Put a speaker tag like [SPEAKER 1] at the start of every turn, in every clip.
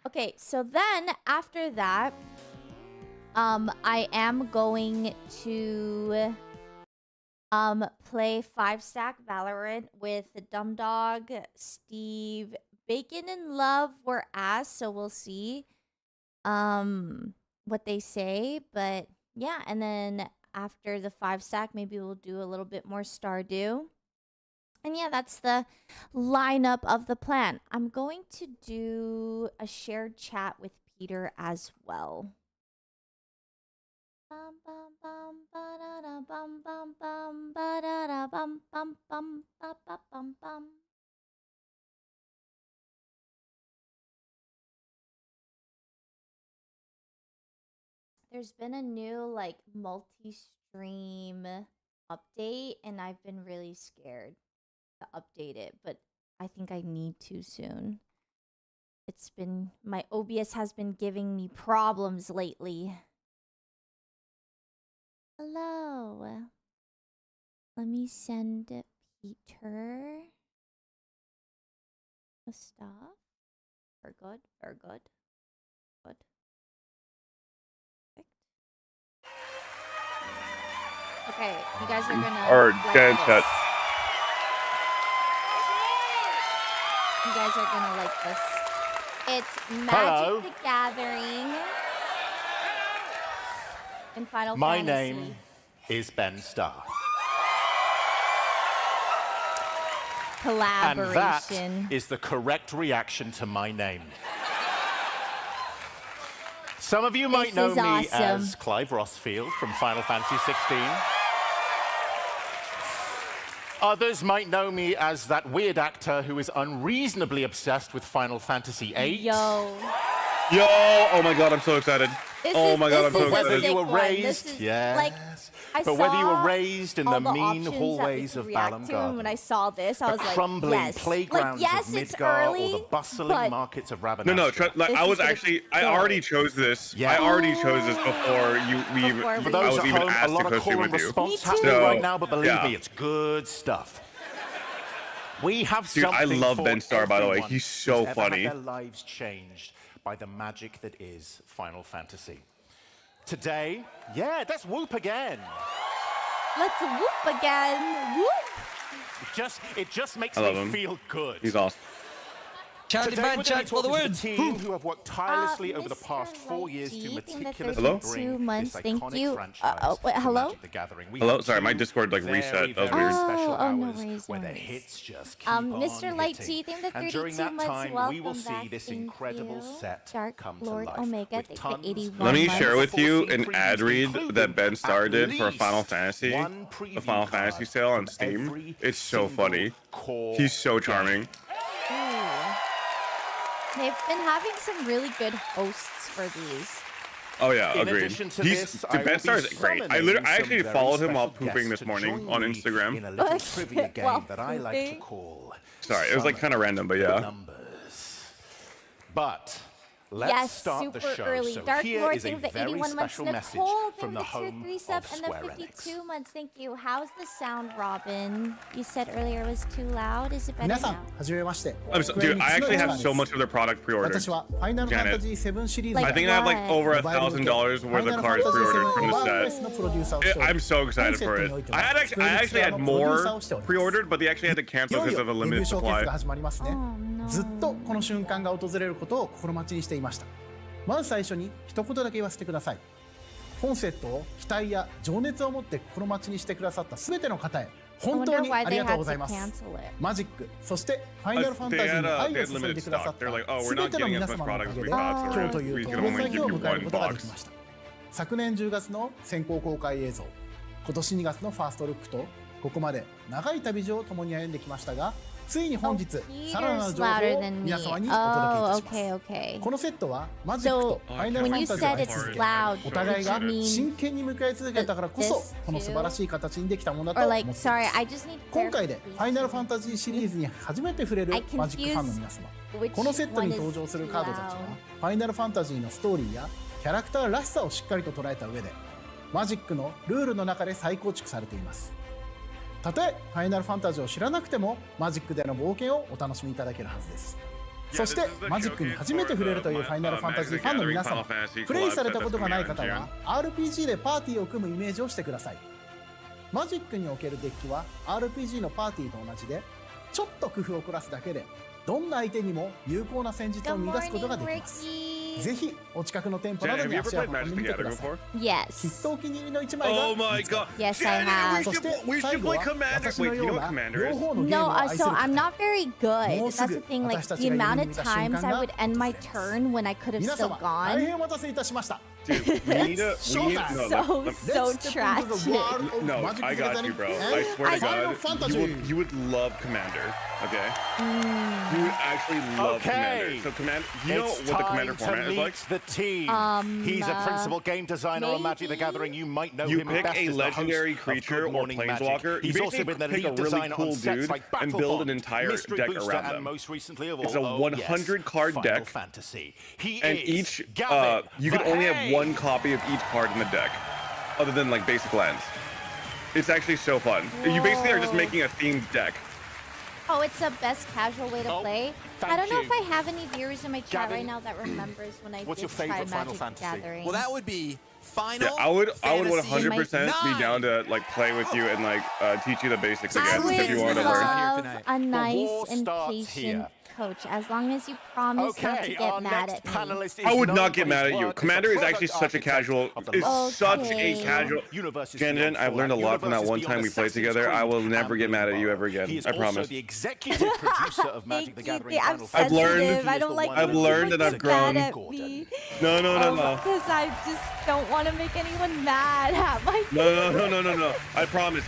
[SPEAKER 1] Okay, so then after that, I am going to play 5-stack Valorant with the DumbDog, Steve, Baycon, and Love were asked, so we'll see what they say. But yeah, and then after the 5-stack, maybe we'll do a little bit more Stardew. And yeah, that's the lineup of the plan. I'm going to do a shared chat with Peter as well. Bum, bum, bum, ba-da-da, bum, bum, bum, ba-da-da, bum, bum, bum, ba-ba-bum, bum. There's been a new, like, multi-stream update, and I've been really scared to update it, but I think I need to soon. It's been, my OBS has been giving me problems lately. Hello. Let me send Peter the stuff. Very good, very good. Good. Perfect. Okay, you guys are gonna
[SPEAKER 2] Or
[SPEAKER 1] like
[SPEAKER 2] get in
[SPEAKER 1] this.
[SPEAKER 2] touch.
[SPEAKER 1] You guys are gonna like this. It's Magic
[SPEAKER 3] Hello.
[SPEAKER 1] the Gathering in Final
[SPEAKER 3] My
[SPEAKER 1] Fantasy.
[SPEAKER 3] name is Ben Starr. And that
[SPEAKER 1] Collaboration.
[SPEAKER 3] is the correct reaction to my name. Some of you might know
[SPEAKER 1] is
[SPEAKER 3] me
[SPEAKER 1] awesome.
[SPEAKER 3] as Clive Rossfield from Final Fantasy 16. Others might know me as that weird actor who is unreasonably obsessed with Final Fantasy 8.
[SPEAKER 1] Yo.
[SPEAKER 2] Yo! Oh my god, I'm so excited.
[SPEAKER 1] This
[SPEAKER 2] God, I'm so
[SPEAKER 1] is a
[SPEAKER 3] Whether
[SPEAKER 2] excited.
[SPEAKER 3] you
[SPEAKER 1] sick
[SPEAKER 3] were
[SPEAKER 1] one.
[SPEAKER 3] raised,
[SPEAKER 1] This is,
[SPEAKER 3] yes.
[SPEAKER 1] like, I
[SPEAKER 3] But whether you were
[SPEAKER 1] saw
[SPEAKER 3] raised in
[SPEAKER 1] all
[SPEAKER 3] the mean
[SPEAKER 1] options that we
[SPEAKER 3] hallways
[SPEAKER 1] could
[SPEAKER 3] of
[SPEAKER 1] react
[SPEAKER 3] Balam
[SPEAKER 1] to, and when I
[SPEAKER 3] Garden,
[SPEAKER 1] saw this, I
[SPEAKER 3] the
[SPEAKER 1] was like,
[SPEAKER 3] crumbling
[SPEAKER 1] yes.
[SPEAKER 3] playgrounds
[SPEAKER 1] like, yes,
[SPEAKER 3] of
[SPEAKER 1] it's
[SPEAKER 3] Midgar,
[SPEAKER 1] early,
[SPEAKER 3] or the bustling
[SPEAKER 1] but
[SPEAKER 3] markets of Ravenastra.
[SPEAKER 2] No, like,
[SPEAKER 1] This
[SPEAKER 2] I
[SPEAKER 1] is
[SPEAKER 2] was
[SPEAKER 1] gonna
[SPEAKER 2] actually,
[SPEAKER 1] be
[SPEAKER 2] I
[SPEAKER 1] good.
[SPEAKER 2] already chose this.
[SPEAKER 3] Yeah.
[SPEAKER 2] I already chose this before
[SPEAKER 1] Before
[SPEAKER 2] I
[SPEAKER 1] we-
[SPEAKER 3] For those
[SPEAKER 2] was
[SPEAKER 3] at
[SPEAKER 2] even
[SPEAKER 3] home, a
[SPEAKER 2] asked
[SPEAKER 3] lot
[SPEAKER 2] to
[SPEAKER 3] of
[SPEAKER 2] co-stream
[SPEAKER 3] call and
[SPEAKER 2] with you.
[SPEAKER 3] response
[SPEAKER 1] Me too.
[SPEAKER 3] happening
[SPEAKER 2] So,
[SPEAKER 3] right now, but believe
[SPEAKER 2] yeah.
[SPEAKER 3] me, it's good stuff. We have
[SPEAKER 2] Dude, I
[SPEAKER 3] something
[SPEAKER 2] love
[SPEAKER 3] for
[SPEAKER 2] Ben Starr, by the way.
[SPEAKER 3] everyone
[SPEAKER 2] He's so
[SPEAKER 3] who's ever
[SPEAKER 2] funny.
[SPEAKER 3] had their lives changed by the magic that is Final Fantasy. Today, yeah, that's whoop again.
[SPEAKER 1] Let's whoop again. Whoop.
[SPEAKER 3] It just makes
[SPEAKER 2] I love
[SPEAKER 3] me
[SPEAKER 2] him.
[SPEAKER 3] feel good.
[SPEAKER 2] He's awesome.
[SPEAKER 4] Chatty
[SPEAKER 3] Today
[SPEAKER 4] man,
[SPEAKER 3] we're going
[SPEAKER 4] chat
[SPEAKER 3] to
[SPEAKER 4] for the
[SPEAKER 3] talk to
[SPEAKER 4] win.
[SPEAKER 3] the team who have worked tirelessly over the
[SPEAKER 1] Mr.
[SPEAKER 3] past 4 years
[SPEAKER 1] Light
[SPEAKER 3] to
[SPEAKER 1] G, think that
[SPEAKER 3] meticulously
[SPEAKER 2] Hello?
[SPEAKER 3] bring
[SPEAKER 1] 2 months,
[SPEAKER 3] this
[SPEAKER 1] thank
[SPEAKER 3] iconic
[SPEAKER 1] you.
[SPEAKER 3] franchise
[SPEAKER 1] Wait,
[SPEAKER 3] to
[SPEAKER 1] hello?
[SPEAKER 3] Magic the Gathering. We
[SPEAKER 2] Hello?
[SPEAKER 3] have
[SPEAKER 2] Sorry, my
[SPEAKER 3] two
[SPEAKER 2] Discord, like,
[SPEAKER 3] very,
[SPEAKER 2] reset. That was
[SPEAKER 3] very
[SPEAKER 2] weird.
[SPEAKER 3] special
[SPEAKER 1] Oh, no
[SPEAKER 3] hours
[SPEAKER 1] worries, no
[SPEAKER 3] where the
[SPEAKER 1] worries.
[SPEAKER 3] hits just keep on
[SPEAKER 1] Mr. Light
[SPEAKER 3] hitting.
[SPEAKER 1] G, think the
[SPEAKER 3] And during
[SPEAKER 1] 32
[SPEAKER 3] that
[SPEAKER 1] months,
[SPEAKER 3] time,
[SPEAKER 1] welcome
[SPEAKER 3] we will see
[SPEAKER 1] back,
[SPEAKER 3] this
[SPEAKER 1] thank
[SPEAKER 3] incredible
[SPEAKER 1] you.
[SPEAKER 3] set
[SPEAKER 1] Dark
[SPEAKER 3] come
[SPEAKER 1] Lord
[SPEAKER 3] to life.
[SPEAKER 1] Omega,
[SPEAKER 3] with
[SPEAKER 1] thank you for
[SPEAKER 3] tons
[SPEAKER 1] 81
[SPEAKER 2] Let me
[SPEAKER 1] months.
[SPEAKER 2] share with you
[SPEAKER 3] unforeseen
[SPEAKER 2] an ad
[SPEAKER 3] previews,
[SPEAKER 2] read that
[SPEAKER 3] including
[SPEAKER 2] Ben Starr
[SPEAKER 3] at
[SPEAKER 2] did for Final
[SPEAKER 3] least
[SPEAKER 2] Fantasy,
[SPEAKER 3] one
[SPEAKER 2] the
[SPEAKER 3] preview
[SPEAKER 2] Final
[SPEAKER 3] card
[SPEAKER 2] Fantasy sale on
[SPEAKER 3] from
[SPEAKER 2] Steam.
[SPEAKER 3] every
[SPEAKER 2] It's so
[SPEAKER 3] single
[SPEAKER 2] funny.
[SPEAKER 3] core
[SPEAKER 2] He's so
[SPEAKER 3] game.
[SPEAKER 2] charming.
[SPEAKER 1] Ooh. They've been having some really good hosts for these.
[SPEAKER 2] Oh yeah,
[SPEAKER 3] In
[SPEAKER 2] agreed.
[SPEAKER 3] addition to
[SPEAKER 2] He's
[SPEAKER 3] this,
[SPEAKER 2] the
[SPEAKER 3] I will
[SPEAKER 2] Ben
[SPEAKER 3] be
[SPEAKER 2] Starr is great. I
[SPEAKER 3] summoning
[SPEAKER 2] actually
[SPEAKER 3] some very
[SPEAKER 2] followed him while
[SPEAKER 3] special
[SPEAKER 2] pooping
[SPEAKER 3] guests
[SPEAKER 2] this
[SPEAKER 3] to
[SPEAKER 2] morning
[SPEAKER 3] join
[SPEAKER 2] on
[SPEAKER 3] me
[SPEAKER 2] Instagram.
[SPEAKER 3] in a little trivia game
[SPEAKER 1] While
[SPEAKER 3] that I like to
[SPEAKER 1] pooping.
[SPEAKER 3] call
[SPEAKER 2] Sorry, it was like kind of random, but yeah.
[SPEAKER 3] Numbers. But let's
[SPEAKER 1] Yes,
[SPEAKER 3] start the
[SPEAKER 1] super
[SPEAKER 3] show.
[SPEAKER 1] early.
[SPEAKER 3] So
[SPEAKER 1] Dark
[SPEAKER 3] here
[SPEAKER 1] Lord,
[SPEAKER 3] is a
[SPEAKER 1] thank the
[SPEAKER 3] very
[SPEAKER 1] 81 months.
[SPEAKER 3] special message
[SPEAKER 1] Nicole,
[SPEAKER 3] from
[SPEAKER 1] thank
[SPEAKER 3] the
[SPEAKER 1] the tier
[SPEAKER 3] home
[SPEAKER 1] 3
[SPEAKER 3] of
[SPEAKER 1] sub and the
[SPEAKER 3] Square
[SPEAKER 1] 52
[SPEAKER 3] Enix.
[SPEAKER 1] months. Thank you. How's the sound, Robin? You said earlier it was too loud. Is it better
[SPEAKER 5] 皆さん
[SPEAKER 1] now?
[SPEAKER 5] はじめまして
[SPEAKER 2] Dude, I actually have so much of their product pre-ordered.
[SPEAKER 5] 私はファイナルファンタジー7シリーズ
[SPEAKER 2] I think I have like over $1,000 worth
[SPEAKER 5] ファイナ
[SPEAKER 2] of
[SPEAKER 5] ルファン
[SPEAKER 2] cards
[SPEAKER 5] タジー
[SPEAKER 2] pre-ordered from
[SPEAKER 5] 7
[SPEAKER 2] the
[SPEAKER 5] ワークベー
[SPEAKER 2] set.
[SPEAKER 5] スのプロデューサーをしており
[SPEAKER 2] I'm so excited for it. I actually had more pre-ordered, but they actually had to
[SPEAKER 5] い
[SPEAKER 2] cancel
[SPEAKER 5] よい
[SPEAKER 2] because
[SPEAKER 5] よ
[SPEAKER 2] of a
[SPEAKER 5] レビュー
[SPEAKER 2] limited
[SPEAKER 5] ショーケース
[SPEAKER 2] supply.
[SPEAKER 5] が始まりますね
[SPEAKER 1] Oh, no.
[SPEAKER 5] ずっとこの瞬間が訪れることを心待ちにしていましたまず最初に一言だけ言わせてください本セットを期待や情熱を持って心待ちにしてくださった全ての方へ
[SPEAKER 1] I
[SPEAKER 5] 本当
[SPEAKER 1] wonder
[SPEAKER 5] に
[SPEAKER 1] why
[SPEAKER 5] あり
[SPEAKER 1] they
[SPEAKER 5] がとう
[SPEAKER 1] had
[SPEAKER 5] ござい
[SPEAKER 1] to
[SPEAKER 5] ます
[SPEAKER 1] cancel it.
[SPEAKER 5] マジックそしてファイナルファンタジーに愛を注いでくださった
[SPEAKER 2] They're like, oh, we're
[SPEAKER 5] 全
[SPEAKER 2] not
[SPEAKER 5] ての
[SPEAKER 2] getting
[SPEAKER 5] 皆
[SPEAKER 2] as much
[SPEAKER 5] 様のおか
[SPEAKER 2] product as
[SPEAKER 5] げ
[SPEAKER 2] we
[SPEAKER 5] で
[SPEAKER 2] thought,
[SPEAKER 5] 今
[SPEAKER 2] so
[SPEAKER 5] 日という
[SPEAKER 2] we
[SPEAKER 5] 特
[SPEAKER 2] can
[SPEAKER 5] 別な
[SPEAKER 2] only
[SPEAKER 5] 日
[SPEAKER 2] give
[SPEAKER 5] を
[SPEAKER 2] you
[SPEAKER 5] 迎える
[SPEAKER 2] one
[SPEAKER 5] ことができ
[SPEAKER 2] box.
[SPEAKER 5] ました昨年10月の先行公開映像今年2月のファーストルックとここまで長い旅路を共に歩んできましたがついに本日
[SPEAKER 1] Oh,
[SPEAKER 5] さらなる
[SPEAKER 1] Peter's
[SPEAKER 5] 情報
[SPEAKER 1] louder
[SPEAKER 5] を
[SPEAKER 1] than me.
[SPEAKER 5] 皆様にお
[SPEAKER 1] Oh,
[SPEAKER 5] 届けいたします
[SPEAKER 1] okay, okay.
[SPEAKER 5] このセットはマジック
[SPEAKER 1] So
[SPEAKER 5] とファイナルフ
[SPEAKER 1] when
[SPEAKER 5] ァ
[SPEAKER 1] you
[SPEAKER 5] ンタジーを
[SPEAKER 1] said
[SPEAKER 5] 愛
[SPEAKER 1] it's
[SPEAKER 5] する
[SPEAKER 1] loud,
[SPEAKER 5] お互い
[SPEAKER 1] did
[SPEAKER 5] が
[SPEAKER 1] you mean
[SPEAKER 5] 真剣に向かい続けたからこそ
[SPEAKER 1] this
[SPEAKER 5] この素晴らしい形にできたものだと
[SPEAKER 1] or
[SPEAKER 5] 思っ
[SPEAKER 1] like,
[SPEAKER 5] ています
[SPEAKER 1] sorry, I just need
[SPEAKER 5] 今回でファイナルファン
[SPEAKER 1] clarification.
[SPEAKER 5] タジーシリーズに初めて触れる
[SPEAKER 1] I
[SPEAKER 5] マジックファンの
[SPEAKER 1] confuse
[SPEAKER 5] 皆様
[SPEAKER 1] which
[SPEAKER 5] このセット
[SPEAKER 1] one
[SPEAKER 5] に
[SPEAKER 1] is
[SPEAKER 5] 登場するカードたちは
[SPEAKER 1] loud.
[SPEAKER 5] ファイナルファンタジーのストーリーやキャラクターらしさをしっかりと捉えた上でマジックのルールの中で再構築されていますたとえファイナルファンタジーを知らなくてもマジックでの冒険をお楽しみいただけるはずですそしてマジックに初めて触れるというファイナルファンタジーファンの皆様、プレイされたことがない方は RPG でパーティーを組むイメージをしてください。マジックにおけるデッキは RPG のパーティーと同じで、ちょっと工夫を凝らすだけでどんな相手にも有効な戦術を見出すことができます。ぜひお近くの店舗などに足を運んでみてください。きっとお気に入りの一枚が見つかる。
[SPEAKER 1] Yes, I have.
[SPEAKER 5] そして最後は私のような両方のゲーム
[SPEAKER 1] No,
[SPEAKER 5] を愛する
[SPEAKER 1] so
[SPEAKER 5] 方。
[SPEAKER 1] I'm not very good.
[SPEAKER 5] もうす
[SPEAKER 1] That's
[SPEAKER 5] ぐ
[SPEAKER 1] the thing. Like
[SPEAKER 5] 私た
[SPEAKER 1] the
[SPEAKER 5] ちが
[SPEAKER 1] amount
[SPEAKER 5] 夢
[SPEAKER 1] of
[SPEAKER 5] 見た瞬
[SPEAKER 1] times
[SPEAKER 5] 間
[SPEAKER 1] I
[SPEAKER 5] が
[SPEAKER 1] would end my
[SPEAKER 5] 訪れます。
[SPEAKER 1] turn when I could have
[SPEAKER 5] 皆
[SPEAKER 1] still
[SPEAKER 5] 様大
[SPEAKER 1] gone.
[SPEAKER 5] 変お待たせいたしました。
[SPEAKER 2] Dude, we need to.
[SPEAKER 1] So
[SPEAKER 5] Let's step into the
[SPEAKER 1] tragic.
[SPEAKER 5] world of
[SPEAKER 2] No,
[SPEAKER 5] Magic
[SPEAKER 2] I got
[SPEAKER 5] the
[SPEAKER 2] you, bro.
[SPEAKER 5] Gathering
[SPEAKER 2] I swear to
[SPEAKER 5] and Final
[SPEAKER 2] God,
[SPEAKER 5] Fantasy.
[SPEAKER 2] you would love Commander. Okay. You would actually love Commander. So you know
[SPEAKER 3] It's
[SPEAKER 2] what the Commander
[SPEAKER 3] time to
[SPEAKER 2] format is like?
[SPEAKER 3] meet the team. He's a principal game designer on Magic the Gathering. You might know
[SPEAKER 2] You
[SPEAKER 3] him
[SPEAKER 2] pick
[SPEAKER 3] best
[SPEAKER 2] a
[SPEAKER 3] as the
[SPEAKER 2] legendary
[SPEAKER 3] host of
[SPEAKER 2] creature
[SPEAKER 3] Good
[SPEAKER 2] or
[SPEAKER 3] Morning Magic.
[SPEAKER 2] planeswalker. You
[SPEAKER 3] He's also
[SPEAKER 2] basically
[SPEAKER 3] been the
[SPEAKER 2] pick
[SPEAKER 3] lead
[SPEAKER 2] a really
[SPEAKER 3] designer
[SPEAKER 2] cool
[SPEAKER 3] on sets
[SPEAKER 2] dude
[SPEAKER 3] like
[SPEAKER 2] and
[SPEAKER 3] Battle
[SPEAKER 2] build an
[SPEAKER 3] Bond,
[SPEAKER 2] entire
[SPEAKER 3] Mystery
[SPEAKER 2] deck
[SPEAKER 3] Booster,
[SPEAKER 2] around
[SPEAKER 3] and
[SPEAKER 2] them.
[SPEAKER 3] most recently of
[SPEAKER 2] It's
[SPEAKER 3] all,
[SPEAKER 2] a 100 card
[SPEAKER 3] Final
[SPEAKER 2] deck.
[SPEAKER 3] Fantasy. He
[SPEAKER 2] And
[SPEAKER 3] is
[SPEAKER 2] each,
[SPEAKER 3] Gavin
[SPEAKER 2] you can only have
[SPEAKER 3] Verhey.
[SPEAKER 2] one copy of each card in the deck, other than like basic lands. It's actually so fun. You basically are just
[SPEAKER 1] Whoa.
[SPEAKER 2] making a themed deck.
[SPEAKER 1] Oh, it's the best casual way to play.
[SPEAKER 3] thank
[SPEAKER 1] I don't know
[SPEAKER 3] you.
[SPEAKER 1] if I have any viewers in my chat
[SPEAKER 3] Gavin,
[SPEAKER 1] right now that remembers when I
[SPEAKER 3] what's
[SPEAKER 1] did
[SPEAKER 3] your favorite
[SPEAKER 1] try
[SPEAKER 3] Final
[SPEAKER 1] Magic
[SPEAKER 3] Fantasy?
[SPEAKER 1] Gathering.
[SPEAKER 4] Well, that would be Final
[SPEAKER 2] Yeah, I would
[SPEAKER 4] Fantasy
[SPEAKER 2] 100% be down to like play with you and like teach you the basics again
[SPEAKER 1] I
[SPEAKER 2] if you
[SPEAKER 1] would
[SPEAKER 2] want to learn.
[SPEAKER 1] love a nice
[SPEAKER 3] war
[SPEAKER 1] and
[SPEAKER 3] starts
[SPEAKER 1] patient
[SPEAKER 3] here.
[SPEAKER 1] coach, as long as you promise not to
[SPEAKER 3] Okay,
[SPEAKER 1] get
[SPEAKER 3] our
[SPEAKER 1] mad
[SPEAKER 3] next
[SPEAKER 1] at me.
[SPEAKER 3] panelist is
[SPEAKER 2] I would
[SPEAKER 3] known
[SPEAKER 2] not
[SPEAKER 3] for
[SPEAKER 2] get mad
[SPEAKER 3] his
[SPEAKER 2] at you.
[SPEAKER 3] work as
[SPEAKER 2] Commander
[SPEAKER 3] the
[SPEAKER 2] is actually
[SPEAKER 3] product
[SPEAKER 2] such a casual.
[SPEAKER 3] architect of the
[SPEAKER 2] Is
[SPEAKER 3] Lost
[SPEAKER 2] such a
[SPEAKER 1] Okay.
[SPEAKER 2] casual.
[SPEAKER 3] Universes
[SPEAKER 2] Jen,
[SPEAKER 3] Beyond
[SPEAKER 2] I've learned a
[SPEAKER 3] Fallout,
[SPEAKER 2] lot from that
[SPEAKER 3] Universes
[SPEAKER 2] one time
[SPEAKER 3] Beyond
[SPEAKER 2] we played
[SPEAKER 3] Assassin's
[SPEAKER 2] together. I
[SPEAKER 3] Creed,
[SPEAKER 2] will never
[SPEAKER 3] and
[SPEAKER 2] get mad at you
[SPEAKER 3] Moonbar.
[SPEAKER 2] ever again.
[SPEAKER 3] He is
[SPEAKER 2] I
[SPEAKER 3] also
[SPEAKER 2] promise.
[SPEAKER 3] the executive producer of Magic the Gathering.
[SPEAKER 1] I'm
[SPEAKER 3] Final
[SPEAKER 2] I've learned-
[SPEAKER 1] sensitive. I don't like
[SPEAKER 2] I've
[SPEAKER 1] when
[SPEAKER 2] learned
[SPEAKER 1] people
[SPEAKER 2] and I've
[SPEAKER 1] get mad
[SPEAKER 2] grown.
[SPEAKER 1] at
[SPEAKER 3] Gordon.
[SPEAKER 1] me.
[SPEAKER 2] No, no.
[SPEAKER 1] Because I just don't want to make anyone mad at my
[SPEAKER 2] No. I promise.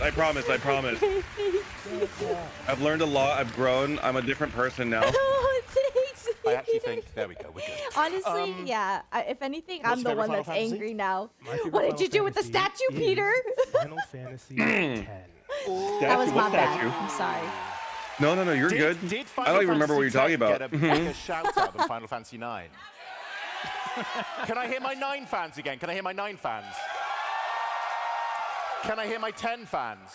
[SPEAKER 2] I've learned a lot. I've grown. I'm a different person now.
[SPEAKER 1] Thanks.
[SPEAKER 3] I actually think, there we go, we're good.
[SPEAKER 1] Honestly, yeah. If anything,
[SPEAKER 3] what's
[SPEAKER 1] I'm
[SPEAKER 3] your
[SPEAKER 1] the
[SPEAKER 3] favorite
[SPEAKER 1] one
[SPEAKER 3] Final
[SPEAKER 1] that's
[SPEAKER 3] Fantasy?
[SPEAKER 1] angry now.
[SPEAKER 6] My favorite
[SPEAKER 1] What did
[SPEAKER 6] Final
[SPEAKER 1] you do with the
[SPEAKER 6] Fantasy
[SPEAKER 1] statue,
[SPEAKER 6] is
[SPEAKER 1] Peter?
[SPEAKER 6] Final Fantasy X.
[SPEAKER 1] That was my
[SPEAKER 2] What
[SPEAKER 1] bad.
[SPEAKER 2] statue?
[SPEAKER 1] I'm sorry.
[SPEAKER 2] No, you're good.
[SPEAKER 3] Did
[SPEAKER 2] I don't even remember what you're talking about.
[SPEAKER 3] Get a bigger shout out than Final Fantasy 9? Can I hear my 9 fans again? Can I hear my 9 fans? Can I hear my 10 fans?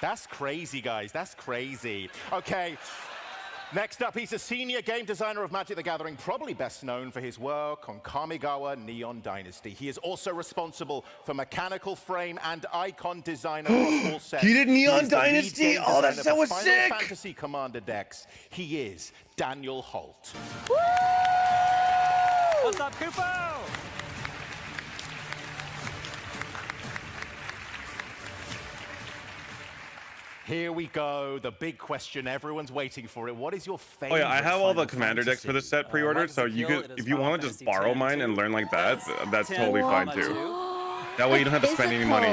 [SPEAKER 3] That's crazy, guys. That's crazy. Okay. Next up, he's a senior game designer of Magic the Gathering, probably best known for his work on Kamigawa Neon Dynasty. He is also responsible for mechanical frame and icon design across all sets.
[SPEAKER 2] He did Neon
[SPEAKER 3] He is the lead
[SPEAKER 2] Dynasty?
[SPEAKER 3] game
[SPEAKER 2] Oh, that
[SPEAKER 3] designer
[SPEAKER 2] set
[SPEAKER 3] for
[SPEAKER 2] was
[SPEAKER 3] Final
[SPEAKER 2] sick!
[SPEAKER 3] Fantasy Commander decks. He is Daniel Holt.
[SPEAKER 4] What's up, Kupo?
[SPEAKER 3] Here we go, the big question. Everyone's waiting for it. What is your
[SPEAKER 2] Oh
[SPEAKER 3] favorite?
[SPEAKER 2] yeah, I have all the
[SPEAKER 3] Final
[SPEAKER 2] commander decks for this
[SPEAKER 3] Fantasy?
[SPEAKER 2] set pre-ordered, so you could, if you want to just borrow mine and learn like that, that's totally fine too. That way you don't have to spend any money.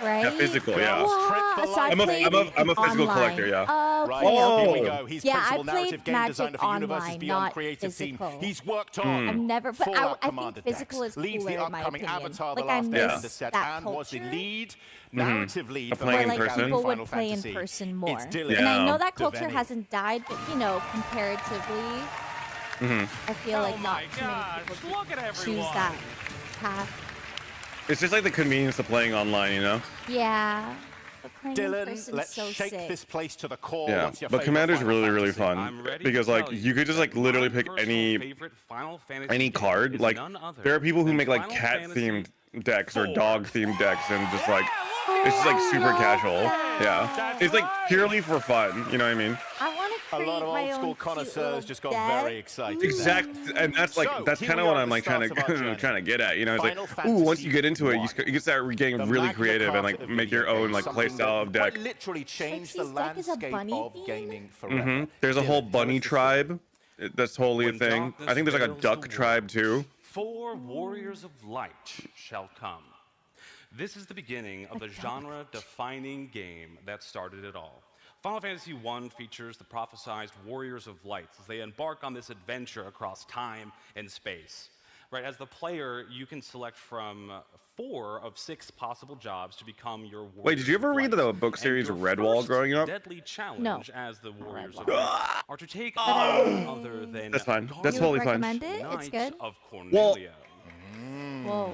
[SPEAKER 1] Right?
[SPEAKER 2] Yeah, physical, yeah.
[SPEAKER 1] Wow, so I
[SPEAKER 2] I'm a physical
[SPEAKER 1] online.
[SPEAKER 2] collector, yeah.
[SPEAKER 3] Right,
[SPEAKER 1] Okay,
[SPEAKER 3] here we
[SPEAKER 1] okay.
[SPEAKER 3] go. He's
[SPEAKER 1] Yeah, I
[SPEAKER 3] principal narrative
[SPEAKER 1] played
[SPEAKER 3] game
[SPEAKER 1] Magic
[SPEAKER 3] designer for Universes
[SPEAKER 1] online,
[SPEAKER 3] Beyond
[SPEAKER 1] not
[SPEAKER 3] creative
[SPEAKER 1] physical.
[SPEAKER 3] team. He's worked on
[SPEAKER 1] I've never, but
[SPEAKER 3] Fallout
[SPEAKER 1] I
[SPEAKER 3] Commander
[SPEAKER 1] think physical
[SPEAKER 3] decks,
[SPEAKER 1] is
[SPEAKER 3] leads
[SPEAKER 1] cooler
[SPEAKER 3] the
[SPEAKER 1] in my
[SPEAKER 3] upcoming
[SPEAKER 1] opinion.
[SPEAKER 3] Avatar:
[SPEAKER 1] Like
[SPEAKER 3] The
[SPEAKER 1] I
[SPEAKER 3] Last Day of
[SPEAKER 1] miss
[SPEAKER 3] the set,
[SPEAKER 1] that
[SPEAKER 3] and was the
[SPEAKER 1] culture.
[SPEAKER 3] lead narrative lead for
[SPEAKER 2] playing
[SPEAKER 1] Where
[SPEAKER 2] in
[SPEAKER 1] like
[SPEAKER 3] Magic
[SPEAKER 2] person.
[SPEAKER 1] people
[SPEAKER 3] Gathering
[SPEAKER 1] would
[SPEAKER 3] Final
[SPEAKER 1] play in
[SPEAKER 3] Fantasy.
[SPEAKER 1] person more.
[SPEAKER 3] It's Dylan
[SPEAKER 1] And I know
[SPEAKER 2] Yeah.
[SPEAKER 1] that culture
[SPEAKER 3] Devaney.
[SPEAKER 1] hasn't died, but you know, comparatively, I feel like not too many people
[SPEAKER 4] Look at
[SPEAKER 1] choose that path.
[SPEAKER 2] It's just like the convenience of playing online, you know?
[SPEAKER 1] Yeah. But playing in
[SPEAKER 3] Dylan,
[SPEAKER 1] person's
[SPEAKER 3] let's
[SPEAKER 1] so
[SPEAKER 3] shake
[SPEAKER 1] sick.
[SPEAKER 3] this place to the core.
[SPEAKER 2] Yeah,
[SPEAKER 3] What's your
[SPEAKER 2] but
[SPEAKER 3] favorite
[SPEAKER 2] Commander's
[SPEAKER 3] Final
[SPEAKER 2] really
[SPEAKER 3] Fantasy?
[SPEAKER 2] fun
[SPEAKER 4] I'm ready
[SPEAKER 2] because
[SPEAKER 4] to
[SPEAKER 2] like
[SPEAKER 4] tell
[SPEAKER 2] you could just
[SPEAKER 4] that
[SPEAKER 2] like literally
[SPEAKER 4] my
[SPEAKER 2] pick
[SPEAKER 4] personal
[SPEAKER 2] any
[SPEAKER 4] favorite Final Fantasy game
[SPEAKER 2] card.
[SPEAKER 4] is
[SPEAKER 2] Like
[SPEAKER 4] none other
[SPEAKER 2] there are people who
[SPEAKER 4] than
[SPEAKER 2] make like
[SPEAKER 4] Final
[SPEAKER 2] cat
[SPEAKER 4] Fantasy
[SPEAKER 2] themed decks or
[SPEAKER 4] 4.
[SPEAKER 2] dog themed decks and just like it's just like super casual. Yeah, it's like purely for fun. You know what I mean?
[SPEAKER 1] I want to
[SPEAKER 3] A
[SPEAKER 1] create
[SPEAKER 3] lot of
[SPEAKER 1] my
[SPEAKER 3] old school
[SPEAKER 1] own
[SPEAKER 3] connoisseurs just got
[SPEAKER 1] deck.
[SPEAKER 3] very excited.
[SPEAKER 2] Exact, and that's like
[SPEAKER 3] So,
[SPEAKER 2] that's
[SPEAKER 3] here
[SPEAKER 2] kind of
[SPEAKER 3] we
[SPEAKER 2] what
[SPEAKER 3] are
[SPEAKER 2] I'm
[SPEAKER 3] at
[SPEAKER 2] like
[SPEAKER 3] the
[SPEAKER 2] trying
[SPEAKER 3] start of our
[SPEAKER 2] to
[SPEAKER 3] journey.
[SPEAKER 2] trying to get at. You know, it's
[SPEAKER 3] Final
[SPEAKER 2] like ooh, once you
[SPEAKER 3] Fantasy
[SPEAKER 2] get into it,
[SPEAKER 3] 1.
[SPEAKER 2] you can start getting
[SPEAKER 3] The
[SPEAKER 2] really
[SPEAKER 3] Magna
[SPEAKER 2] creative and
[SPEAKER 3] Carta
[SPEAKER 2] like
[SPEAKER 3] of
[SPEAKER 2] make
[SPEAKER 3] video
[SPEAKER 2] your own
[SPEAKER 3] games,
[SPEAKER 2] like play
[SPEAKER 3] something
[SPEAKER 2] style
[SPEAKER 3] that
[SPEAKER 2] of deck.
[SPEAKER 3] quite literally changed the
[SPEAKER 1] Trixie's deck is a
[SPEAKER 3] landscape
[SPEAKER 1] bunny
[SPEAKER 3] of
[SPEAKER 1] theme?
[SPEAKER 3] gaming forever.
[SPEAKER 2] There's a whole
[SPEAKER 3] Dylan,
[SPEAKER 2] bunny
[SPEAKER 3] tell us the story.
[SPEAKER 2] tribe. That's totally a
[SPEAKER 4] When
[SPEAKER 2] thing.
[SPEAKER 4] darkness
[SPEAKER 2] I think there's like a
[SPEAKER 4] veils
[SPEAKER 2] duck
[SPEAKER 4] the
[SPEAKER 2] tribe
[SPEAKER 4] world,
[SPEAKER 2] too.
[SPEAKER 4] 4 warriors of light shall come. This is the beginning of the genre-defining game that started it all. Final Fantasy I features the prophesized Warriors of Light as they embark on this adventure across time and space. Right, as the player, you can select from 4 of 6 possible jobs to become your Warriors.
[SPEAKER 2] Wait, did you ever
[SPEAKER 4] of
[SPEAKER 2] read
[SPEAKER 4] Light.
[SPEAKER 2] the book
[SPEAKER 4] And
[SPEAKER 2] series
[SPEAKER 4] your
[SPEAKER 2] Redwall
[SPEAKER 4] first
[SPEAKER 2] growing up?
[SPEAKER 4] deadly challenge
[SPEAKER 1] No.
[SPEAKER 4] as the Warriors of
[SPEAKER 1] Redwall.
[SPEAKER 4] Light are to take on other than
[SPEAKER 2] That's fine. That's
[SPEAKER 4] Guardian
[SPEAKER 2] totally fine.
[SPEAKER 1] recommend it? It's
[SPEAKER 4] Knights
[SPEAKER 1] good.
[SPEAKER 4] of Cornelia.
[SPEAKER 1] Whoa.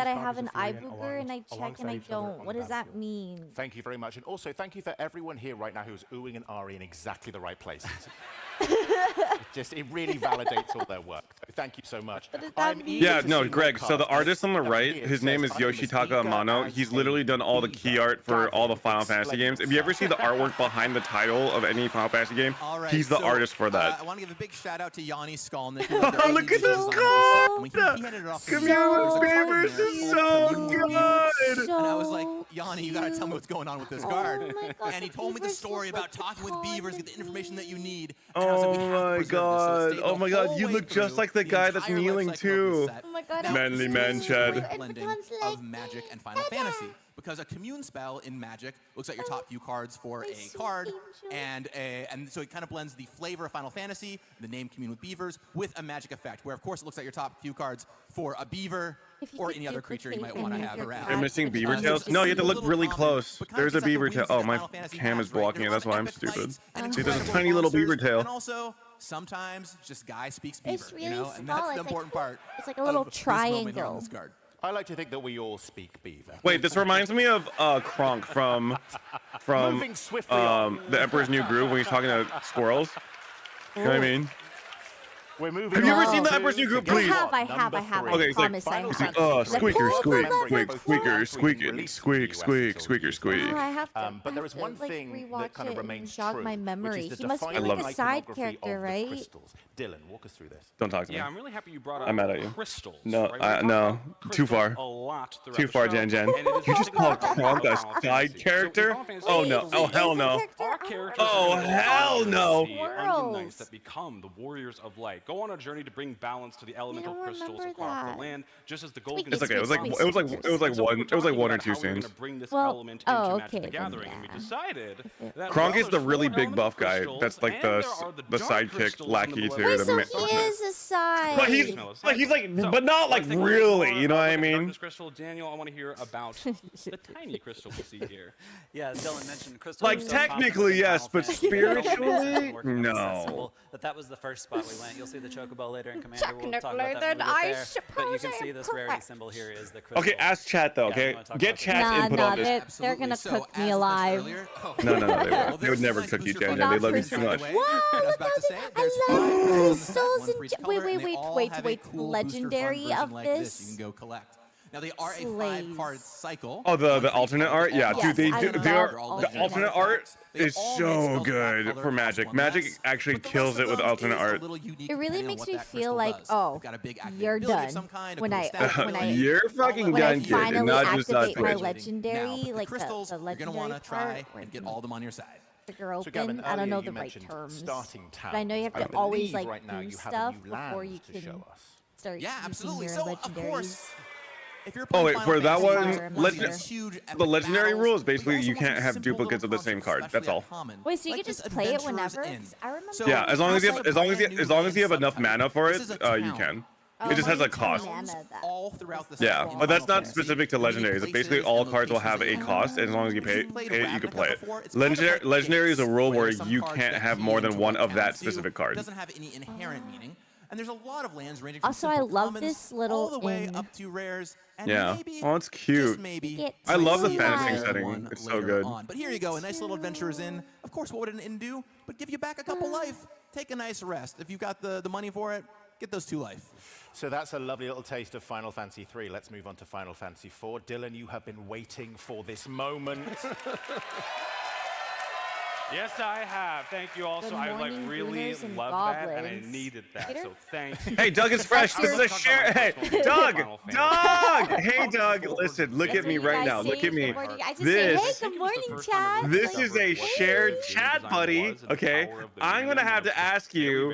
[SPEAKER 1] that I
[SPEAKER 6] DumbDog
[SPEAKER 1] have
[SPEAKER 6] is a
[SPEAKER 1] an eye
[SPEAKER 6] Furion
[SPEAKER 1] booger and I check
[SPEAKER 6] alongside
[SPEAKER 1] and I
[SPEAKER 6] each other
[SPEAKER 1] don't.
[SPEAKER 6] on
[SPEAKER 1] What
[SPEAKER 6] the
[SPEAKER 1] does that
[SPEAKER 6] battlefield.
[SPEAKER 1] mean?
[SPEAKER 3] Thank you very much. And also, thank you for everyone here right now who's oohing and ahhing in exactly the right places. It really validates all their work. So thank you so much.
[SPEAKER 2] Yeah, no, Greg. So the artist on the right, his name is Yoshitaka Amano. He's literally done all the key art for all the Final Fantasy games. If you ever see the artwork behind the title of any Final Fantasy game, he's the artist for that.
[SPEAKER 7] I want to give a big shout out to Yanni Skolnick.
[SPEAKER 2] Look at this code! Community with Beavers is so good!
[SPEAKER 7] And I was like, Yanni, you gotta tell me what's going on with this card.
[SPEAKER 1] God,
[SPEAKER 7] And he told me the story about talking with beavers, get the information that you need. And
[SPEAKER 2] Oh my god! Oh my god! You look just like the guy that's kneeling too.
[SPEAKER 1] Oh my god.
[SPEAKER 2] Manly man, Chad.
[SPEAKER 7] Blending of Magic and Final Fantasy. Because a commune spell in Magic looks at your top few cards for a card, and so it kind of blends the flavor of Final Fantasy, the name Commune with Beavers, with a magic effect, where of course it looks at your top few cards for a beaver or any other creature you might want to have around.
[SPEAKER 2] You're missing beaver tails? No, you have to look really close. There's a beaver tail. Oh, my cam is blocking it. That's why I'm stupid. See, there's a tiny little beaver tail.
[SPEAKER 7] And also, sometimes just guy speaks beaver,
[SPEAKER 1] It's really
[SPEAKER 7] you know, and
[SPEAKER 1] small.
[SPEAKER 7] that's the important part.
[SPEAKER 1] It's like a little
[SPEAKER 7] of this moment here on
[SPEAKER 1] triangle.
[SPEAKER 7] this card.
[SPEAKER 3] I like to think that we all speak beaver.
[SPEAKER 2] Wait, this reminds me of Kronk from
[SPEAKER 3] Moving swiftly on.
[SPEAKER 2] The Emperor's New Groove when he's talking to squirrels. You know what I mean?
[SPEAKER 3] We're moving.
[SPEAKER 2] Have you ever
[SPEAKER 1] No.
[SPEAKER 2] seen the Emperor's New Groove, please?
[SPEAKER 1] I have.
[SPEAKER 2] Okay,
[SPEAKER 1] I
[SPEAKER 2] it's like,
[SPEAKER 1] promise I have.
[SPEAKER 2] squeaker, squeak,
[SPEAKER 1] Like,
[SPEAKER 2] squeaker, squeaking, squeak, squeak, squeaker, squeak.
[SPEAKER 1] Oh, I have to.
[SPEAKER 3] But there is one
[SPEAKER 1] like,
[SPEAKER 3] thing
[SPEAKER 1] rewatch
[SPEAKER 3] that kind of
[SPEAKER 1] it and
[SPEAKER 3] remains
[SPEAKER 1] jog
[SPEAKER 3] true,
[SPEAKER 1] my
[SPEAKER 3] which
[SPEAKER 1] memory.
[SPEAKER 3] is the
[SPEAKER 1] He must be
[SPEAKER 3] defining
[SPEAKER 1] like a side
[SPEAKER 3] iconography
[SPEAKER 1] character,
[SPEAKER 3] of the
[SPEAKER 1] right?
[SPEAKER 3] crystals. Dylan, walk us through this.
[SPEAKER 2] Don't talk to me.
[SPEAKER 4] Yeah, I'm really happy you brought up
[SPEAKER 2] I'm mad at you.
[SPEAKER 4] crystals.
[SPEAKER 2] No,
[SPEAKER 4] right? We talk
[SPEAKER 2] no,
[SPEAKER 4] about
[SPEAKER 2] too
[SPEAKER 4] crystals
[SPEAKER 2] far.
[SPEAKER 4] A lot throughout
[SPEAKER 2] Too
[SPEAKER 4] the
[SPEAKER 2] far,
[SPEAKER 4] show,
[SPEAKER 2] Jen Jen.
[SPEAKER 4] and it is
[SPEAKER 2] You just
[SPEAKER 4] something
[SPEAKER 2] called
[SPEAKER 4] about
[SPEAKER 2] Kronk a
[SPEAKER 4] Final
[SPEAKER 2] side
[SPEAKER 4] Fantasy. So
[SPEAKER 2] character?
[SPEAKER 4] Final Fantasy
[SPEAKER 2] Oh
[SPEAKER 4] is
[SPEAKER 2] no!
[SPEAKER 4] the
[SPEAKER 2] Oh
[SPEAKER 4] reason
[SPEAKER 2] hell no!
[SPEAKER 4] Our characters
[SPEAKER 2] Oh,
[SPEAKER 4] are
[SPEAKER 2] hell no.
[SPEAKER 4] the Onion Knights that become the warriors of light. Go on a journey to bring balance to the elemental
[SPEAKER 1] don't
[SPEAKER 4] crystals
[SPEAKER 1] remember
[SPEAKER 4] across
[SPEAKER 1] that.
[SPEAKER 4] the land, just as the golden.
[SPEAKER 2] It's okay. It was like
[SPEAKER 4] So
[SPEAKER 2] one or
[SPEAKER 4] about
[SPEAKER 2] two
[SPEAKER 4] how we're gonna
[SPEAKER 2] scenes.
[SPEAKER 4] bring this
[SPEAKER 1] Well,
[SPEAKER 4] element into
[SPEAKER 1] oh,
[SPEAKER 4] Magic the
[SPEAKER 1] okay, then
[SPEAKER 4] Gathering, and we
[SPEAKER 1] yeah.
[SPEAKER 4] decided that
[SPEAKER 2] Kronk is
[SPEAKER 4] well,
[SPEAKER 2] the
[SPEAKER 4] there's
[SPEAKER 2] really
[SPEAKER 4] four
[SPEAKER 2] big
[SPEAKER 4] elemental
[SPEAKER 2] buff guy.
[SPEAKER 4] crystals,
[SPEAKER 2] That's like
[SPEAKER 4] and
[SPEAKER 2] the
[SPEAKER 4] there are
[SPEAKER 2] the
[SPEAKER 4] dark
[SPEAKER 2] sidekick
[SPEAKER 4] crystals in
[SPEAKER 2] lackey
[SPEAKER 4] the
[SPEAKER 2] to
[SPEAKER 1] Wait,
[SPEAKER 2] the
[SPEAKER 1] so
[SPEAKER 2] ma-
[SPEAKER 1] he is a side.
[SPEAKER 2] But he's but not like really. You know what I mean?
[SPEAKER 4] Darkness crystal, Daniel, I want to hear about the tiny crystal we see here.
[SPEAKER 8] Yeah, as Dylan mentioned, crystals.
[SPEAKER 2] Like
[SPEAKER 8] are so
[SPEAKER 2] technically
[SPEAKER 8] popular in
[SPEAKER 2] yes,
[SPEAKER 8] Final
[SPEAKER 2] but
[SPEAKER 8] Fantasy. They don't make sense
[SPEAKER 2] spiritually
[SPEAKER 8] working on this
[SPEAKER 2] no.
[SPEAKER 8] symbol, that was the first spot we went. You'll see the chocobo later in Commander. We'll talk
[SPEAKER 1] Technically,
[SPEAKER 8] about that when
[SPEAKER 1] then
[SPEAKER 8] we
[SPEAKER 1] I
[SPEAKER 8] get there. But you
[SPEAKER 1] suppose
[SPEAKER 8] can
[SPEAKER 1] I
[SPEAKER 8] see
[SPEAKER 1] am
[SPEAKER 8] this rarity
[SPEAKER 1] correct.
[SPEAKER 8] symbol here is the crystal.
[SPEAKER 2] Okay, ask chat though.
[SPEAKER 8] Yeah,
[SPEAKER 2] Okay,
[SPEAKER 8] you wanna talk
[SPEAKER 2] get
[SPEAKER 8] about this?
[SPEAKER 2] chat's input on this.
[SPEAKER 1] They're gonna
[SPEAKER 7] So,
[SPEAKER 1] cook
[SPEAKER 7] as
[SPEAKER 1] me
[SPEAKER 7] mentioned
[SPEAKER 1] alive.
[SPEAKER 7] earlier-
[SPEAKER 2] No, they
[SPEAKER 7] Well,
[SPEAKER 2] would
[SPEAKER 7] there's
[SPEAKER 2] never
[SPEAKER 7] nice
[SPEAKER 2] cook you,
[SPEAKER 7] booster
[SPEAKER 2] Jen.
[SPEAKER 7] cards
[SPEAKER 2] They
[SPEAKER 7] on
[SPEAKER 2] love you
[SPEAKER 7] the
[SPEAKER 2] too
[SPEAKER 7] side.
[SPEAKER 2] much.
[SPEAKER 7] Wow,
[SPEAKER 1] Wow,
[SPEAKER 7] I was
[SPEAKER 1] look
[SPEAKER 7] about
[SPEAKER 1] how
[SPEAKER 7] to say,
[SPEAKER 1] I
[SPEAKER 7] there's
[SPEAKER 1] love
[SPEAKER 7] five cards on the set,
[SPEAKER 1] crystals
[SPEAKER 7] one for each
[SPEAKER 1] and
[SPEAKER 7] color, and they
[SPEAKER 1] wait,
[SPEAKER 7] all have a
[SPEAKER 1] wait,
[SPEAKER 7] cool booster fun
[SPEAKER 1] legendary
[SPEAKER 7] version
[SPEAKER 1] of
[SPEAKER 7] like
[SPEAKER 1] this.
[SPEAKER 7] You can go collect. Now they are a
[SPEAKER 1] Slays.
[SPEAKER 7] 5-card cycle.
[SPEAKER 2] Oh,
[SPEAKER 7] One for
[SPEAKER 2] the
[SPEAKER 7] each
[SPEAKER 2] alternate
[SPEAKER 7] color,
[SPEAKER 2] art? Yeah,
[SPEAKER 7] all
[SPEAKER 2] dude, they
[SPEAKER 1] I
[SPEAKER 2] do.
[SPEAKER 1] love
[SPEAKER 2] They are
[SPEAKER 1] all
[SPEAKER 2] the
[SPEAKER 1] of
[SPEAKER 2] alternate
[SPEAKER 1] them.
[SPEAKER 2] art
[SPEAKER 7] They
[SPEAKER 2] is
[SPEAKER 7] all make
[SPEAKER 2] so
[SPEAKER 7] spells of that
[SPEAKER 2] good
[SPEAKER 7] color,
[SPEAKER 2] for
[SPEAKER 7] cost
[SPEAKER 2] Magic.
[SPEAKER 7] one
[SPEAKER 2] Magic
[SPEAKER 7] less,
[SPEAKER 2] actually
[SPEAKER 7] but the
[SPEAKER 2] kills
[SPEAKER 7] rest
[SPEAKER 2] it
[SPEAKER 7] of
[SPEAKER 2] with
[SPEAKER 7] them
[SPEAKER 2] alternate
[SPEAKER 7] is a
[SPEAKER 2] art.
[SPEAKER 7] little unique
[SPEAKER 1] It really
[SPEAKER 7] depending on
[SPEAKER 1] makes
[SPEAKER 7] what
[SPEAKER 1] me
[SPEAKER 7] that
[SPEAKER 1] feel
[SPEAKER 7] crystal
[SPEAKER 1] like,
[SPEAKER 7] does.
[SPEAKER 1] oh,
[SPEAKER 7] You've got a big active
[SPEAKER 1] you're
[SPEAKER 7] ability of
[SPEAKER 1] done.
[SPEAKER 7] some kind, a
[SPEAKER 1] When
[SPEAKER 7] cool
[SPEAKER 1] I-
[SPEAKER 7] stat
[SPEAKER 1] when
[SPEAKER 7] ability.
[SPEAKER 1] I-
[SPEAKER 2] You're fucking
[SPEAKER 1] When I
[SPEAKER 2] done, kid,
[SPEAKER 1] finally
[SPEAKER 2] and not just
[SPEAKER 1] activate my
[SPEAKER 2] Twitch.
[SPEAKER 1] legendary,
[SPEAKER 7] Now, but
[SPEAKER 1] like
[SPEAKER 7] the crystals,
[SPEAKER 1] the
[SPEAKER 7] you're gonna
[SPEAKER 1] legendary
[SPEAKER 7] want to try
[SPEAKER 1] part,
[SPEAKER 7] and get all of them on your side.
[SPEAKER 1] trigger open.
[SPEAKER 3] Gavin,
[SPEAKER 1] I don't know
[SPEAKER 3] earlier
[SPEAKER 1] the
[SPEAKER 3] you
[SPEAKER 1] right
[SPEAKER 3] mentioned
[SPEAKER 1] terms.
[SPEAKER 3] starting
[SPEAKER 1] But I know you have
[SPEAKER 3] towns.
[SPEAKER 1] to
[SPEAKER 3] I
[SPEAKER 1] always
[SPEAKER 3] believe
[SPEAKER 1] like
[SPEAKER 3] right now
[SPEAKER 1] do
[SPEAKER 3] you have a
[SPEAKER 1] stuff
[SPEAKER 3] new
[SPEAKER 1] before
[SPEAKER 3] land
[SPEAKER 1] you
[SPEAKER 3] to
[SPEAKER 1] can
[SPEAKER 3] show us.
[SPEAKER 1] start
[SPEAKER 7] Yeah,
[SPEAKER 1] using
[SPEAKER 7] absolutely.
[SPEAKER 1] your
[SPEAKER 7] So,
[SPEAKER 1] legendaries.
[SPEAKER 7] of course, if you're
[SPEAKER 2] Oh
[SPEAKER 7] playing
[SPEAKER 2] wait,
[SPEAKER 7] Final
[SPEAKER 2] for that
[SPEAKER 7] Fantasy,
[SPEAKER 2] one,
[SPEAKER 1] Sorry, I'm
[SPEAKER 2] legend-
[SPEAKER 1] not
[SPEAKER 7] huge epic
[SPEAKER 2] the legendary
[SPEAKER 7] battles,
[SPEAKER 2] rule is
[SPEAKER 7] but you
[SPEAKER 2] basically
[SPEAKER 7] also
[SPEAKER 2] you
[SPEAKER 7] want
[SPEAKER 2] can't
[SPEAKER 7] some
[SPEAKER 2] have
[SPEAKER 7] simple
[SPEAKER 2] duplicates of the
[SPEAKER 7] little
[SPEAKER 2] same card.
[SPEAKER 7] concepts,
[SPEAKER 2] That's all.
[SPEAKER 7] especially uncommon,
[SPEAKER 1] Wait, so you
[SPEAKER 7] like
[SPEAKER 1] can just
[SPEAKER 7] this
[SPEAKER 1] play it
[SPEAKER 7] Adventurer's
[SPEAKER 1] whenever?
[SPEAKER 7] Inn.
[SPEAKER 1] 'Cause I remember.
[SPEAKER 7] So
[SPEAKER 2] Yeah, as long as you have,
[SPEAKER 7] this is a brand new
[SPEAKER 2] as long as you have
[SPEAKER 7] land
[SPEAKER 2] enough
[SPEAKER 7] subtype.
[SPEAKER 2] mana for
[SPEAKER 7] This
[SPEAKER 2] it,
[SPEAKER 7] is a
[SPEAKER 2] you
[SPEAKER 7] town.
[SPEAKER 2] can.
[SPEAKER 1] Oh,
[SPEAKER 2] It just has a
[SPEAKER 1] mine's
[SPEAKER 2] cost.
[SPEAKER 1] mana that.
[SPEAKER 7] All throughout the
[SPEAKER 2] Yeah,
[SPEAKER 7] set in
[SPEAKER 2] but that's
[SPEAKER 7] Final
[SPEAKER 2] not
[SPEAKER 7] Fantasy.
[SPEAKER 2] specific to
[SPEAKER 7] And many
[SPEAKER 2] legendaries. It's basically
[SPEAKER 7] places
[SPEAKER 2] all
[SPEAKER 7] and
[SPEAKER 2] cards will have a
[SPEAKER 7] locations
[SPEAKER 2] cost, and as long as you pay
[SPEAKER 7] If you've played
[SPEAKER 2] it, you can
[SPEAKER 7] Ravnica
[SPEAKER 2] play it.
[SPEAKER 7] before, it's kind of like
[SPEAKER 2] Legendary is a
[SPEAKER 7] Hades,
[SPEAKER 2] rule where
[SPEAKER 7] there's some
[SPEAKER 2] you
[SPEAKER 7] cards
[SPEAKER 2] can't
[SPEAKER 7] that
[SPEAKER 2] have
[SPEAKER 7] key
[SPEAKER 2] more than
[SPEAKER 7] into
[SPEAKER 2] one
[SPEAKER 7] what
[SPEAKER 2] of that
[SPEAKER 7] towns do.
[SPEAKER 2] specific card.
[SPEAKER 7] It doesn't have any inherent meaning. And there's a lot of lands ranging from
[SPEAKER 1] Also, I
[SPEAKER 7] simple
[SPEAKER 1] love
[SPEAKER 7] commons
[SPEAKER 1] this little
[SPEAKER 7] all the way
[SPEAKER 1] inn.
[SPEAKER 7] up to rares. And
[SPEAKER 2] Yeah.
[SPEAKER 7] maybe,
[SPEAKER 2] Oh, it's
[SPEAKER 7] just
[SPEAKER 2] cute.
[SPEAKER 7] maybe,
[SPEAKER 1] Get
[SPEAKER 2] I love the
[SPEAKER 1] to
[SPEAKER 2] fantasy
[SPEAKER 1] like-
[SPEAKER 2] setting.
[SPEAKER 7] one
[SPEAKER 2] It's so
[SPEAKER 7] later
[SPEAKER 2] good.
[SPEAKER 7] on. But here you go, a nice little adventurer's inn. Of course, what would an inn do? But give you back a couple life. Take a nice rest. If you've got the money for it, get those 2 life.
[SPEAKER 3] So that's a lovely little taste of Final Fantasy 3. Let's move on to Final Fantasy 4. Dylan, you have been waiting for this moment.
[SPEAKER 4] Yes, I have. Thank you also.
[SPEAKER 1] Good
[SPEAKER 4] I
[SPEAKER 1] morning,
[SPEAKER 4] really
[SPEAKER 1] boomers and
[SPEAKER 4] love that, and I
[SPEAKER 1] goblins.
[SPEAKER 4] needed that.
[SPEAKER 1] Peter?
[SPEAKER 4] So thank you.
[SPEAKER 2] Hey, Doug is fresh. This is a share. Hey, Doug, Doug. Hey, Doug. Listen, look at me right now. Look at me.
[SPEAKER 1] I just
[SPEAKER 2] This-
[SPEAKER 1] say, hey, good morning, Chad.
[SPEAKER 2] This is a shared chat, buddy. Okay, I'm gonna have to ask you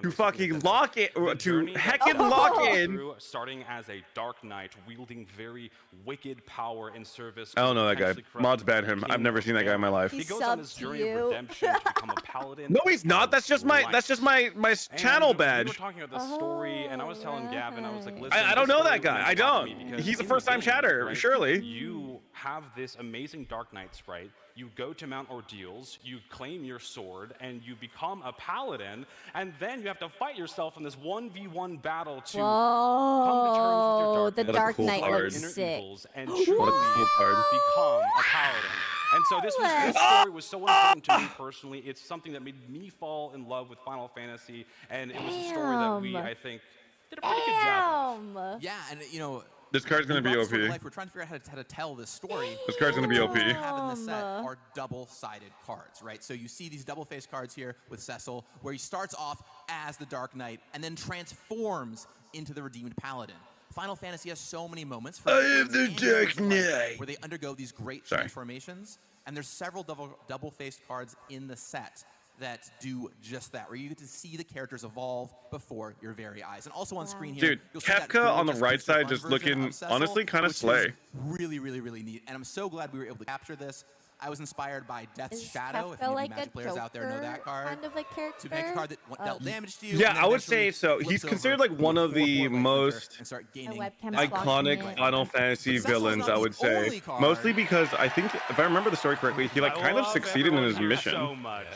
[SPEAKER 2] to fucking lock it, to heckin' lock in.
[SPEAKER 4] Starting as a Dark Knight, wielding very wicked power in service.
[SPEAKER 2] I don't know that guy.
[SPEAKER 4] potentially corrupt
[SPEAKER 2] Mods ban him. I've never seen that guy in my life.
[SPEAKER 4] He
[SPEAKER 1] He
[SPEAKER 4] goes on his
[SPEAKER 1] subbed
[SPEAKER 4] journey
[SPEAKER 1] to
[SPEAKER 4] of
[SPEAKER 1] you.
[SPEAKER 4] redemption to become a paladin.
[SPEAKER 2] No, he's not. That's just my
[SPEAKER 4] And
[SPEAKER 2] channel
[SPEAKER 4] We were
[SPEAKER 2] badge.
[SPEAKER 4] talking about the story, and I was telling Gavin, I was like, listen,
[SPEAKER 2] I don't
[SPEAKER 4] this
[SPEAKER 2] know
[SPEAKER 4] story
[SPEAKER 2] that guy.
[SPEAKER 4] meant
[SPEAKER 2] I
[SPEAKER 4] a lot to
[SPEAKER 2] don't.
[SPEAKER 4] me because
[SPEAKER 2] He's a
[SPEAKER 4] in
[SPEAKER 2] first-time
[SPEAKER 4] the game,
[SPEAKER 2] chatter,
[SPEAKER 4] right,
[SPEAKER 2] surely.
[SPEAKER 4] You have this amazing Dark Knight sprite. You go to Mount Ordeals, you claim your sword, and you become a paladin, and then you have to fight yourself in this 1v1 battle to come to terms with your
[SPEAKER 1] Whoa,
[SPEAKER 4] darkness,
[SPEAKER 1] the
[SPEAKER 2] What a
[SPEAKER 1] Dark
[SPEAKER 2] cool
[SPEAKER 1] Knight
[SPEAKER 2] card.
[SPEAKER 1] looks
[SPEAKER 4] inner
[SPEAKER 1] sick.
[SPEAKER 4] evils, and
[SPEAKER 2] What a
[SPEAKER 4] truly
[SPEAKER 2] cool card.
[SPEAKER 4] become a paladin. And so this story was so important to me personally. It's something that made me fall in love with Final Fantasy, and it was a story that we, I think, did a pretty good job of.
[SPEAKER 7] Yeah, and you know,
[SPEAKER 2] this card's gonna be OP.
[SPEAKER 7] We're trying to figure out how to tell this story.
[SPEAKER 2] This card's gonna be OP.
[SPEAKER 7] What we have in the set are double-sided cards, right? So you see these double-faced cards here with Cecil, where he starts off as the Dark Knight and then transforms into the Redeemed Paladin. Final Fantasy has so many moments
[SPEAKER 2] I am the Dark Knight
[SPEAKER 7] where they undergo these great transformations, and there's several double-faced cards in the set that do just that, where you get to see the characters evolve before your very eyes. And also on screen here,
[SPEAKER 2] dude, Kefka on the right side just looking honestly kind of slay.
[SPEAKER 7] Really, really, really neat. And I'm so glad we were able to capture this. I was inspired by Death's Shadow. If
[SPEAKER 1] Kefka
[SPEAKER 7] any of
[SPEAKER 1] like
[SPEAKER 7] you Magic players out there know that card.
[SPEAKER 1] kind of a character?
[SPEAKER 7] To make a card that dealt damage to you.
[SPEAKER 2] Yeah, I would say so. He's considered like one of the most iconic Final Fantasy villains, I would say. Mostly because I think, if I remember the story correctly, he like kind of succeeded in his mission.
[SPEAKER 7] So much.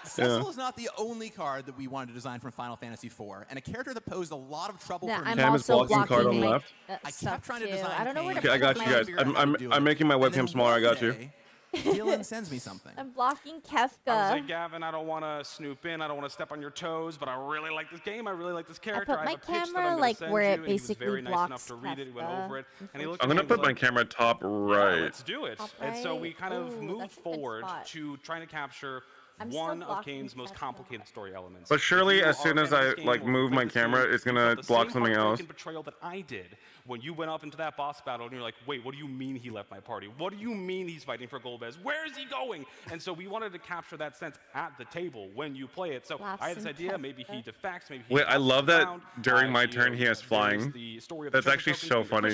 [SPEAKER 7] Cecil is not the only card that we wanted to design from Final Fantasy IV, and a character that posed a lot of trouble for me.
[SPEAKER 2] Cam is blocking card on the left.
[SPEAKER 7] I kept trying to design.
[SPEAKER 1] I don't know where to
[SPEAKER 2] Okay, I got you guys. I'm making my webcam smaller. I got you.
[SPEAKER 7] Dylan sends me something.
[SPEAKER 1] I'm blocking Kefka.
[SPEAKER 4] I was like, Gavin, I don't want to snoop in. I don't want to step on your toes, but I really like this game. I really like this character.
[SPEAKER 1] I put my camera like where it basically blocks Kefka.
[SPEAKER 2] I'm gonna put my camera top right.
[SPEAKER 4] Let's do it. And so we kind of moved forward to trying to capture one of Kane's most complicated story elements.
[SPEAKER 2] But surely, as soon as I like move my camera, it's gonna block something else.
[SPEAKER 4] Betrayal that I did when you went up into that boss battle, and you're like, wait, what do you mean he left my party? What do you mean he's fighting for Golbez? Where is he going? And so we wanted to capture that sense at the table when you play it. So I had this idea, maybe he defects, maybe he
[SPEAKER 2] Wait, I love that during my turn he has flying. That's actually so funny.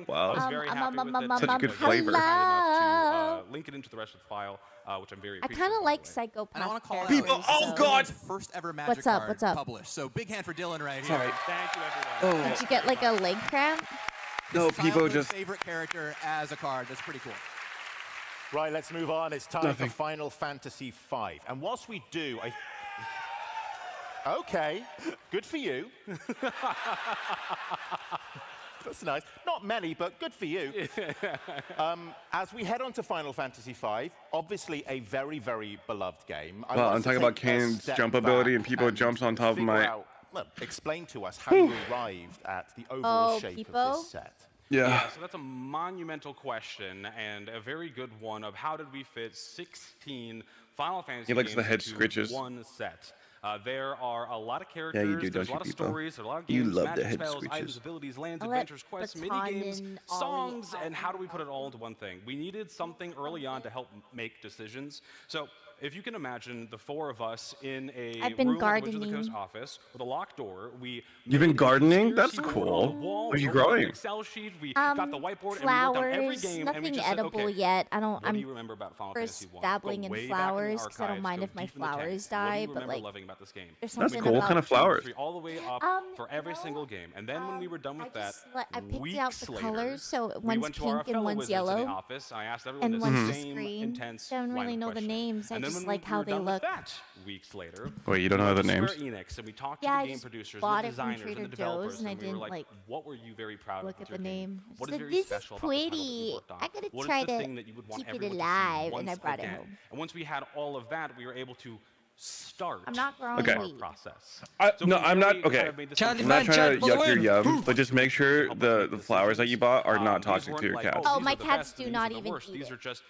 [SPEAKER 2] Wow.
[SPEAKER 4] I was very happy with it.
[SPEAKER 2] Such a good flavor.
[SPEAKER 4] Enough to link it into the rest of the file, which I'm very
[SPEAKER 1] I kind of like Psychopath.
[SPEAKER 7] And I want to call
[SPEAKER 2] people. Oh God!
[SPEAKER 7] First ever Magic card published. So big hand for Dylan right here.
[SPEAKER 4] Thank you, everyone.
[SPEAKER 1] Did you get like a leg cramp?
[SPEAKER 2] No, people just
[SPEAKER 7] favorite character as a card. That's pretty cool.
[SPEAKER 3] Right, let's move on. It's time for Final Fantasy V. And whilst we do, okay, good for you. That's nice. Not many, but good for you. As we head on to Final Fantasy V, obviously a very, very beloved game.
[SPEAKER 2] Well, I'm talking about Kane's jump ability, and people jumps on top of my.
[SPEAKER 3] Explain to us how you arrived at the overall shape of this set.
[SPEAKER 2] Yeah.
[SPEAKER 4] So that's a monumental question and a very good one of how did we fit 16 Final Fantasy
[SPEAKER 2] He likes
[SPEAKER 4] games
[SPEAKER 2] the head
[SPEAKER 4] into
[SPEAKER 2] scritches.
[SPEAKER 4] one set. There are a lot of characters,
[SPEAKER 2] Yeah, you do,
[SPEAKER 4] there's
[SPEAKER 2] don't
[SPEAKER 4] a lot
[SPEAKER 2] you,
[SPEAKER 4] of
[SPEAKER 2] people?
[SPEAKER 4] stories, there's a lot of
[SPEAKER 2] You
[SPEAKER 4] games,
[SPEAKER 2] love the
[SPEAKER 4] magic
[SPEAKER 2] head
[SPEAKER 4] spells, items,
[SPEAKER 2] scritches.
[SPEAKER 4] abilities, lands,
[SPEAKER 1] I'll
[SPEAKER 4] adventures,
[SPEAKER 1] let
[SPEAKER 4] quests,
[SPEAKER 1] Baton
[SPEAKER 4] minigames,
[SPEAKER 1] and
[SPEAKER 4] songs,
[SPEAKER 1] Ollie
[SPEAKER 4] and how do we put it all into one thing? We needed something early on to help make decisions. So if you can imagine the four of us in a room at the Wizards of the Coast office with a locked door,
[SPEAKER 2] You've been gardening? That's
[SPEAKER 4] on the
[SPEAKER 2] cool.
[SPEAKER 4] wall,
[SPEAKER 2] What are you
[SPEAKER 4] we wrote
[SPEAKER 2] growing?
[SPEAKER 4] an Excel sheet, we got the whiteboard,
[SPEAKER 1] flowers,
[SPEAKER 4] and we wrote down every game, and we
[SPEAKER 1] nothing
[SPEAKER 4] just said,
[SPEAKER 1] edible
[SPEAKER 4] okay,
[SPEAKER 1] yet.
[SPEAKER 4] what do you remember about Final Fantasy
[SPEAKER 1] First
[SPEAKER 4] 1?
[SPEAKER 1] dabbling
[SPEAKER 4] Go
[SPEAKER 1] in
[SPEAKER 4] way back
[SPEAKER 1] flowers
[SPEAKER 4] the
[SPEAKER 1] because I don't
[SPEAKER 4] archives,
[SPEAKER 1] mind
[SPEAKER 4] go
[SPEAKER 1] if my
[SPEAKER 4] deep in the
[SPEAKER 1] flowers
[SPEAKER 4] text.
[SPEAKER 1] die,
[SPEAKER 4] What do you
[SPEAKER 1] but
[SPEAKER 4] remember
[SPEAKER 1] like
[SPEAKER 4] loving about this game?
[SPEAKER 1] there's
[SPEAKER 2] That's
[SPEAKER 1] something
[SPEAKER 2] cool. What
[SPEAKER 1] about
[SPEAKER 2] kind of flowers?
[SPEAKER 4] All the way up for every single game. And then when we were done with that,
[SPEAKER 1] I picked
[SPEAKER 4] weeks
[SPEAKER 1] out the
[SPEAKER 4] later,
[SPEAKER 1] colors, so
[SPEAKER 4] we
[SPEAKER 1] one's
[SPEAKER 4] went to our
[SPEAKER 1] pink and
[SPEAKER 4] fellow
[SPEAKER 1] one's
[SPEAKER 4] wizards in the
[SPEAKER 1] yellow,
[SPEAKER 4] office. I asked everyone
[SPEAKER 1] and
[SPEAKER 4] the
[SPEAKER 1] one's
[SPEAKER 4] same
[SPEAKER 1] green.
[SPEAKER 4] intense
[SPEAKER 1] I don't
[SPEAKER 4] line
[SPEAKER 1] really
[SPEAKER 4] of
[SPEAKER 1] know the
[SPEAKER 4] question.
[SPEAKER 1] names. I
[SPEAKER 4] And then
[SPEAKER 1] just
[SPEAKER 4] when
[SPEAKER 1] like
[SPEAKER 4] we
[SPEAKER 1] how
[SPEAKER 4] were
[SPEAKER 1] they
[SPEAKER 4] done with
[SPEAKER 1] look.
[SPEAKER 4] that, weeks later,
[SPEAKER 2] Wait, you don't know the
[SPEAKER 4] we went
[SPEAKER 2] names?
[SPEAKER 4] to Square Enix, and we talked
[SPEAKER 1] Yeah,
[SPEAKER 4] to
[SPEAKER 1] I
[SPEAKER 4] the game
[SPEAKER 1] just
[SPEAKER 4] producers,
[SPEAKER 1] bought
[SPEAKER 4] the
[SPEAKER 1] it from
[SPEAKER 4] designers, and
[SPEAKER 1] Trader
[SPEAKER 4] the developers,
[SPEAKER 1] Joe's, and I
[SPEAKER 4] we were
[SPEAKER 1] didn't,
[SPEAKER 4] like,
[SPEAKER 1] like,
[SPEAKER 4] what were you very proud
[SPEAKER 1] look
[SPEAKER 4] of
[SPEAKER 1] at
[SPEAKER 4] your
[SPEAKER 1] the
[SPEAKER 4] game?
[SPEAKER 1] name.
[SPEAKER 4] What
[SPEAKER 1] I
[SPEAKER 4] is
[SPEAKER 1] said,
[SPEAKER 4] very
[SPEAKER 1] "This is
[SPEAKER 4] special about the title that you
[SPEAKER 1] pretty.
[SPEAKER 4] worked on?
[SPEAKER 1] I gotta
[SPEAKER 4] What
[SPEAKER 1] try
[SPEAKER 4] is the
[SPEAKER 1] to
[SPEAKER 4] thing that you would want
[SPEAKER 1] keep it
[SPEAKER 4] everyone to see
[SPEAKER 1] alive," and I
[SPEAKER 4] once
[SPEAKER 1] brought it
[SPEAKER 4] again?
[SPEAKER 1] home.
[SPEAKER 4] And once we had all of that, we were able to start
[SPEAKER 1] I'm not growing
[SPEAKER 2] Okay.
[SPEAKER 1] weed.
[SPEAKER 4] process.
[SPEAKER 2] No,
[SPEAKER 4] we
[SPEAKER 2] I'm not.
[SPEAKER 4] really
[SPEAKER 2] Okay.
[SPEAKER 4] kind of made this
[SPEAKER 2] I'm
[SPEAKER 4] something
[SPEAKER 2] not trying to
[SPEAKER 8] Chad,
[SPEAKER 2] yuck your
[SPEAKER 8] win.
[SPEAKER 2] yum, but just make sure the flowers that you bought are not
[SPEAKER 4] these
[SPEAKER 2] toxic
[SPEAKER 4] weren't
[SPEAKER 2] to your
[SPEAKER 4] like,
[SPEAKER 2] cats.
[SPEAKER 1] Oh,
[SPEAKER 4] these
[SPEAKER 1] my
[SPEAKER 4] are the
[SPEAKER 1] cats
[SPEAKER 4] best
[SPEAKER 1] do
[SPEAKER 4] and these
[SPEAKER 1] not
[SPEAKER 4] are the
[SPEAKER 1] even
[SPEAKER 4] worst.
[SPEAKER 1] eat
[SPEAKER 4] These
[SPEAKER 1] it.
[SPEAKER 4] are just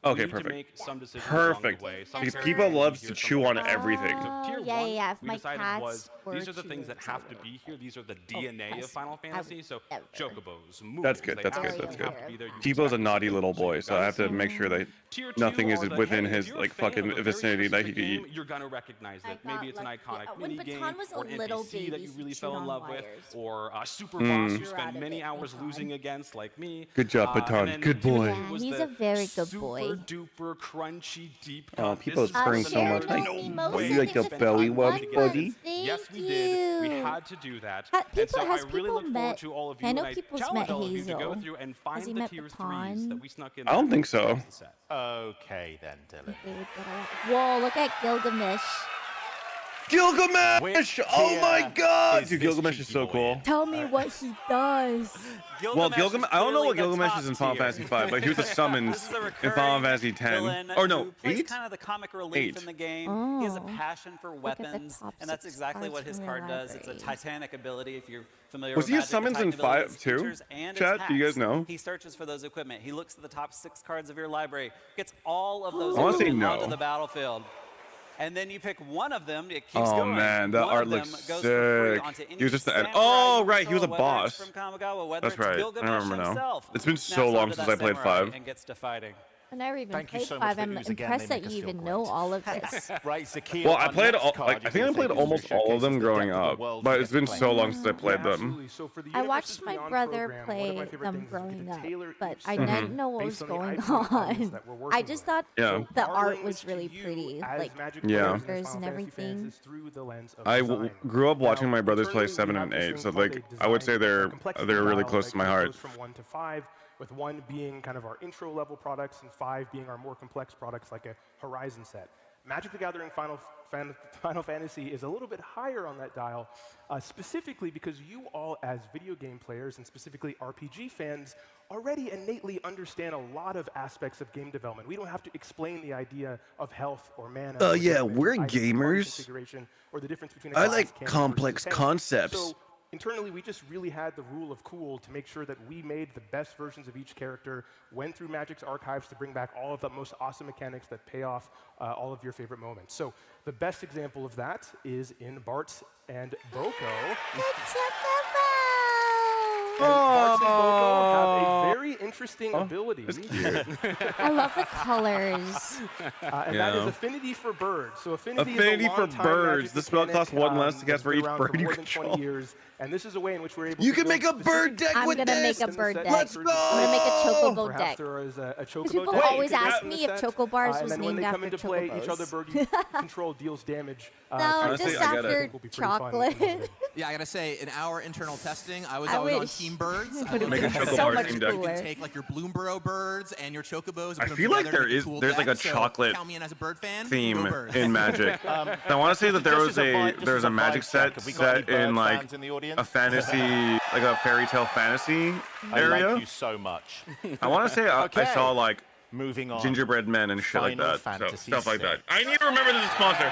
[SPEAKER 2] Okay,
[SPEAKER 4] we need to
[SPEAKER 2] perfect.
[SPEAKER 4] make some decisions
[SPEAKER 2] Perfect.
[SPEAKER 4] along the way.
[SPEAKER 2] Because
[SPEAKER 4] Some
[SPEAKER 2] people
[SPEAKER 4] characters
[SPEAKER 2] love
[SPEAKER 4] need
[SPEAKER 2] to
[SPEAKER 4] here,
[SPEAKER 2] chew
[SPEAKER 4] some
[SPEAKER 2] on
[SPEAKER 4] don't.
[SPEAKER 2] everything.
[SPEAKER 4] So tier
[SPEAKER 1] yeah,
[SPEAKER 4] one,
[SPEAKER 1] yeah, if
[SPEAKER 4] we
[SPEAKER 1] my
[SPEAKER 4] decided
[SPEAKER 1] cats
[SPEAKER 4] was
[SPEAKER 1] were
[SPEAKER 4] these are the things that
[SPEAKER 1] chewers,
[SPEAKER 4] have
[SPEAKER 1] I
[SPEAKER 4] to
[SPEAKER 1] would.
[SPEAKER 4] be here. These are the DNA of
[SPEAKER 1] yes.
[SPEAKER 4] Final Fantasy. So
[SPEAKER 1] never.
[SPEAKER 4] chocobos, moves,
[SPEAKER 2] That's good.
[SPEAKER 4] they
[SPEAKER 2] That's good.
[SPEAKER 4] absolutely
[SPEAKER 2] That's good.
[SPEAKER 4] have to be there. You
[SPEAKER 2] Tipo's a
[SPEAKER 4] expect
[SPEAKER 2] naughty
[SPEAKER 4] them.
[SPEAKER 2] little
[SPEAKER 4] So
[SPEAKER 2] boy,
[SPEAKER 4] you
[SPEAKER 2] so I have to
[SPEAKER 4] gotta
[SPEAKER 2] make
[SPEAKER 4] see
[SPEAKER 2] sure
[SPEAKER 4] them.
[SPEAKER 2] that
[SPEAKER 4] Tier two
[SPEAKER 2] nothing is
[SPEAKER 4] are the,
[SPEAKER 2] within
[SPEAKER 4] hey,
[SPEAKER 2] his
[SPEAKER 4] if you're a
[SPEAKER 2] like
[SPEAKER 4] fan
[SPEAKER 2] fucking
[SPEAKER 4] of a very
[SPEAKER 2] vicinity that he
[SPEAKER 4] specific
[SPEAKER 2] could eat.
[SPEAKER 4] game, you're gonna recognize
[SPEAKER 1] I
[SPEAKER 4] it. Maybe it's an
[SPEAKER 1] got lucky.
[SPEAKER 4] iconic
[SPEAKER 1] When
[SPEAKER 4] mini game
[SPEAKER 1] Baton was a
[SPEAKER 4] or
[SPEAKER 1] little
[SPEAKER 4] NPC that
[SPEAKER 1] baby,
[SPEAKER 4] you
[SPEAKER 1] she
[SPEAKER 4] really
[SPEAKER 1] chewed
[SPEAKER 4] fell in
[SPEAKER 1] on
[SPEAKER 4] love with,
[SPEAKER 1] wires.
[SPEAKER 4] or a super boss you
[SPEAKER 1] Grew out
[SPEAKER 4] spend
[SPEAKER 1] of
[SPEAKER 4] many
[SPEAKER 1] it,
[SPEAKER 4] hours
[SPEAKER 1] Baton.
[SPEAKER 4] losing against, like me.
[SPEAKER 2] Good job,
[SPEAKER 4] And
[SPEAKER 2] Baton.
[SPEAKER 4] then
[SPEAKER 2] Good
[SPEAKER 4] tier
[SPEAKER 2] boy.
[SPEAKER 4] three was
[SPEAKER 1] He's
[SPEAKER 4] the
[SPEAKER 1] a very good boy.
[SPEAKER 4] Super duper crunchy deep
[SPEAKER 2] Oh,
[SPEAKER 4] cut.
[SPEAKER 2] people's
[SPEAKER 4] This is
[SPEAKER 2] purring
[SPEAKER 4] the
[SPEAKER 2] so much.
[SPEAKER 4] number
[SPEAKER 1] Like,
[SPEAKER 4] no way
[SPEAKER 2] you like
[SPEAKER 4] to
[SPEAKER 2] the
[SPEAKER 4] spend
[SPEAKER 2] belly
[SPEAKER 4] time
[SPEAKER 2] rubs,
[SPEAKER 4] together.
[SPEAKER 2] buddy?
[SPEAKER 4] Yes, we did. We had to do that. And so I really look forward to all of you.
[SPEAKER 1] I know
[SPEAKER 4] and
[SPEAKER 1] people's
[SPEAKER 4] challenge
[SPEAKER 1] met
[SPEAKER 4] all of you to go
[SPEAKER 1] Hazel.
[SPEAKER 4] through and
[SPEAKER 1] Has
[SPEAKER 4] find
[SPEAKER 1] he
[SPEAKER 4] the
[SPEAKER 1] met
[SPEAKER 4] tier
[SPEAKER 1] Baton?
[SPEAKER 4] 3s that we snuck in.
[SPEAKER 2] I don't think so.
[SPEAKER 4] the set.
[SPEAKER 3] Okay then, Dylan.
[SPEAKER 1] Whoa, look at Gilgamesh.
[SPEAKER 2] Gilgamesh! Oh my god! Dude, Gilgamesh is so cool.
[SPEAKER 1] Tell me what he does.
[SPEAKER 2] Well, Gilgamesh, I don't know what Gilgamesh is in Final Fantasy V, but he was a summons in Final Fantasy X. Or no, 8?
[SPEAKER 8] Kind of the comic relief in the game. He has a passion for weapons, and that's exactly what his card does. It's a titanic ability, if you're familiar with
[SPEAKER 2] Was he a summons in 5 too? Chat, do you guys know?
[SPEAKER 8] He searches for those equipment. He looks at the top 6 cards of your library, gets all of those
[SPEAKER 2] I
[SPEAKER 8] equipment
[SPEAKER 2] no.
[SPEAKER 8] onto the battlefield. And then you pick one of them, it keeps
[SPEAKER 2] oh
[SPEAKER 8] going.
[SPEAKER 2] Man, that
[SPEAKER 8] one
[SPEAKER 2] art looks sick. He was just the end. Oh right, he was a boss. That's right, I remember now. It's been so long since I played 5.
[SPEAKER 8] And gets to fighting.
[SPEAKER 1] I never even played 5. I'm impressed that you even know all of this.
[SPEAKER 3] Right, Zakia,
[SPEAKER 2] well, I played all, like, I think I played almost all of them growing up, but it's been so long since I played them.
[SPEAKER 1] I watched my brother play them growing up, but I didn't know what was going on. I just thought the art was really pretty, like characters and everything.
[SPEAKER 2] I grew up watching my brothers play 7 and 8, so like I would say they're really close to my heart.
[SPEAKER 6] From 1 to 5. With 1 being kind of our intro level products and 5 being our more complex products like a Horizon set. Magic the Gathering Final Fantasy is a little bit higher on that dial, specifically because you all as video game players and specifically RPG fans already innately understand a lot of aspects of game development. We don't have to explain the idea of health or mana.
[SPEAKER 2] Yeah, we're gamers.
[SPEAKER 6] Or the difference between
[SPEAKER 2] I like complex concepts.
[SPEAKER 6] So, internally, we just really had the rule of cool to make sure that we made the best versions of each character, went through Magic's archives to bring back all of the most awesome mechanics that pay off all of your favorite moments. So the best example of that is in Bart and Boko. Bart and Boko have a very interesting ability.
[SPEAKER 1] I love the colors.
[SPEAKER 6] And that is Affinity for Birds. So
[SPEAKER 2] Affinity for Birds. The spell costs 1 less to cast for each bird you control.
[SPEAKER 6] And this is a way in which we're able
[SPEAKER 2] you
[SPEAKER 6] to
[SPEAKER 2] can make a bird deck with this!
[SPEAKER 1] I'm gonna make a bird deck.
[SPEAKER 2] Let's go!
[SPEAKER 1] I'm gonna make a chocobo deck.
[SPEAKER 6] There is a chocobo
[SPEAKER 1] people
[SPEAKER 6] deck.
[SPEAKER 1] always ask me if chocobars was
[SPEAKER 6] and then when
[SPEAKER 1] named
[SPEAKER 6] they come
[SPEAKER 1] after
[SPEAKER 6] into play,
[SPEAKER 1] chocobos.
[SPEAKER 6] each other bird you control deals damage.
[SPEAKER 1] No,
[SPEAKER 2] honestly,
[SPEAKER 1] just
[SPEAKER 2] I
[SPEAKER 1] after chocolate.
[SPEAKER 7] Yeah, I gotta say, in our internal testing, I was always on Team Birds.
[SPEAKER 2] Make a chocobar team deck.
[SPEAKER 7] You can take like your Bloomborough birds and your chocobos.
[SPEAKER 2] I feel like there's like a chocolate theme in Magic. I want to say that there's a Magic set in like a fantasy, like a fairy tale fantasy area.
[SPEAKER 3] I like you so much.
[SPEAKER 2] I want to say I saw like
[SPEAKER 3] moving on.
[SPEAKER 2] Gingerbread men and shit like that. So, stuff like that. I need to remember this is a sponsor.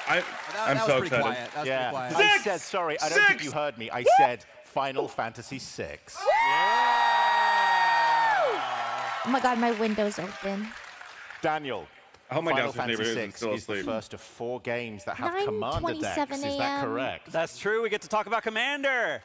[SPEAKER 2] I'm so excited.
[SPEAKER 3] Yeah. I said, sorry, I don't think you heard me. I said Final Fantasy VI.
[SPEAKER 1] Oh my god, my window's open.
[SPEAKER 3] Daniel.
[SPEAKER 2] I hope my
[SPEAKER 3] Final
[SPEAKER 2] downstairs neighbor
[SPEAKER 3] Fantasy
[SPEAKER 2] isn't still
[SPEAKER 3] VI is the
[SPEAKER 2] asleep.
[SPEAKER 3] first of 4 games that have Commander decks. Is that correct?
[SPEAKER 8] That's true. We get to talk about Commander.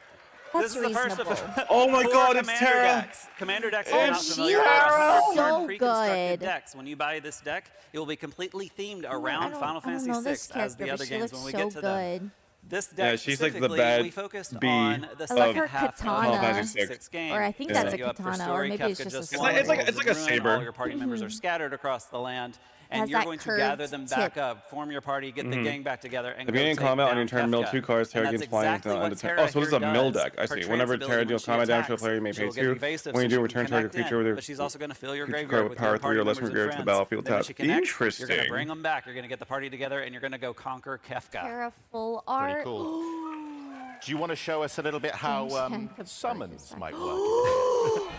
[SPEAKER 1] That's
[SPEAKER 8] this is the first
[SPEAKER 1] reasonable.
[SPEAKER 8] of
[SPEAKER 2] oh my god, it's
[SPEAKER 8] Commander
[SPEAKER 2] Terra!
[SPEAKER 8] Decks. Commander decks
[SPEAKER 1] Oh,
[SPEAKER 8] are not
[SPEAKER 1] she
[SPEAKER 8] familiar.
[SPEAKER 1] looks so
[SPEAKER 8] Pre-constructed
[SPEAKER 1] good.
[SPEAKER 8] decks. When you buy this deck, it will be completely themed
[SPEAKER 1] I
[SPEAKER 8] around
[SPEAKER 1] don't-
[SPEAKER 8] Final Fantasy
[SPEAKER 1] I don't know
[SPEAKER 8] VI
[SPEAKER 1] this
[SPEAKER 8] as the
[SPEAKER 1] character,
[SPEAKER 8] other
[SPEAKER 1] but she
[SPEAKER 8] games
[SPEAKER 1] looks
[SPEAKER 8] when we
[SPEAKER 1] so
[SPEAKER 8] get to them.
[SPEAKER 1] good.
[SPEAKER 8] This deck
[SPEAKER 2] Yeah, she's like the
[SPEAKER 8] specifically,
[SPEAKER 2] bad
[SPEAKER 8] we focused
[SPEAKER 2] bee
[SPEAKER 8] on the
[SPEAKER 1] I like
[SPEAKER 8] second
[SPEAKER 1] her
[SPEAKER 8] half of
[SPEAKER 1] katana.
[SPEAKER 8] Final
[SPEAKER 2] Fantasy
[SPEAKER 8] Fantasy
[SPEAKER 2] VI.
[SPEAKER 8] VI game.
[SPEAKER 1] Or I think
[SPEAKER 8] to
[SPEAKER 1] that's
[SPEAKER 8] set
[SPEAKER 1] a
[SPEAKER 8] you up for
[SPEAKER 1] katana, or
[SPEAKER 8] story.
[SPEAKER 1] maybe it's
[SPEAKER 8] Kefka
[SPEAKER 1] just a
[SPEAKER 8] just
[SPEAKER 1] sword.
[SPEAKER 2] It's like a
[SPEAKER 8] ruin.
[SPEAKER 2] saber.
[SPEAKER 8] All your party members are scattered across the land. And
[SPEAKER 1] Has
[SPEAKER 8] you're
[SPEAKER 1] that
[SPEAKER 8] going to
[SPEAKER 1] curved
[SPEAKER 8] gather them back
[SPEAKER 1] tip.
[SPEAKER 8] up, form your party, get the gang back together, and
[SPEAKER 2] The beginning
[SPEAKER 8] go
[SPEAKER 2] combat
[SPEAKER 8] take
[SPEAKER 2] on your
[SPEAKER 8] down
[SPEAKER 2] turn, mill
[SPEAKER 8] Kefka.
[SPEAKER 2] 2 cards, Terra
[SPEAKER 8] And
[SPEAKER 2] gains
[SPEAKER 8] that's
[SPEAKER 2] flying
[SPEAKER 8] exactly
[SPEAKER 2] until
[SPEAKER 8] what
[SPEAKER 2] end of turn.
[SPEAKER 8] Terra
[SPEAKER 2] Oh, so this is a
[SPEAKER 8] here
[SPEAKER 2] mill
[SPEAKER 8] does.
[SPEAKER 2] deck. I
[SPEAKER 8] Her
[SPEAKER 2] see. Whenever
[SPEAKER 8] transability,
[SPEAKER 2] Terra
[SPEAKER 8] when
[SPEAKER 2] deals
[SPEAKER 8] she
[SPEAKER 2] combat damage to a
[SPEAKER 8] attacks,
[SPEAKER 2] player, you may
[SPEAKER 8] she'll
[SPEAKER 2] pay
[SPEAKER 8] get
[SPEAKER 2] 2.
[SPEAKER 8] evasive,
[SPEAKER 2] When you
[SPEAKER 8] so
[SPEAKER 2] do,
[SPEAKER 8] she
[SPEAKER 2] return
[SPEAKER 8] can
[SPEAKER 2] target
[SPEAKER 8] connect
[SPEAKER 2] creature with
[SPEAKER 8] in,
[SPEAKER 2] your
[SPEAKER 8] but she's also going to fill your
[SPEAKER 2] creature
[SPEAKER 8] graveyard
[SPEAKER 2] card
[SPEAKER 8] with
[SPEAKER 2] with power
[SPEAKER 8] your
[SPEAKER 2] 3
[SPEAKER 8] party
[SPEAKER 2] or less
[SPEAKER 8] members and
[SPEAKER 2] removed to the
[SPEAKER 8] friends.
[SPEAKER 2] battlefield
[SPEAKER 8] Then when
[SPEAKER 2] tap.
[SPEAKER 8] she connects, You're going to
[SPEAKER 2] Interesting.
[SPEAKER 8] bring them back. You're going to get the party together, and you're going to go conquer Kefka.
[SPEAKER 1] Terra full art.
[SPEAKER 3] Pretty cool. Do you want to show us a little bit how summons might work?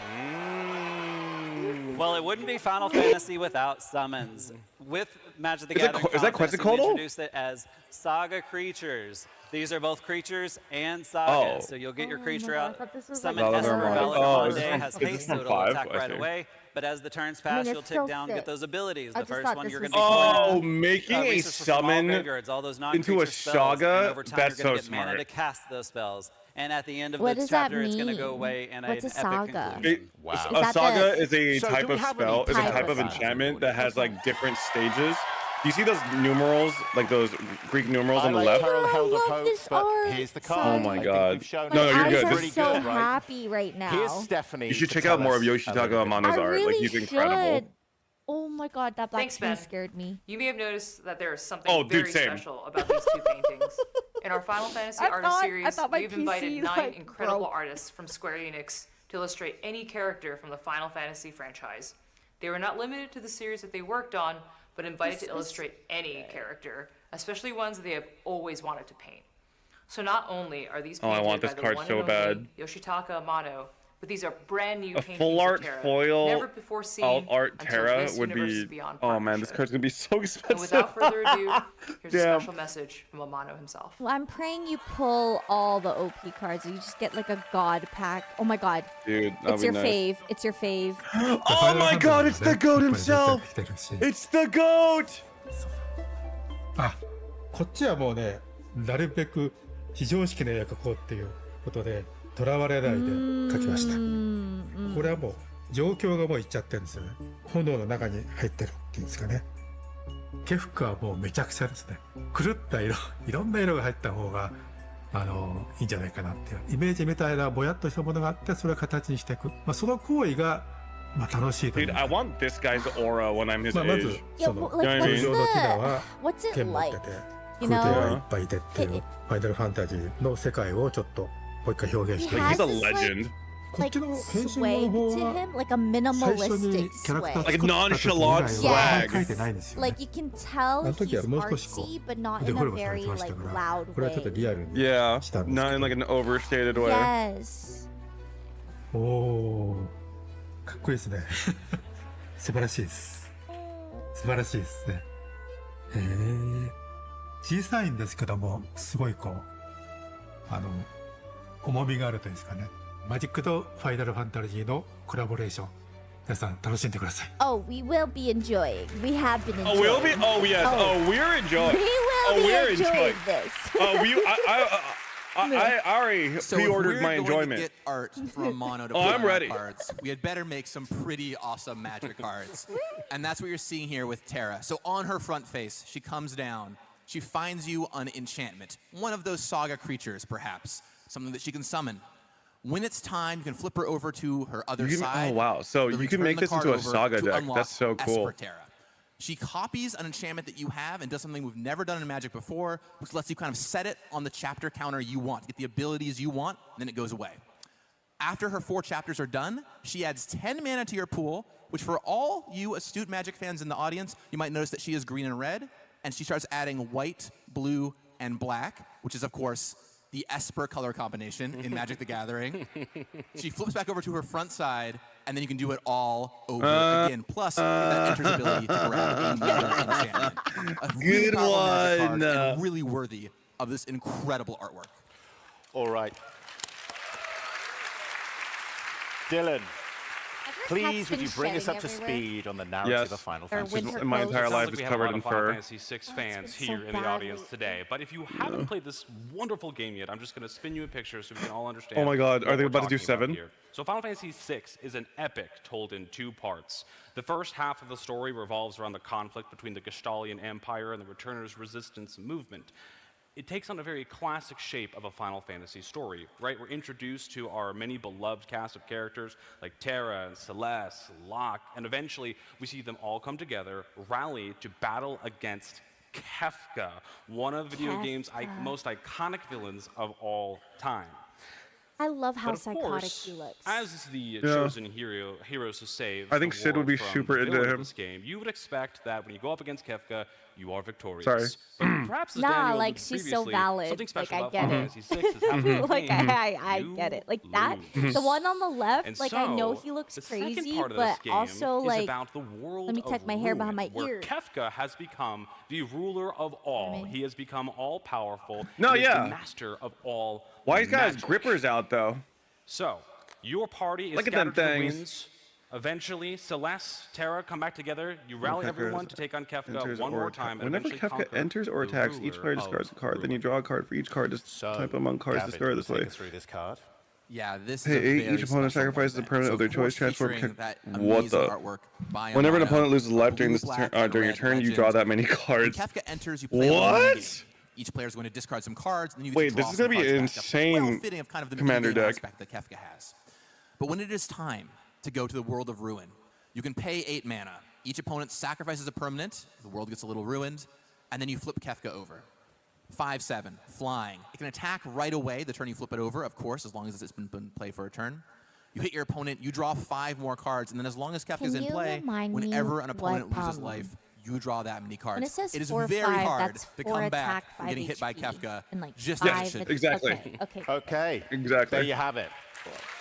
[SPEAKER 8] Well, it wouldn't be Final Fantasy without summons. With Magic the Gathering,
[SPEAKER 2] is that
[SPEAKER 8] Quetzalcoatl? We
[SPEAKER 2] Quetzalcoatl?
[SPEAKER 8] introduced it as Saga creatures. These are both creatures and sagas.
[SPEAKER 2] Oh.
[SPEAKER 8] So you'll get your
[SPEAKER 1] Oh,
[SPEAKER 8] creature
[SPEAKER 1] no, I
[SPEAKER 8] out.
[SPEAKER 1] thought this was
[SPEAKER 8] Summon
[SPEAKER 1] like
[SPEAKER 8] Esper
[SPEAKER 1] Esper.
[SPEAKER 8] Relic
[SPEAKER 2] Oh,
[SPEAKER 8] on
[SPEAKER 2] is this
[SPEAKER 8] day,
[SPEAKER 2] from-
[SPEAKER 8] has
[SPEAKER 2] is this
[SPEAKER 8] haste,
[SPEAKER 2] from
[SPEAKER 8] so it'll
[SPEAKER 2] 5?
[SPEAKER 8] attack
[SPEAKER 2] I
[SPEAKER 8] right
[SPEAKER 2] see.
[SPEAKER 8] away. But as the turns
[SPEAKER 1] I mean,
[SPEAKER 8] pass,
[SPEAKER 1] it's
[SPEAKER 8] you'll
[SPEAKER 1] still
[SPEAKER 8] take down,
[SPEAKER 1] sick.
[SPEAKER 8] get those abilities.
[SPEAKER 1] I
[SPEAKER 8] The
[SPEAKER 1] just
[SPEAKER 8] first
[SPEAKER 1] thought
[SPEAKER 8] one
[SPEAKER 1] this
[SPEAKER 8] you're
[SPEAKER 1] was
[SPEAKER 8] going to
[SPEAKER 1] sick.
[SPEAKER 2] Oh, making a
[SPEAKER 8] resources from all
[SPEAKER 2] summon
[SPEAKER 8] graveyards, all those
[SPEAKER 2] into a
[SPEAKER 8] non-creature spells, and
[SPEAKER 2] saga?
[SPEAKER 8] over time,
[SPEAKER 2] That's
[SPEAKER 8] you're gonna
[SPEAKER 2] so
[SPEAKER 8] get mana
[SPEAKER 2] smart.
[SPEAKER 8] to cast those spells. And at the end of
[SPEAKER 1] What
[SPEAKER 8] the
[SPEAKER 1] does that
[SPEAKER 8] chapter, it's going to go
[SPEAKER 1] mean?
[SPEAKER 8] away in
[SPEAKER 1] What's
[SPEAKER 8] an
[SPEAKER 1] a
[SPEAKER 8] epic
[SPEAKER 1] saga?
[SPEAKER 8] conclusion.
[SPEAKER 3] Wow.
[SPEAKER 1] Is
[SPEAKER 2] A
[SPEAKER 1] that
[SPEAKER 2] saga
[SPEAKER 1] the-
[SPEAKER 2] is a
[SPEAKER 3] So
[SPEAKER 2] type
[SPEAKER 3] do we
[SPEAKER 2] of
[SPEAKER 3] have any
[SPEAKER 2] spell, is a
[SPEAKER 1] type
[SPEAKER 2] type
[SPEAKER 1] of
[SPEAKER 2] of
[SPEAKER 1] saga?
[SPEAKER 2] enchantment that has like different stages. Do you see those numerals, like those Greek numerals
[SPEAKER 3] I
[SPEAKER 2] on the
[SPEAKER 3] like
[SPEAKER 2] left?
[SPEAKER 3] Parallel of
[SPEAKER 1] love
[SPEAKER 3] Hope,
[SPEAKER 1] this
[SPEAKER 3] but
[SPEAKER 1] art.
[SPEAKER 3] here's the
[SPEAKER 1] So
[SPEAKER 3] card.
[SPEAKER 2] Oh my
[SPEAKER 3] I think
[SPEAKER 2] God.
[SPEAKER 3] we've shown
[SPEAKER 2] No,
[SPEAKER 3] it.
[SPEAKER 2] no, you're
[SPEAKER 1] My
[SPEAKER 2] good.
[SPEAKER 1] eyes are
[SPEAKER 3] Pretty
[SPEAKER 1] so
[SPEAKER 3] good, right?
[SPEAKER 1] happy right now.
[SPEAKER 3] Here's Stephanie.
[SPEAKER 2] You should
[SPEAKER 3] to
[SPEAKER 2] check
[SPEAKER 3] tell
[SPEAKER 2] out more of
[SPEAKER 3] us a
[SPEAKER 2] Yoshitaka
[SPEAKER 3] little bit
[SPEAKER 2] Amano's
[SPEAKER 1] I
[SPEAKER 2] art.
[SPEAKER 1] really
[SPEAKER 2] Like, he's incredible.
[SPEAKER 1] should. Oh my god, that black
[SPEAKER 9] Thanks,
[SPEAKER 1] screen
[SPEAKER 9] Ben.
[SPEAKER 1] scared me.
[SPEAKER 9] You may have noticed that there is something
[SPEAKER 2] Oh, dude,
[SPEAKER 9] very
[SPEAKER 2] same.
[SPEAKER 9] special about these two paintings. In our Final Fantasy
[SPEAKER 1] I
[SPEAKER 9] Artist
[SPEAKER 1] thought- I
[SPEAKER 9] series,
[SPEAKER 1] thought my
[SPEAKER 9] we've invited
[SPEAKER 1] PC,
[SPEAKER 9] 9
[SPEAKER 1] like,
[SPEAKER 9] incredible
[SPEAKER 1] broke.
[SPEAKER 9] artists from Square Enix to illustrate any character from the Final Fantasy franchise. They were not limited to the series that they worked on, but invited to illustrate any character, especially ones that they have always wanted to paint. So not only are these painted
[SPEAKER 2] I want
[SPEAKER 9] by
[SPEAKER 2] this
[SPEAKER 9] the
[SPEAKER 2] card
[SPEAKER 9] one
[SPEAKER 2] so
[SPEAKER 9] and
[SPEAKER 2] bad.
[SPEAKER 9] only Yoshitaka Amano, but these are brand new
[SPEAKER 2] A
[SPEAKER 9] paintings
[SPEAKER 2] full art
[SPEAKER 9] of Terra,
[SPEAKER 2] foil
[SPEAKER 9] never before seen
[SPEAKER 2] alt art
[SPEAKER 9] until
[SPEAKER 2] Terra
[SPEAKER 9] this
[SPEAKER 2] would
[SPEAKER 9] Universes
[SPEAKER 2] be.
[SPEAKER 9] Beyond
[SPEAKER 2] Oh man, this
[SPEAKER 9] partnership.
[SPEAKER 2] card's gonna be so expensive.
[SPEAKER 9] And without further ado, here's a
[SPEAKER 2] Damn.
[SPEAKER 9] special message from Amano himself.
[SPEAKER 1] Well, I'm praying you pull all the OP cards. You just get like a god pack. Oh my god.
[SPEAKER 2] Dude, that'd
[SPEAKER 1] It's
[SPEAKER 2] be
[SPEAKER 1] your
[SPEAKER 2] nice.
[SPEAKER 1] fave. It's your fave.
[SPEAKER 2] Oh my god, it's the goat himself! It's the goat!
[SPEAKER 10] あ、こっちはもうね、なるべく非常識な絵を描こうっていうことで、とらわれないで描きました。これはもう状況がもういっちゃってるんですよね。炎の中に入ってるっていうんですかね。ケフカはもうめちゃくちゃですね。狂った色、いろんな色が入った方がいいんじゃないかなっていうイメージみたいなぼやっとしたものがあって、それを形にしていく。まあその行為がまあ楽しいという
[SPEAKER 2] Dude, I want this guy's aura when I'm his
[SPEAKER 10] まあまず
[SPEAKER 2] age.
[SPEAKER 10] その
[SPEAKER 1] like,
[SPEAKER 10] 通常のティナは
[SPEAKER 1] what's it
[SPEAKER 10] 剣持って
[SPEAKER 1] like?
[SPEAKER 10] て、
[SPEAKER 1] You
[SPEAKER 10] 空手がい
[SPEAKER 1] know?
[SPEAKER 10] っぱいいてっていうファイナルファンタジーの世界をちょっともう一回表現して
[SPEAKER 1] He
[SPEAKER 10] る。
[SPEAKER 1] has
[SPEAKER 2] He's a
[SPEAKER 1] this, like,
[SPEAKER 2] legend.
[SPEAKER 10] こっちの変身の
[SPEAKER 1] swag
[SPEAKER 10] 方
[SPEAKER 1] to
[SPEAKER 10] は
[SPEAKER 1] him, like a
[SPEAKER 10] 最初に
[SPEAKER 1] minimalistic
[SPEAKER 10] キャラクター
[SPEAKER 1] swag.
[SPEAKER 10] 作った時以
[SPEAKER 2] Like
[SPEAKER 10] 外は
[SPEAKER 2] nonchalant
[SPEAKER 10] あんま
[SPEAKER 2] swag.
[SPEAKER 10] り書いてないんですよね。
[SPEAKER 1] Like you can tell
[SPEAKER 10] あの時は
[SPEAKER 1] he's
[SPEAKER 10] もう少しこ
[SPEAKER 1] artsy, but not
[SPEAKER 10] うデ
[SPEAKER 1] in
[SPEAKER 10] フォ
[SPEAKER 1] a
[SPEAKER 10] ルメされ
[SPEAKER 1] very
[SPEAKER 10] てました
[SPEAKER 1] like
[SPEAKER 10] から
[SPEAKER 1] loud
[SPEAKER 10] これはちょっと
[SPEAKER 1] way.
[SPEAKER 10] リアルに
[SPEAKER 2] Yeah,
[SPEAKER 10] したんです
[SPEAKER 2] not
[SPEAKER 10] け
[SPEAKER 2] in like
[SPEAKER 10] ど
[SPEAKER 2] an overstated way.
[SPEAKER 1] Yes.
[SPEAKER 10] おおーかっこいいですね素晴らしいです素晴らしいですね小さいんですけどもすごいこう重みがあるというんですかねマジックとファイナルファンタジーのコラボレーション皆さん楽しんでください
[SPEAKER 1] Oh, we will be enjoying. We have been enjoying.
[SPEAKER 2] Oh, we'll be. Oh yes.
[SPEAKER 1] Oh.
[SPEAKER 2] Oh, we're enjoying.
[SPEAKER 1] We will
[SPEAKER 2] Oh,
[SPEAKER 1] be
[SPEAKER 2] we're
[SPEAKER 1] enjoying
[SPEAKER 2] enjoying.
[SPEAKER 1] this.
[SPEAKER 2] Oh, I already
[SPEAKER 7] So
[SPEAKER 2] pre-ordered
[SPEAKER 7] if
[SPEAKER 2] my
[SPEAKER 7] we're going
[SPEAKER 2] enjoyment.
[SPEAKER 7] to get art from Mono to
[SPEAKER 2] Oh,
[SPEAKER 7] put
[SPEAKER 2] I'm
[SPEAKER 7] on our
[SPEAKER 2] ready.
[SPEAKER 7] cards, we had better make some pretty awesome magic cards. And that's what you're seeing here with Terra. So on her front face, she comes down. She finds you an enchantment. One of those saga creatures, perhaps. Something that she can summon. When it's time, you can flip her over to her other side.
[SPEAKER 2] Oh wow! So
[SPEAKER 7] Then
[SPEAKER 2] you can
[SPEAKER 7] return
[SPEAKER 2] make
[SPEAKER 7] the
[SPEAKER 2] this
[SPEAKER 7] card
[SPEAKER 2] into a
[SPEAKER 7] over
[SPEAKER 2] saga
[SPEAKER 7] to
[SPEAKER 2] deck.
[SPEAKER 7] unlock
[SPEAKER 2] That's so cool.
[SPEAKER 7] Esper Terra. She copies an enchantment that you have and does something we've never done in Magic before, which lets you kind of set it on the chapter counter you want, get the abilities you want, and then it goes away. After her 4 chapters are done, she adds 10 mana to your pool, which for all you astute Magic fans in the audience, you might notice that she is green and red, and she starts adding white, blue, and black, which is, of course, the Esper color combination in Magic the Gathering. She flips back over to her front side, and then you can do it all over again. Plus, that enters ability to grab another enchantment. A really
[SPEAKER 2] Good
[SPEAKER 7] powerful Magic card
[SPEAKER 2] one.
[SPEAKER 7] and really worthy of this incredible artwork.
[SPEAKER 3] All right. Dylan, please would you bring us up to speed on the narrative of Final Fantasy?
[SPEAKER 1] winter
[SPEAKER 2] My entire
[SPEAKER 1] clothes.
[SPEAKER 2] life
[SPEAKER 4] Sounds
[SPEAKER 2] is
[SPEAKER 4] like we have a
[SPEAKER 2] covered
[SPEAKER 4] lot
[SPEAKER 2] in
[SPEAKER 4] of Final
[SPEAKER 2] fur.
[SPEAKER 4] Fantasy VI fans
[SPEAKER 1] been
[SPEAKER 4] here
[SPEAKER 1] so
[SPEAKER 4] in the audience
[SPEAKER 1] badly.
[SPEAKER 4] today. But if you haven't played this wonderful game yet, I'm just going to spin you a picture so we can all understand.
[SPEAKER 2] Oh my God, are
[SPEAKER 4] what
[SPEAKER 2] they
[SPEAKER 4] we're
[SPEAKER 2] about to do
[SPEAKER 4] talking about
[SPEAKER 2] 7?
[SPEAKER 4] here. So Final Fantasy VI is an epic told in 2 parts. The first half of the story revolves around the conflict between the Gestalian Empire and the Returners Resistance movement. It takes on a very classic shape of a Final Fantasy story, right? We're introduced to our many beloved cast of characters like Terra and Celeste, Locke, and eventually we see them all come together, rally to battle against Kefka, one of video games' most iconic villains of all time.
[SPEAKER 1] I love how
[SPEAKER 4] But of
[SPEAKER 1] psychotic
[SPEAKER 4] course,
[SPEAKER 1] he looks.
[SPEAKER 4] as the chosen heroes to save
[SPEAKER 2] I think
[SPEAKER 4] the
[SPEAKER 2] Sid would
[SPEAKER 4] world
[SPEAKER 2] be
[SPEAKER 4] from
[SPEAKER 2] super
[SPEAKER 4] the
[SPEAKER 2] into
[SPEAKER 4] villain of
[SPEAKER 2] him.
[SPEAKER 4] this game, you would expect that when you go up against Kefka, you are victorious.
[SPEAKER 2] Sorry.
[SPEAKER 4] But perhaps as
[SPEAKER 1] Nah,
[SPEAKER 4] Daniel
[SPEAKER 1] like,
[SPEAKER 4] alluded
[SPEAKER 1] she's so
[SPEAKER 4] previously,
[SPEAKER 1] valid.
[SPEAKER 4] something
[SPEAKER 1] Like,
[SPEAKER 4] special
[SPEAKER 1] I
[SPEAKER 4] about
[SPEAKER 1] get
[SPEAKER 4] Final
[SPEAKER 1] it.
[SPEAKER 4] Fantasy VI is happening in the
[SPEAKER 1] Like
[SPEAKER 4] game.
[SPEAKER 1] I
[SPEAKER 4] You
[SPEAKER 1] get it. Like that.
[SPEAKER 4] lose.
[SPEAKER 1] The one on the left,
[SPEAKER 4] And
[SPEAKER 1] like I know
[SPEAKER 4] so,
[SPEAKER 1] he looks
[SPEAKER 4] the second
[SPEAKER 1] crazy,
[SPEAKER 4] part of
[SPEAKER 1] but
[SPEAKER 4] this game
[SPEAKER 1] also
[SPEAKER 4] is
[SPEAKER 1] like
[SPEAKER 4] about the world
[SPEAKER 1] let me tuck
[SPEAKER 4] of
[SPEAKER 1] my hair behind
[SPEAKER 4] Ruin,
[SPEAKER 1] my
[SPEAKER 4] where
[SPEAKER 1] ear.
[SPEAKER 4] Kefka has become the ruler of all. He has become all powerful.
[SPEAKER 2] No,
[SPEAKER 4] and is
[SPEAKER 2] yeah.
[SPEAKER 4] the master of all.
[SPEAKER 2] Why he's got his
[SPEAKER 4] magic.
[SPEAKER 2] grippers out though?
[SPEAKER 4] So, your party is
[SPEAKER 2] Look at them
[SPEAKER 4] scattered to the
[SPEAKER 2] things.
[SPEAKER 4] winds. Eventually, Celeste, Terra come back together. You rally
[SPEAKER 2] Kefka
[SPEAKER 4] everyone to take on Kefka
[SPEAKER 2] enters
[SPEAKER 4] one
[SPEAKER 2] or
[SPEAKER 4] more
[SPEAKER 2] attack-
[SPEAKER 4] time. And
[SPEAKER 2] Whenever
[SPEAKER 4] eventually
[SPEAKER 2] Kefka
[SPEAKER 4] conquer
[SPEAKER 2] enters or
[SPEAKER 4] the
[SPEAKER 2] attacks, each
[SPEAKER 4] ruler
[SPEAKER 2] player discards a
[SPEAKER 4] of
[SPEAKER 2] card. Then you draw a card for each card. Just type among cards
[SPEAKER 3] Gavin,
[SPEAKER 2] discarded this
[SPEAKER 3] take
[SPEAKER 2] way.
[SPEAKER 3] us through this card.
[SPEAKER 7] Yeah, this
[SPEAKER 2] Hey,
[SPEAKER 7] is a very
[SPEAKER 2] each opponent
[SPEAKER 7] special
[SPEAKER 2] sacrifices a
[SPEAKER 7] one.
[SPEAKER 2] permanent of their
[SPEAKER 7] of
[SPEAKER 2] choice.
[SPEAKER 7] course,
[SPEAKER 2] Transform.
[SPEAKER 7] featuring that
[SPEAKER 2] What
[SPEAKER 7] amazing
[SPEAKER 2] the?
[SPEAKER 7] artwork by
[SPEAKER 2] Whenever an
[SPEAKER 7] Amano,
[SPEAKER 2] opponent loses a life during
[SPEAKER 7] blue,
[SPEAKER 2] this
[SPEAKER 7] black,
[SPEAKER 2] during your
[SPEAKER 7] red
[SPEAKER 2] turn, you
[SPEAKER 7] legend.
[SPEAKER 2] draw that many
[SPEAKER 7] When
[SPEAKER 2] cards.
[SPEAKER 7] Kefka enters, you play a long
[SPEAKER 2] What?
[SPEAKER 7] game. Each player is going to discard some cards, and then you
[SPEAKER 2] Wait,
[SPEAKER 7] get to draw
[SPEAKER 2] this is
[SPEAKER 7] some
[SPEAKER 2] gonna be
[SPEAKER 7] cards back up.
[SPEAKER 2] insane
[SPEAKER 7] Well fitting of kind of the
[SPEAKER 2] commander
[SPEAKER 7] mini-game
[SPEAKER 2] deck.
[SPEAKER 7] aspect that Kefka has. But when it is time to go to the world of ruin, you can pay 8 mana. Each opponent sacrifices a permanent. The world gets a little ruined, and then you flip Kefka over. 5/7, flying. It can attack right away the turn you flip it over, of course, as long as it's been played for a turn. You hit your opponent, you draw 5 more cards, and then as long as Kefka's
[SPEAKER 1] Can
[SPEAKER 7] in
[SPEAKER 1] you
[SPEAKER 7] play,
[SPEAKER 1] remind me
[SPEAKER 7] whenever an opponent
[SPEAKER 1] what,
[SPEAKER 7] loses life, you draw that many cards.
[SPEAKER 1] When it says
[SPEAKER 7] It is
[SPEAKER 1] 4 or
[SPEAKER 7] very
[SPEAKER 1] 5,
[SPEAKER 7] hard
[SPEAKER 1] that's
[SPEAKER 7] to
[SPEAKER 1] 4
[SPEAKER 7] come back
[SPEAKER 1] attack,
[SPEAKER 7] from
[SPEAKER 1] 5
[SPEAKER 7] getting hit by
[SPEAKER 1] HP,
[SPEAKER 7] Kefka.
[SPEAKER 1] and like
[SPEAKER 7] just
[SPEAKER 1] 5
[SPEAKER 2] exactly.
[SPEAKER 1] Okay.
[SPEAKER 3] Okay.
[SPEAKER 2] Exactly.
[SPEAKER 3] There you have it.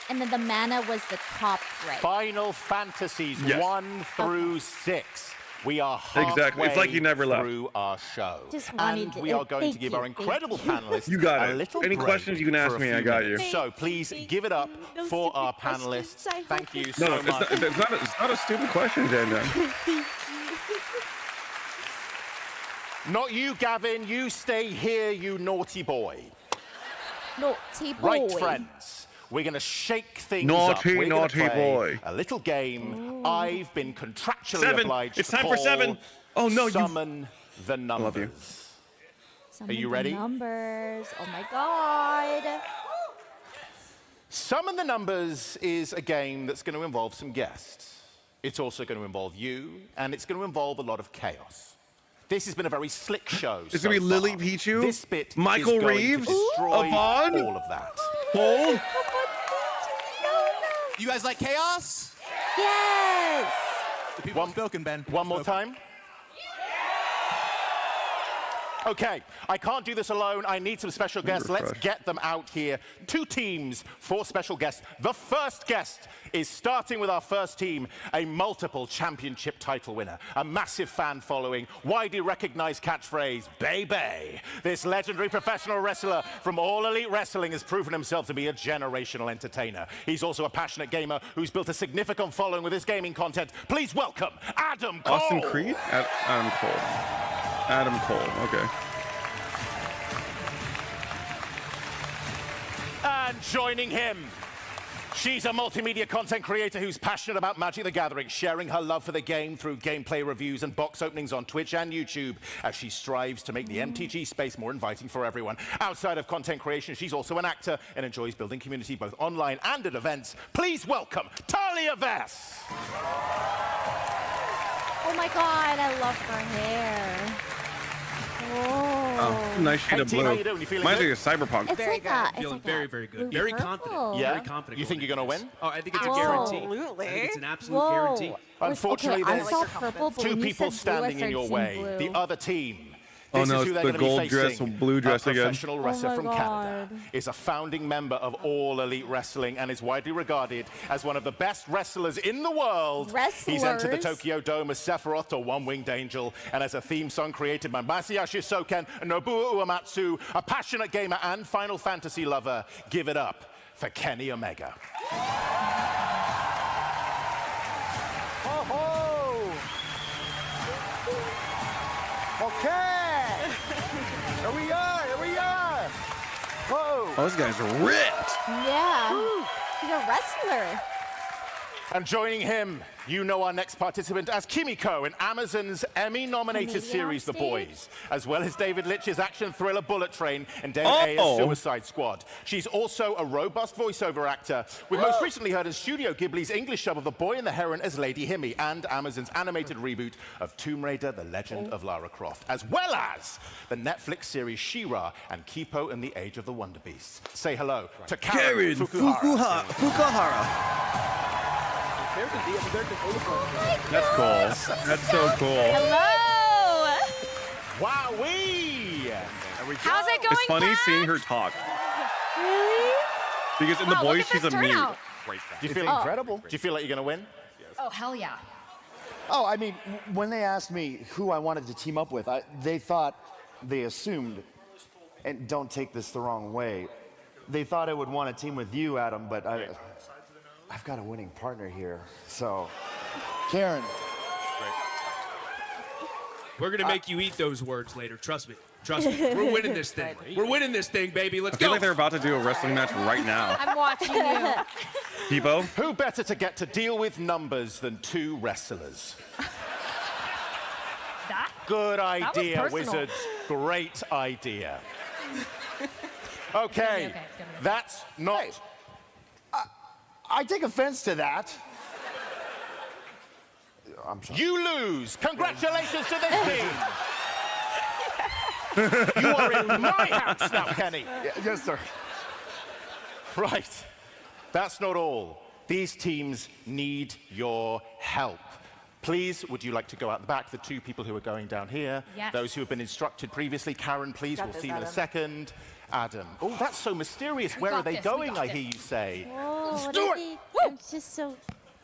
[SPEAKER 1] And then the mana was the top right.
[SPEAKER 3] Final Fantasies
[SPEAKER 2] Yes.
[SPEAKER 3] 1 through 6. We are halfway
[SPEAKER 2] Exactly. It's like you never left.
[SPEAKER 3] through our show.
[SPEAKER 1] Just wanted
[SPEAKER 3] And
[SPEAKER 1] to-
[SPEAKER 3] we are going to
[SPEAKER 1] thank
[SPEAKER 3] give
[SPEAKER 1] you,
[SPEAKER 3] our incredible panelists
[SPEAKER 2] You got
[SPEAKER 3] a
[SPEAKER 2] it.
[SPEAKER 3] little
[SPEAKER 2] Any
[SPEAKER 3] break
[SPEAKER 2] questions you can ask
[SPEAKER 3] for a
[SPEAKER 2] me, I
[SPEAKER 3] few
[SPEAKER 2] got you.
[SPEAKER 3] minutes. So please give it up for our panelists. Thank you so
[SPEAKER 2] No,
[SPEAKER 3] much.
[SPEAKER 2] it's not a stupid question, Jen.
[SPEAKER 3] Not you, Gavin. You stay here, you naughty boy.
[SPEAKER 1] Naughty boy.
[SPEAKER 3] Right, friends. We're going to shake things
[SPEAKER 2] Naughty,
[SPEAKER 3] up. We're gonna
[SPEAKER 2] naughty
[SPEAKER 3] play
[SPEAKER 2] boy.
[SPEAKER 3] a little game I've been contractually
[SPEAKER 2] 7.
[SPEAKER 3] obliged
[SPEAKER 2] It's
[SPEAKER 3] to
[SPEAKER 2] time
[SPEAKER 3] call
[SPEAKER 2] for 7. Oh, no,
[SPEAKER 3] Summon the Numbers.
[SPEAKER 2] love you.
[SPEAKER 1] Summon
[SPEAKER 3] you
[SPEAKER 1] the
[SPEAKER 3] ready?
[SPEAKER 1] Numbers. Oh my god.
[SPEAKER 3] Summon the Numbers is a game that's going to involve some guests. It's also going to involve you, and it's going to involve a lot of chaos. This has been a very slick show.
[SPEAKER 2] It's gonna be Lily Pichu,
[SPEAKER 3] This bit
[SPEAKER 2] Michael
[SPEAKER 3] is going
[SPEAKER 2] Reeves,
[SPEAKER 3] to destroy
[SPEAKER 2] Yvonne,
[SPEAKER 3] all of that.
[SPEAKER 2] Cole.
[SPEAKER 7] You guys like chaos?
[SPEAKER 1] Yes.
[SPEAKER 7] The people have spoken, Ben.
[SPEAKER 3] One more time. Okay, I can't do this alone. I need some special guests. Let's get them out here. 2 teams, 4 special guests. The first guest is starting with our first team, a multiple championship title winner, a massive fan following, widely recognized catchphrase, Baby. This legendary professional wrestler from All Elite Wrestling has proven himself to be a generational entertainer. He's also a passionate gamer who's built a significant following with his gaming content. Please welcome Adam Cole.
[SPEAKER 2] Austin Creed? Adam Cole. Adam Cole, okay.
[SPEAKER 3] And joining him, she's a multimedia content creator who's passionate about Magic the Gathering, sharing her love for the game through gameplay reviews and box openings on Twitch and YouTube as she strives to make the MTG space more inviting for everyone. Outside of content creation, she's also an actor and enjoys building community both online and at events. Please welcome Talia Vess.
[SPEAKER 1] Oh my god, I love her hair.
[SPEAKER 2] Oh, nice shade of blue.
[SPEAKER 3] How you doing? You feeling
[SPEAKER 2] Reminds me
[SPEAKER 3] good?
[SPEAKER 2] of Cyberpunk.
[SPEAKER 1] It's like a, it's
[SPEAKER 11] Feeling
[SPEAKER 1] like
[SPEAKER 11] very,
[SPEAKER 1] a
[SPEAKER 11] very good.
[SPEAKER 1] blue
[SPEAKER 11] Very
[SPEAKER 1] purple.
[SPEAKER 11] confident.
[SPEAKER 3] Yeah?
[SPEAKER 11] Very confident.
[SPEAKER 3] You think you're going to win?
[SPEAKER 11] Oh, I think it's a
[SPEAKER 1] Whoa.
[SPEAKER 11] guarantee.
[SPEAKER 8] Absolutely.
[SPEAKER 11] I think it's an absolute
[SPEAKER 1] Whoa.
[SPEAKER 11] guarantee.
[SPEAKER 3] Unfortunately,
[SPEAKER 1] okay, I
[SPEAKER 3] there's
[SPEAKER 1] saw purple, but
[SPEAKER 3] 2
[SPEAKER 1] when you
[SPEAKER 3] people
[SPEAKER 1] said blue, I
[SPEAKER 3] standing in your
[SPEAKER 1] started
[SPEAKER 3] way.
[SPEAKER 1] seeing
[SPEAKER 3] The other team.
[SPEAKER 2] Oh,
[SPEAKER 3] This
[SPEAKER 2] no,
[SPEAKER 3] is who
[SPEAKER 2] it's
[SPEAKER 3] they're
[SPEAKER 2] the
[SPEAKER 3] going to be
[SPEAKER 2] gold dress,
[SPEAKER 3] facing.
[SPEAKER 2] blue dress
[SPEAKER 3] a
[SPEAKER 2] again.
[SPEAKER 3] professional wrestler
[SPEAKER 1] my
[SPEAKER 3] from
[SPEAKER 1] God.
[SPEAKER 3] Canada, is a founding member of All Elite Wrestling and is widely regarded as one of the best wrestlers in the world. He's entered the
[SPEAKER 1] Wrestlers?
[SPEAKER 3] Tokyo Dome as Sephiroth or One-Winged Angel and as a theme song created by Masayoshi Soken and Nobuo Uematsu, a passionate gamer and Final Fantasy lover. Give it up for Kenny Omega.
[SPEAKER 12] Okay. Here we are. Here we are. Whoa.
[SPEAKER 2] Oh, this guy's ripped.
[SPEAKER 1] Yeah. He's a wrestler.
[SPEAKER 3] And joining him, you know our next participant as Kimiko in Amazon's Emmy-nominated
[SPEAKER 1] Comedian
[SPEAKER 3] series
[SPEAKER 1] on
[SPEAKER 3] The
[SPEAKER 1] stage.
[SPEAKER 3] Boys, as well as David Litch's action thriller Bullet Train and David Ayer's Suicide Squad. She's also a robust voiceover actor. We've most recently heard in Studio Ghibli's English dub of The Boy and the Heron as Lady Himi and Amazon's animated reboot of Tomb Raider, The Legend of Lara Croft, as well as the Netflix series She-Ra and Kipo and the Age of the Wonder Beasts. Say hello to Karen Fukuhara.
[SPEAKER 2] That's cool. That's so cool.
[SPEAKER 1] Hello.
[SPEAKER 3] Wowee!
[SPEAKER 13] How's it going,
[SPEAKER 2] It's funny
[SPEAKER 13] Kat?
[SPEAKER 2] seeing her talk.
[SPEAKER 1] Really?
[SPEAKER 2] Because in The
[SPEAKER 13] Wow, look
[SPEAKER 2] Boys,
[SPEAKER 13] at
[SPEAKER 2] she's
[SPEAKER 13] this
[SPEAKER 2] a mute.
[SPEAKER 13] turnout.
[SPEAKER 3] Do you feel incredible? Do you feel like you're going to win?
[SPEAKER 13] Oh, hell yeah.
[SPEAKER 12] Oh, I mean, when they asked me who I wanted to team up with, they assumed, and don't take this the wrong way, they thought I would want to team with you, Adam, but I've got a winning partner here. So, Karen.
[SPEAKER 11] We're going to make you eat those words later. Trust me. Trust me. We're winning this thing. We're winning this thing, baby. Let's
[SPEAKER 2] I feel
[SPEAKER 11] go.
[SPEAKER 2] like they're about to do a wrestling match right now.
[SPEAKER 13] I'm watching you.
[SPEAKER 2] Peebo?
[SPEAKER 3] Who better to get to deal with numbers than 2 wrestlers? Good idea,
[SPEAKER 13] personal.
[SPEAKER 3] Wizards. Great idea. Okay, that's not...
[SPEAKER 12] I take offense to that. I'm sorry.
[SPEAKER 3] You lose. Congratulations to this team. You are in my house now, Kenny.
[SPEAKER 12] Yes, sir.
[SPEAKER 3] Right. That's not all. These teams need your help. Please, would you like to go out the back? The two people who are going down here.
[SPEAKER 13] Yes.
[SPEAKER 3] Those who have been instructed previously. Karen, please, we'll see you in a second. Adam. Oh, that's so mysterious. Where are they going, I hear you say?
[SPEAKER 1] Whoa,
[SPEAKER 3] Let's
[SPEAKER 1] what
[SPEAKER 3] do
[SPEAKER 1] are
[SPEAKER 3] it.
[SPEAKER 1] they- I'm just so...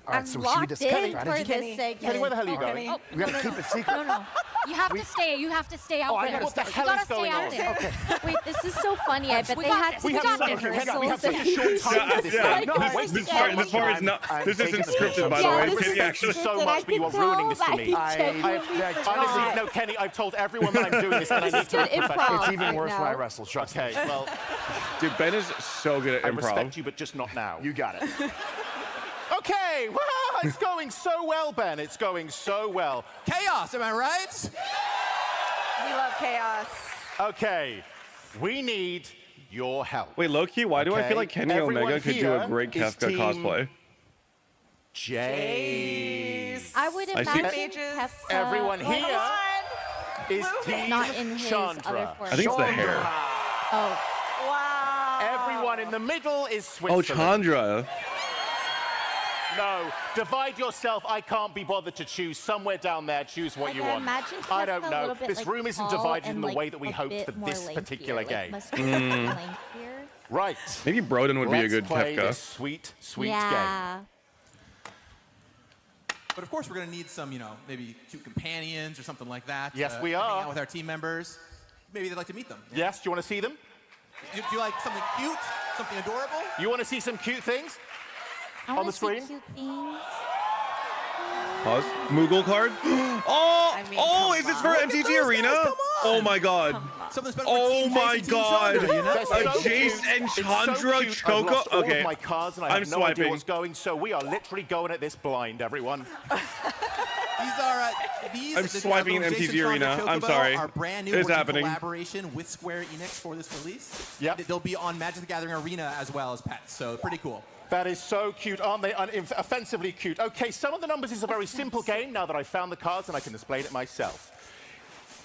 [SPEAKER 12] All right,
[SPEAKER 1] I'm
[SPEAKER 12] so
[SPEAKER 1] locked
[SPEAKER 12] should we discuss
[SPEAKER 1] in
[SPEAKER 12] it?
[SPEAKER 1] for this segment.
[SPEAKER 3] Kenny, where the hell are you going?
[SPEAKER 13] Oh,
[SPEAKER 12] We gotta keep it secret.
[SPEAKER 13] No. You have to stay. You have to stay out there.
[SPEAKER 3] What the hell
[SPEAKER 13] you gotta
[SPEAKER 3] is going
[SPEAKER 13] stay out
[SPEAKER 3] on?
[SPEAKER 13] there.
[SPEAKER 3] Okay.
[SPEAKER 1] Wait, this is so funny. I bet
[SPEAKER 13] We
[SPEAKER 1] they
[SPEAKER 13] got
[SPEAKER 1] had
[SPEAKER 13] this.
[SPEAKER 1] to
[SPEAKER 3] We
[SPEAKER 1] do
[SPEAKER 3] have
[SPEAKER 1] rehearsals.
[SPEAKER 3] such a short time for this
[SPEAKER 2] Yeah.
[SPEAKER 3] game.
[SPEAKER 2] This part is not. This isn't scripted, by the way.
[SPEAKER 3] This
[SPEAKER 2] Kenny
[SPEAKER 3] is
[SPEAKER 2] actually.
[SPEAKER 3] so much, but you are ruining this for me. Honestly, no, Kenny, I've told everyone that I'm doing this, and I need to be professional.
[SPEAKER 12] It's even worse when I wrestle, trust me.
[SPEAKER 3] Okay, well,
[SPEAKER 2] Dude, Ben is so good at
[SPEAKER 3] I
[SPEAKER 2] improv.
[SPEAKER 3] respect you, but just not now.
[SPEAKER 12] You got it.
[SPEAKER 3] Okay, well, it's going so well, Ben. It's going so well.
[SPEAKER 7] Chaos, am I right?
[SPEAKER 14] We love chaos.
[SPEAKER 3] Okay, we need your help.
[SPEAKER 2] Wait, low-key, why do I feel like Kenny
[SPEAKER 3] Everyone
[SPEAKER 2] Omega could do a
[SPEAKER 3] here
[SPEAKER 2] great
[SPEAKER 3] is
[SPEAKER 2] Kefka
[SPEAKER 3] team
[SPEAKER 2] cosplay?
[SPEAKER 3] Jace.
[SPEAKER 1] I would
[SPEAKER 2] I see-
[SPEAKER 1] imagine Kefka...
[SPEAKER 3] Everyone here is team
[SPEAKER 1] Not in his other
[SPEAKER 3] Chandra.
[SPEAKER 1] form.
[SPEAKER 2] I think it's the hair.
[SPEAKER 1] Oh.
[SPEAKER 14] Wow.
[SPEAKER 3] Everyone in the middle is
[SPEAKER 2] Oh,
[SPEAKER 3] Switzerland.
[SPEAKER 2] Chandra.
[SPEAKER 3] No, divide yourself. I can't be bothered to choose. Somewhere down there, choose what you want.
[SPEAKER 1] Imagine
[SPEAKER 3] I don't
[SPEAKER 1] Kefka a
[SPEAKER 3] know.
[SPEAKER 1] little bit,
[SPEAKER 3] This
[SPEAKER 1] like,
[SPEAKER 3] room isn't
[SPEAKER 1] tall
[SPEAKER 3] divided in
[SPEAKER 1] and,
[SPEAKER 3] the
[SPEAKER 1] like,
[SPEAKER 3] way that we
[SPEAKER 1] a
[SPEAKER 3] hoped
[SPEAKER 1] bit
[SPEAKER 3] for
[SPEAKER 1] more
[SPEAKER 3] this particular
[SPEAKER 1] lankier,
[SPEAKER 3] game.
[SPEAKER 1] must be lankier.
[SPEAKER 3] Right.
[SPEAKER 2] Maybe Broden would be a
[SPEAKER 3] Let's
[SPEAKER 2] good
[SPEAKER 3] play
[SPEAKER 2] Kefka.
[SPEAKER 3] this sweet, sweet
[SPEAKER 1] Yeah.
[SPEAKER 7] But of course, we're going to need some, maybe cute companions or something like that.
[SPEAKER 3] Yes, we
[SPEAKER 7] Hang
[SPEAKER 3] are.
[SPEAKER 7] out with our team members. Maybe they'd like to meet them.
[SPEAKER 3] game. Yes, do you want to see them?
[SPEAKER 7] Do you like something cute, something adorable?
[SPEAKER 3] You want to see some cute things
[SPEAKER 1] I
[SPEAKER 3] on
[SPEAKER 1] wanna
[SPEAKER 3] the
[SPEAKER 1] see
[SPEAKER 3] screen?
[SPEAKER 1] cute things.
[SPEAKER 2] Pause. Moogle card. Oh,
[SPEAKER 14] I mean,
[SPEAKER 2] oh,
[SPEAKER 14] come
[SPEAKER 2] is this
[SPEAKER 14] on.
[SPEAKER 2] for
[SPEAKER 7] Look at
[SPEAKER 2] MTG
[SPEAKER 7] those
[SPEAKER 2] Arena?
[SPEAKER 7] guys, come
[SPEAKER 2] Oh
[SPEAKER 7] on.
[SPEAKER 2] my god.
[SPEAKER 7] Something special
[SPEAKER 2] Oh
[SPEAKER 7] for Team
[SPEAKER 2] my
[SPEAKER 7] Jason, Team
[SPEAKER 2] god.
[SPEAKER 7] Chandra, you know?
[SPEAKER 3] They're
[SPEAKER 2] A
[SPEAKER 3] so
[SPEAKER 2] Jace
[SPEAKER 3] cute.
[SPEAKER 2] and
[SPEAKER 3] It's so
[SPEAKER 2] Chandra
[SPEAKER 3] cute. I've
[SPEAKER 2] Choco.
[SPEAKER 3] lost all
[SPEAKER 2] Okay.
[SPEAKER 3] of my cards and I
[SPEAKER 2] I'm
[SPEAKER 3] have no idea
[SPEAKER 2] swiping.
[SPEAKER 3] what's going, so we are literally going at this blind, everyone.
[SPEAKER 7] These are these.
[SPEAKER 2] I'm
[SPEAKER 7] the
[SPEAKER 2] swiping in
[SPEAKER 7] Jason
[SPEAKER 2] MTG
[SPEAKER 7] Chandra
[SPEAKER 2] Arena. I'm
[SPEAKER 7] Chocobo
[SPEAKER 2] sorry.
[SPEAKER 7] Are brand new
[SPEAKER 2] It's
[SPEAKER 7] working
[SPEAKER 2] happening.
[SPEAKER 7] collaboration with Square Enix for this release.
[SPEAKER 3] Yep.
[SPEAKER 7] They'll be on Magic the Gathering Arena as well as pets, so pretty cool.
[SPEAKER 3] That is so cute, aren't they? Offensively cute. Okay, some of the numbers is a very simple game now that I've found the cards and I can display it myself.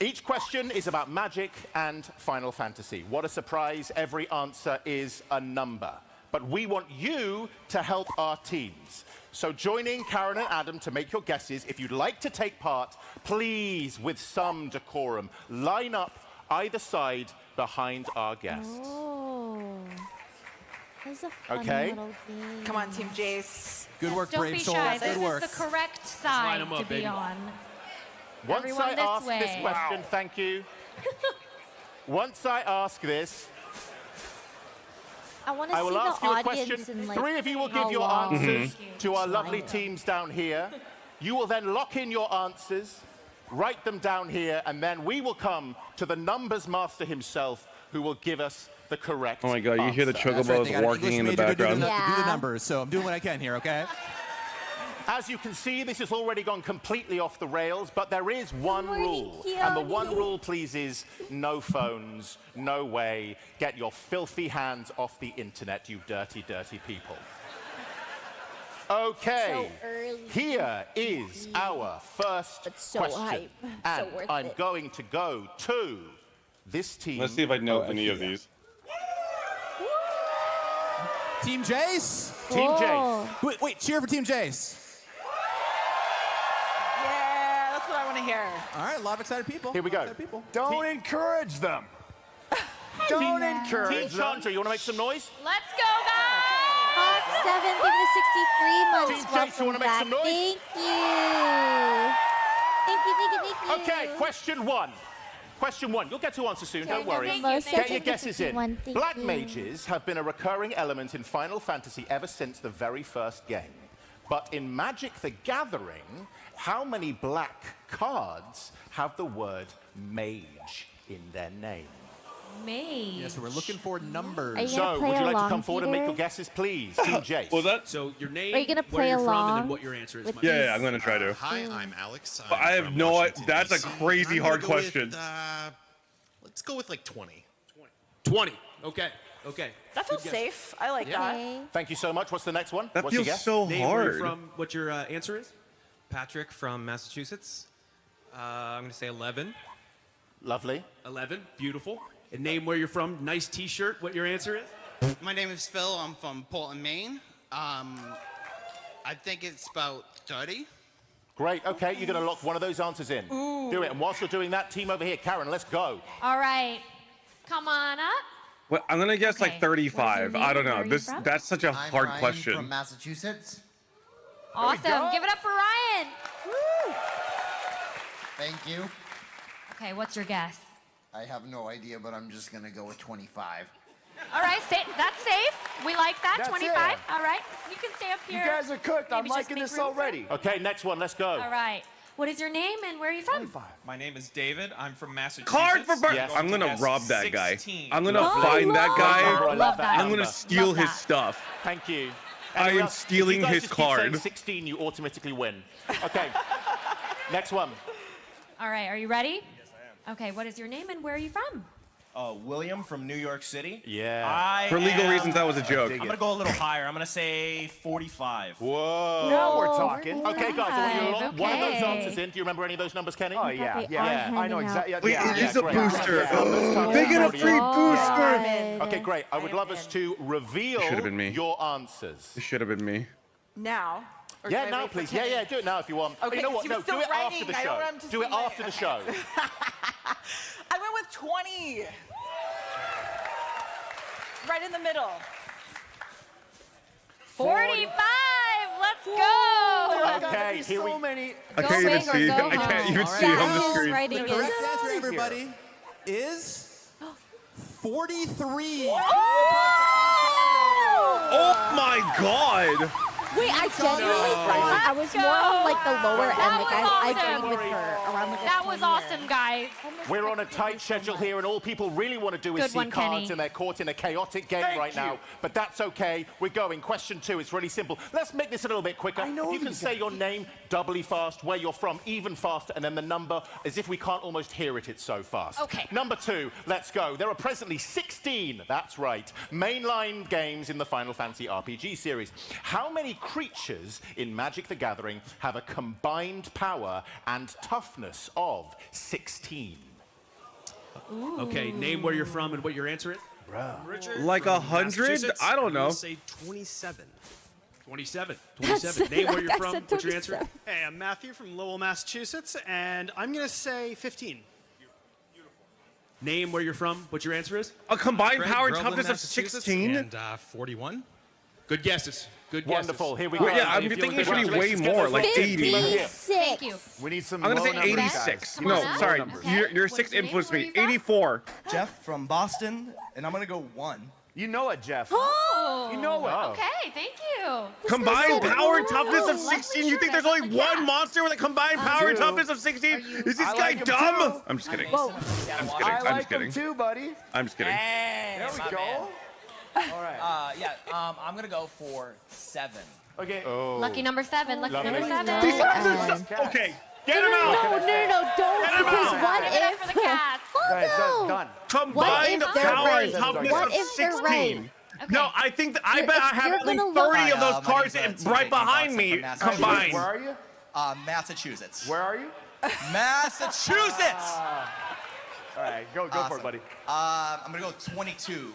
[SPEAKER 3] Each question is about Magic and Final Fantasy. What a surprise, every answer is a number. But we want you to help our teams. So joining Karen and Adam to make your guesses, if you'd like to take part, please, with some decorum, line up either side behind our guests.
[SPEAKER 1] Oh. This is a funny
[SPEAKER 3] Okay.
[SPEAKER 1] little game.
[SPEAKER 14] Come on, Team Jace.
[SPEAKER 7] Good work,
[SPEAKER 13] Don't
[SPEAKER 7] Brave
[SPEAKER 13] be
[SPEAKER 7] Soul.
[SPEAKER 13] shy.
[SPEAKER 7] Good
[SPEAKER 13] This
[SPEAKER 7] work.
[SPEAKER 13] is the correct side
[SPEAKER 11] 'em
[SPEAKER 13] to
[SPEAKER 11] up,
[SPEAKER 13] be
[SPEAKER 11] baby.
[SPEAKER 13] on.
[SPEAKER 3] Once
[SPEAKER 13] Everyone
[SPEAKER 3] I
[SPEAKER 13] this
[SPEAKER 3] ask this
[SPEAKER 13] way.
[SPEAKER 3] question, thank you. Once I ask this,
[SPEAKER 1] I want to
[SPEAKER 3] I
[SPEAKER 1] see
[SPEAKER 3] will ask
[SPEAKER 1] the
[SPEAKER 3] you a
[SPEAKER 1] audience
[SPEAKER 3] question.
[SPEAKER 1] and like
[SPEAKER 3] Three of you will
[SPEAKER 1] how
[SPEAKER 3] give your
[SPEAKER 1] long
[SPEAKER 3] answers
[SPEAKER 1] they
[SPEAKER 3] to our
[SPEAKER 1] line
[SPEAKER 3] lovely
[SPEAKER 1] up.
[SPEAKER 3] teams down here. You will then lock in your answers, write them down here, and then we will come to the numbers master himself, who will give us the correct
[SPEAKER 2] Oh my god, you hear the
[SPEAKER 3] answer.
[SPEAKER 7] That's right,
[SPEAKER 2] chocobos
[SPEAKER 7] they got an
[SPEAKER 2] working
[SPEAKER 7] English
[SPEAKER 2] in the
[SPEAKER 7] major to do
[SPEAKER 2] background.
[SPEAKER 7] to do the
[SPEAKER 1] Yeah.
[SPEAKER 7] numbers, so I'm doing what I can here, okay?
[SPEAKER 3] As you can see, this has already gone completely off the rails, but there is one rule. And the one rule, please, is no phones, no way. Get your filthy hands off the internet, you dirty, dirty people. Okay,
[SPEAKER 1] So early.
[SPEAKER 3] here is our first
[SPEAKER 1] But so
[SPEAKER 3] question.
[SPEAKER 1] hype. So
[SPEAKER 3] And
[SPEAKER 1] worth
[SPEAKER 3] I'm
[SPEAKER 1] it.
[SPEAKER 3] going to go to this team.
[SPEAKER 2] Let's see if I know
[SPEAKER 3] over
[SPEAKER 2] any of
[SPEAKER 3] here.
[SPEAKER 2] these.
[SPEAKER 7] Team Jace.
[SPEAKER 3] Team
[SPEAKER 1] Whoa.
[SPEAKER 3] Jace.
[SPEAKER 7] Wait, cheer for Team Jace.
[SPEAKER 14] Yeah, that's what I want to hear.
[SPEAKER 7] All right, a lot of excited people.
[SPEAKER 3] Here we go.
[SPEAKER 7] Excited people.
[SPEAKER 12] Don't encourage them. Don't
[SPEAKER 3] Team
[SPEAKER 12] encourage them.
[SPEAKER 3] Chandra, you want to make some noise?
[SPEAKER 13] Let's go, guys!
[SPEAKER 1] Hot 7, give me 63 months.
[SPEAKER 3] Team Jace, you wanna make
[SPEAKER 1] Welcome
[SPEAKER 3] some
[SPEAKER 1] back.
[SPEAKER 3] noise?
[SPEAKER 1] Thank you. Thank you.
[SPEAKER 3] Okay, question one. Question one. You'll get to answer soon, don't worry.
[SPEAKER 13] thank you,
[SPEAKER 1] Most
[SPEAKER 13] thank
[SPEAKER 3] Get
[SPEAKER 13] you.
[SPEAKER 3] your guesses in.
[SPEAKER 1] 51, thank
[SPEAKER 3] Black
[SPEAKER 1] you.
[SPEAKER 3] mages have been a recurring element in Final Fantasy ever since the very first game. But in Magic the Gathering, how many black cards have the word mage in their name?
[SPEAKER 13] Mage.
[SPEAKER 7] Yeah, so we're looking for numbers.
[SPEAKER 1] Are you
[SPEAKER 3] So,
[SPEAKER 1] gonna play
[SPEAKER 3] would you like to
[SPEAKER 1] along,
[SPEAKER 3] come forward and make
[SPEAKER 1] Peter?
[SPEAKER 3] your guesses, please? Team Jace.
[SPEAKER 2] Was that?
[SPEAKER 11] So your name,
[SPEAKER 1] Are you gonna
[SPEAKER 11] where
[SPEAKER 1] play
[SPEAKER 11] you're from, and
[SPEAKER 1] along
[SPEAKER 11] then what your answer is.
[SPEAKER 1] with
[SPEAKER 11] Mike.
[SPEAKER 2] Yeah, I'm gonna try to.
[SPEAKER 15] Hi, I'm Alex.
[SPEAKER 2] But I have
[SPEAKER 15] from
[SPEAKER 2] no
[SPEAKER 15] Washington,
[SPEAKER 2] idea. That's a
[SPEAKER 15] DC.
[SPEAKER 2] crazy
[SPEAKER 15] I'm
[SPEAKER 2] hard
[SPEAKER 15] gonna go with,
[SPEAKER 2] question.
[SPEAKER 15] let's go with like 20.
[SPEAKER 11] 20. Okay. Okay.
[SPEAKER 14] That feels
[SPEAKER 11] Good guess.
[SPEAKER 14] safe. I like that.
[SPEAKER 1] Okay.
[SPEAKER 3] Thank you so much. What's the next one?
[SPEAKER 2] That
[SPEAKER 3] What's your
[SPEAKER 2] feels
[SPEAKER 3] guess?
[SPEAKER 2] so
[SPEAKER 11] Name, where you're
[SPEAKER 2] hard.
[SPEAKER 11] from, what your answer is?
[SPEAKER 16] Patrick from Massachusetts. I'm going to say 11.
[SPEAKER 3] Lovely.
[SPEAKER 11] 11. Beautiful. And name where you're from. Nice T-shirt. What your answer is?
[SPEAKER 17] My name is Phil. I'm from Portland, Maine. I think it's about 30.
[SPEAKER 3] Great. Okay, you're going to lock one of those answers in.
[SPEAKER 13] Ooh.
[SPEAKER 3] Do it. And whilst you're doing that, team over here, Karen, let's go.
[SPEAKER 13] All right. Come on up.
[SPEAKER 2] Well, I'm gonna guess like 35. I don't know. That's such a hard
[SPEAKER 17] Ryan
[SPEAKER 2] question.
[SPEAKER 17] from Massachusetts.
[SPEAKER 13] Awesome. Give it up for Ryan.
[SPEAKER 17] Woo! Thank you.
[SPEAKER 13] Okay, what's your guess?
[SPEAKER 17] I have no idea, but I'm just gonna go with 25.
[SPEAKER 13] All right, that's safe. We like that.
[SPEAKER 12] That's
[SPEAKER 13] 25.
[SPEAKER 12] it.
[SPEAKER 13] All right. You can stay up
[SPEAKER 12] You
[SPEAKER 13] here.
[SPEAKER 12] guys are cooked. I'm
[SPEAKER 13] Maybe just
[SPEAKER 12] liking
[SPEAKER 13] make
[SPEAKER 12] this
[SPEAKER 13] room for-
[SPEAKER 12] already.
[SPEAKER 3] Okay, next one. Let's go.
[SPEAKER 13] All right. What is your name and where are you from?
[SPEAKER 18] My name is David. I'm from Massachusetts.
[SPEAKER 2] Card for birth.
[SPEAKER 3] Yes.
[SPEAKER 2] I'm gonna
[SPEAKER 18] Guess
[SPEAKER 2] rob that guy.
[SPEAKER 18] 16.
[SPEAKER 2] I'm gonna
[SPEAKER 13] Oh,
[SPEAKER 2] find that guy.
[SPEAKER 3] I love that
[SPEAKER 2] I'm gonna
[SPEAKER 3] number.
[SPEAKER 2] steal
[SPEAKER 13] Love
[SPEAKER 2] his
[SPEAKER 13] that.
[SPEAKER 2] stuff.
[SPEAKER 3] Thank you.
[SPEAKER 2] I
[SPEAKER 3] Anyone
[SPEAKER 2] am
[SPEAKER 3] else?
[SPEAKER 2] stealing
[SPEAKER 3] If you guys
[SPEAKER 2] his
[SPEAKER 3] just keep saying
[SPEAKER 2] card.
[SPEAKER 3] 16, you automatically win. Okay. Next one.
[SPEAKER 13] All right. Are you ready? Yes, I am. Okay. What is your name and where are you from?
[SPEAKER 18] William from New York City.
[SPEAKER 3] Yeah.
[SPEAKER 2] For legal reasons, that was a joke.
[SPEAKER 18] I'm going to go a little higher. I'm going to say 45.
[SPEAKER 3] Whoa.
[SPEAKER 12] Now we're talking.
[SPEAKER 3] Okay, guys, I want you to lock one of those
[SPEAKER 13] Okay.
[SPEAKER 3] answers in. Do you remember any of those numbers, Kenny?
[SPEAKER 12] Oh, yeah.
[SPEAKER 1] They
[SPEAKER 12] Yeah.
[SPEAKER 1] are
[SPEAKER 12] I know
[SPEAKER 1] handing
[SPEAKER 12] exactly.
[SPEAKER 1] out-
[SPEAKER 2] Wait,
[SPEAKER 12] yeah,
[SPEAKER 2] it
[SPEAKER 12] yeah,
[SPEAKER 2] is a
[SPEAKER 12] great.
[SPEAKER 2] booster.
[SPEAKER 12] Yeah.
[SPEAKER 2] They get a free booster.
[SPEAKER 14] I'm
[SPEAKER 3] Okay, great. I would love us to reveal
[SPEAKER 2] Should've been me.
[SPEAKER 3] your answers.
[SPEAKER 2] It should have been me.
[SPEAKER 14] Now. Or
[SPEAKER 3] Yeah,
[SPEAKER 14] do I
[SPEAKER 3] now,
[SPEAKER 14] wait for
[SPEAKER 3] please.
[SPEAKER 14] Kenny?
[SPEAKER 3] Yeah, do it now if you want.
[SPEAKER 14] Okay,
[SPEAKER 3] you know what?
[SPEAKER 14] 'cause
[SPEAKER 3] No,
[SPEAKER 14] you're still
[SPEAKER 3] do it after
[SPEAKER 14] writing.
[SPEAKER 3] the
[SPEAKER 14] I don't
[SPEAKER 3] show.
[SPEAKER 14] want him to
[SPEAKER 3] Do it
[SPEAKER 14] see my-
[SPEAKER 3] after the show.
[SPEAKER 14] I went with 20. Right in the middle.
[SPEAKER 13] 45. Let's go.
[SPEAKER 3] Okay, here we.
[SPEAKER 12] So many.
[SPEAKER 2] I
[SPEAKER 13] Go
[SPEAKER 2] can't even
[SPEAKER 13] big or
[SPEAKER 2] see.
[SPEAKER 13] go
[SPEAKER 2] I can't
[SPEAKER 13] home.
[SPEAKER 2] even
[SPEAKER 7] All
[SPEAKER 2] see it on the
[SPEAKER 1] His
[SPEAKER 2] screen.
[SPEAKER 1] writing
[SPEAKER 7] The
[SPEAKER 1] is
[SPEAKER 7] correct answer, everybody, is 43.
[SPEAKER 2] Oh my god!
[SPEAKER 1] Wait, I genuinely thought I was more on like the lower end.
[SPEAKER 13] That
[SPEAKER 1] Like
[SPEAKER 13] was
[SPEAKER 1] I
[SPEAKER 13] awesome.
[SPEAKER 1] agreed with her around like a
[SPEAKER 13] That was
[SPEAKER 1] 20 -er.
[SPEAKER 13] awesome, guys.
[SPEAKER 3] We're on a tight schedule here, and all people really want to do is
[SPEAKER 13] Good
[SPEAKER 3] see
[SPEAKER 13] one,
[SPEAKER 3] cards,
[SPEAKER 13] Kenny.
[SPEAKER 3] and they're caught in a chaotic game right now. But that's okay. We're going. Question 2. It's really simple. Let's make this a little bit quicker.
[SPEAKER 12] I know
[SPEAKER 3] if you can
[SPEAKER 12] these
[SPEAKER 3] say your name doubly fast, where you're from even faster, and then the number, as if we can't almost hear it, it's so fast.
[SPEAKER 13] Okay.
[SPEAKER 3] Number 2. Let's go. There are presently 16. That's right. Mainline games in the Final Fantasy RPG series. How many creatures in Magic the Gathering have a combined power and toughness of 16?
[SPEAKER 11] Okay, name where you're from and what your answer is.
[SPEAKER 18] Richard
[SPEAKER 2] Like
[SPEAKER 18] from
[SPEAKER 2] 100?
[SPEAKER 18] Massachusetts.
[SPEAKER 2] I don't
[SPEAKER 18] I'm gonna
[SPEAKER 2] know.
[SPEAKER 18] say 27.
[SPEAKER 11] 27.
[SPEAKER 1] That's-
[SPEAKER 11] 27. Name where you're
[SPEAKER 1] I
[SPEAKER 11] from.
[SPEAKER 1] said
[SPEAKER 11] What's your answer?
[SPEAKER 1] 27.
[SPEAKER 19] Hey, I'm Matthew from Lowell, Massachusetts, and I'm going to say 15.
[SPEAKER 11] Name where you're from. What your answer is.
[SPEAKER 2] A combined
[SPEAKER 18] Greg,
[SPEAKER 2] power and
[SPEAKER 18] Groveland,
[SPEAKER 2] toughness of
[SPEAKER 18] Massachusetts,
[SPEAKER 2] 16?
[SPEAKER 18] And 41.
[SPEAKER 11] Good guesses. Good guesses.
[SPEAKER 3] Wonderful. Here we go.
[SPEAKER 2] Well, yeah, I'm
[SPEAKER 11] If you
[SPEAKER 2] thinking
[SPEAKER 11] look
[SPEAKER 2] it should be way
[SPEAKER 3] Congratulations.
[SPEAKER 2] more, like
[SPEAKER 3] Get those
[SPEAKER 2] 80.
[SPEAKER 3] team over here.
[SPEAKER 1] 56.
[SPEAKER 13] Thank you.
[SPEAKER 12] We need some.
[SPEAKER 2] I'm gonna
[SPEAKER 12] low
[SPEAKER 2] say
[SPEAKER 12] numbers,
[SPEAKER 2] 86.
[SPEAKER 12] guys.
[SPEAKER 13] Come
[SPEAKER 2] No,
[SPEAKER 13] on up.
[SPEAKER 2] sorry.
[SPEAKER 13] Okay.
[SPEAKER 2] Your
[SPEAKER 13] What's
[SPEAKER 2] 6
[SPEAKER 13] your name?
[SPEAKER 2] influenced
[SPEAKER 13] Where
[SPEAKER 2] me.
[SPEAKER 13] are you from?
[SPEAKER 2] 84.
[SPEAKER 20] Jeff from Boston, and I'm gonna go 1.
[SPEAKER 12] You know it, Jeff.
[SPEAKER 13] Oh.
[SPEAKER 12] You know it.
[SPEAKER 13] Okay, thank you.
[SPEAKER 2] Combined
[SPEAKER 1] said
[SPEAKER 2] power and
[SPEAKER 1] no.
[SPEAKER 2] toughness of
[SPEAKER 13] Lovely
[SPEAKER 2] 16? You
[SPEAKER 13] shirt.
[SPEAKER 2] think there's
[SPEAKER 13] I
[SPEAKER 2] only
[SPEAKER 13] love the
[SPEAKER 2] one
[SPEAKER 13] cap.
[SPEAKER 2] monster with a combined power and
[SPEAKER 12] do.
[SPEAKER 2] toughness of 16? Is this
[SPEAKER 12] I
[SPEAKER 2] guy
[SPEAKER 12] like him
[SPEAKER 2] dumb?
[SPEAKER 12] too.
[SPEAKER 2] I'm just kidding.
[SPEAKER 1] Whoa.
[SPEAKER 2] I'm just kidding.
[SPEAKER 12] I
[SPEAKER 2] I'm
[SPEAKER 12] like
[SPEAKER 2] just kidding.
[SPEAKER 12] him too, buddy.
[SPEAKER 2] I'm just kidding.
[SPEAKER 12] There we go. All right.
[SPEAKER 21] I'm gonna go for 7.
[SPEAKER 12] Okay.
[SPEAKER 13] Lucky number 7. Lucky
[SPEAKER 3] Lovely.
[SPEAKER 13] number 7.
[SPEAKER 2] These answers are okay. Get him out.
[SPEAKER 1] No, don't.
[SPEAKER 2] Get him
[SPEAKER 1] Because
[SPEAKER 2] out.
[SPEAKER 1] what
[SPEAKER 13] Give it up
[SPEAKER 1] if?
[SPEAKER 13] for the cat.
[SPEAKER 12] Guys,
[SPEAKER 1] Oh, no.
[SPEAKER 12] done.
[SPEAKER 2] Combined
[SPEAKER 1] What if they're
[SPEAKER 2] power
[SPEAKER 1] right?
[SPEAKER 2] and toughness
[SPEAKER 1] What
[SPEAKER 2] of
[SPEAKER 1] if they're
[SPEAKER 2] 16.
[SPEAKER 1] right?
[SPEAKER 13] Okay.
[SPEAKER 2] No, I think that I
[SPEAKER 1] You're-
[SPEAKER 2] bet I have
[SPEAKER 1] you're
[SPEAKER 2] at least
[SPEAKER 1] gonna look-
[SPEAKER 2] 30 of
[SPEAKER 7] Hi,
[SPEAKER 2] those
[SPEAKER 7] my
[SPEAKER 2] cards
[SPEAKER 7] name's
[SPEAKER 2] and right
[SPEAKER 7] TJ
[SPEAKER 2] behind
[SPEAKER 7] Dawson
[SPEAKER 2] me
[SPEAKER 7] from Massachusetts.
[SPEAKER 2] combined.
[SPEAKER 12] Where are you?
[SPEAKER 7] Massachusetts.
[SPEAKER 12] Where are you?
[SPEAKER 7] Massachusetts.
[SPEAKER 12] All right, go for it, buddy.
[SPEAKER 7] I'm gonna go 22.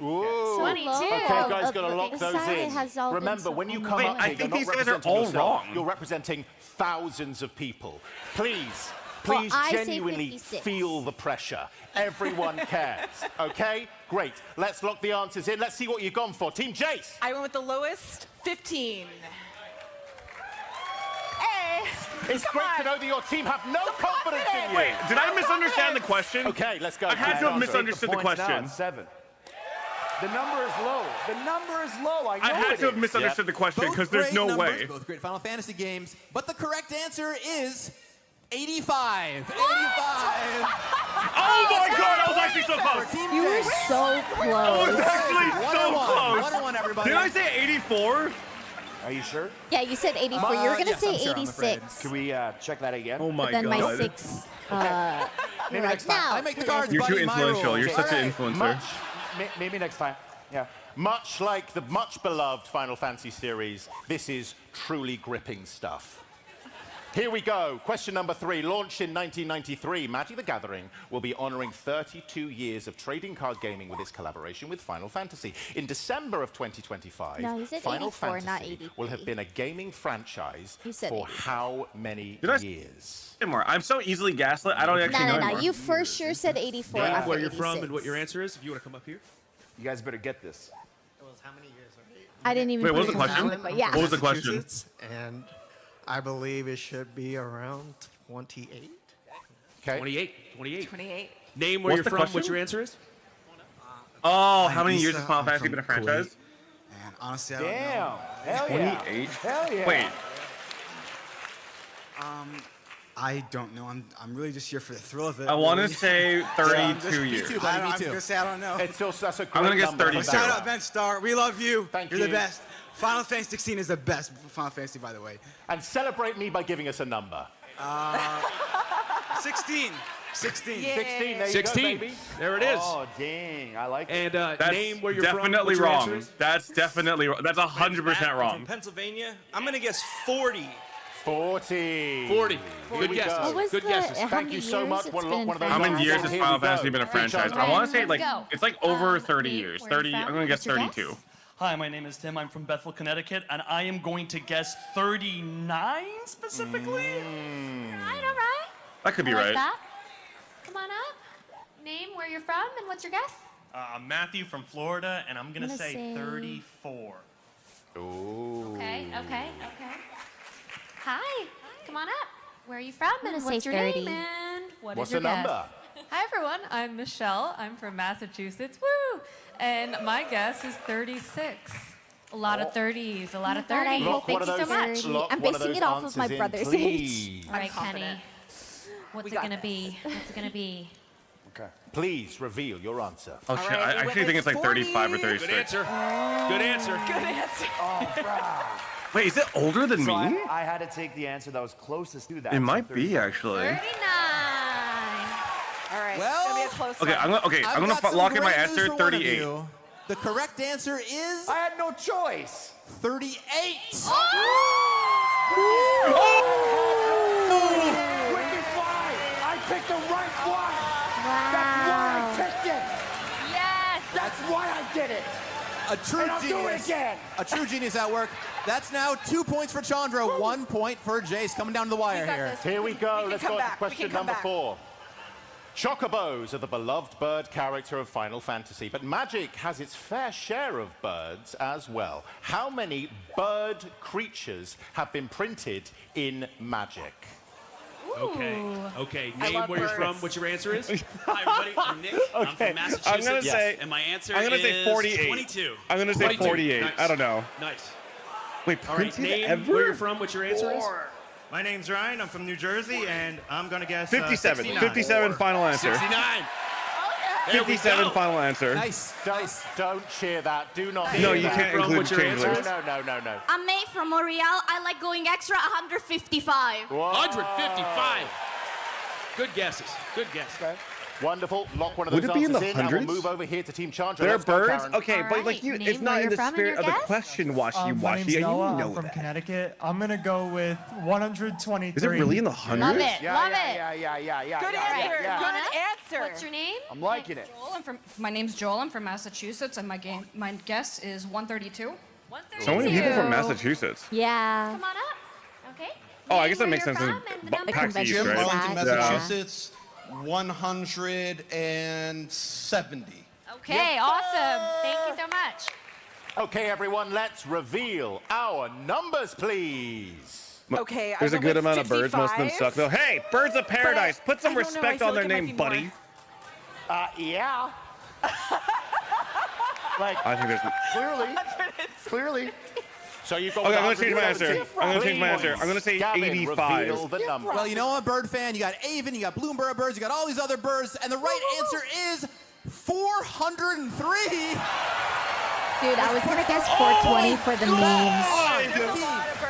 [SPEAKER 3] Ooh.
[SPEAKER 13] 22.
[SPEAKER 3] Okay, guys,
[SPEAKER 1] Oh,
[SPEAKER 3] gotta lock
[SPEAKER 1] the
[SPEAKER 3] those
[SPEAKER 1] side
[SPEAKER 3] in.
[SPEAKER 1] has all been
[SPEAKER 3] Remember,
[SPEAKER 1] so
[SPEAKER 3] when you
[SPEAKER 1] on
[SPEAKER 3] come
[SPEAKER 1] the
[SPEAKER 3] up
[SPEAKER 2] I
[SPEAKER 3] here,
[SPEAKER 2] think
[SPEAKER 3] you're not
[SPEAKER 2] these guys are
[SPEAKER 3] representing
[SPEAKER 2] all
[SPEAKER 3] yourself.
[SPEAKER 2] wrong.
[SPEAKER 3] You're representing thousands of people. Please,
[SPEAKER 1] Well,
[SPEAKER 3] please
[SPEAKER 1] I say
[SPEAKER 3] genuinely
[SPEAKER 1] 56.
[SPEAKER 3] feel the pressure. Everyone cares. Okay? Great. Let's lock the answers in. Let's see what you've gone for. Team Jace.
[SPEAKER 14] I went with the lowest, 15. Hey.
[SPEAKER 3] It's great to know that your team have no confidence in you.
[SPEAKER 2] Wait, did I misunderstand the question?
[SPEAKER 3] Okay, let's go.
[SPEAKER 2] I had to have
[SPEAKER 3] Answer.
[SPEAKER 2] misunderstood the
[SPEAKER 12] Points now
[SPEAKER 2] question.
[SPEAKER 12] at 7. The number is low. The number is low. I know
[SPEAKER 2] I had
[SPEAKER 12] it
[SPEAKER 2] to have
[SPEAKER 12] is.
[SPEAKER 2] misunderstood the question
[SPEAKER 7] Both
[SPEAKER 2] because there's
[SPEAKER 7] great
[SPEAKER 2] no
[SPEAKER 7] numbers,
[SPEAKER 2] way.
[SPEAKER 7] Both great Final Fantasy games, but the correct answer is 85. 85.
[SPEAKER 2] Oh my god, I was actually so close.
[SPEAKER 7] Team
[SPEAKER 1] You were
[SPEAKER 7] J.
[SPEAKER 1] so
[SPEAKER 2] I was
[SPEAKER 1] close.
[SPEAKER 2] actually so
[SPEAKER 7] 1-1.
[SPEAKER 2] close.
[SPEAKER 7] 1-1, everybody.
[SPEAKER 2] Did I say 84?
[SPEAKER 12] Are you sure?
[SPEAKER 1] Yeah, you said 84. You were gonna
[SPEAKER 7] yes,
[SPEAKER 1] say
[SPEAKER 7] I'm sure, I'm afraid.
[SPEAKER 1] 86.
[SPEAKER 12] Can we check that again?
[SPEAKER 2] Oh my
[SPEAKER 1] Then
[SPEAKER 2] god.
[SPEAKER 1] my 6.
[SPEAKER 12] Maybe next time.
[SPEAKER 1] No.
[SPEAKER 7] I make the cards,
[SPEAKER 2] You're too
[SPEAKER 7] buddy, my
[SPEAKER 2] influential.
[SPEAKER 7] rules.
[SPEAKER 2] You're such an
[SPEAKER 7] All right.
[SPEAKER 2] influencer.
[SPEAKER 12] Maybe next time. Yeah.
[SPEAKER 3] Much like the much beloved Final Fantasy series, this is truly gripping stuff. Here we go. Question number 3. Launched in 1993, Magic the Gathering will be honoring 32 years of trading card gaming with its collaboration with Final Fantasy. In December of 2025,
[SPEAKER 1] No, he said
[SPEAKER 3] Final
[SPEAKER 1] 84, not
[SPEAKER 3] Fantasy
[SPEAKER 1] 83.
[SPEAKER 3] will have been a gaming franchise
[SPEAKER 1] You said
[SPEAKER 3] for
[SPEAKER 1] 84.
[SPEAKER 3] how many years?
[SPEAKER 2] More. I'm so easily gaslit. I don't actually know
[SPEAKER 1] No.
[SPEAKER 2] anymore.
[SPEAKER 1] You for sure said 84.
[SPEAKER 11] Name
[SPEAKER 1] after
[SPEAKER 11] where you're
[SPEAKER 1] 86.
[SPEAKER 11] from and what your answer is. If you want to come up here.
[SPEAKER 12] You guys better get this.
[SPEAKER 1] I didn't even.
[SPEAKER 2] Wait, what was
[SPEAKER 1] put
[SPEAKER 2] the
[SPEAKER 1] it
[SPEAKER 2] question?
[SPEAKER 1] down, but yeah.
[SPEAKER 2] What was the question?
[SPEAKER 5] Massachusetts, and I believe it should be around 28.
[SPEAKER 3] Okay.
[SPEAKER 11] 28.
[SPEAKER 14] 28.
[SPEAKER 11] Name where
[SPEAKER 2] What's
[SPEAKER 11] you're
[SPEAKER 2] the
[SPEAKER 11] from.
[SPEAKER 2] question?
[SPEAKER 11] What your answer is?
[SPEAKER 2] Oh, how
[SPEAKER 5] I'm
[SPEAKER 2] many
[SPEAKER 5] Issa,
[SPEAKER 2] years has Final
[SPEAKER 5] I'm
[SPEAKER 2] Fantasy
[SPEAKER 5] from
[SPEAKER 2] been a franchise?
[SPEAKER 5] Kuwait, And honestly, I don't
[SPEAKER 12] Damn.
[SPEAKER 5] know.
[SPEAKER 12] Hell yeah.
[SPEAKER 2] 28.
[SPEAKER 12] Hell yeah.
[SPEAKER 2] Wait.
[SPEAKER 5] I don't know. I'm really just here for the thrill of it.
[SPEAKER 2] I want to
[SPEAKER 5] really.
[SPEAKER 2] say 32 years.
[SPEAKER 5] Me too, buddy. I'm gonna say I don't know.
[SPEAKER 3] It's still, that's a great
[SPEAKER 2] I'm gonna guess
[SPEAKER 3] number.
[SPEAKER 2] 32.
[SPEAKER 5] Shout out Ben Starr. We love you.
[SPEAKER 3] Thank
[SPEAKER 5] You're
[SPEAKER 3] you.
[SPEAKER 5] the best. Final Fantasy 16 is the best Final Fantasy, by the way.
[SPEAKER 3] And celebrate me by giving us a number.
[SPEAKER 5] 16. 16.
[SPEAKER 3] 16. There you
[SPEAKER 11] 16.
[SPEAKER 3] go, baby.
[SPEAKER 11] There it is.
[SPEAKER 12] Oh, dang. I like it.
[SPEAKER 11] And
[SPEAKER 2] That's
[SPEAKER 11] name where you're from.
[SPEAKER 2] definitely
[SPEAKER 11] what your answer
[SPEAKER 2] wrong.
[SPEAKER 11] is.
[SPEAKER 2] That's definitely wrong. That's 100% wrong.
[SPEAKER 18] From Pennsylvania. I'm gonna guess 40.
[SPEAKER 3] 40.
[SPEAKER 11] 40.
[SPEAKER 3] Here
[SPEAKER 11] Good
[SPEAKER 3] we
[SPEAKER 11] guesses.
[SPEAKER 3] go.
[SPEAKER 1] What was
[SPEAKER 11] Good
[SPEAKER 1] the?
[SPEAKER 11] guesses.
[SPEAKER 1] How
[SPEAKER 3] Thank
[SPEAKER 1] many
[SPEAKER 3] you so
[SPEAKER 1] years
[SPEAKER 3] much.
[SPEAKER 1] it's
[SPEAKER 3] One
[SPEAKER 1] been
[SPEAKER 3] of those
[SPEAKER 2] How many
[SPEAKER 3] answers.
[SPEAKER 2] years has
[SPEAKER 3] Here
[SPEAKER 2] Final
[SPEAKER 3] we go.
[SPEAKER 2] Fantasy been a franchise? I want to say like it's like over 30 years. 30. I'm gonna guess 32.
[SPEAKER 22] Hi, my name is Tim. I'm from Bethel, Connecticut, and I am going to guess 39 specifically.
[SPEAKER 13] All right.
[SPEAKER 2] That could be
[SPEAKER 13] I like
[SPEAKER 2] right.
[SPEAKER 13] that. Come on up. Name where you're from and what's your guess?
[SPEAKER 22] I'm Matthew from Florida, and I'm gonna
[SPEAKER 1] gonna
[SPEAKER 22] say
[SPEAKER 1] say-
[SPEAKER 22] 34.
[SPEAKER 3] Ooh.
[SPEAKER 13] Okay. Hi. Come on up. Where are you from
[SPEAKER 1] I'm
[SPEAKER 13] and
[SPEAKER 1] gonna
[SPEAKER 13] what's
[SPEAKER 1] say
[SPEAKER 13] your
[SPEAKER 1] 30.
[SPEAKER 13] name and what
[SPEAKER 3] What's
[SPEAKER 13] is your
[SPEAKER 3] the
[SPEAKER 13] guess?
[SPEAKER 3] number?
[SPEAKER 23] Hi everyone, I'm Michelle. I'm from Massachusetts. Woo! And my guess is 36.
[SPEAKER 13] A lot of 30s. A lot of
[SPEAKER 1] God, I
[SPEAKER 13] 30s.
[SPEAKER 1] hope
[SPEAKER 3] Lock one
[SPEAKER 1] it's
[SPEAKER 3] of those-
[SPEAKER 1] so much.
[SPEAKER 3] lock
[SPEAKER 1] I'm
[SPEAKER 3] one of
[SPEAKER 1] basing
[SPEAKER 3] those
[SPEAKER 1] it off of my
[SPEAKER 3] answers in,
[SPEAKER 1] brother's age.
[SPEAKER 3] please.
[SPEAKER 13] All right, Kenny.
[SPEAKER 14] confident.
[SPEAKER 13] What's
[SPEAKER 14] We
[SPEAKER 13] it
[SPEAKER 14] got
[SPEAKER 13] gonna
[SPEAKER 14] this.
[SPEAKER 13] be? What's it gonna be?
[SPEAKER 3] Okay. Please reveal your answer.
[SPEAKER 2] Oh shit!
[SPEAKER 14] right,
[SPEAKER 2] I
[SPEAKER 14] we went
[SPEAKER 2] actually think it's
[SPEAKER 14] with
[SPEAKER 2] like 35 or
[SPEAKER 14] 40.
[SPEAKER 2] 36.
[SPEAKER 11] Good answer. Good answer.
[SPEAKER 14] Good answer.
[SPEAKER 2] Wait, is it older than
[SPEAKER 12] So
[SPEAKER 2] me?
[SPEAKER 12] I had to take the answer that was closest to that.
[SPEAKER 2] It
[SPEAKER 12] so
[SPEAKER 2] might
[SPEAKER 12] 30.
[SPEAKER 2] be actually.
[SPEAKER 13] 39.
[SPEAKER 14] All right.
[SPEAKER 7] Well,
[SPEAKER 14] it's gonna be a close
[SPEAKER 2] Okay,
[SPEAKER 14] one.
[SPEAKER 2] I'm gonna
[SPEAKER 7] I've got some
[SPEAKER 2] lock in my
[SPEAKER 7] great news
[SPEAKER 2] answer.
[SPEAKER 7] for one of
[SPEAKER 2] 38.
[SPEAKER 7] you. The correct answer is
[SPEAKER 12] I had no choice.
[SPEAKER 7] 38.
[SPEAKER 12] Which is why I picked the right one. That's why I picked it.
[SPEAKER 13] Yes.
[SPEAKER 12] That's why I did it.
[SPEAKER 7] A true
[SPEAKER 12] And I'll do it
[SPEAKER 7] genius.
[SPEAKER 12] again.
[SPEAKER 7] A true genius at work. That's now 2 points for Chandra, 1 point for Jace. Coming down to the wire
[SPEAKER 14] got
[SPEAKER 7] here.
[SPEAKER 14] this.
[SPEAKER 3] Here we go.
[SPEAKER 14] We
[SPEAKER 3] Let's
[SPEAKER 14] can
[SPEAKER 3] go
[SPEAKER 14] come
[SPEAKER 3] to
[SPEAKER 14] back. We
[SPEAKER 3] question
[SPEAKER 14] can come
[SPEAKER 3] number
[SPEAKER 14] back.
[SPEAKER 3] 4. Chocobos are the beloved bird character of Final Fantasy, but Magic has its fair share of birds as well. How many bird creatures have been printed in Magic?
[SPEAKER 11] Okay. Okay.
[SPEAKER 14] I
[SPEAKER 11] Name
[SPEAKER 14] love
[SPEAKER 11] where you're from.
[SPEAKER 14] birds.
[SPEAKER 11] What your answer is?
[SPEAKER 18] Hi everybody, I'm Nick. I'm
[SPEAKER 2] Okay,
[SPEAKER 18] from Massachusetts.
[SPEAKER 2] I'm gonna say-
[SPEAKER 18] and my answer
[SPEAKER 2] I'm gonna say
[SPEAKER 18] is
[SPEAKER 2] 48.
[SPEAKER 18] 22.
[SPEAKER 2] I'm gonna say
[SPEAKER 11] 22.
[SPEAKER 2] 48.
[SPEAKER 11] Nice.
[SPEAKER 2] I don't know.
[SPEAKER 11] Nice.
[SPEAKER 2] Wait,
[SPEAKER 11] All right.
[SPEAKER 2] printed
[SPEAKER 11] Name
[SPEAKER 2] ever?
[SPEAKER 11] where you're from. What your answer is?
[SPEAKER 24] My name's Ryan. I'm from New Jersey, and I'm gonna guess
[SPEAKER 2] 57.
[SPEAKER 24] 69.
[SPEAKER 2] 57 final answer.
[SPEAKER 11] 69. There we
[SPEAKER 2] 57
[SPEAKER 11] go.
[SPEAKER 2] final answer.
[SPEAKER 7] Nice.
[SPEAKER 3] Don't cheer that. Do not
[SPEAKER 2] No,
[SPEAKER 3] cheer
[SPEAKER 2] you
[SPEAKER 3] that.
[SPEAKER 2] can't
[SPEAKER 11] From
[SPEAKER 2] include
[SPEAKER 11] what your answer
[SPEAKER 2] changelings.
[SPEAKER 11] is?
[SPEAKER 3] No.
[SPEAKER 25] I'm May from L'Oreal. I like going extra 155.
[SPEAKER 11] 155. Good guesses. Good guesses.
[SPEAKER 3] Wonderful. Lock one of
[SPEAKER 2] Would
[SPEAKER 3] those
[SPEAKER 2] it be in
[SPEAKER 3] answers
[SPEAKER 2] the
[SPEAKER 3] in, and we'll
[SPEAKER 2] hundreds?
[SPEAKER 3] move over here to Team Chandra.
[SPEAKER 2] They're
[SPEAKER 3] Let's go,
[SPEAKER 2] birds?
[SPEAKER 3] Karen.
[SPEAKER 2] Okay, but like
[SPEAKER 13] Alright,
[SPEAKER 2] you,
[SPEAKER 13] name
[SPEAKER 2] it's not
[SPEAKER 13] where
[SPEAKER 2] in
[SPEAKER 13] you're
[SPEAKER 2] the
[SPEAKER 13] from and
[SPEAKER 2] spirit
[SPEAKER 13] your
[SPEAKER 2] of the
[SPEAKER 13] guess?
[SPEAKER 2] question,
[SPEAKER 26] My
[SPEAKER 2] washy-washy.
[SPEAKER 26] name's
[SPEAKER 2] You
[SPEAKER 26] Noah.
[SPEAKER 2] know
[SPEAKER 26] I'm from
[SPEAKER 2] that.
[SPEAKER 26] Connecticut. I'm gonna go with 123.
[SPEAKER 2] Is it really in the hundreds?
[SPEAKER 13] Love it.
[SPEAKER 12] Yeah,
[SPEAKER 13] Love
[SPEAKER 12] yeah,
[SPEAKER 13] it.
[SPEAKER 12] yeah.
[SPEAKER 14] Good
[SPEAKER 12] yeah,
[SPEAKER 14] answer.
[SPEAKER 12] yeah.
[SPEAKER 14] Good answer.
[SPEAKER 13] What's your name?
[SPEAKER 12] I'm liking it.
[SPEAKER 27] My name's Joel. I'm from Massachusetts, and my guess is 132.
[SPEAKER 13] 132.
[SPEAKER 2] So many people from Massachusetts.
[SPEAKER 1] Yeah.
[SPEAKER 13] Come on up. Okay.
[SPEAKER 2] Oh, I
[SPEAKER 13] Name
[SPEAKER 2] guess that
[SPEAKER 13] where
[SPEAKER 2] makes
[SPEAKER 13] you're
[SPEAKER 2] sense.
[SPEAKER 13] from and the number.
[SPEAKER 2] PAX East,
[SPEAKER 1] Jim
[SPEAKER 2] right?
[SPEAKER 1] Wellington,
[SPEAKER 2] Yeah.
[SPEAKER 5] Massachusetts, 170.
[SPEAKER 13] Okay, awesome. Thank you so much.
[SPEAKER 3] Okay, everyone, let's reveal our numbers, please.
[SPEAKER 14] Okay,
[SPEAKER 2] There's
[SPEAKER 14] I
[SPEAKER 2] a
[SPEAKER 14] went
[SPEAKER 2] good
[SPEAKER 14] with
[SPEAKER 2] amount of birds. Most of them
[SPEAKER 14] 55.
[SPEAKER 2] suck, though. Hey, birds of paradise. Put some
[SPEAKER 14] I don't know, I
[SPEAKER 2] respect
[SPEAKER 14] feel
[SPEAKER 2] on their
[SPEAKER 14] like it might
[SPEAKER 2] name,
[SPEAKER 14] be more.
[SPEAKER 2] buddy.
[SPEAKER 12] Yeah.
[SPEAKER 2] I think there's.
[SPEAKER 12] Clearly.
[SPEAKER 3] So you've got
[SPEAKER 2] Okay, I'm gonna change my answer.
[SPEAKER 3] 170.
[SPEAKER 2] I'm gonna change my answer. I'm gonna say
[SPEAKER 3] Gavin,
[SPEAKER 2] 85.
[SPEAKER 3] reveal the number.
[SPEAKER 7] Well, you know, I'm a bird fan. You got Avon, you got Bloomberg birds, you got all these other birds, and the right answer is 403.
[SPEAKER 1] Dude, I was gonna guess 420 for the memes.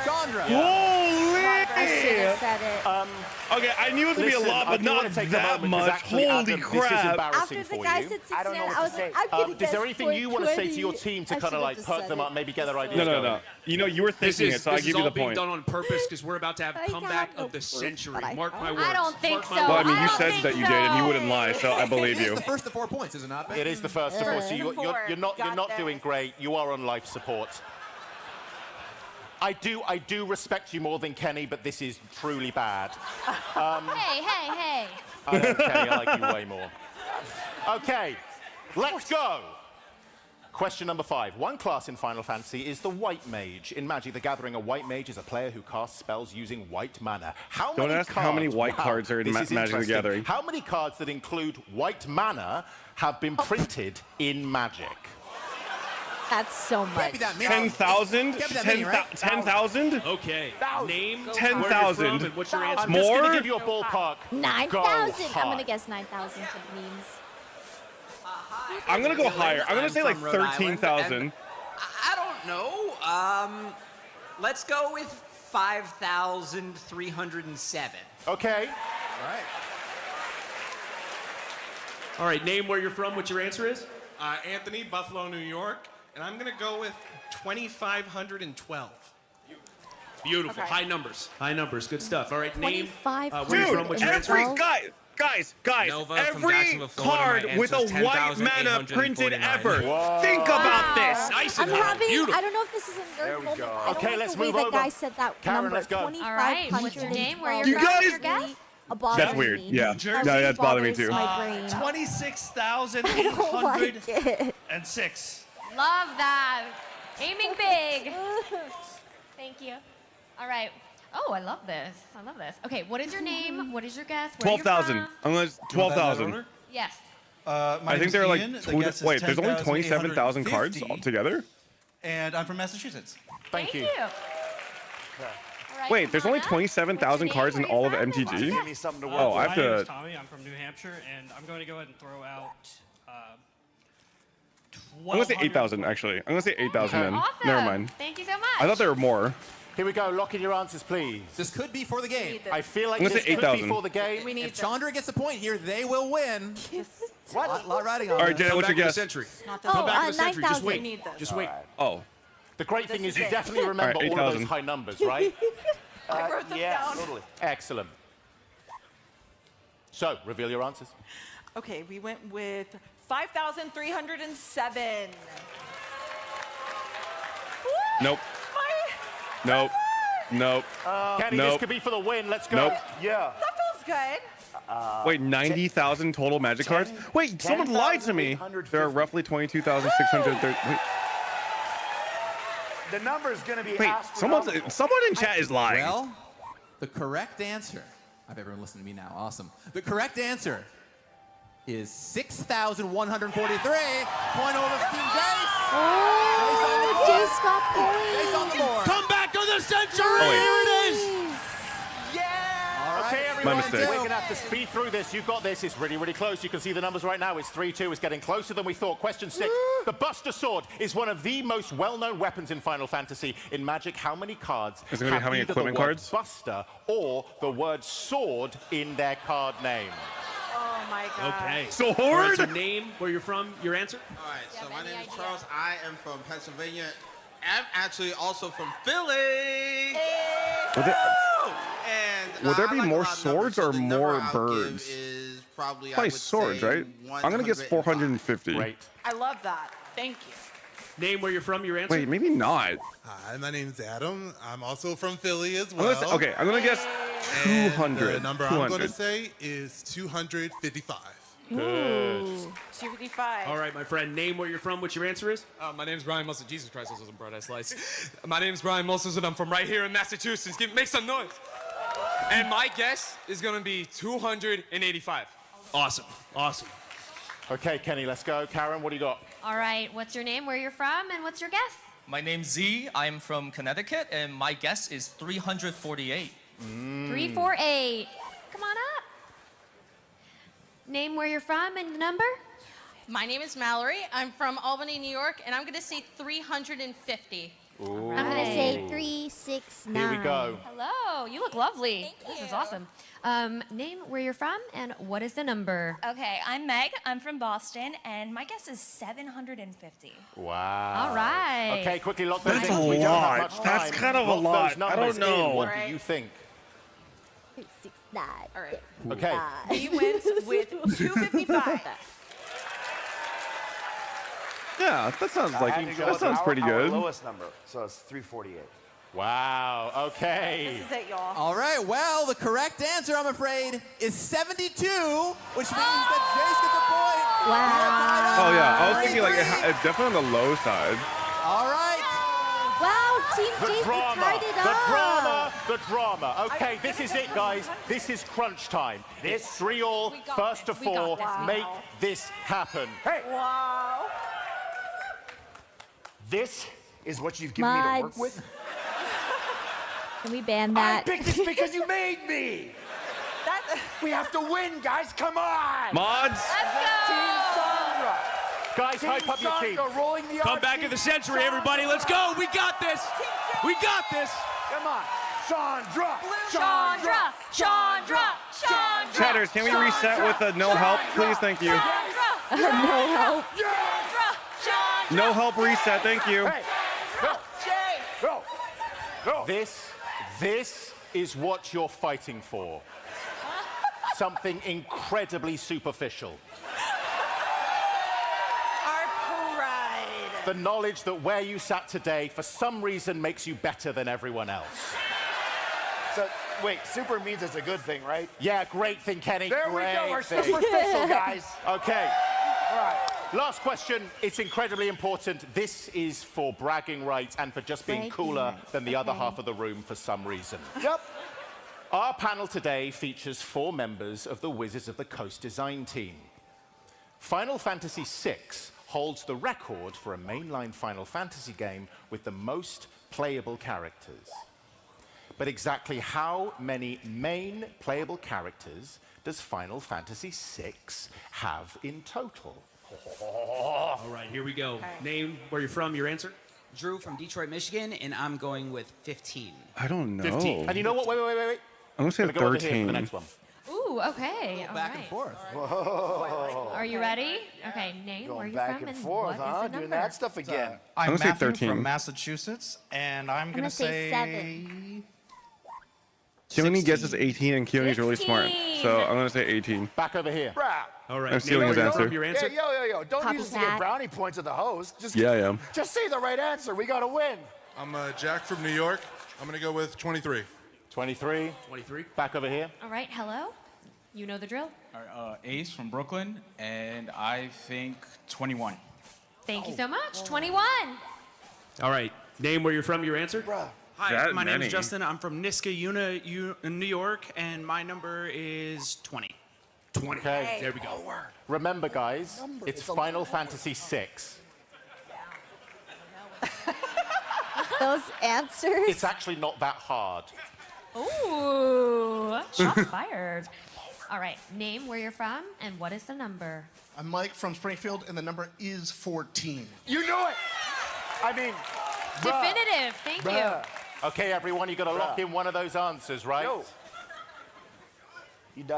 [SPEAKER 7] Chandra.
[SPEAKER 2] Holy!
[SPEAKER 1] should have said it.
[SPEAKER 2] Okay, I knew it was gonna be a lot, but not that much. Holy crap!
[SPEAKER 1] After the guy said 69, I was like, I'm gonna guess
[SPEAKER 3] Is there anything you want to say to your team to kind of like perk them up, maybe get their ideas going?
[SPEAKER 2] No. You know, you were thinking it, so I give you the
[SPEAKER 11] This is all being
[SPEAKER 2] point.
[SPEAKER 11] done on purpose because we're about to have comeback of the century. Mark my words.
[SPEAKER 13] I don't think so.
[SPEAKER 2] Well, I mean, you said that you did, and you wouldn't lie, so I believe you.
[SPEAKER 7] It's the first to 4 points, is it not?
[SPEAKER 3] It is the first to 4, so you're not doing great. You are on life support. I do respect you more than Kenny, but this is truly bad.
[SPEAKER 13] Hey.
[SPEAKER 3] I don't, Kenny, I like you way more. Okay, let's go. Question number 5. One class in Final Fantasy is the White Mage. In Magic the Gathering, a White Mage is a player who casts spells using white mana.
[SPEAKER 2] Don't ask how many white cards are in
[SPEAKER 3] this is
[SPEAKER 2] Magic the Gathering.
[SPEAKER 3] How many cards that include white mana have been printed in Magic?
[SPEAKER 1] That's so much.
[SPEAKER 2] 10,000? 10,000?
[SPEAKER 11] Okay. Name
[SPEAKER 2] 10,000.
[SPEAKER 11] and what's your answer?
[SPEAKER 3] I'm just going to give you a ballpark.
[SPEAKER 1] 9,000. I'm gonna guess 9,000 for the memes.
[SPEAKER 2] I'm gonna go higher. I'm gonna say like 13,000.
[SPEAKER 4] I don't know. Let's go with 5,307.
[SPEAKER 3] Okay.
[SPEAKER 11] All right, name where you're from, what your answer is?
[SPEAKER 24] Anthony, Buffalo, New York. And I'm going to go with 2,512.
[SPEAKER 11] Beautiful.
[SPEAKER 24] Okay.
[SPEAKER 11] High numbers. High numbers. Good stuff. All right, name where you're
[SPEAKER 2] Dude,
[SPEAKER 11] from, what your answer is?
[SPEAKER 2] guys,
[SPEAKER 24] Nova from
[SPEAKER 2] every
[SPEAKER 24] Jacksonville, Florida.
[SPEAKER 2] card
[SPEAKER 24] My
[SPEAKER 2] with a
[SPEAKER 24] answer's
[SPEAKER 2] white mana printed
[SPEAKER 24] 10,849.
[SPEAKER 2] ever.
[SPEAKER 3] Whoa.
[SPEAKER 2] Think about this.
[SPEAKER 11] Nice
[SPEAKER 1] I'm
[SPEAKER 11] and hard.
[SPEAKER 1] having,
[SPEAKER 11] Beautiful.
[SPEAKER 1] I don't know if this is a nerd moment.
[SPEAKER 3] go.
[SPEAKER 1] I don't
[SPEAKER 3] Okay,
[SPEAKER 1] like
[SPEAKER 3] let's
[SPEAKER 1] the way
[SPEAKER 3] move
[SPEAKER 1] the
[SPEAKER 3] over.
[SPEAKER 1] guy said that
[SPEAKER 3] Karen,
[SPEAKER 1] number.
[SPEAKER 3] let's go.
[SPEAKER 1] 2,500.
[SPEAKER 13] All right, what's your name? Where you're
[SPEAKER 2] You
[SPEAKER 13] from?
[SPEAKER 2] guys-
[SPEAKER 13] Your guess?
[SPEAKER 2] That's weird. Yeah. No, that's bothering me too.
[SPEAKER 1] My brain.
[SPEAKER 26] 26,806.
[SPEAKER 13] Love that. Aiming big. Thank you. All right. Oh, I love this. I love this. Okay, what is your name? What is your guess? Where are you
[SPEAKER 2] 12,000.
[SPEAKER 13] from?
[SPEAKER 2] I'm gonna 12,000.
[SPEAKER 13] Yes.
[SPEAKER 2] I think there are like wait, there's only 27,000 cards altogether.
[SPEAKER 20] And I'm from Massachusetts.
[SPEAKER 3] Thank you.
[SPEAKER 13] All right,
[SPEAKER 2] Wait,
[SPEAKER 13] come
[SPEAKER 2] there's
[SPEAKER 13] on
[SPEAKER 2] only
[SPEAKER 13] up.
[SPEAKER 2] 27,000
[SPEAKER 13] What's your
[SPEAKER 2] cards in
[SPEAKER 13] name?
[SPEAKER 2] all of
[SPEAKER 13] Where are you
[SPEAKER 2] MTG.
[SPEAKER 13] from?
[SPEAKER 12] Give me something to work
[SPEAKER 2] Oh, I
[SPEAKER 12] with.
[SPEAKER 2] have
[SPEAKER 19] My name
[SPEAKER 2] to.
[SPEAKER 19] is Tommy. I'm from New Hampshire, and I'm going to go ahead and throw out.
[SPEAKER 2] I'm gonna say 8,000 actually. I'm gonna say 8,000 then.
[SPEAKER 13] Awesome.
[SPEAKER 2] Never mind.
[SPEAKER 13] Thank you so much.
[SPEAKER 2] I thought there were more.
[SPEAKER 3] Here we go. Lock in your answers, please.
[SPEAKER 7] This could be for the game.
[SPEAKER 3] I feel like
[SPEAKER 2] I'm gonna
[SPEAKER 3] this
[SPEAKER 2] say
[SPEAKER 3] could be
[SPEAKER 2] 8,000.
[SPEAKER 3] for the game.
[SPEAKER 14] We need
[SPEAKER 7] If Chandra gets a point here, they will win. What? Lot riding on
[SPEAKER 2] All right,
[SPEAKER 7] this.
[SPEAKER 2] Janet, what's your
[SPEAKER 11] Back to the
[SPEAKER 2] guess?
[SPEAKER 11] century.
[SPEAKER 1] Oh,
[SPEAKER 11] Come back to the century. Just
[SPEAKER 1] 9,000.
[SPEAKER 11] wait.
[SPEAKER 14] We need this.
[SPEAKER 11] Just wait.
[SPEAKER 2] Oh.
[SPEAKER 3] The great thing is you definitely remember
[SPEAKER 2] All right,
[SPEAKER 3] all of those
[SPEAKER 2] 8,000.
[SPEAKER 3] high numbers, right?
[SPEAKER 14] I wrote them down.
[SPEAKER 3] Totally. Excellent. So, reveal your answers.
[SPEAKER 14] Okay, we went with 5,307.
[SPEAKER 2] Nope. Nope. Nope.
[SPEAKER 3] Kenny,
[SPEAKER 2] nope.
[SPEAKER 3] this could be for the win. Let's go.
[SPEAKER 2] Nope.
[SPEAKER 12] Yeah.
[SPEAKER 14] That feels good.
[SPEAKER 2] Wait, 90,000 total Magic cards? Wait, someone lied to me. There are roughly 22,630. Wait,
[SPEAKER 12] The number is going to be
[SPEAKER 2] wait, someone in chat is lying.
[SPEAKER 7] Well, the correct answer. I have everyone listening to me now. Awesome. The correct answer is 6,143. Point over Team Jace.
[SPEAKER 1] Jace got
[SPEAKER 7] Jace on the board.
[SPEAKER 11] Come back of the century.
[SPEAKER 2] Oh, wait.
[SPEAKER 11] Here it is.
[SPEAKER 3] Okay, everyone,
[SPEAKER 2] mistake.
[SPEAKER 3] we're going to have to speed through this. You've got this. It's really, really close. You can see the numbers right now. It's 3-2. It's getting closer than we thought. Question 6. The Buster Sword is one of the most well-known weapons in Final Fantasy. In Magic, how many cards
[SPEAKER 2] Is it gonna be
[SPEAKER 3] have
[SPEAKER 2] how many
[SPEAKER 3] either
[SPEAKER 2] equipment
[SPEAKER 3] the word
[SPEAKER 2] cards?
[SPEAKER 3] Buster or the word sword in their card name?
[SPEAKER 14] Oh my god.
[SPEAKER 11] Okay.
[SPEAKER 2] Sword?
[SPEAKER 11] All right, so name, where you're from, your answer?
[SPEAKER 6] All right, so my name is Charles. I am from Pennsylvania. I'm actually also from Philly.
[SPEAKER 2] Would there
[SPEAKER 6] I
[SPEAKER 2] be
[SPEAKER 6] like a
[SPEAKER 2] more
[SPEAKER 6] lot of
[SPEAKER 2] swords
[SPEAKER 6] numbers, so
[SPEAKER 2] or
[SPEAKER 6] the number
[SPEAKER 2] more
[SPEAKER 6] I'll
[SPEAKER 2] birds?
[SPEAKER 6] give is probably, I
[SPEAKER 2] Probably
[SPEAKER 6] would
[SPEAKER 2] swords,
[SPEAKER 6] say
[SPEAKER 2] right? I'm gonna guess 450.
[SPEAKER 3] Great.
[SPEAKER 14] I love that. Thank you.
[SPEAKER 11] Name, where you're from, your answer?
[SPEAKER 2] Wait, maybe not.
[SPEAKER 6] Hi, my name is Adam. I'm also from Philly as
[SPEAKER 2] I'm gonna say, okay, I'm gonna guess 200.
[SPEAKER 6] The number
[SPEAKER 2] 200.
[SPEAKER 6] I'm going to say is 255.
[SPEAKER 3] Good.
[SPEAKER 14] 255.
[SPEAKER 11] All right, my friend, name where you're from, what your answer is?
[SPEAKER 8] My name's Brian Moses. Jesus Christ, this is a bright slice. My name's Brian Moses, and I'm from right here in Massachusetts. Make some noise. And my guess is going to be 285.
[SPEAKER 11] Awesome. Awesome.
[SPEAKER 3] Okay, Kenny, let's go. Karen, what do you got?
[SPEAKER 13] All right, what's your name, where you're from, and what's your guess?
[SPEAKER 9] My name's Z. I'm from Connecticut, and my guess is 348.
[SPEAKER 13] 348. Come on up. Name, where you're from, and the number?
[SPEAKER 10] My name is Mallory. I'm from Albany, New York, and I'm going to say 350.
[SPEAKER 3] Ooh.
[SPEAKER 1] I'm gonna say 3, 6, 9.
[SPEAKER 3] Here we go.
[SPEAKER 13] Hello, you look lovely. This is awesome. Name where you're from and what is the number?
[SPEAKER 10] Okay, I'm Meg. I'm from Boston, and my guess is 750.
[SPEAKER 3] Wow.
[SPEAKER 13] All right.
[SPEAKER 3] Okay, quickly lock those
[SPEAKER 2] That's
[SPEAKER 3] in.
[SPEAKER 2] a
[SPEAKER 3] We don't have
[SPEAKER 2] lot.
[SPEAKER 3] much time.
[SPEAKER 2] That's kind of a
[SPEAKER 3] Lock
[SPEAKER 2] lot.
[SPEAKER 3] those numbers
[SPEAKER 2] I don't know.
[SPEAKER 3] in. What do you think?
[SPEAKER 1] 3, 6, 9.
[SPEAKER 14] All right.
[SPEAKER 3] Okay.
[SPEAKER 14] He wins with 255.
[SPEAKER 2] Yeah, that sounds
[SPEAKER 12] I
[SPEAKER 2] like
[SPEAKER 12] had to go
[SPEAKER 2] that
[SPEAKER 12] with
[SPEAKER 2] sounds pretty
[SPEAKER 12] our
[SPEAKER 2] good.
[SPEAKER 12] lowest number, so it's 348.
[SPEAKER 3] Wow. Okay.
[SPEAKER 14] This is it, y'all.
[SPEAKER 7] All right, well, the correct answer, I'm afraid, is 72, which means that Jace gets a point.
[SPEAKER 1] Wow.
[SPEAKER 2] Oh yeah, I was thinking like it's definitely on the low side.
[SPEAKER 7] All right.
[SPEAKER 1] Wow, Team
[SPEAKER 3] The
[SPEAKER 1] Jason
[SPEAKER 3] drama,
[SPEAKER 1] tied it
[SPEAKER 3] the
[SPEAKER 1] up.
[SPEAKER 3] drama, the drama. Okay, this is it, guys. This is crunch time. It's 3-all, first to 4. Make this happen.
[SPEAKER 12] Hey,
[SPEAKER 14] Wow.
[SPEAKER 12] this is what you've given me to work
[SPEAKER 1] Mods.
[SPEAKER 12] with?
[SPEAKER 1] Can we ban
[SPEAKER 12] I
[SPEAKER 1] that?
[SPEAKER 12] picked this because you made me. We have to win, guys. Come on.
[SPEAKER 2] Mods.
[SPEAKER 12] Team Sandra.
[SPEAKER 3] Guys,
[SPEAKER 12] Team
[SPEAKER 3] hype up your team.
[SPEAKER 12] Sandra rolling the
[SPEAKER 11] Comeback
[SPEAKER 12] RC.
[SPEAKER 11] of the century, everybody. Let's go. We got this. We got this.
[SPEAKER 12] Come on. Chandra.
[SPEAKER 13] Chandra, Chandra, Chandra.
[SPEAKER 2] Chatters, can we reset with a no help, please? Thank you.
[SPEAKER 1] No help.
[SPEAKER 2] No help reset. Thank you.
[SPEAKER 12] Hey, go. Go. Go.
[SPEAKER 3] This is what you're fighting for. Something incredibly superficial.
[SPEAKER 14] Our pride.
[SPEAKER 3] The knowledge that where you sat today, for some reason, makes you better than everyone else.
[SPEAKER 12] So, wait, super means it's a good thing, right?
[SPEAKER 3] Yeah, great thing, Kenny.
[SPEAKER 12] There we
[SPEAKER 3] Great
[SPEAKER 12] go. We're
[SPEAKER 3] thing.
[SPEAKER 12] superficial, guys.
[SPEAKER 3] Okay.
[SPEAKER 12] All right.
[SPEAKER 3] Last question. It's incredibly important. This is for bragging rights and for just being
[SPEAKER 1] Bragging
[SPEAKER 3] cooler
[SPEAKER 1] rights,
[SPEAKER 3] than the other
[SPEAKER 1] okay.
[SPEAKER 3] half of the room for some reason.
[SPEAKER 12] Yep.
[SPEAKER 3] Our panel today features 4 members of the Wizards of the Coast design team. Final Fantasy VI holds the record for a mainline Final Fantasy game with the most playable characters. But exactly how many main playable characters does Final Fantasy VI have in total?
[SPEAKER 11] All right, here we go. Name, where you're from, your answer?
[SPEAKER 15] Drew from Detroit, Michigan, and I'm going with 15.
[SPEAKER 2] I don't know.
[SPEAKER 3] 15. And you know what? Wait.
[SPEAKER 2] I'm gonna say
[SPEAKER 3] Go over here for
[SPEAKER 2] 13.
[SPEAKER 3] the next one.
[SPEAKER 13] Ooh, okay. All
[SPEAKER 7] Back and
[SPEAKER 13] right.
[SPEAKER 7] forth.
[SPEAKER 12] Whoa.
[SPEAKER 13] Are you ready? Okay, name where
[SPEAKER 12] Going
[SPEAKER 13] you're
[SPEAKER 12] back
[SPEAKER 13] from
[SPEAKER 12] and
[SPEAKER 13] and
[SPEAKER 12] forth,
[SPEAKER 13] what is
[SPEAKER 12] huh?
[SPEAKER 13] the
[SPEAKER 12] Doing
[SPEAKER 13] number?
[SPEAKER 12] that stuff again.
[SPEAKER 20] I'm
[SPEAKER 2] gonna say
[SPEAKER 20] Matthew
[SPEAKER 2] 13.
[SPEAKER 20] from Massachusetts, and I'm gonna
[SPEAKER 1] say
[SPEAKER 20] say
[SPEAKER 1] 7.
[SPEAKER 2] Keone guesses 18, and Keone's really smart, so I'm gonna say 18.
[SPEAKER 3] Back over here.
[SPEAKER 12] Brah.
[SPEAKER 11] All right.
[SPEAKER 2] I'm stealing his
[SPEAKER 11] name, where you're
[SPEAKER 2] answer.
[SPEAKER 11] from, your answer?
[SPEAKER 12] Yeah, yo. Don't use this to
[SPEAKER 1] Copycat.
[SPEAKER 12] get brownie points at the host. Just,
[SPEAKER 2] Yeah, I am.
[SPEAKER 12] just say the right answer. We got to win.
[SPEAKER 16] I'm Jack from New York. I'm going to go with 23.
[SPEAKER 3] 23.
[SPEAKER 11] 23.
[SPEAKER 3] Back over here.
[SPEAKER 13] All right, hello. You know the drill.
[SPEAKER 17] All right, Ace from Brooklyn, and I think 21.
[SPEAKER 13] Thank you so much. 21.
[SPEAKER 11] All right. Name, where you're from, your answer?
[SPEAKER 18] Hi,
[SPEAKER 2] That
[SPEAKER 18] my name
[SPEAKER 2] many.
[SPEAKER 18] is Justin. I'm from Niskayuna, New York, and my number is 20.
[SPEAKER 11] 20.
[SPEAKER 3] Okay.
[SPEAKER 11] There we go.
[SPEAKER 3] Remember, guys, it's Final Fantasy VI.
[SPEAKER 1] Those answers.
[SPEAKER 3] It's actually not that hard.
[SPEAKER 13] Ooh, shots fired. All right, name where you're from and what is the number?
[SPEAKER 21] I'm Mike from Springfield, and the number is 14.
[SPEAKER 12] You knew it. I mean,
[SPEAKER 13] Definitive. Thank you.
[SPEAKER 3] Okay, everyone, you got to lock in one of those answers, right?
[SPEAKER 12] Yo.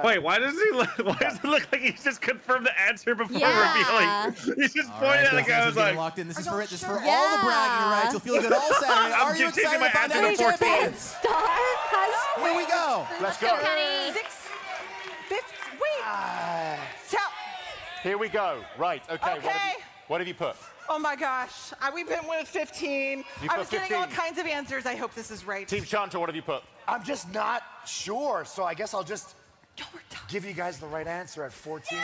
[SPEAKER 2] Wait, why does it look like he's just confirmed the answer before
[SPEAKER 1] Yeah.
[SPEAKER 2] revealing? He's just
[SPEAKER 7] All
[SPEAKER 2] pointing
[SPEAKER 7] right,
[SPEAKER 2] at the guy. I was like,
[SPEAKER 7] locked in. This is for all the
[SPEAKER 1] Yeah.
[SPEAKER 7] bragging rights. You'll feel good all Saturday.
[SPEAKER 2] I'm
[SPEAKER 7] Are you
[SPEAKER 2] changing
[SPEAKER 7] excited
[SPEAKER 2] my
[SPEAKER 7] to find
[SPEAKER 2] answer
[SPEAKER 7] out
[SPEAKER 2] to
[SPEAKER 7] who
[SPEAKER 2] 14.
[SPEAKER 7] champion?
[SPEAKER 1] Star has
[SPEAKER 7] Here we go.
[SPEAKER 3] Let's go.
[SPEAKER 13] Kenny.
[SPEAKER 14] 6, 50, wait.
[SPEAKER 3] Here we go. Right, okay.
[SPEAKER 14] Okay.
[SPEAKER 3] What have you put?
[SPEAKER 14] Oh my gosh. We've been with 15.
[SPEAKER 3] You
[SPEAKER 14] I
[SPEAKER 3] put
[SPEAKER 14] was getting all
[SPEAKER 3] 15.
[SPEAKER 14] kinds of answers. I hope this is right.
[SPEAKER 3] Team Chantra, what have you put?
[SPEAKER 12] I'm just not sure, so I guess I'll just give you guys the right answer at 14.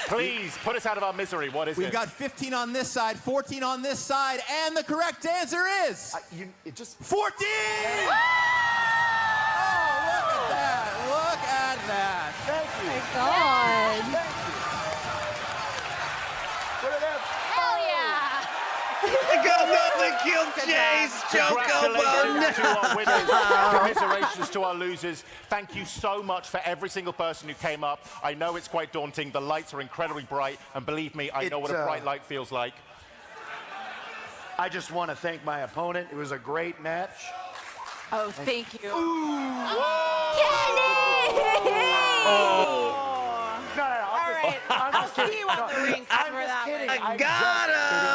[SPEAKER 3] Please, put us out of our misery. What is
[SPEAKER 7] We've
[SPEAKER 3] it?
[SPEAKER 7] got 15 on this side, 14 on this side, and the correct answer is
[SPEAKER 12] it just
[SPEAKER 7] 14! Oh, look at that. Look at that.
[SPEAKER 12] Thank you.
[SPEAKER 1] Oh my God.
[SPEAKER 12] Thank you. Put it in.
[SPEAKER 13] Hell yeah.
[SPEAKER 2] Nothing killed Jace,
[SPEAKER 3] Congratulations to
[SPEAKER 2] Chocobo.
[SPEAKER 3] our winners. Commiserations to our losers. Thank you so much for every single person who came up. I know it's quite daunting. The lights are incredibly bright, and believe me, I know what a bright light feels like.
[SPEAKER 12] I just want to thank my opponent. It was a great match.
[SPEAKER 14] Oh, thank you.
[SPEAKER 12] No,
[SPEAKER 14] All right, I'll see you on the rink for that one.
[SPEAKER 12] I got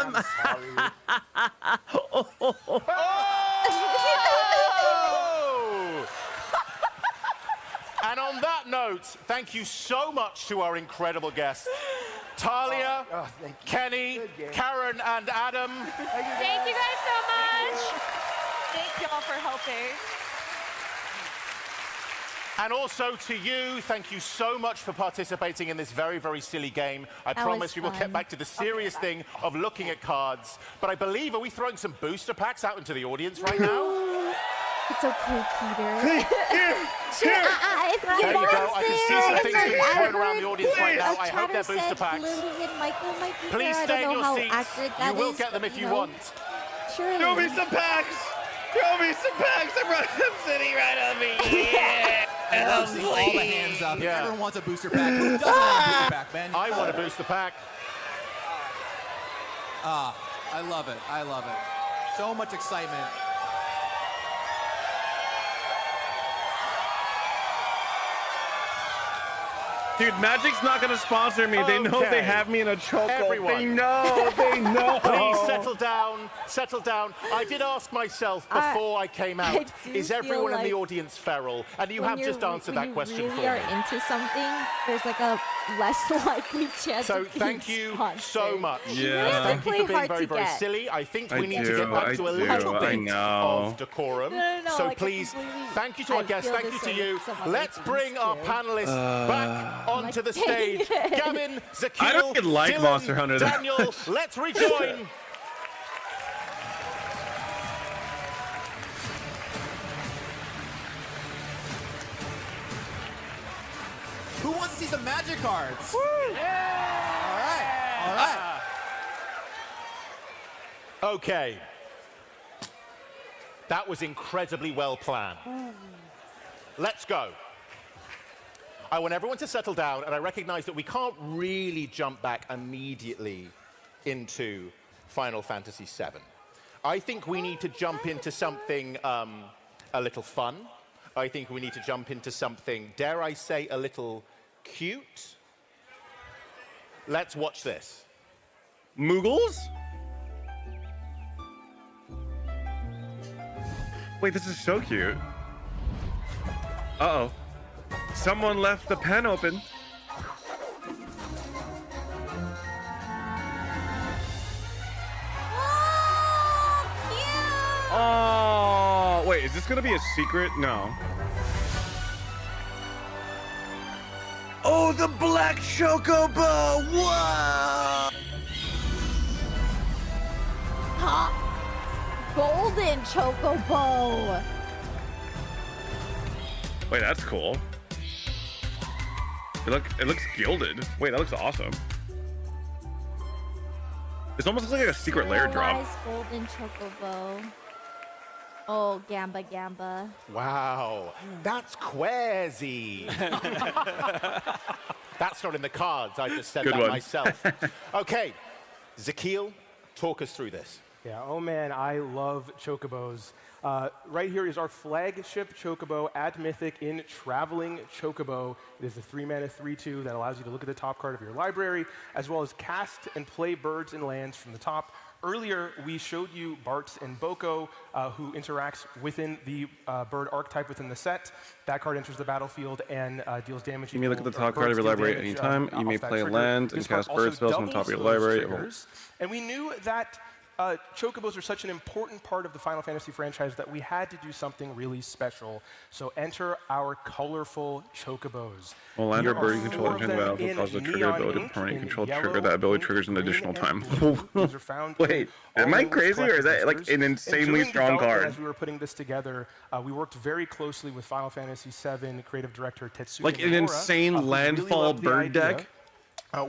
[SPEAKER 12] him.
[SPEAKER 3] And on that note, thank you so much to our incredible guests, Talia, Kenny, Karen, and Adam.
[SPEAKER 13] Thank you guys so much. Thank y'all for helping.
[SPEAKER 3] And also to you, thank you so much for participating in this very, very silly game. I promise we will get back to the serious thing of looking at cards. But I believe, are we throwing some booster packs out into the audience right now?
[SPEAKER 1] It's okay, Peter.
[SPEAKER 3] There you go. I can see some things being thrown around the audience right now. I hope they're booster packs.
[SPEAKER 1] Lily and Michael might be
[SPEAKER 3] Please
[SPEAKER 1] there.
[SPEAKER 3] stay in
[SPEAKER 1] I don't know
[SPEAKER 3] your
[SPEAKER 1] how
[SPEAKER 3] seats.
[SPEAKER 1] accurate that
[SPEAKER 3] You will
[SPEAKER 1] is,
[SPEAKER 3] get them
[SPEAKER 1] but,
[SPEAKER 3] if you
[SPEAKER 1] know,
[SPEAKER 3] want.
[SPEAKER 1] Surely.
[SPEAKER 2] Show me some packs. Show me some packs. I'm sitting right over here.
[SPEAKER 7] And I see all the hands up. Everyone wants a booster pack. Who doesn't want a booster pack, Ben?
[SPEAKER 3] I want a booster pack.
[SPEAKER 7] I love it. I love it. So much excitement.
[SPEAKER 2] Dude, Magic's not gonna sponsor me. They know they have me in a chokehold.
[SPEAKER 3] Everyone.
[SPEAKER 2] They know. They know.
[SPEAKER 3] Please settle down. Settle down. I did ask myself before I came out, is everyone in the audience feral? And you have just answered that question
[SPEAKER 1] when
[SPEAKER 3] for
[SPEAKER 1] you
[SPEAKER 3] me.
[SPEAKER 1] really are into something, there's like a less likely chance
[SPEAKER 3] So
[SPEAKER 1] of being
[SPEAKER 3] thank you
[SPEAKER 1] sponsored.
[SPEAKER 3] so much.
[SPEAKER 2] Yeah.
[SPEAKER 3] Thank you for being
[SPEAKER 1] hard
[SPEAKER 3] very,
[SPEAKER 1] to
[SPEAKER 3] very
[SPEAKER 1] get.
[SPEAKER 3] silly. I think we
[SPEAKER 2] I
[SPEAKER 3] need to get back to a
[SPEAKER 2] do.
[SPEAKER 3] little
[SPEAKER 2] I
[SPEAKER 3] bit
[SPEAKER 2] know.
[SPEAKER 3] of decorum.
[SPEAKER 1] No,
[SPEAKER 3] So
[SPEAKER 1] like, I
[SPEAKER 3] please,
[SPEAKER 1] completely-
[SPEAKER 3] thank you to our
[SPEAKER 1] I
[SPEAKER 3] guests.
[SPEAKER 1] feel
[SPEAKER 3] Thank
[SPEAKER 1] the
[SPEAKER 3] you to
[SPEAKER 1] same
[SPEAKER 3] you.
[SPEAKER 1] with some other
[SPEAKER 3] Let's
[SPEAKER 1] things,
[SPEAKER 3] bring our
[SPEAKER 1] too.
[SPEAKER 3] panelists back onto the stage. Gavin, Zakil,
[SPEAKER 2] I don't even like
[SPEAKER 3] Dylan,
[SPEAKER 2] Monster Hunter, though.
[SPEAKER 3] Daniel, let's rejoin.
[SPEAKER 7] Who wants to see some magic cards? Woo! Yeah! All right. All right.
[SPEAKER 3] Okay. That was incredibly well planned. Let's go. I want everyone to settle down, and I recognize that we can't really jump back immediately into Final Fantasy VII. I think we need to jump into something a little fun. I think we need to jump into something, dare I say, a little cute. Let's watch this.
[SPEAKER 2] Moogles? Wait, this is so cute. Uh-oh. Someone left the pen open. Oh, wait, is this gonna be a secret? No. Oh, the black chocobo! Whoa!
[SPEAKER 1] Golden chocobo.
[SPEAKER 2] Wait, that's cool. It looks gilded. Wait, that looks awesome. This almost looks like a secret lair drop.
[SPEAKER 1] Nice golden chocobo. Oh, Gamba Gamba.
[SPEAKER 3] Wow, that's quasi. That's not in the cards. I just said
[SPEAKER 2] Good
[SPEAKER 3] that
[SPEAKER 2] one.
[SPEAKER 3] myself. Okay, Zakil, talk us through this.
[SPEAKER 4] Yeah, oh man, I love chocobos. Right here is our flagship chocobo at Mythic in Traveling Chocobo. It is a 3-mana 3/2 that allows you to look at the top card of your library, as well as cast and play birds and lands from the top. Earlier, we showed you Bartz and Boko, who interacts within the bird archetype within the set. That card enters the battlefield and deals damage.
[SPEAKER 2] You may look at the top card of your library at any time. You may play land and cast bird spells from the top of your library.
[SPEAKER 4] And we knew that chocobos are such an important part of the Final Fantasy franchise that we had to do something really special. So enter our colorful chocobos.
[SPEAKER 2] Well, land or bird you control during the battle will cause the trigger ability to permanently control trigger. That ability triggers an additional time. Wait, am I crazy or is that like an insanely strong card?
[SPEAKER 4] As we were putting this together, we worked very closely with Final Fantasy VII creative director Tetsuya
[SPEAKER 2] Like an
[SPEAKER 4] Nomura,
[SPEAKER 2] insane landfall bird deck?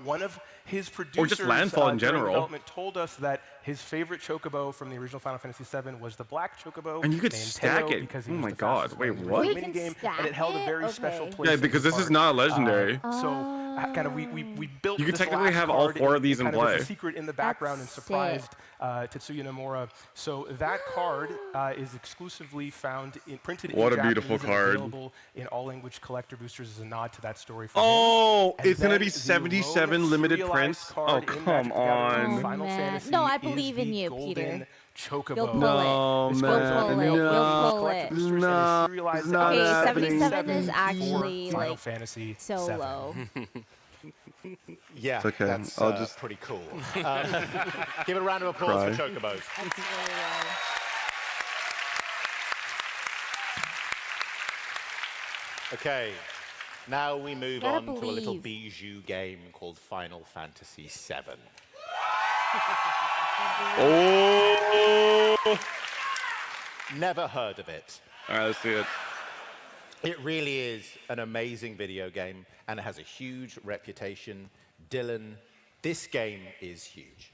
[SPEAKER 4] One of his producers,
[SPEAKER 2] Or just landfall in
[SPEAKER 4] during
[SPEAKER 2] general.
[SPEAKER 4] development told us that his favorite chocobo from the original Final Fantasy VII was the black chocobo.
[SPEAKER 2] And you could
[SPEAKER 4] named
[SPEAKER 2] stack
[SPEAKER 4] Teo
[SPEAKER 2] it.
[SPEAKER 4] because he
[SPEAKER 2] Oh
[SPEAKER 4] was
[SPEAKER 2] my
[SPEAKER 4] the
[SPEAKER 2] god,
[SPEAKER 4] fastest
[SPEAKER 2] wait,
[SPEAKER 4] one in the
[SPEAKER 2] what?
[SPEAKER 4] minigame, and it held a very special place.
[SPEAKER 2] Yeah,
[SPEAKER 4] in
[SPEAKER 2] because
[SPEAKER 4] the
[SPEAKER 2] this is
[SPEAKER 4] card.
[SPEAKER 2] not legendary.
[SPEAKER 4] So we built.
[SPEAKER 2] You could
[SPEAKER 4] this
[SPEAKER 2] technically
[SPEAKER 4] last
[SPEAKER 2] have all
[SPEAKER 4] card
[SPEAKER 2] 4 of these in
[SPEAKER 4] kind of as
[SPEAKER 2] play.
[SPEAKER 4] a secret in the background and surprised Tetsuya Nomura. So that card is exclusively found printed
[SPEAKER 2] What
[SPEAKER 4] in
[SPEAKER 2] a beautiful
[SPEAKER 4] Japanese and
[SPEAKER 2] card.
[SPEAKER 4] available in all language collector boosters as a nod to that story. From
[SPEAKER 2] Oh,
[SPEAKER 4] him.
[SPEAKER 2] it's gonna
[SPEAKER 4] then
[SPEAKER 2] be
[SPEAKER 4] the
[SPEAKER 2] 77
[SPEAKER 4] lone
[SPEAKER 2] limited
[SPEAKER 4] serialized
[SPEAKER 2] prints.
[SPEAKER 4] card
[SPEAKER 2] Oh,
[SPEAKER 4] in
[SPEAKER 2] come
[SPEAKER 4] Magic the Gathering
[SPEAKER 2] on.
[SPEAKER 4] Final
[SPEAKER 1] man.
[SPEAKER 4] Fantasy
[SPEAKER 1] No, I
[SPEAKER 4] is
[SPEAKER 1] believe
[SPEAKER 4] the
[SPEAKER 1] in you,
[SPEAKER 4] Golden
[SPEAKER 1] Peter.
[SPEAKER 4] Chocobo.
[SPEAKER 1] You'll pull
[SPEAKER 2] No,
[SPEAKER 1] it.
[SPEAKER 2] man.
[SPEAKER 1] We'll pull it.
[SPEAKER 2] No.
[SPEAKER 1] We'll pull
[SPEAKER 4] Collector
[SPEAKER 1] it.
[SPEAKER 4] boosters
[SPEAKER 2] No,
[SPEAKER 4] and a serialized
[SPEAKER 2] it's not
[SPEAKER 1] Okay,
[SPEAKER 2] happening.
[SPEAKER 1] 77 is
[SPEAKER 4] for
[SPEAKER 1] actually
[SPEAKER 4] Final
[SPEAKER 1] like
[SPEAKER 4] Fantasy
[SPEAKER 1] so
[SPEAKER 4] 7.
[SPEAKER 1] low.
[SPEAKER 3] Yeah,
[SPEAKER 2] It's okay.
[SPEAKER 3] that's
[SPEAKER 2] I'll just
[SPEAKER 3] pretty cool. Give a round of applause for Chocobos.
[SPEAKER 1] That's really low.
[SPEAKER 3] Okay, now we move
[SPEAKER 1] Gotta
[SPEAKER 3] on to a little
[SPEAKER 1] believe.
[SPEAKER 3] bijou game called Final Fantasy VII.
[SPEAKER 2] Oh!
[SPEAKER 3] Never heard of it.
[SPEAKER 2] All right, let's see it.
[SPEAKER 3] It really is an amazing video game, and it has a huge reputation. Dylan, this game is huge.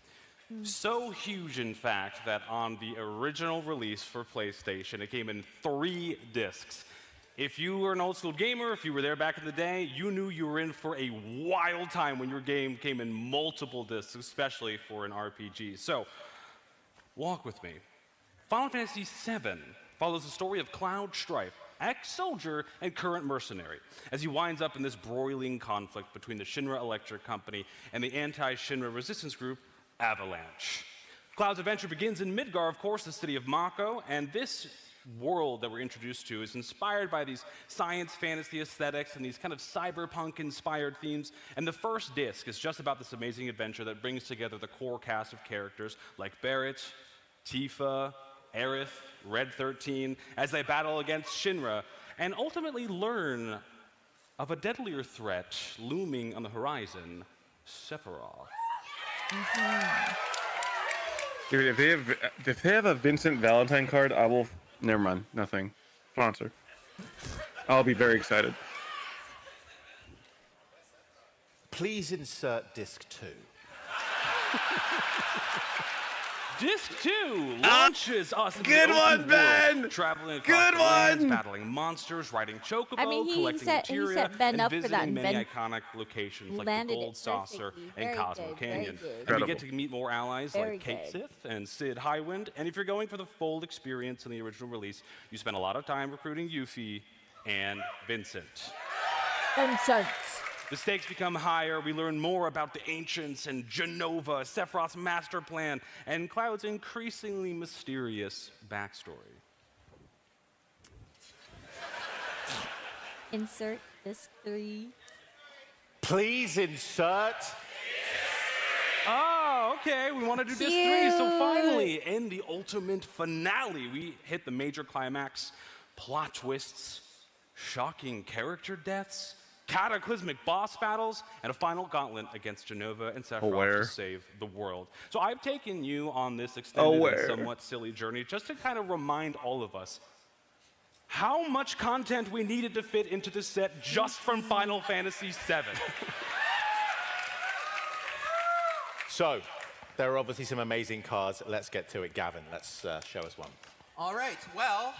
[SPEAKER 5] So huge, in fact, that on the original release for PlayStation, it came in 3 discs. If you were an old school gamer, if you were there back in the day, you knew you were in for a wild time when your game came in multiple discs, especially for an RPG. So, walk with me. Final Fantasy VII follows the story of Cloud Strife, ex-soldier and current mercenary, as he winds up in this broiling conflict between the Shinra Electric Company and the anti-Shinra resistance group, Avalanche. Cloud's adventure begins in Midgar, of course, the city of Mako, and this world that we're introduced to is inspired by these science fantasy aesthetics and these kind of cyberpunk-inspired themes. And the first disc is just about this amazing adventure that brings together the core cast of characters like Barrett, Tifa, Aerith, Red 13, as they battle against Shinra and ultimately learn of a deadlier threat looming on the horizon, Sephiroth.
[SPEAKER 2] Dude, if they have a Vincent Valentine card, I will. Never mind, nothing. Sponsor. I'll be very excited.
[SPEAKER 3] Please insert disc 2.
[SPEAKER 5] Disc 2 launches us into
[SPEAKER 2] Good
[SPEAKER 5] the
[SPEAKER 2] one,
[SPEAKER 5] open
[SPEAKER 2] Ben!
[SPEAKER 5] world, traveling across
[SPEAKER 2] Good
[SPEAKER 5] the lands,
[SPEAKER 2] one!
[SPEAKER 5] battling monsters, riding chocobo,
[SPEAKER 1] I mean, he
[SPEAKER 5] collecting
[SPEAKER 1] set
[SPEAKER 5] materia,
[SPEAKER 1] Ben
[SPEAKER 5] and
[SPEAKER 1] up for
[SPEAKER 5] visiting
[SPEAKER 1] that, and
[SPEAKER 5] many
[SPEAKER 1] Ben
[SPEAKER 5] iconic locations like the
[SPEAKER 1] landed it
[SPEAKER 5] Gold Saucer
[SPEAKER 1] perfectly.
[SPEAKER 5] and
[SPEAKER 1] Very
[SPEAKER 5] Cosmo
[SPEAKER 1] good,
[SPEAKER 5] Canyon.
[SPEAKER 1] very good.
[SPEAKER 5] And we get to meet more allies
[SPEAKER 1] Very
[SPEAKER 5] like Kate
[SPEAKER 1] good.
[SPEAKER 5] Sith and Sid Highwind. And if you're going for the full experience in the original release, you spend a lot of time recruiting Yuffie and Vincent.
[SPEAKER 1] Vincent.
[SPEAKER 5] The stakes become higher. We learn more about the ancients and Genova, Sephiroth's master plan, and Cloud's increasingly mysterious backstory.
[SPEAKER 1] Insert disc 3.
[SPEAKER 3] Please insert.
[SPEAKER 5] Oh, okay. We want to do disc 3. So finally, in the ultimate finale, we hit the major climax, plot twists, shocking character deaths, cataclysmic boss battles, and a final gauntlet against Genova and Sephiroth to save the world. So I've taken you on this extended and somewhat silly journey just to kind of remind all of us how much content we needed to fit into this set just from Final Fantasy VII.
[SPEAKER 3] So, there are obviously some amazing cards. Let's get to it. Gavin, let's show us one.
[SPEAKER 7] All right, well,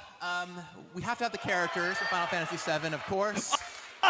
[SPEAKER 7] we have to have the characters for Final Fantasy VII, of course.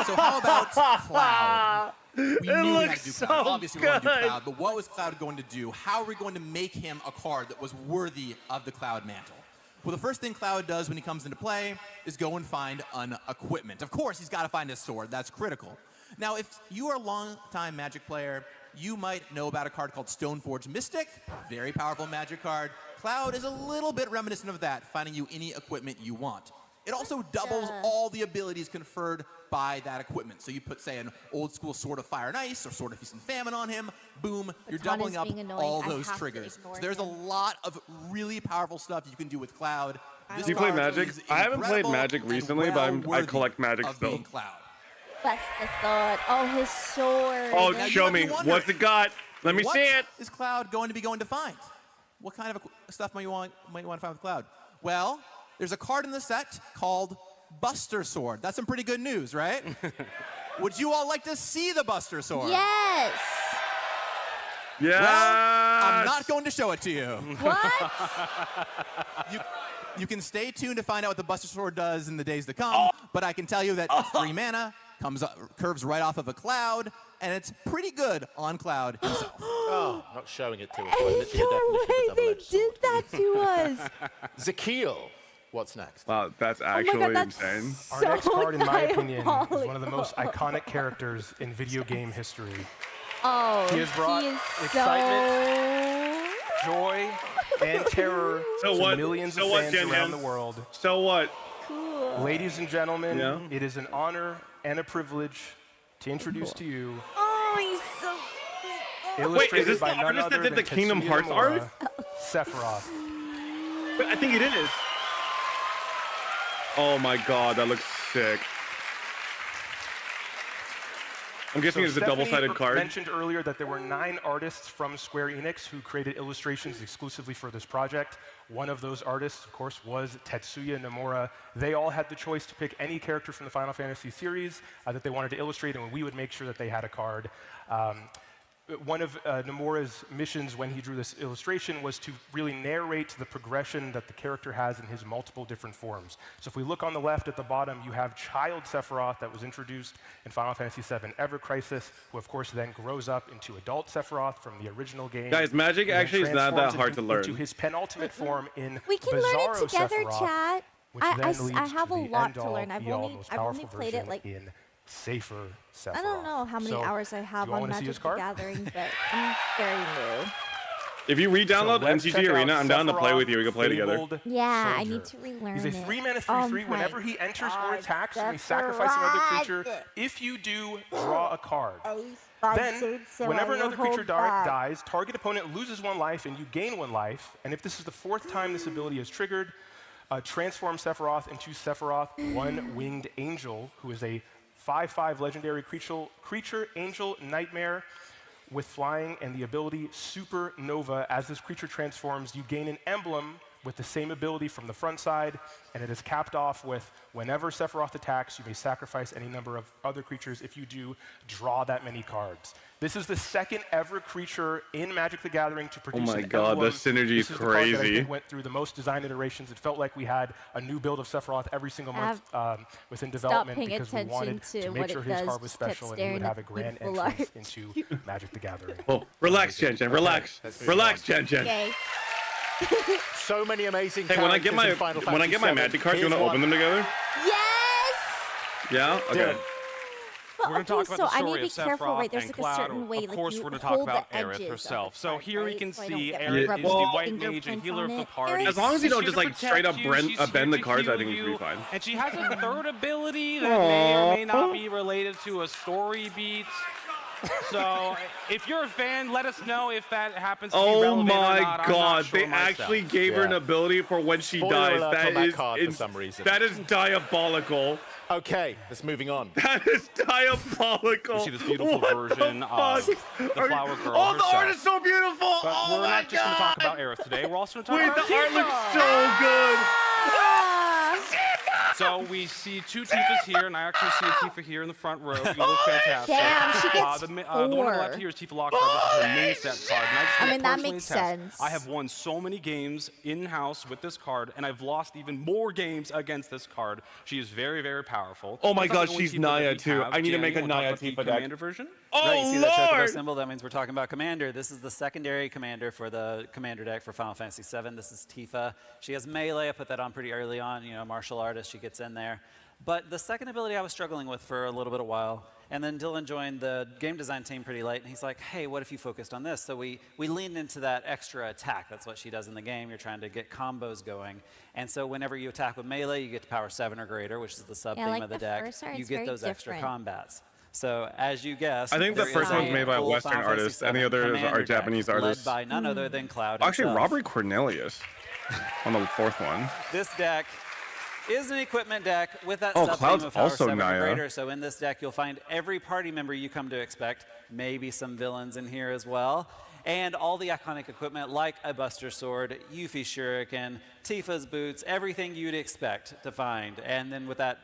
[SPEAKER 7] So how about Cloud? We knew we had to do Cloud. Obviously, we want to do Cloud, but what was Cloud going to do? How are we going to make him a card that was worthy of the Cloud mantle? Well, the first thing Cloud does when he comes into play is go and find an equipment. Of course, he's got to find his sword. That's critical. Now, if you are a long-time Magic player, you might know about a card called Stoneforge Mystic. Very powerful Magic card. Cloud is a little bit reminiscent of that, finding you any equipment you want. It also doubles all the abilities conferred by that equipment. So you put, say, an old-school Sword of Fire and Ice or Sword of Feast and Famine on him. Boom, you're doubling up all those triggers. So there's a lot of really powerful stuff you can do with Cloud.
[SPEAKER 2] Do you play Magic? I haven't played Magic recently, but I collect Magic still.
[SPEAKER 1] Bust the sword. Oh, his sword.
[SPEAKER 2] Oh, show me. What's it got? Let me see it.
[SPEAKER 7] What is Cloud going to be going to find? What kind of stuff might you want to find with Cloud? Well, there's a card in the set called Buster Sword. That's some pretty good news, right? Would you all like to see the Buster Sword?
[SPEAKER 1] Yes.
[SPEAKER 2] Yes.
[SPEAKER 7] Well, I'm not going to show it to you.
[SPEAKER 1] What?
[SPEAKER 7] You can stay tuned to find out what the Buster Sword does in the days to come, but I can tell you that 3 mana, curves right off of a cloud, and it's pretty good on Cloud himself.
[SPEAKER 3] Oh, not showing it to us.
[SPEAKER 1] They did that to us.
[SPEAKER 3] Zakil, what's next?
[SPEAKER 2] Wow, that's actually
[SPEAKER 1] that's
[SPEAKER 2] insane.
[SPEAKER 4] Our next card, in my opinion, is one of the most iconic characters in video game history.
[SPEAKER 1] Oh,
[SPEAKER 4] he has brought excitement, joy, and terror to millions of fans around the world.
[SPEAKER 2] So what?
[SPEAKER 1] Cool.
[SPEAKER 4] Ladies and gentlemen, it is an honor and a privilege to introduce to you.
[SPEAKER 1] Oh, he's so
[SPEAKER 2] Wait, is this the artist that did the Kingdom Hearts art?
[SPEAKER 4] Sephiroth.
[SPEAKER 2] But I think it is. Oh my god, that looks sick. I'm guessing it's a double-sided card.
[SPEAKER 4] Mentioned earlier that there were 9 artists from Square Enix who created illustrations exclusively for this project. One of those artists, of course, was Tetsuya Nomura. They all had the choice to pick any character from the Final Fantasy series that they wanted to illustrate, and we would make sure that they had a card. One of Nomura's missions when he drew this illustration was to really narrate the progression that the character has in his multiple different forms. So if we look on the left at the bottom, you have child Sephiroth that was introduced in Final Fantasy VII Ever Crisis, who of course then grows up into adult Sephiroth from the original game.
[SPEAKER 2] Guys, magic actually is not that hard to learn.
[SPEAKER 4] Into his penultimate form in
[SPEAKER 1] We can learn it together,
[SPEAKER 4] Sephiroth,
[SPEAKER 1] chat.
[SPEAKER 4] which
[SPEAKER 1] I
[SPEAKER 4] then leads
[SPEAKER 1] have
[SPEAKER 4] to
[SPEAKER 1] a
[SPEAKER 4] the
[SPEAKER 1] lot
[SPEAKER 4] end-all,
[SPEAKER 1] to learn. I've only played it
[SPEAKER 4] version
[SPEAKER 1] like
[SPEAKER 4] in safer Sephiroth.
[SPEAKER 1] I don't know how many hours I have on Magic the Gathering, but I'm very new.
[SPEAKER 2] If you re-download MCG Arena, I'm down to play with you. We can play together.
[SPEAKER 1] Yeah, I need to relearn
[SPEAKER 4] He's
[SPEAKER 1] it.
[SPEAKER 4] a 3-mana 3/3. Whenever he enters or attacks, you may sacrifice another creature. If you do, draw a card. Then, whenever another creature dies, target opponent loses 1 life and you gain 1 life. And if this is the 4th time this ability is triggered, transform Sephiroth into Sephiroth, 1-winged angel, who is a 5/5 legendary creature angel nightmare with flying and the ability Supernova. As this creature transforms, you gain an emblem with the same ability from the front side, and it is capped off with whenever Sephiroth attacks, you may sacrifice any number of other creatures. If you do, draw that many cards. This is the 2nd ever creature in Magic the Gathering to produce an emblem.
[SPEAKER 2] Oh my god, the synergy is
[SPEAKER 4] crazy. This is the card that I think went through the most design iterations. It felt like we had a new build of Sephiroth every single month within development because we wanted to make sure his card was special and he would have a grand entrance into Magic the Gathering.
[SPEAKER 2] Oh, relax, Jen Jen, relax. Relax, Jen Jen.
[SPEAKER 1] Okay.
[SPEAKER 3] So many amazing
[SPEAKER 2] Hey, when I get my Magic cards, you want to open them together?
[SPEAKER 1] Yes!
[SPEAKER 2] Yeah? Okay.
[SPEAKER 1] But,
[SPEAKER 5] We're going to talk about the
[SPEAKER 1] I need
[SPEAKER 5] story
[SPEAKER 1] to
[SPEAKER 5] of
[SPEAKER 1] be careful,
[SPEAKER 5] Sephiroth
[SPEAKER 1] right? There's
[SPEAKER 5] and
[SPEAKER 1] like a
[SPEAKER 5] Cloud.
[SPEAKER 1] certain way,
[SPEAKER 5] Of course,
[SPEAKER 1] like,
[SPEAKER 5] we're going to
[SPEAKER 1] hold
[SPEAKER 5] talk about
[SPEAKER 1] the
[SPEAKER 5] Aerith
[SPEAKER 1] edges
[SPEAKER 5] herself.
[SPEAKER 1] of
[SPEAKER 5] So
[SPEAKER 1] the
[SPEAKER 5] here we
[SPEAKER 1] card,
[SPEAKER 5] can
[SPEAKER 1] so I don't
[SPEAKER 5] see
[SPEAKER 1] get
[SPEAKER 5] Aerith
[SPEAKER 1] like
[SPEAKER 5] is the white
[SPEAKER 1] fingerprints
[SPEAKER 5] mage and
[SPEAKER 1] on
[SPEAKER 5] healer of the
[SPEAKER 1] it.
[SPEAKER 5] party.
[SPEAKER 2] As long as you don't
[SPEAKER 5] She's
[SPEAKER 2] just
[SPEAKER 5] here to
[SPEAKER 2] like straight up
[SPEAKER 5] protect you. She's
[SPEAKER 2] bend the
[SPEAKER 5] here to
[SPEAKER 2] cards, I
[SPEAKER 5] heal
[SPEAKER 2] think
[SPEAKER 5] you.
[SPEAKER 2] we'll be fine.
[SPEAKER 5] And she has a third ability that may or may not be related to a story beat. So if you're a fan, let us know if that happens to be relevant or not.
[SPEAKER 2] Oh my god,
[SPEAKER 5] sure
[SPEAKER 2] they actually gave her an ability for when she dies.
[SPEAKER 3] For some reason.
[SPEAKER 2] That is diabolical.
[SPEAKER 3] Okay, let's moving on.
[SPEAKER 2] That is diabolical.
[SPEAKER 5] You see this beautiful version of the Flower Girl
[SPEAKER 2] Oh,
[SPEAKER 5] herself.
[SPEAKER 2] the art is so beautiful.
[SPEAKER 5] But
[SPEAKER 2] oh
[SPEAKER 5] we're
[SPEAKER 2] my
[SPEAKER 5] not just going to talk about Aerith today. We're also going to talk about
[SPEAKER 2] the art looks so good.
[SPEAKER 5] So we see 2 Tifas here, and I actually see a Tifa here in the front row. You look fantastic.
[SPEAKER 1] Damn, she gets
[SPEAKER 5] the one on the left here is Tifa Lockhart. This is her main set card. And
[SPEAKER 1] I mean, that
[SPEAKER 5] personally
[SPEAKER 1] makes
[SPEAKER 5] attest,
[SPEAKER 1] sense.
[SPEAKER 5] I have won so many games in-house with this card, and I've lost even more games against this card. She is very, very powerful.
[SPEAKER 2] Oh my
[SPEAKER 5] That's not
[SPEAKER 2] god,
[SPEAKER 5] the only
[SPEAKER 2] she's
[SPEAKER 5] Tifa that
[SPEAKER 2] Naya
[SPEAKER 5] we
[SPEAKER 2] too.
[SPEAKER 5] have.
[SPEAKER 2] I need to
[SPEAKER 5] Jan,
[SPEAKER 2] make a
[SPEAKER 5] you wanna talk
[SPEAKER 2] Naya
[SPEAKER 5] about the
[SPEAKER 2] Tifa deck.
[SPEAKER 5] Commander version?
[SPEAKER 2] Oh
[SPEAKER 19] Right, you see that chocobo
[SPEAKER 2] lord!
[SPEAKER 19] symbol? That means we're talking about Commander. This is the secondary commander for the Commander deck for Final Fantasy VII. This is Tifa. She has melee. I put that on pretty early on. You know, martial artist. She gets in there. But the second ability I was struggling with for a little bit of while. And then Dylan joined the game design team pretty late, and he's like, hey, what if you focused on this? So we leaned into that extra attack. That's what she does in the game. You're trying to get combos going. And so whenever you attack with melee, you get to power 7 or greater, which is the sub-theme
[SPEAKER 1] like
[SPEAKER 19] of the
[SPEAKER 1] the
[SPEAKER 19] deck.
[SPEAKER 1] first art
[SPEAKER 19] You
[SPEAKER 1] is
[SPEAKER 19] get
[SPEAKER 1] very
[SPEAKER 19] those extra
[SPEAKER 1] different.
[SPEAKER 19] combats. So as you guessed,
[SPEAKER 2] I think the
[SPEAKER 19] there
[SPEAKER 2] first
[SPEAKER 19] is
[SPEAKER 2] one's
[SPEAKER 19] a
[SPEAKER 2] made by a
[SPEAKER 19] full
[SPEAKER 2] Western
[SPEAKER 19] Final Fantasy
[SPEAKER 2] artist.
[SPEAKER 19] VII
[SPEAKER 2] Any others
[SPEAKER 19] Commander
[SPEAKER 2] are
[SPEAKER 19] deck
[SPEAKER 2] Japanese artists.
[SPEAKER 19] led by none other than Cloud
[SPEAKER 2] Actually,
[SPEAKER 19] himself.
[SPEAKER 2] Robert Cornelius on the 4th one.
[SPEAKER 19] This deck is an equipment deck with that
[SPEAKER 2] Oh,
[SPEAKER 19] sub-theme
[SPEAKER 2] Cloud's
[SPEAKER 19] of power
[SPEAKER 2] also
[SPEAKER 19] 7 or
[SPEAKER 2] Naya.
[SPEAKER 19] greater. So in this deck, you'll find every party member you come to expect, maybe some villains in here as well, and all the iconic equipment like a Buster Sword, Yuffie Shuriken, Tifa's boots, everything you'd expect to find. And then with that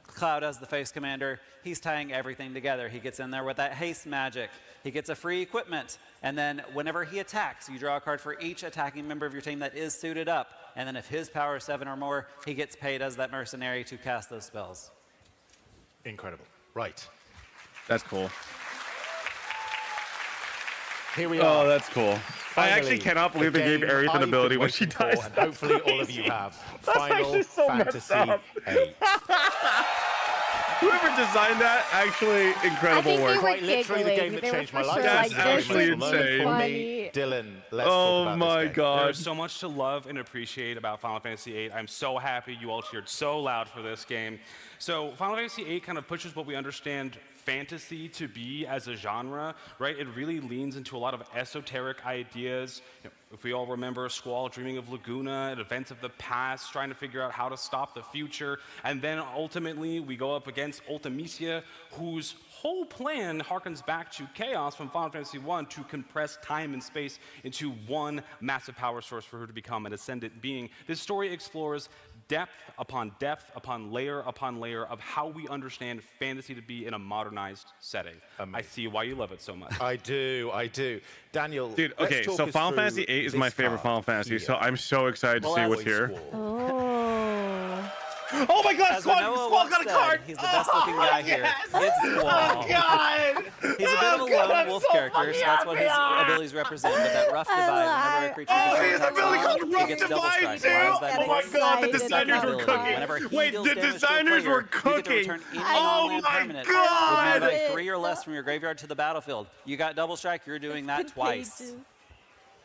[SPEAKER 19] Cloud as the face commander, he's tying everything together. He gets in there with that haste magic. He gets a free equipment. And then whenever he attacks, you draw a card for each attacking member of your team that is suited up. And then if his power is 7 or more, he gets paid as that mercenary to cast those spells.
[SPEAKER 3] Incredible. Right.
[SPEAKER 2] That's cool.
[SPEAKER 3] Here we are.
[SPEAKER 2] Oh, that's cool. I actually cannot believe they gave Aerith an ability when she dies.
[SPEAKER 3] And hopefully all of you have.
[SPEAKER 2] That's
[SPEAKER 3] Final
[SPEAKER 2] so
[SPEAKER 3] Fantasy
[SPEAKER 2] messed
[SPEAKER 3] VIII.
[SPEAKER 2] Whoever designed that, actually incredible work.
[SPEAKER 3] Quite literally the game that changed my life.
[SPEAKER 2] That's actually insane.
[SPEAKER 3] For me, Dylan, let's talk about
[SPEAKER 2] my
[SPEAKER 3] this game.
[SPEAKER 2] God.
[SPEAKER 5] There's so much to love and appreciate about Final Fantasy VIII. I'm so happy you all cheered so loud for this game. So Final Fantasy VIII kind of pushes what we understand fantasy to be as a genre, right? It really leans into a lot of esoteric ideas. You know, if we all remember Squall dreaming of Laguna and events of the past, trying to figure out how to stop the future, and then ultimately we go up against Ultimisia, whose whole plan harkens back to Chaos from Final Fantasy I to compress time and space into one massive power source for her to become an ascendant being. This story explores depth upon layer upon layer of how we understand fantasy to be in a modernized setting. I see why you love it so much.
[SPEAKER 3] I do. Daniel,
[SPEAKER 2] Dude, okay, so Final Fantasy VIII is my favorite Final Fantasy, so I'm so excited to see what's here. Oh my God, Squall got a card!
[SPEAKER 19] He's the best looking guy here. It's Squall.
[SPEAKER 2] Oh God!
[SPEAKER 19] He's a bit of a lone wolf character, so that's what his abilities represent. But that rough divide, whenever a creature gets double strike.
[SPEAKER 2] Oh my God, the designers were cooking. Wait, the designers were cooking. Oh my God!
[SPEAKER 19] With like 3 or less from your graveyard to the battlefield. You got double strike, you're doing that twice.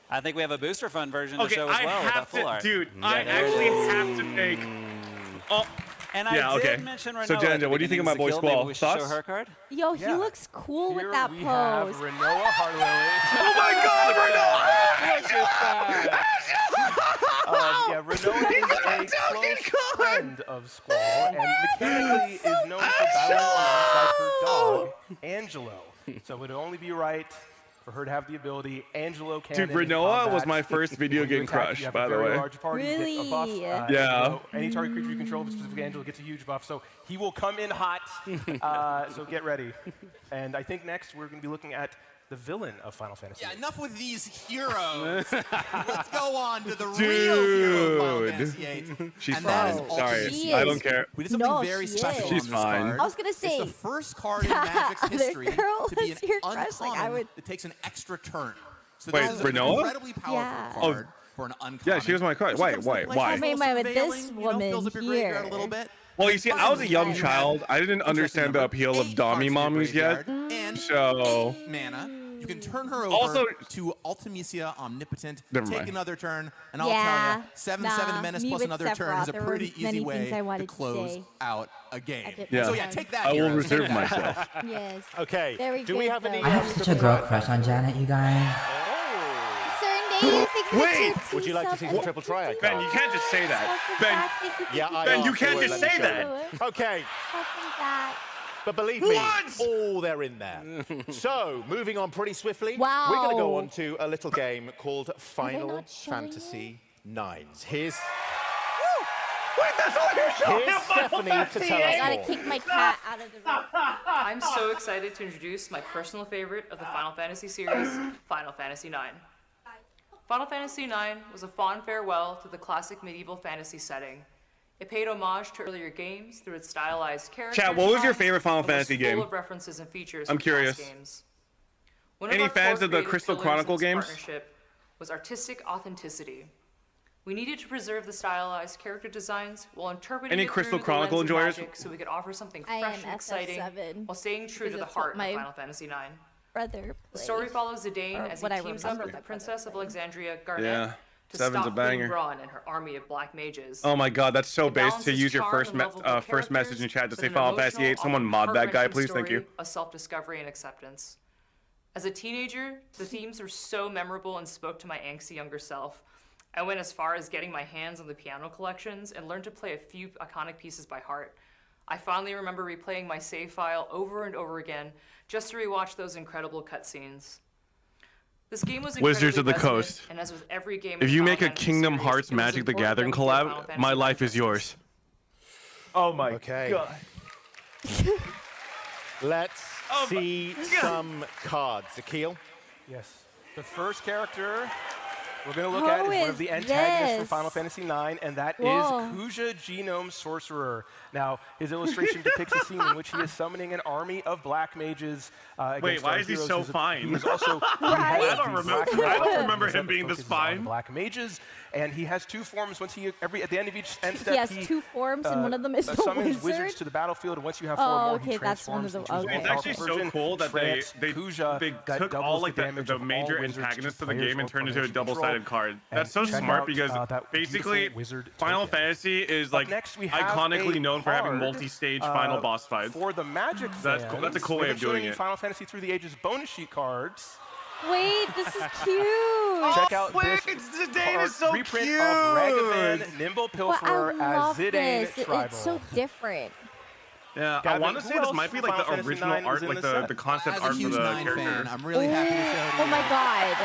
[SPEAKER 19] I think we have a booster fun version to show as well with that full art.
[SPEAKER 2] Dude, I actually have to make. Oh.
[SPEAKER 19] And I did mention Renoa.
[SPEAKER 2] So, Jenja, what do you think of my boy Squall?
[SPEAKER 19] We should show her card.
[SPEAKER 1] Yo, he looks cool with that
[SPEAKER 4] we have
[SPEAKER 1] pose.
[SPEAKER 4] Renoa Heartlily.
[SPEAKER 2] Oh my God, Renoa!
[SPEAKER 4] Renoa is a close friend of Squall, and mechanically is known for battling alongside her dog, Angelo. So it would only be right for her to have the ability. Angelo can.
[SPEAKER 2] Dude, Renoa was my first video game crush, by the way.
[SPEAKER 4] Large party,
[SPEAKER 1] really?
[SPEAKER 4] get a buff.
[SPEAKER 2] Yeah.
[SPEAKER 4] Any target creature you control, specifically Angelo, gets a huge buff. So he will come in hot. So get ready. And I think next we're going to be looking at the villain of Final Fantasy.
[SPEAKER 7] Yeah, enough with these heroes. Let's go on to the real hero of Final Fantasy VIII.
[SPEAKER 2] She's
[SPEAKER 7] and that
[SPEAKER 2] fine.
[SPEAKER 7] is
[SPEAKER 2] Sorry, I don't care.
[SPEAKER 7] We did something very special
[SPEAKER 2] She's
[SPEAKER 7] on this
[SPEAKER 2] fine.
[SPEAKER 7] card.
[SPEAKER 1] I was gonna say
[SPEAKER 7] it's the first card in Magic's history
[SPEAKER 1] girl
[SPEAKER 7] to be an
[SPEAKER 1] is your crush,
[SPEAKER 7] uncommon
[SPEAKER 1] like, I would...
[SPEAKER 7] that takes an extra turn. So
[SPEAKER 2] Wait,
[SPEAKER 7] this is
[SPEAKER 2] Renoa?
[SPEAKER 7] an incredibly powerful card for an uncommon.
[SPEAKER 2] Yeah, she was my crush. Why?
[SPEAKER 1] I made mine with this woman
[SPEAKER 7] fills up your
[SPEAKER 1] here.
[SPEAKER 7] graveyard a little bit.
[SPEAKER 2] Well, you see, I was a young child. I didn't understand the appeal of Dommy Mommies yet. So.
[SPEAKER 7] Mana. You can turn her over
[SPEAKER 2] Also,
[SPEAKER 7] to Ultimisia Omnipotent,
[SPEAKER 2] Never
[SPEAKER 7] take
[SPEAKER 2] mind.
[SPEAKER 7] another turn, and I'll tell you, 7/7 Menace
[SPEAKER 1] me
[SPEAKER 7] plus
[SPEAKER 1] with
[SPEAKER 7] another turn is a
[SPEAKER 1] Sephiroth.
[SPEAKER 7] pretty
[SPEAKER 1] There were
[SPEAKER 7] easy
[SPEAKER 1] many things I
[SPEAKER 7] way
[SPEAKER 1] wanted
[SPEAKER 7] to
[SPEAKER 1] to
[SPEAKER 7] close
[SPEAKER 1] say.
[SPEAKER 7] out a game.
[SPEAKER 2] Yeah.
[SPEAKER 7] So yeah, take that.
[SPEAKER 2] I will
[SPEAKER 7] heroes.
[SPEAKER 2] reserve
[SPEAKER 7] Take that.
[SPEAKER 2] myself.
[SPEAKER 1] Yes.
[SPEAKER 3] Okay.
[SPEAKER 1] Very
[SPEAKER 3] Do we
[SPEAKER 1] good,
[SPEAKER 3] have any?
[SPEAKER 1] though.
[SPEAKER 6] I have such a girl crush on Janet, you guys.
[SPEAKER 2] Wait!
[SPEAKER 3] Would you like to see some triple triad?
[SPEAKER 2] Ben, you can't just say that.
[SPEAKER 3] Yeah, I
[SPEAKER 2] Ben, you
[SPEAKER 3] asked
[SPEAKER 2] can't
[SPEAKER 3] for it,
[SPEAKER 2] just
[SPEAKER 3] let me
[SPEAKER 2] say
[SPEAKER 3] show
[SPEAKER 2] that.
[SPEAKER 3] you. Okay. But believe me, they're in there. So, moving on pretty swiftly,
[SPEAKER 1] Wow.
[SPEAKER 3] we're going to go on to a little game called Final
[SPEAKER 1] not showing
[SPEAKER 3] Fantasy IX. Here's
[SPEAKER 2] Wait, that's all you're showing.
[SPEAKER 3] Here's Stephanie to tell
[SPEAKER 1] I
[SPEAKER 3] us
[SPEAKER 1] gotta
[SPEAKER 3] more.
[SPEAKER 1] kick my cat out of the room.
[SPEAKER 22] I'm so excited to introduce my personal favorite of the Final Fantasy series, Final Fantasy IX. Final Fantasy IX was a fond farewell to the classic medieval fantasy setting. It paid homage to earlier games through its stylized characters.
[SPEAKER 2] Chat, what was your
[SPEAKER 22] design,
[SPEAKER 2] favorite Final
[SPEAKER 22] and was
[SPEAKER 2] Fantasy game?
[SPEAKER 22] Full of references and features
[SPEAKER 2] I'm
[SPEAKER 22] from
[SPEAKER 2] curious.
[SPEAKER 22] past games. One of
[SPEAKER 2] Any
[SPEAKER 22] our
[SPEAKER 2] fans
[SPEAKER 22] core
[SPEAKER 2] of the
[SPEAKER 22] creative
[SPEAKER 2] Crystal
[SPEAKER 22] pillars in
[SPEAKER 2] Chronicle
[SPEAKER 22] this
[SPEAKER 2] games?
[SPEAKER 22] partnership was artistic authenticity. We needed to preserve the stylized character designs while interpreting
[SPEAKER 2] Any
[SPEAKER 22] it
[SPEAKER 2] Crystal
[SPEAKER 22] through
[SPEAKER 2] Chronicle
[SPEAKER 22] the lens of
[SPEAKER 2] enjoyers?
[SPEAKER 22] magic so we could offer something
[SPEAKER 1] I
[SPEAKER 22] fresh
[SPEAKER 1] am
[SPEAKER 22] and exciting
[SPEAKER 1] SF7
[SPEAKER 22] while staying true to
[SPEAKER 1] because
[SPEAKER 22] the
[SPEAKER 1] it's what
[SPEAKER 22] heart of
[SPEAKER 1] my
[SPEAKER 22] Final Fantasy IX.
[SPEAKER 1] Brother
[SPEAKER 22] The story
[SPEAKER 1] plays.
[SPEAKER 22] follows Zidane
[SPEAKER 1] Or
[SPEAKER 22] as he
[SPEAKER 1] what I
[SPEAKER 22] teams up
[SPEAKER 1] remember
[SPEAKER 22] with the
[SPEAKER 1] my
[SPEAKER 22] Princess of
[SPEAKER 1] brother
[SPEAKER 22] Alexandria, Garnet,
[SPEAKER 2] Yeah.
[SPEAKER 22] to
[SPEAKER 2] Seven's a
[SPEAKER 22] stop
[SPEAKER 2] banger.
[SPEAKER 22] Queen Braun and her army of black mages.
[SPEAKER 2] Oh my God, that's so
[SPEAKER 22] It
[SPEAKER 2] base to
[SPEAKER 22] balances
[SPEAKER 2] use your
[SPEAKER 22] charm
[SPEAKER 2] first
[SPEAKER 22] and lovable
[SPEAKER 2] first message in chat to
[SPEAKER 22] with
[SPEAKER 2] say
[SPEAKER 22] an
[SPEAKER 2] Final Fantasy VIII.
[SPEAKER 22] emotional,
[SPEAKER 2] Someone
[SPEAKER 22] often
[SPEAKER 2] mod that guy,
[SPEAKER 22] heart-wrenching
[SPEAKER 2] please. Thank you.
[SPEAKER 22] story of self-discovery and acceptance. As a teenager, the themes were so memorable and spoke to my angsty younger self. I went as far as getting my hands on the piano collections and learned to play a few iconic pieces by heart. I fondly remember replaying my save file over and over again just to rewatch those incredible cutscenes. This game was
[SPEAKER 2] Wizards of the
[SPEAKER 22] incredibly
[SPEAKER 2] Coast.
[SPEAKER 22] resonant, and as with every game
[SPEAKER 2] If
[SPEAKER 22] in
[SPEAKER 2] you
[SPEAKER 22] the
[SPEAKER 2] make a
[SPEAKER 22] Final Fantasy
[SPEAKER 2] Kingdom
[SPEAKER 22] series,
[SPEAKER 2] Hearts
[SPEAKER 22] it was
[SPEAKER 2] Magic the
[SPEAKER 22] important
[SPEAKER 2] Gathering
[SPEAKER 22] that we get Final
[SPEAKER 2] collab,
[SPEAKER 22] Fantasy
[SPEAKER 2] my life is
[SPEAKER 22] references.
[SPEAKER 2] yours.
[SPEAKER 4] Oh my
[SPEAKER 3] God. Let's see some cards. Akil?
[SPEAKER 4] Yes. The first character we're going to look at is one of the antagonists from Final Fantasy IX, and that is Kuja Genome Sorcerer. Now, his illustration depicts a scene in which he is summoning an army of black mages.
[SPEAKER 2] Wait, why is he so fine?
[SPEAKER 4] He is also,
[SPEAKER 2] I don't remember him being this fine.
[SPEAKER 4] Black mages, and he has two forms. Once at the end of each end step,
[SPEAKER 1] he has two forms, and one of them is the
[SPEAKER 4] summons
[SPEAKER 1] wizard?
[SPEAKER 4] wizards to the battlefield. And once you have 4 more, he transforms into
[SPEAKER 2] It's actually so cool that they took all like the major antagonists of the game and turned it into a double-sided card. That's so smart because basically Final Fantasy is like iconically known for having multi-stage final boss fights.
[SPEAKER 4] For the Magic
[SPEAKER 2] That's cool. That's a cool way of doing it.
[SPEAKER 4] Final Fantasy Through the Ages bonus sheet cards.
[SPEAKER 1] Wait, this is cute.
[SPEAKER 4] Check out this
[SPEAKER 2] is so
[SPEAKER 4] reprint
[SPEAKER 2] cute.
[SPEAKER 4] of Ragavan, Nimble Pilferer as Zidane Tribal.
[SPEAKER 1] It's so different.
[SPEAKER 2] Yeah,
[SPEAKER 4] Gavin,
[SPEAKER 2] I want to say this might be like the original art, like the concept art for the character.
[SPEAKER 7] Fan, I'm really happy to show you.
[SPEAKER 1] Oh my god.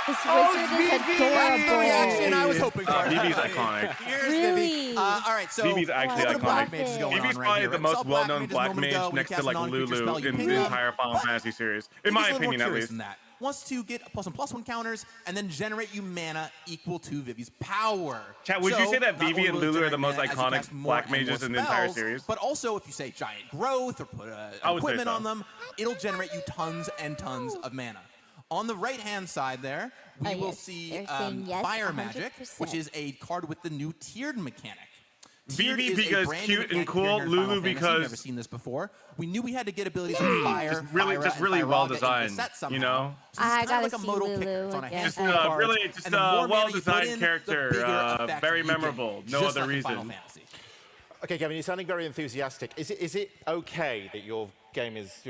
[SPEAKER 1] This wizard is adorable.
[SPEAKER 7] Reaction I was hoping for.
[SPEAKER 2] Vivi's iconic.
[SPEAKER 7] Here's
[SPEAKER 1] Really?
[SPEAKER 7] Vivi. All right, so
[SPEAKER 2] Vivi's actually iconic. Vivi's probably the most
[SPEAKER 7] Black
[SPEAKER 2] well-known
[SPEAKER 7] Mage
[SPEAKER 2] black
[SPEAKER 7] just a moment
[SPEAKER 2] mage
[SPEAKER 7] ago.
[SPEAKER 2] next
[SPEAKER 7] We
[SPEAKER 2] to like
[SPEAKER 7] cast a non-creature
[SPEAKER 2] Lulu
[SPEAKER 7] spell, you
[SPEAKER 2] in
[SPEAKER 7] ping
[SPEAKER 2] the
[SPEAKER 7] them.
[SPEAKER 2] entire Final Fantasy series, in my opinion at least.
[SPEAKER 7] Wants to get +1/+1 counters and then generate you mana equal to Vivi's power.
[SPEAKER 2] Chat, would you say that
[SPEAKER 7] not
[SPEAKER 2] Vivi
[SPEAKER 7] only
[SPEAKER 2] and
[SPEAKER 7] will it
[SPEAKER 2] Lulu are the
[SPEAKER 7] generate
[SPEAKER 2] most
[SPEAKER 7] mana as you
[SPEAKER 2] iconic
[SPEAKER 7] cast more
[SPEAKER 2] black
[SPEAKER 7] and more
[SPEAKER 2] mages in the entire
[SPEAKER 7] spells,
[SPEAKER 2] series?
[SPEAKER 7] But also, if you say giant growth or put equipment on them, it'll generate you tons and tons of mana. On the right-hand side there, we will see Fire Magic, which is a card with the new tiered mechanic.
[SPEAKER 2] Vivi because cute and cool, Lulu because
[SPEAKER 7] never seen this before. We knew we had to get abilities like Fire,
[SPEAKER 2] just really well designed, you know.
[SPEAKER 1] I gotta see Lulu again.
[SPEAKER 2] Just a well-designed character, very memorable. No other reason.
[SPEAKER 3] Okay, Gavin, you're sounding very enthusiastic. Is it okay that your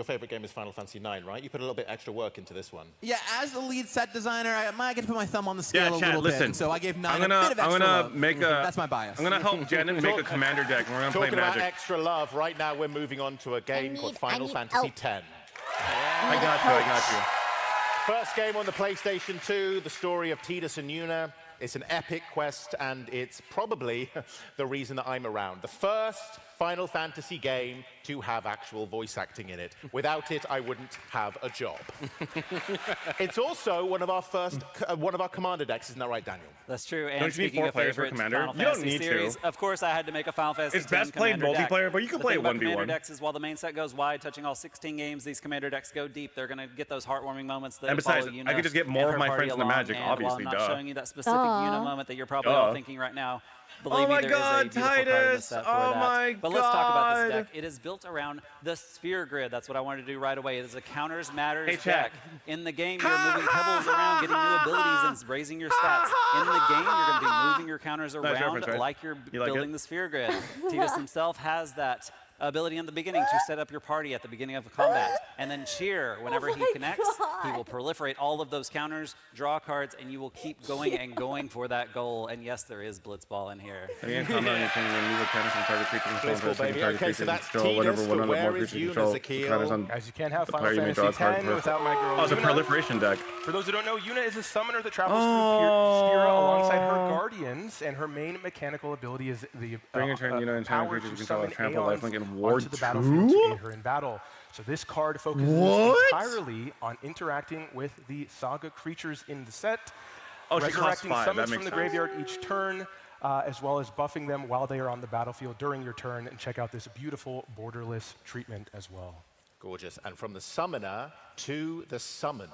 [SPEAKER 3] favorite game is Final Fantasy IX, right? You put a little bit extra work into this one.
[SPEAKER 7] Yeah, as the lead set designer, I might get to put my thumb on the scale a little
[SPEAKER 2] listen,
[SPEAKER 7] bit. So I gave 9
[SPEAKER 2] I'm gonna make
[SPEAKER 7] That's my bias.
[SPEAKER 2] I'm gonna help Jen and make a commander deck, and we're gonna play
[SPEAKER 3] Talking
[SPEAKER 2] Magic.
[SPEAKER 3] about extra love, right now we're moving on to a game called Final Fantasy X.
[SPEAKER 2] I got you.
[SPEAKER 3] First game on the PlayStation 2, the story of Tidus and Yuna. It's an epic quest, and it's probably the reason that I'm around. The first Final Fantasy game to have actual voice acting in it. Without it, I wouldn't have a job. It's also one of our commander decks, isn't that right, Daniel?
[SPEAKER 19] That's true. And
[SPEAKER 2] don't you need 4 players for commander?
[SPEAKER 19] Final
[SPEAKER 2] You don't
[SPEAKER 19] Fantasy
[SPEAKER 2] need
[SPEAKER 19] series,
[SPEAKER 2] to.
[SPEAKER 19] Of course, I had to make a Final Fantasy.
[SPEAKER 2] It's best played multiplayer, but you can play it 1v1.
[SPEAKER 19] Commander decks is while the main set goes wide, touching all 16 games, these commander decks go deep. They're going to get those heartwarming moments that
[SPEAKER 2] And besides,
[SPEAKER 19] follow Yuna
[SPEAKER 2] I could just get more
[SPEAKER 19] and
[SPEAKER 2] of my
[SPEAKER 19] her
[SPEAKER 2] friends
[SPEAKER 19] party
[SPEAKER 2] in the
[SPEAKER 19] along.
[SPEAKER 2] Magic,
[SPEAKER 19] And
[SPEAKER 2] obviously,
[SPEAKER 19] while I'm not
[SPEAKER 2] duh.
[SPEAKER 19] showing you that specific Yuna moment that you're probably all thinking right now, believe me, there is a beautiful card in the set for that. But let's talk about this deck. It is built around the sphere grid. That's what I wanted to do right away. It is a counters matters deck. In the game, you're moving pebbles around, getting new abilities, and raising your stats. In the game, you're going to be moving your counters around like you're building the sphere grid. Tidus himself has that ability in the beginning to set up your party at the beginning of a combat, and then cheer whenever he connects. He will proliferate all of those counters, draw cards, and you will keep going and going for that goal. And yes, there is Blitzball in here.
[SPEAKER 3] Blitzball, baby. Okay, so that's Tidus, but where is Yuna, Zakil?
[SPEAKER 4] Guys, you can't have Final Fantasy X without my girl.
[SPEAKER 2] Oh, it's a proliferation deck.
[SPEAKER 4] For those who don't know, Yuna is a summoner that travels through Spira alongside her guardians, and her main mechanical ability is the
[SPEAKER 2] Bring your turn, Yuna, and
[SPEAKER 4] power
[SPEAKER 2] creatures
[SPEAKER 4] to
[SPEAKER 2] you control
[SPEAKER 4] summon
[SPEAKER 2] trample
[SPEAKER 4] aeons
[SPEAKER 2] lifelink and
[SPEAKER 4] onto
[SPEAKER 2] ward
[SPEAKER 4] the battlefield to
[SPEAKER 2] 2?
[SPEAKER 4] aid her in battle. So this card focuses entirely on interacting with the saga creatures in the set, resurrecting summons from the graveyard each turn, as well as buffing them while they are on the battlefield during your turn. And check out this beautiful borderless treatment as well.
[SPEAKER 3] Gorgeous. And from the summoner to the summoned.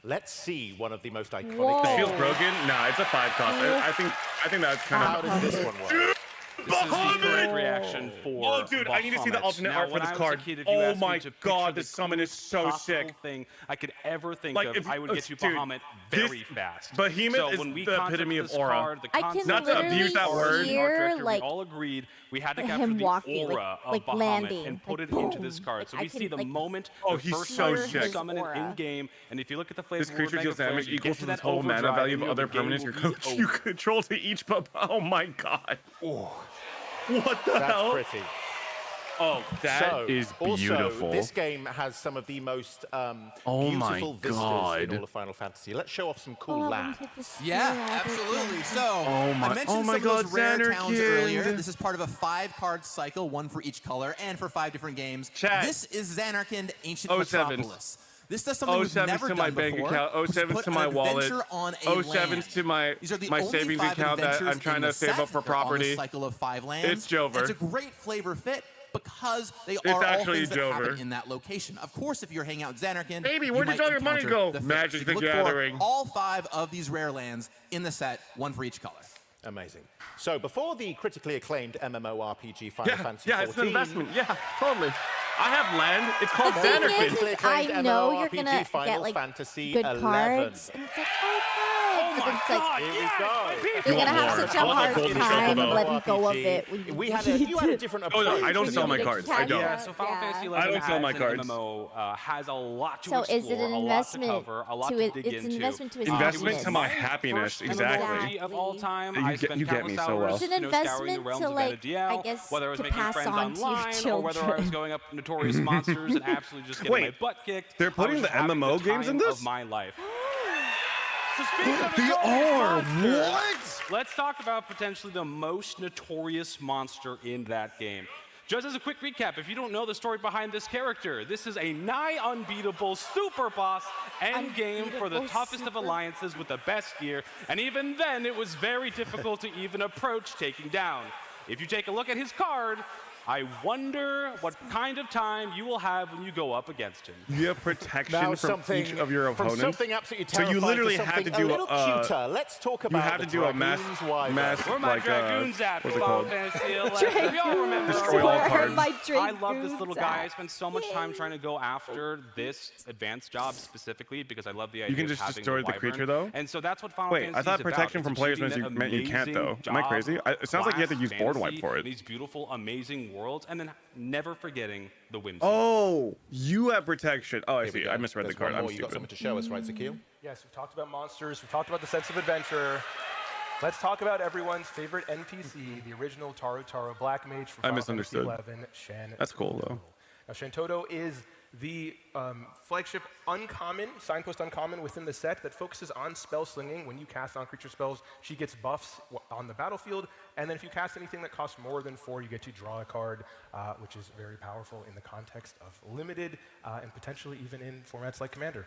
[SPEAKER 3] Let's see one of the most iconic.
[SPEAKER 2] It feels broken. Nah, it's a 5 cost. I think that's kind
[SPEAKER 3] of. How does this one work?
[SPEAKER 5] This is the correct reaction for
[SPEAKER 2] Oh, dude, I need to see the alternate art for this card. Oh my god, this summon is so sick.
[SPEAKER 5] Thing I could ever think
[SPEAKER 2] Like,
[SPEAKER 5] of,
[SPEAKER 2] if-
[SPEAKER 5] I would get you
[SPEAKER 2] dude,
[SPEAKER 5] Bahamut very fast.
[SPEAKER 2] Behemoth
[SPEAKER 5] so
[SPEAKER 2] is
[SPEAKER 5] when we
[SPEAKER 2] the epitome of
[SPEAKER 5] concept this
[SPEAKER 2] aura.
[SPEAKER 5] Card, the
[SPEAKER 1] I can
[SPEAKER 5] concept
[SPEAKER 2] Not to abuse that word.
[SPEAKER 1] hear,
[SPEAKER 5] we
[SPEAKER 1] like,
[SPEAKER 5] all agreed we had to capture
[SPEAKER 1] him
[SPEAKER 5] the
[SPEAKER 1] walking,
[SPEAKER 5] aura
[SPEAKER 1] like
[SPEAKER 5] of Bahamut
[SPEAKER 1] landing,
[SPEAKER 5] and put
[SPEAKER 1] like,
[SPEAKER 5] it into
[SPEAKER 1] boom.
[SPEAKER 5] this card.
[SPEAKER 1] Like,
[SPEAKER 5] So
[SPEAKER 1] I
[SPEAKER 5] we
[SPEAKER 1] can,
[SPEAKER 5] see the
[SPEAKER 1] like,
[SPEAKER 5] moment
[SPEAKER 2] Oh,
[SPEAKER 5] the
[SPEAKER 2] he's
[SPEAKER 5] first
[SPEAKER 2] so
[SPEAKER 5] time you
[SPEAKER 2] sick.
[SPEAKER 5] summon it
[SPEAKER 1] Aura.
[SPEAKER 5] in game, and if you look at the flavor
[SPEAKER 2] This creature deals damage equal to the
[SPEAKER 5] that
[SPEAKER 2] total mana
[SPEAKER 5] overdrive,
[SPEAKER 2] value
[SPEAKER 5] and
[SPEAKER 2] of
[SPEAKER 5] you
[SPEAKER 2] other
[SPEAKER 5] know the game
[SPEAKER 2] permanents
[SPEAKER 5] will be
[SPEAKER 2] you
[SPEAKER 5] over.
[SPEAKER 2] control to each Oh my god. What the
[SPEAKER 3] That's
[SPEAKER 2] hell?
[SPEAKER 3] pretty.
[SPEAKER 2] Oh, that is beautiful.
[SPEAKER 3] Also, this game has some of the most
[SPEAKER 2] Oh my
[SPEAKER 3] beautiful vistas
[SPEAKER 2] God.
[SPEAKER 3] in all of Final Fantasy. Let's show off some cool land.
[SPEAKER 7] Yeah, absolutely. So,
[SPEAKER 2] Oh my-
[SPEAKER 7] I mentioned
[SPEAKER 2] oh my
[SPEAKER 7] some of those
[SPEAKER 2] God,
[SPEAKER 7] rare towns
[SPEAKER 2] Xanarkand.
[SPEAKER 7] earlier. This is part of a 5-card cycle, one for each color, and for 5 different games.
[SPEAKER 2] Chat.
[SPEAKER 7] This is Xanarkand, Ancient
[SPEAKER 2] 07.
[SPEAKER 7] Metropolis. This does something we've never
[SPEAKER 2] to my
[SPEAKER 7] done
[SPEAKER 2] bank
[SPEAKER 7] before,
[SPEAKER 2] account.
[SPEAKER 7] which is
[SPEAKER 2] 07's
[SPEAKER 7] put
[SPEAKER 2] to
[SPEAKER 7] an
[SPEAKER 2] my wallet.
[SPEAKER 7] adventure on a
[SPEAKER 2] 07's
[SPEAKER 7] land.
[SPEAKER 2] to my
[SPEAKER 7] These are the
[SPEAKER 2] my
[SPEAKER 7] only
[SPEAKER 2] savings
[SPEAKER 7] 5
[SPEAKER 2] account that
[SPEAKER 7] adventures
[SPEAKER 2] I'm trying
[SPEAKER 7] in
[SPEAKER 2] to
[SPEAKER 7] the
[SPEAKER 2] save
[SPEAKER 7] set.
[SPEAKER 2] up for
[SPEAKER 7] They're on
[SPEAKER 2] property.
[SPEAKER 7] the cycle of 5 lands.
[SPEAKER 2] It's Jover.
[SPEAKER 7] It's a great flavor fit because they
[SPEAKER 2] It's
[SPEAKER 7] are all
[SPEAKER 2] actually
[SPEAKER 7] things that happen
[SPEAKER 2] Jover.
[SPEAKER 7] in that location. Of course, if you're hanging out in Zanarkand,
[SPEAKER 2] Baby,
[SPEAKER 7] you
[SPEAKER 2] where did
[SPEAKER 7] might
[SPEAKER 2] all your money
[SPEAKER 7] encounter
[SPEAKER 2] go?
[SPEAKER 7] the fix.
[SPEAKER 2] Magic
[SPEAKER 7] You
[SPEAKER 2] the
[SPEAKER 7] look
[SPEAKER 2] Gathering.
[SPEAKER 7] For all 5 of these rare lands in the set, 1 for each color.
[SPEAKER 3] Amazing. So before the critically acclaimed MMORPG Final Fantasy
[SPEAKER 2] Yeah,
[SPEAKER 3] XIV,
[SPEAKER 2] it's an investment. Yeah, totally. I have land. It's called
[SPEAKER 1] The thing
[SPEAKER 2] Xanarkand.
[SPEAKER 1] is, I know you're gonna
[SPEAKER 3] Final
[SPEAKER 1] get like
[SPEAKER 3] Fantasy
[SPEAKER 1] good
[SPEAKER 3] 11.
[SPEAKER 1] cards, and it's like, oh good. But it's like,
[SPEAKER 3] Here we go.
[SPEAKER 1] you're gonna have such a hard time letting go of it. When
[SPEAKER 3] you had a different approach.
[SPEAKER 2] Oh, no, I don't sell my cards. I don't.
[SPEAKER 5] Yeah, so Final Fantasy 11
[SPEAKER 2] I don't sell my
[SPEAKER 5] as an
[SPEAKER 2] cards.
[SPEAKER 5] MMO has a lot to
[SPEAKER 1] So
[SPEAKER 5] explore,
[SPEAKER 1] is it an
[SPEAKER 5] a lot to
[SPEAKER 1] investment
[SPEAKER 5] cover, a lot
[SPEAKER 1] to
[SPEAKER 5] to
[SPEAKER 1] it?
[SPEAKER 5] dig
[SPEAKER 1] It's an
[SPEAKER 5] into.
[SPEAKER 1] investment to his
[SPEAKER 2] Investment
[SPEAKER 1] happiness.
[SPEAKER 2] to my happiness, exactly.
[SPEAKER 5] Of all time,
[SPEAKER 2] You
[SPEAKER 5] I
[SPEAKER 2] get-
[SPEAKER 5] spent
[SPEAKER 2] you get
[SPEAKER 5] countless
[SPEAKER 2] me so well.
[SPEAKER 5] hours,
[SPEAKER 1] It's an
[SPEAKER 5] scouring the
[SPEAKER 1] investment
[SPEAKER 5] realms
[SPEAKER 1] to,
[SPEAKER 5] of
[SPEAKER 1] like,
[SPEAKER 5] Vanadiel,
[SPEAKER 1] I guess,
[SPEAKER 5] whether I was
[SPEAKER 1] to
[SPEAKER 5] making
[SPEAKER 1] pass
[SPEAKER 5] friends
[SPEAKER 1] on to your
[SPEAKER 5] online or whether I was
[SPEAKER 1] children.
[SPEAKER 5] going up notorious monsters and absolutely just getting
[SPEAKER 2] Wait,
[SPEAKER 5] my butt kicked.
[SPEAKER 2] they're putting
[SPEAKER 5] I was
[SPEAKER 2] the
[SPEAKER 5] just having
[SPEAKER 2] MMO
[SPEAKER 5] the
[SPEAKER 2] games in
[SPEAKER 5] time
[SPEAKER 2] this?
[SPEAKER 5] of my life. So speaking of
[SPEAKER 2] They
[SPEAKER 5] notorious
[SPEAKER 2] are.
[SPEAKER 5] monsters,
[SPEAKER 2] What?
[SPEAKER 5] let's talk about potentially the most notorious monster in that game. Just as a quick recap, if you don't know the story behind this character, this is a nigh unbeatable super boss end game for the toughest of alliances with the best gear, and even then it was very difficult to even approach taking down. If you take a look at his card, I wonder what kind of time you will have when you go up against him.
[SPEAKER 2] You have protection
[SPEAKER 3] Now
[SPEAKER 2] from each of your
[SPEAKER 3] from
[SPEAKER 2] opponents.
[SPEAKER 3] something absolutely
[SPEAKER 2] So
[SPEAKER 3] terrifying
[SPEAKER 2] you literally
[SPEAKER 3] to
[SPEAKER 2] have to
[SPEAKER 3] something
[SPEAKER 2] do
[SPEAKER 3] a little
[SPEAKER 2] a
[SPEAKER 3] cuter. Let's talk about
[SPEAKER 2] you have to
[SPEAKER 3] the
[SPEAKER 2] do a mass
[SPEAKER 3] Dragoon's Wyvern.
[SPEAKER 5] Where my
[SPEAKER 2] like
[SPEAKER 5] Dragoons at?
[SPEAKER 2] what's it
[SPEAKER 5] Final
[SPEAKER 2] called?
[SPEAKER 5] Fantasy 11. We all remember.
[SPEAKER 2] Destroy all cards.
[SPEAKER 5] I love this little guy. I spent so much time trying to go after this advanced job specifically because I love the idea
[SPEAKER 2] You can
[SPEAKER 5] of
[SPEAKER 2] just
[SPEAKER 5] having
[SPEAKER 2] destroy the
[SPEAKER 5] wyvern.
[SPEAKER 2] creature, though?
[SPEAKER 5] And so that's what Final
[SPEAKER 2] Wait,
[SPEAKER 5] Fantasy
[SPEAKER 2] I thought
[SPEAKER 5] is about.
[SPEAKER 2] protection
[SPEAKER 5] It's
[SPEAKER 2] from players
[SPEAKER 5] achieving
[SPEAKER 2] meant you can't,
[SPEAKER 5] that
[SPEAKER 2] though.
[SPEAKER 5] amazing
[SPEAKER 2] Am I crazy? It sounds like you have to
[SPEAKER 5] class
[SPEAKER 2] use board wipe
[SPEAKER 5] fantasy,
[SPEAKER 2] for it.
[SPEAKER 5] These beautiful, amazing worlds, and then never forgetting the whimsy.
[SPEAKER 2] Oh, you have protection. Oh, I
[SPEAKER 3] Here we
[SPEAKER 2] see.
[SPEAKER 3] go.
[SPEAKER 2] I misread the
[SPEAKER 3] There's
[SPEAKER 2] card.
[SPEAKER 3] one
[SPEAKER 2] I'm
[SPEAKER 3] more. You got
[SPEAKER 2] stupid.
[SPEAKER 3] something to show us, right, Zakil?
[SPEAKER 4] Yes, we've talked about monsters, we've talked about the sense of adventure. Let's talk about everyone's favorite NPC, the original Taro Taro Black Mage from
[SPEAKER 2] I
[SPEAKER 4] Final
[SPEAKER 2] misunderstood.
[SPEAKER 4] Fantasy 11, Shan.
[SPEAKER 2] That's cool, though.
[SPEAKER 4] Now, Shantoto is the flagship uncommon, signpost uncommon within the set that focuses on spell slinging. When you cast non-creature spells, she gets buffs on the battlefield, and then if you cast anything that costs more than 4, you get to draw a card, which is very powerful in the context of limited and potentially even in formats like Commander.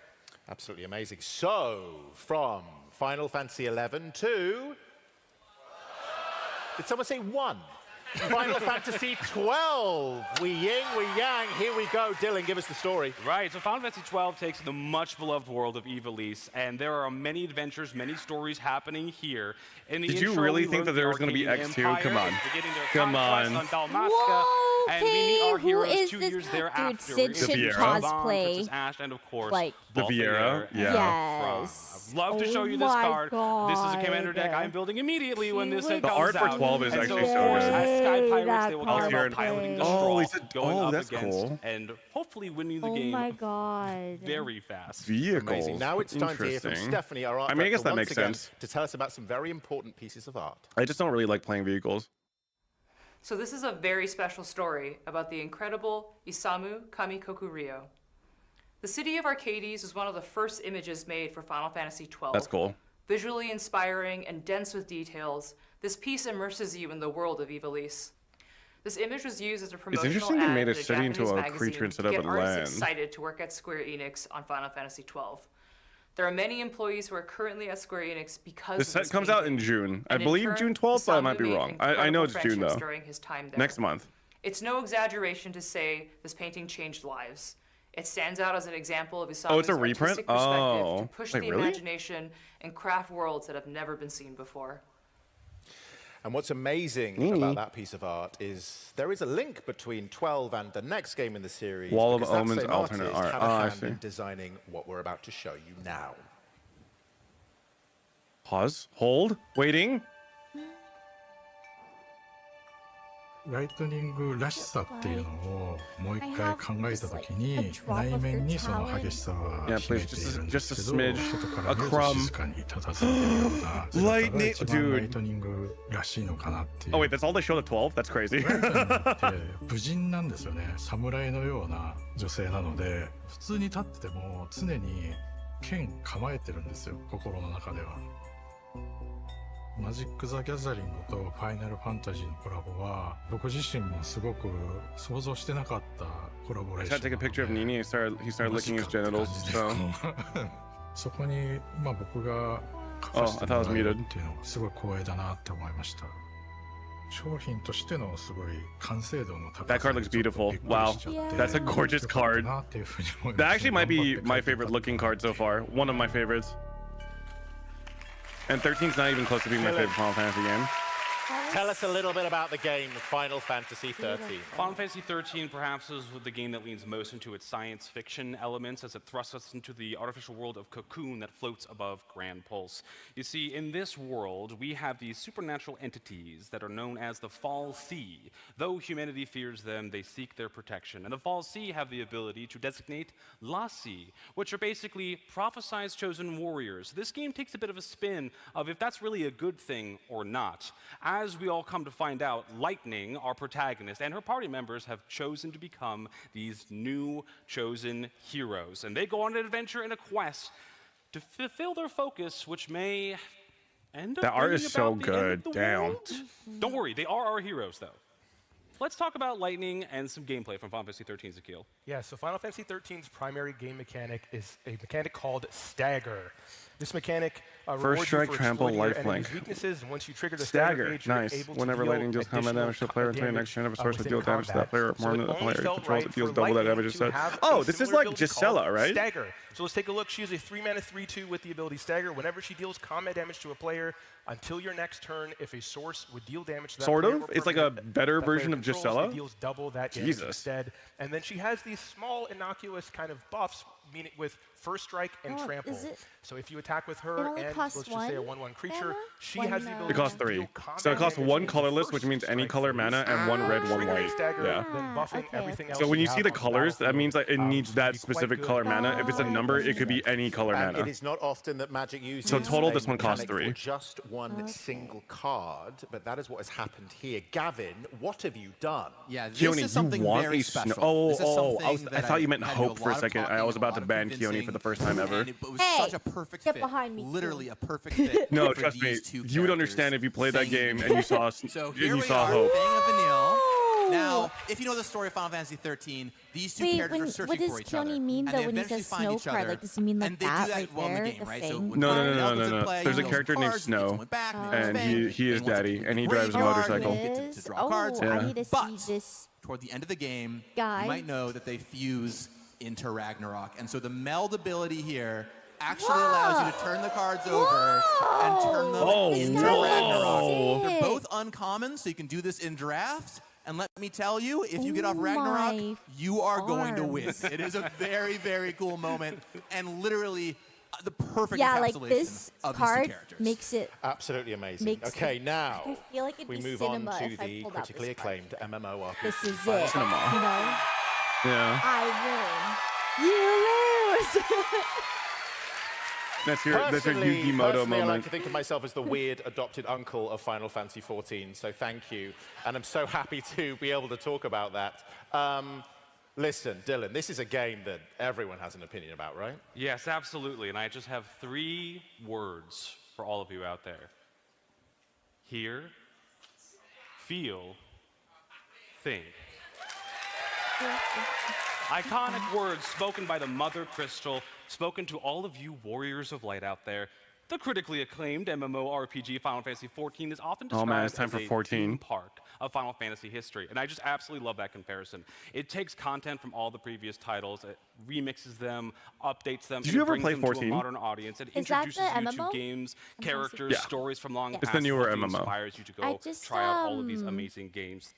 [SPEAKER 3] Absolutely amazing. So, from Final Fantasy 11 to... Did someone say 1? Final Fantasy 12. We yin, we yang. Here we go. Dylan, give us the story.
[SPEAKER 5] Right, so Final Fantasy 12 takes the much-beloved world of Ivalice, and there are many adventures, many stories happening here. In the
[SPEAKER 2] Did you
[SPEAKER 5] intro,
[SPEAKER 2] really
[SPEAKER 5] we
[SPEAKER 2] think
[SPEAKER 5] learn
[SPEAKER 2] that there was
[SPEAKER 5] the
[SPEAKER 2] going to be
[SPEAKER 5] Arcadian
[SPEAKER 2] X2?
[SPEAKER 5] Empire,
[SPEAKER 2] Come on.
[SPEAKER 5] beginning their
[SPEAKER 2] Come
[SPEAKER 5] conquest
[SPEAKER 2] on.
[SPEAKER 5] on Dalmasca, and we meet our
[SPEAKER 1] who
[SPEAKER 5] heroes
[SPEAKER 1] is
[SPEAKER 5] 2
[SPEAKER 1] this?
[SPEAKER 5] years
[SPEAKER 1] Dude,
[SPEAKER 5] thereafter.
[SPEAKER 1] Sid should
[SPEAKER 2] Viera.
[SPEAKER 1] cosplay.
[SPEAKER 5] Princess Ash, and of course,
[SPEAKER 1] like
[SPEAKER 2] The Viera, yeah.
[SPEAKER 1] Yes.
[SPEAKER 5] I'd love to show you this
[SPEAKER 1] my
[SPEAKER 5] card. This is a commander deck
[SPEAKER 1] God.
[SPEAKER 5] I'm building immediately when this set
[SPEAKER 2] The
[SPEAKER 5] comes
[SPEAKER 2] art for
[SPEAKER 5] out.
[SPEAKER 2] 12 is
[SPEAKER 5] And
[SPEAKER 2] actually
[SPEAKER 5] of
[SPEAKER 2] so
[SPEAKER 5] course,
[SPEAKER 2] good.
[SPEAKER 5] as Sky Pirates,
[SPEAKER 1] that
[SPEAKER 5] they will
[SPEAKER 1] card.
[SPEAKER 5] care about piloting the
[SPEAKER 2] Oh,
[SPEAKER 5] straw,
[SPEAKER 2] he said-
[SPEAKER 5] going
[SPEAKER 2] oh,
[SPEAKER 5] up
[SPEAKER 2] that's
[SPEAKER 5] against,
[SPEAKER 2] cool.
[SPEAKER 5] and hopefully winning the
[SPEAKER 1] Oh
[SPEAKER 5] game
[SPEAKER 1] my God.
[SPEAKER 5] very fast.
[SPEAKER 2] Vehicles.
[SPEAKER 3] Amazing. Now it's time to hear from
[SPEAKER 2] Interesting.
[SPEAKER 3] Stephanie, our art
[SPEAKER 2] I mean, I guess
[SPEAKER 3] director,
[SPEAKER 2] that
[SPEAKER 3] once
[SPEAKER 2] makes
[SPEAKER 3] again,
[SPEAKER 2] sense.
[SPEAKER 3] to tell us about some very important pieces of art.
[SPEAKER 2] I just don't really like playing vehicles.
[SPEAKER 22] So this is a very special story about the incredible Isamu Kamikoku Rio. The city of Arcades was one of the first images made for Final Fantasy XII.
[SPEAKER 2] That's cool.
[SPEAKER 22] Visually inspiring and dense with details, this piece immerses you in the world of Ivalice. This image was used as a promotional
[SPEAKER 2] interesting they
[SPEAKER 22] ad
[SPEAKER 2] made a
[SPEAKER 22] in
[SPEAKER 2] city into
[SPEAKER 22] Japanese
[SPEAKER 2] a
[SPEAKER 22] magazine
[SPEAKER 2] creature instead
[SPEAKER 22] to
[SPEAKER 2] of
[SPEAKER 22] get
[SPEAKER 2] a
[SPEAKER 22] artists
[SPEAKER 2] land.
[SPEAKER 22] excited to work at Square Enix on Final Fantasy XII. There are many employees who are currently at Square Enix because
[SPEAKER 2] This
[SPEAKER 22] of
[SPEAKER 2] set
[SPEAKER 22] this
[SPEAKER 2] comes out in
[SPEAKER 22] painting.
[SPEAKER 2] June. I
[SPEAKER 22] And in
[SPEAKER 2] believe
[SPEAKER 22] turn,
[SPEAKER 2] June 12th, but I might be
[SPEAKER 22] Isamu
[SPEAKER 2] wrong.
[SPEAKER 22] made
[SPEAKER 2] I know it's
[SPEAKER 22] incredible
[SPEAKER 2] June,
[SPEAKER 22] friendships
[SPEAKER 2] though.
[SPEAKER 22] during his time there.
[SPEAKER 2] Next month.
[SPEAKER 22] It's no exaggeration to say this painting changed lives. It stands out as an example of Isamu's
[SPEAKER 2] Oh, it's a reprint?
[SPEAKER 22] artistic perspective
[SPEAKER 2] Oh.
[SPEAKER 22] to push
[SPEAKER 2] Wait,
[SPEAKER 22] the
[SPEAKER 2] really?
[SPEAKER 22] imagination and craft worlds that have never been seen before.
[SPEAKER 3] And what's amazing about that piece of art is there is a link between 12 and the next game in the series.
[SPEAKER 2] Wall of
[SPEAKER 3] because that
[SPEAKER 2] Omens
[SPEAKER 3] same
[SPEAKER 2] alternate
[SPEAKER 3] artist
[SPEAKER 2] art.
[SPEAKER 3] had a
[SPEAKER 2] Oh, I
[SPEAKER 3] hand
[SPEAKER 2] see.
[SPEAKER 3] in designing what we're about to show you now.
[SPEAKER 2] Pause. Hold. Waiting.
[SPEAKER 8] ライトニングらしさっていうのをもう一回考えたときに内面にその激しさは
[SPEAKER 2] Yeah,
[SPEAKER 8] 秘め
[SPEAKER 2] please,
[SPEAKER 8] ているん
[SPEAKER 2] just
[SPEAKER 8] ですけ
[SPEAKER 2] a
[SPEAKER 8] ど
[SPEAKER 2] smidge,
[SPEAKER 8] 外から
[SPEAKER 2] a
[SPEAKER 8] 見ると
[SPEAKER 2] crumb.
[SPEAKER 8] 静かに佇んでいるような姿が
[SPEAKER 2] Lightning,
[SPEAKER 8] 一番
[SPEAKER 2] dude.
[SPEAKER 8] ライトニングらしいのかなっていう
[SPEAKER 2] Oh, wait, that's all they showed at 12? That's crazy.
[SPEAKER 8] 武人なんですよね。侍のような女性なので普通に立ってても常に剣構えてるんですよ、心の中では。マジック・ザ・ギャザリングとファイナルファンタジーのコラボは僕自身もすごく想像してなかったコラボレーション。
[SPEAKER 2] I tried to take a picture of Nini. He started licking his genitals. So.
[SPEAKER 8] そこにまあ僕が
[SPEAKER 2] Oh, I thought it was muted.
[SPEAKER 8] っていうのがすごい光栄だなって思いました。商品としてのすごい完成度の高さ。
[SPEAKER 2] That card looks beautiful. Wow, that's a gorgeous card. That actually might be my favorite looking card so far. One of my favorites. And 13's not even close to being my favorite Final Fantasy game.
[SPEAKER 3] Tell us a little bit about the game, Final Fantasy 13.
[SPEAKER 5] Final Fantasy 13 perhaps is the game that leans most into its science fiction elements as it thrusts us into the artificial world of Cocoon that floats above Grand Pulse. You see, in this world, we have these supernatural entities that are known as the Fall Sea. Though humanity fears them, they seek their protection. And the Fall Sea have the ability to designate La Sea, which are basically prophesized chosen warriors. This game takes a bit of a spin of if that's really a good thing or not. As we all come to find out, Lightning, our protagonist, and her party members have chosen to become these new chosen heroes. And they go on an adventure and a quest to fulfill their focus, which may end up
[SPEAKER 2] That art
[SPEAKER 5] bringing
[SPEAKER 2] is so
[SPEAKER 5] about the end of
[SPEAKER 2] good.
[SPEAKER 5] the
[SPEAKER 2] Damn.
[SPEAKER 5] world. Don't worry, they are our heroes, though. Let's talk about Lightning and some gameplay from Final Fantasy 13, Zakil.
[SPEAKER 4] Yeah, so Final Fantasy 13's primary game mechanic is a mechanic called Stagger. This mechanic
[SPEAKER 2] First strike, trample, life
[SPEAKER 4] link.
[SPEAKER 2] link.
[SPEAKER 4] Weaknesses, and once you trigger the
[SPEAKER 2] Stagger,
[SPEAKER 4] gauge, you're
[SPEAKER 2] nice.
[SPEAKER 4] able to
[SPEAKER 2] Whenever
[SPEAKER 4] deal
[SPEAKER 2] lightning deals combat damage to a player until the next turn of a source would deal damage to that player, more than the player controls it deals double that damage instead. Oh, this is like Gisela, right?
[SPEAKER 4] Stagger. So let's take a look. She has a 3-mana 3/2 with the ability Stagger. Whenever she deals combat damage to a player until your next turn, if a source would deal damage to that
[SPEAKER 2] Sort
[SPEAKER 4] player
[SPEAKER 2] of?
[SPEAKER 4] or
[SPEAKER 2] It's like a
[SPEAKER 4] permanent
[SPEAKER 2] better
[SPEAKER 4] that player
[SPEAKER 2] version of
[SPEAKER 4] controls,
[SPEAKER 2] Gisela?
[SPEAKER 4] it deals double that damage
[SPEAKER 2] Jesus.
[SPEAKER 4] instead. And then she has these small innocuous kind of buffs, meaning with first strike and trample. So if you attack with her and let's just say a 1/1 creature, she has the ability
[SPEAKER 2] It costs
[SPEAKER 4] to
[SPEAKER 2] 3.
[SPEAKER 4] deal combat
[SPEAKER 2] So it costs
[SPEAKER 4] damage
[SPEAKER 2] 1
[SPEAKER 4] into
[SPEAKER 2] colorless,
[SPEAKER 4] first
[SPEAKER 2] which means any
[SPEAKER 4] strike
[SPEAKER 2] color
[SPEAKER 4] phase.
[SPEAKER 2] mana, and 1 red, 1 white.
[SPEAKER 4] Stagger,
[SPEAKER 2] Yeah.
[SPEAKER 4] then buffing everything else
[SPEAKER 2] So when you
[SPEAKER 4] have
[SPEAKER 2] see the
[SPEAKER 4] on the
[SPEAKER 2] colors, that means like it needs
[SPEAKER 4] so
[SPEAKER 2] that
[SPEAKER 4] it'd be quite
[SPEAKER 2] specific
[SPEAKER 4] good.
[SPEAKER 2] color mana. If it's a number, it could be any color
[SPEAKER 3] And
[SPEAKER 2] mana.
[SPEAKER 3] it is not often that Magic uses
[SPEAKER 2] So total,
[SPEAKER 3] a
[SPEAKER 2] this one costs
[SPEAKER 3] mechanic
[SPEAKER 2] 3.
[SPEAKER 3] for just one single card, but that is what has happened here. Gavin, what have you done?
[SPEAKER 7] Yeah, this
[SPEAKER 2] Keone,
[SPEAKER 7] is something
[SPEAKER 2] you want
[SPEAKER 7] very
[SPEAKER 2] a
[SPEAKER 7] special.
[SPEAKER 2] snow?
[SPEAKER 7] This is something
[SPEAKER 2] I
[SPEAKER 7] that
[SPEAKER 2] thought you meant
[SPEAKER 7] had to do
[SPEAKER 2] Hope for a
[SPEAKER 7] lot of
[SPEAKER 2] second. I
[SPEAKER 7] talking,
[SPEAKER 2] was
[SPEAKER 7] a
[SPEAKER 2] about
[SPEAKER 7] lot
[SPEAKER 2] to
[SPEAKER 7] of
[SPEAKER 2] ban Keone for
[SPEAKER 7] convincing,
[SPEAKER 2] the first time ever.
[SPEAKER 7] and it was
[SPEAKER 1] Hey,
[SPEAKER 7] such a perfect
[SPEAKER 1] get
[SPEAKER 7] fit.
[SPEAKER 1] behind me,
[SPEAKER 7] Literally
[SPEAKER 1] Keone.
[SPEAKER 7] a perfect fit.
[SPEAKER 2] No,
[SPEAKER 7] for
[SPEAKER 2] trust me.
[SPEAKER 7] these two
[SPEAKER 2] You would understand if you played that game and you saw
[SPEAKER 7] So
[SPEAKER 2] and
[SPEAKER 7] here
[SPEAKER 2] you
[SPEAKER 7] we
[SPEAKER 2] saw
[SPEAKER 7] are,
[SPEAKER 2] Hope.
[SPEAKER 7] Fang of Vanille. Now, if you know the story of Final Fantasy 13, these two
[SPEAKER 1] Wait,
[SPEAKER 7] characters are
[SPEAKER 1] what
[SPEAKER 7] searching
[SPEAKER 1] does
[SPEAKER 7] for each other.
[SPEAKER 1] Keone mean,
[SPEAKER 7] and
[SPEAKER 1] though,
[SPEAKER 7] they
[SPEAKER 1] when he
[SPEAKER 7] eventually
[SPEAKER 1] says
[SPEAKER 7] find
[SPEAKER 1] snow
[SPEAKER 7] each
[SPEAKER 1] card?
[SPEAKER 7] other,
[SPEAKER 1] Like, does he mean like
[SPEAKER 7] and they
[SPEAKER 1] that
[SPEAKER 7] do that
[SPEAKER 1] right
[SPEAKER 7] well in
[SPEAKER 1] there?
[SPEAKER 7] the game, right? So
[SPEAKER 1] Fang
[SPEAKER 7] when
[SPEAKER 2] No.
[SPEAKER 7] Vanille comes into play,
[SPEAKER 2] There's a
[SPEAKER 7] he knows
[SPEAKER 2] character named
[SPEAKER 7] cards,
[SPEAKER 2] Snow,
[SPEAKER 7] he gets back,
[SPEAKER 2] and he is
[SPEAKER 7] wants to
[SPEAKER 2] daddy,
[SPEAKER 7] keep
[SPEAKER 2] and he
[SPEAKER 7] the
[SPEAKER 2] drives a
[SPEAKER 7] graveyard,
[SPEAKER 2] motorcycle.
[SPEAKER 7] he gets to draw cards.
[SPEAKER 1] I
[SPEAKER 2] Yeah.
[SPEAKER 1] need to
[SPEAKER 7] But
[SPEAKER 1] see this
[SPEAKER 7] toward the end of the game,
[SPEAKER 1] guy.
[SPEAKER 7] you might know that they fuse into Ragnarok. And so the meld ability here actually allows you to turn the cards over and turn them into Ragnarok. They're both uncommon, so you can do this in drafts. And let me tell you, if you get off Ragnarok, you are going to win. It is a very, very cool moment, and literally the perfect encapsulation
[SPEAKER 1] like this
[SPEAKER 7] of these two
[SPEAKER 1] card
[SPEAKER 7] characters.
[SPEAKER 1] makes it
[SPEAKER 3] Absolutely amazing.
[SPEAKER 1] makes
[SPEAKER 3] Okay,
[SPEAKER 1] it-
[SPEAKER 3] now
[SPEAKER 1] I feel like it'd
[SPEAKER 3] we
[SPEAKER 1] be
[SPEAKER 3] move on
[SPEAKER 1] cinema
[SPEAKER 3] to
[SPEAKER 1] if I
[SPEAKER 3] the
[SPEAKER 1] pulled out
[SPEAKER 3] critically
[SPEAKER 1] this card.
[SPEAKER 3] acclaimed MMORPG.
[SPEAKER 1] This is
[SPEAKER 3] Final
[SPEAKER 1] it.
[SPEAKER 2] Cinema.
[SPEAKER 1] You know,
[SPEAKER 2] Yeah.
[SPEAKER 1] I win. You lose.
[SPEAKER 2] That's your Yukimoto
[SPEAKER 3] personally, I like
[SPEAKER 2] moment.
[SPEAKER 3] to think of myself as the weird adopted uncle of Final Fantasy 14, so thank you. And I'm so happy to be able to talk about that. Listen, Dylan, this is a game that everyone has an opinion about, right?
[SPEAKER 5] Yes, absolutely. And I just have 3 words for all of you out there. Hear, feel, think. Iconic words spoken by the Mother Crystal, spoken to all of you warriors of light out there. The critically acclaimed MMORPG Final Fantasy XIV is often described
[SPEAKER 2] man, it's time
[SPEAKER 5] as
[SPEAKER 2] for
[SPEAKER 5] a
[SPEAKER 2] 14.
[SPEAKER 5] theme park of Final Fantasy history, and I just absolutely love that comparison. It takes content from all the previous titles, it remixes them, updates them,
[SPEAKER 2] Did
[SPEAKER 5] and
[SPEAKER 2] you
[SPEAKER 5] it
[SPEAKER 2] ever
[SPEAKER 5] brings
[SPEAKER 2] play
[SPEAKER 5] them
[SPEAKER 2] 14?
[SPEAKER 5] to a modern audience. It
[SPEAKER 1] Is that
[SPEAKER 5] introduces
[SPEAKER 1] the
[SPEAKER 5] you to
[SPEAKER 1] MMO?
[SPEAKER 5] games, characters,
[SPEAKER 2] Yeah.
[SPEAKER 5] stories from long
[SPEAKER 1] Yeah.
[SPEAKER 2] It's
[SPEAKER 5] past.
[SPEAKER 2] the newer
[SPEAKER 5] and
[SPEAKER 2] MMO.
[SPEAKER 5] inspires you to
[SPEAKER 1] I
[SPEAKER 5] go
[SPEAKER 1] just,
[SPEAKER 5] try out all of these
[SPEAKER 1] um,
[SPEAKER 5] amazing games.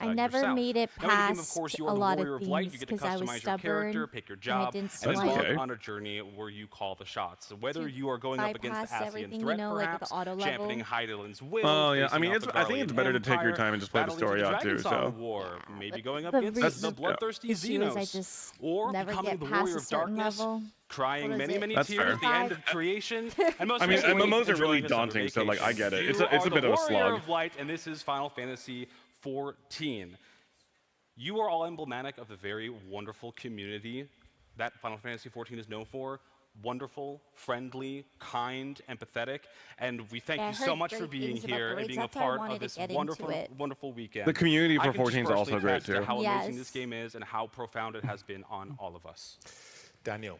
[SPEAKER 1] I never
[SPEAKER 5] yourself.
[SPEAKER 1] made it
[SPEAKER 5] Now, in the game, of
[SPEAKER 1] past
[SPEAKER 5] course, you
[SPEAKER 1] a
[SPEAKER 5] are the
[SPEAKER 1] lot
[SPEAKER 5] warrior
[SPEAKER 1] of
[SPEAKER 5] of light. You
[SPEAKER 1] things
[SPEAKER 5] get to
[SPEAKER 1] 'cause I was
[SPEAKER 5] customize your character,
[SPEAKER 1] stubborn
[SPEAKER 5] pick your
[SPEAKER 1] and I
[SPEAKER 5] job,
[SPEAKER 1] didn't
[SPEAKER 5] and
[SPEAKER 1] swipe.
[SPEAKER 5] embark on a journey where you call the shots. So whether you are going up against
[SPEAKER 1] bypass
[SPEAKER 5] the Ascian
[SPEAKER 1] everything,
[SPEAKER 5] threat,
[SPEAKER 1] you know, like the
[SPEAKER 5] perhaps,
[SPEAKER 1] auto
[SPEAKER 5] championing
[SPEAKER 1] level.
[SPEAKER 5] Hydaelyn's will.
[SPEAKER 2] Oh, yeah. I
[SPEAKER 5] facing
[SPEAKER 2] mean,
[SPEAKER 5] off
[SPEAKER 2] it's.
[SPEAKER 5] the
[SPEAKER 2] I think it's
[SPEAKER 5] Garlean
[SPEAKER 2] better to take your
[SPEAKER 5] Empire,
[SPEAKER 2] time and just play the
[SPEAKER 5] battling
[SPEAKER 2] story
[SPEAKER 5] the
[SPEAKER 2] out too.
[SPEAKER 5] Dragonsong
[SPEAKER 2] So.
[SPEAKER 5] War, maybe going up
[SPEAKER 1] The
[SPEAKER 5] against the
[SPEAKER 1] the
[SPEAKER 5] bloodthirsty
[SPEAKER 1] issue is I
[SPEAKER 5] Xenos,
[SPEAKER 1] just
[SPEAKER 5] or
[SPEAKER 1] never
[SPEAKER 5] becoming
[SPEAKER 1] get
[SPEAKER 5] the
[SPEAKER 1] past
[SPEAKER 5] warrior
[SPEAKER 1] a
[SPEAKER 5] of
[SPEAKER 1] certain
[SPEAKER 5] darkness,
[SPEAKER 1] level.
[SPEAKER 5] crying
[SPEAKER 1] What is
[SPEAKER 5] many,
[SPEAKER 1] it?
[SPEAKER 5] many
[SPEAKER 2] That's
[SPEAKER 5] tears at the
[SPEAKER 2] fair.
[SPEAKER 5] end of creation, and most
[SPEAKER 2] I mean,
[SPEAKER 5] importantly,
[SPEAKER 2] MMOs are really
[SPEAKER 5] enjoying the summer
[SPEAKER 2] daunting, so, like, I
[SPEAKER 5] vacation.
[SPEAKER 2] get it.
[SPEAKER 5] You
[SPEAKER 2] It's a
[SPEAKER 5] are
[SPEAKER 2] bit
[SPEAKER 5] the
[SPEAKER 2] of a
[SPEAKER 5] warrior
[SPEAKER 2] slog.
[SPEAKER 5] of light, and this is Final Fantasy 14. You are all emblematic of the very wonderful community that Final Fantasy 14 is known for. wonderful, friendly, kind, empathetic, and we thank you so much for being here and being a part of this wonderful weekend.
[SPEAKER 2] The community for 14 is
[SPEAKER 5] I can
[SPEAKER 2] also great
[SPEAKER 5] attest to
[SPEAKER 2] too.
[SPEAKER 5] how amazing this game is and how profound it has been on all of us.
[SPEAKER 3] Daniel,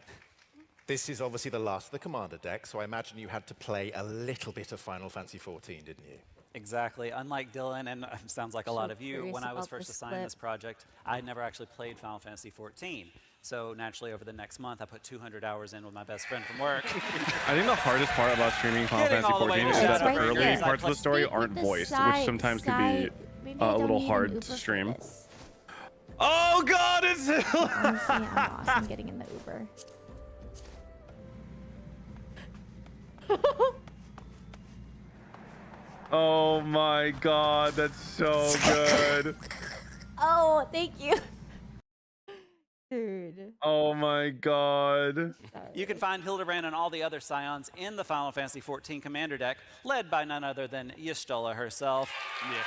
[SPEAKER 3] this is obviously the last of the Commander deck, so I imagine you had to play a little bit of Final Fantasy XIV, didn't you?
[SPEAKER 19] Exactly. Unlike Dylan, and sounds like a lot of you, when I was first assigned this project, I had never actually played Final Fantasy XIV. So naturally, over the next month, I put 200 hours in with my best friend from work.
[SPEAKER 2] I think the hardest part about streaming Final Fantasy XIV is that the early parts of the story aren't voiced, which sometimes can be a little hard to stream. Oh God, it's
[SPEAKER 1] Honestly, I'm lost. I'm getting in the Uber.
[SPEAKER 2] Oh my God, that's so good.
[SPEAKER 1] Oh, thank you. Dude.
[SPEAKER 2] Oh my God.
[SPEAKER 19] You can find Hildebrand and all the other Scions in the Final Fantasy XIV Commander deck, led by none other than Y'shtola herself.
[SPEAKER 5] Yeah.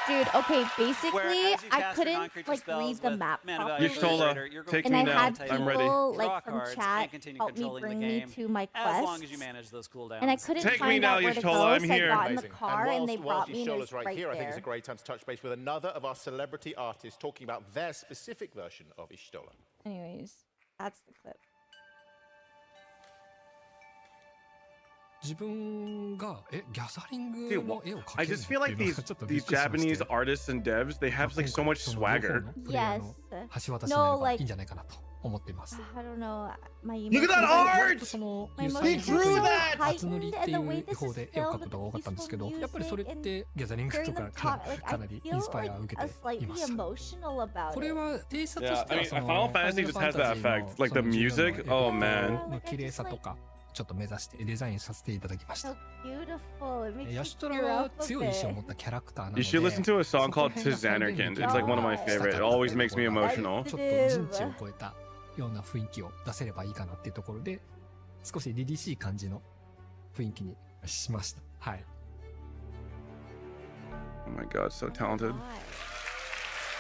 [SPEAKER 1] Dude, okay, basically, I couldn't like read the map properly.
[SPEAKER 2] Y'shtola, take me now. I'm ready.
[SPEAKER 1] Like from chat, help me bring me to my quest.
[SPEAKER 19] As long as you manage those cooldowns.
[SPEAKER 1] And I couldn't find out where to go, so I got in the car and they brought me and it was right
[SPEAKER 3] here,
[SPEAKER 1] there.
[SPEAKER 3] I think it's a great time to touch base with another of our celebrity artists talking about their specific version of Y'shtola.
[SPEAKER 1] Anyways, that's the clip.
[SPEAKER 2] Dude, I just feel like these Japanese artists and devs, they have like so much swagger.
[SPEAKER 1] Yes. No, like I don't know. My
[SPEAKER 2] Look at that art!
[SPEAKER 1] They drew that! Heightened, and the way this is filmed with peaceful music and during the talk, like I feel slightly emotional about it.
[SPEAKER 2] Yeah, I mean, Final Fantasy just has that effect. Like the music, oh man.
[SPEAKER 1] So beautiful. It makes me tear up a bit.
[SPEAKER 2] You should listen to a song called Tizanarkand. It's like one of my favorite. It always makes me emotional.
[SPEAKER 9] ような雰囲気を出せればいいかなっていうところで少し凛々しい感じの雰囲気にしました。はい。
[SPEAKER 2] Oh my God, so talented.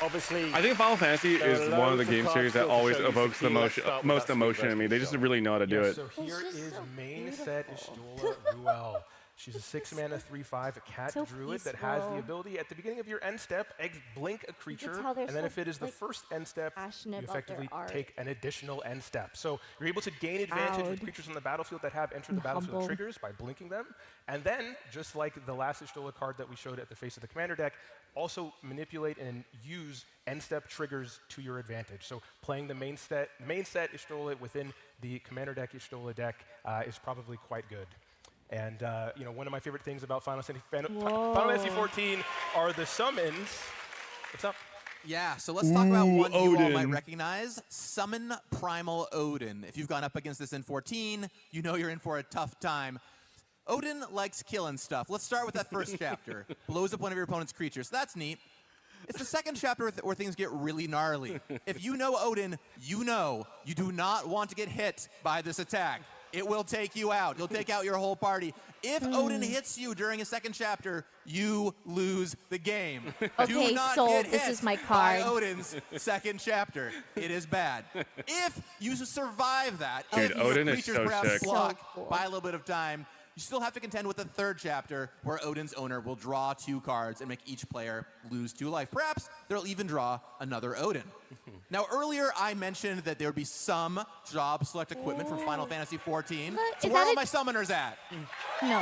[SPEAKER 3] Obviously,
[SPEAKER 2] I think Final Fantasy is one of the game series that always evokes the most emotion in me. They just really know how to do it.
[SPEAKER 4] So here is main set Y'shtola Ruel. She's a 6-mana 3/5 cat druid that has the ability at the beginning of your end step, blink a creature, and then if it is the first end step, you effectively take an additional end step. So you're able to gain advantage with creatures on the battlefield that have entered the battlefield triggers by blinking them, and then, just like the last Y'shtola card that we showed at the face of the commander deck, also manipulate and use end step triggers to your advantage. So playing the main set Y'shtola within the commander deck Y'shtola deck is probably quite good. And you know, one of my favorite things about Final Fantasy XIV are the summons. What's up?
[SPEAKER 7] Yeah, so let's talk about one you all might recognize. Summon Primal Odin. If you've gone up against this in 14, you know you're in for a tough time. Odin likes killing stuff. Let's start with that first chapter. Blows up one of your opponent's creatures. So that's neat. It's the second chapter where things get really gnarly. If you know Odin, you know you do not want to get hit by this attack. It will take you out. You'll take out your whole party. If Odin hits you during a second chapter, you lose the game.
[SPEAKER 1] Okay,
[SPEAKER 7] do not
[SPEAKER 1] sold.
[SPEAKER 7] get hit
[SPEAKER 1] This is my card.
[SPEAKER 7] by Odin's second chapter. It is bad. If you survive that,
[SPEAKER 2] dude,
[SPEAKER 7] if
[SPEAKER 2] Odin
[SPEAKER 7] your
[SPEAKER 2] is
[SPEAKER 7] creatures
[SPEAKER 2] so
[SPEAKER 7] perhaps
[SPEAKER 2] sick.
[SPEAKER 7] block by a little bit of time, you still have to contend with the third chapter, where Odin's owner will draw 2 cards and make each player lose 2 life. Perhaps they'll even draw another Odin. Now, earlier I mentioned that there would be some job select equipment from Final Fantasy XIV. So where are all my summoners at?
[SPEAKER 1] No,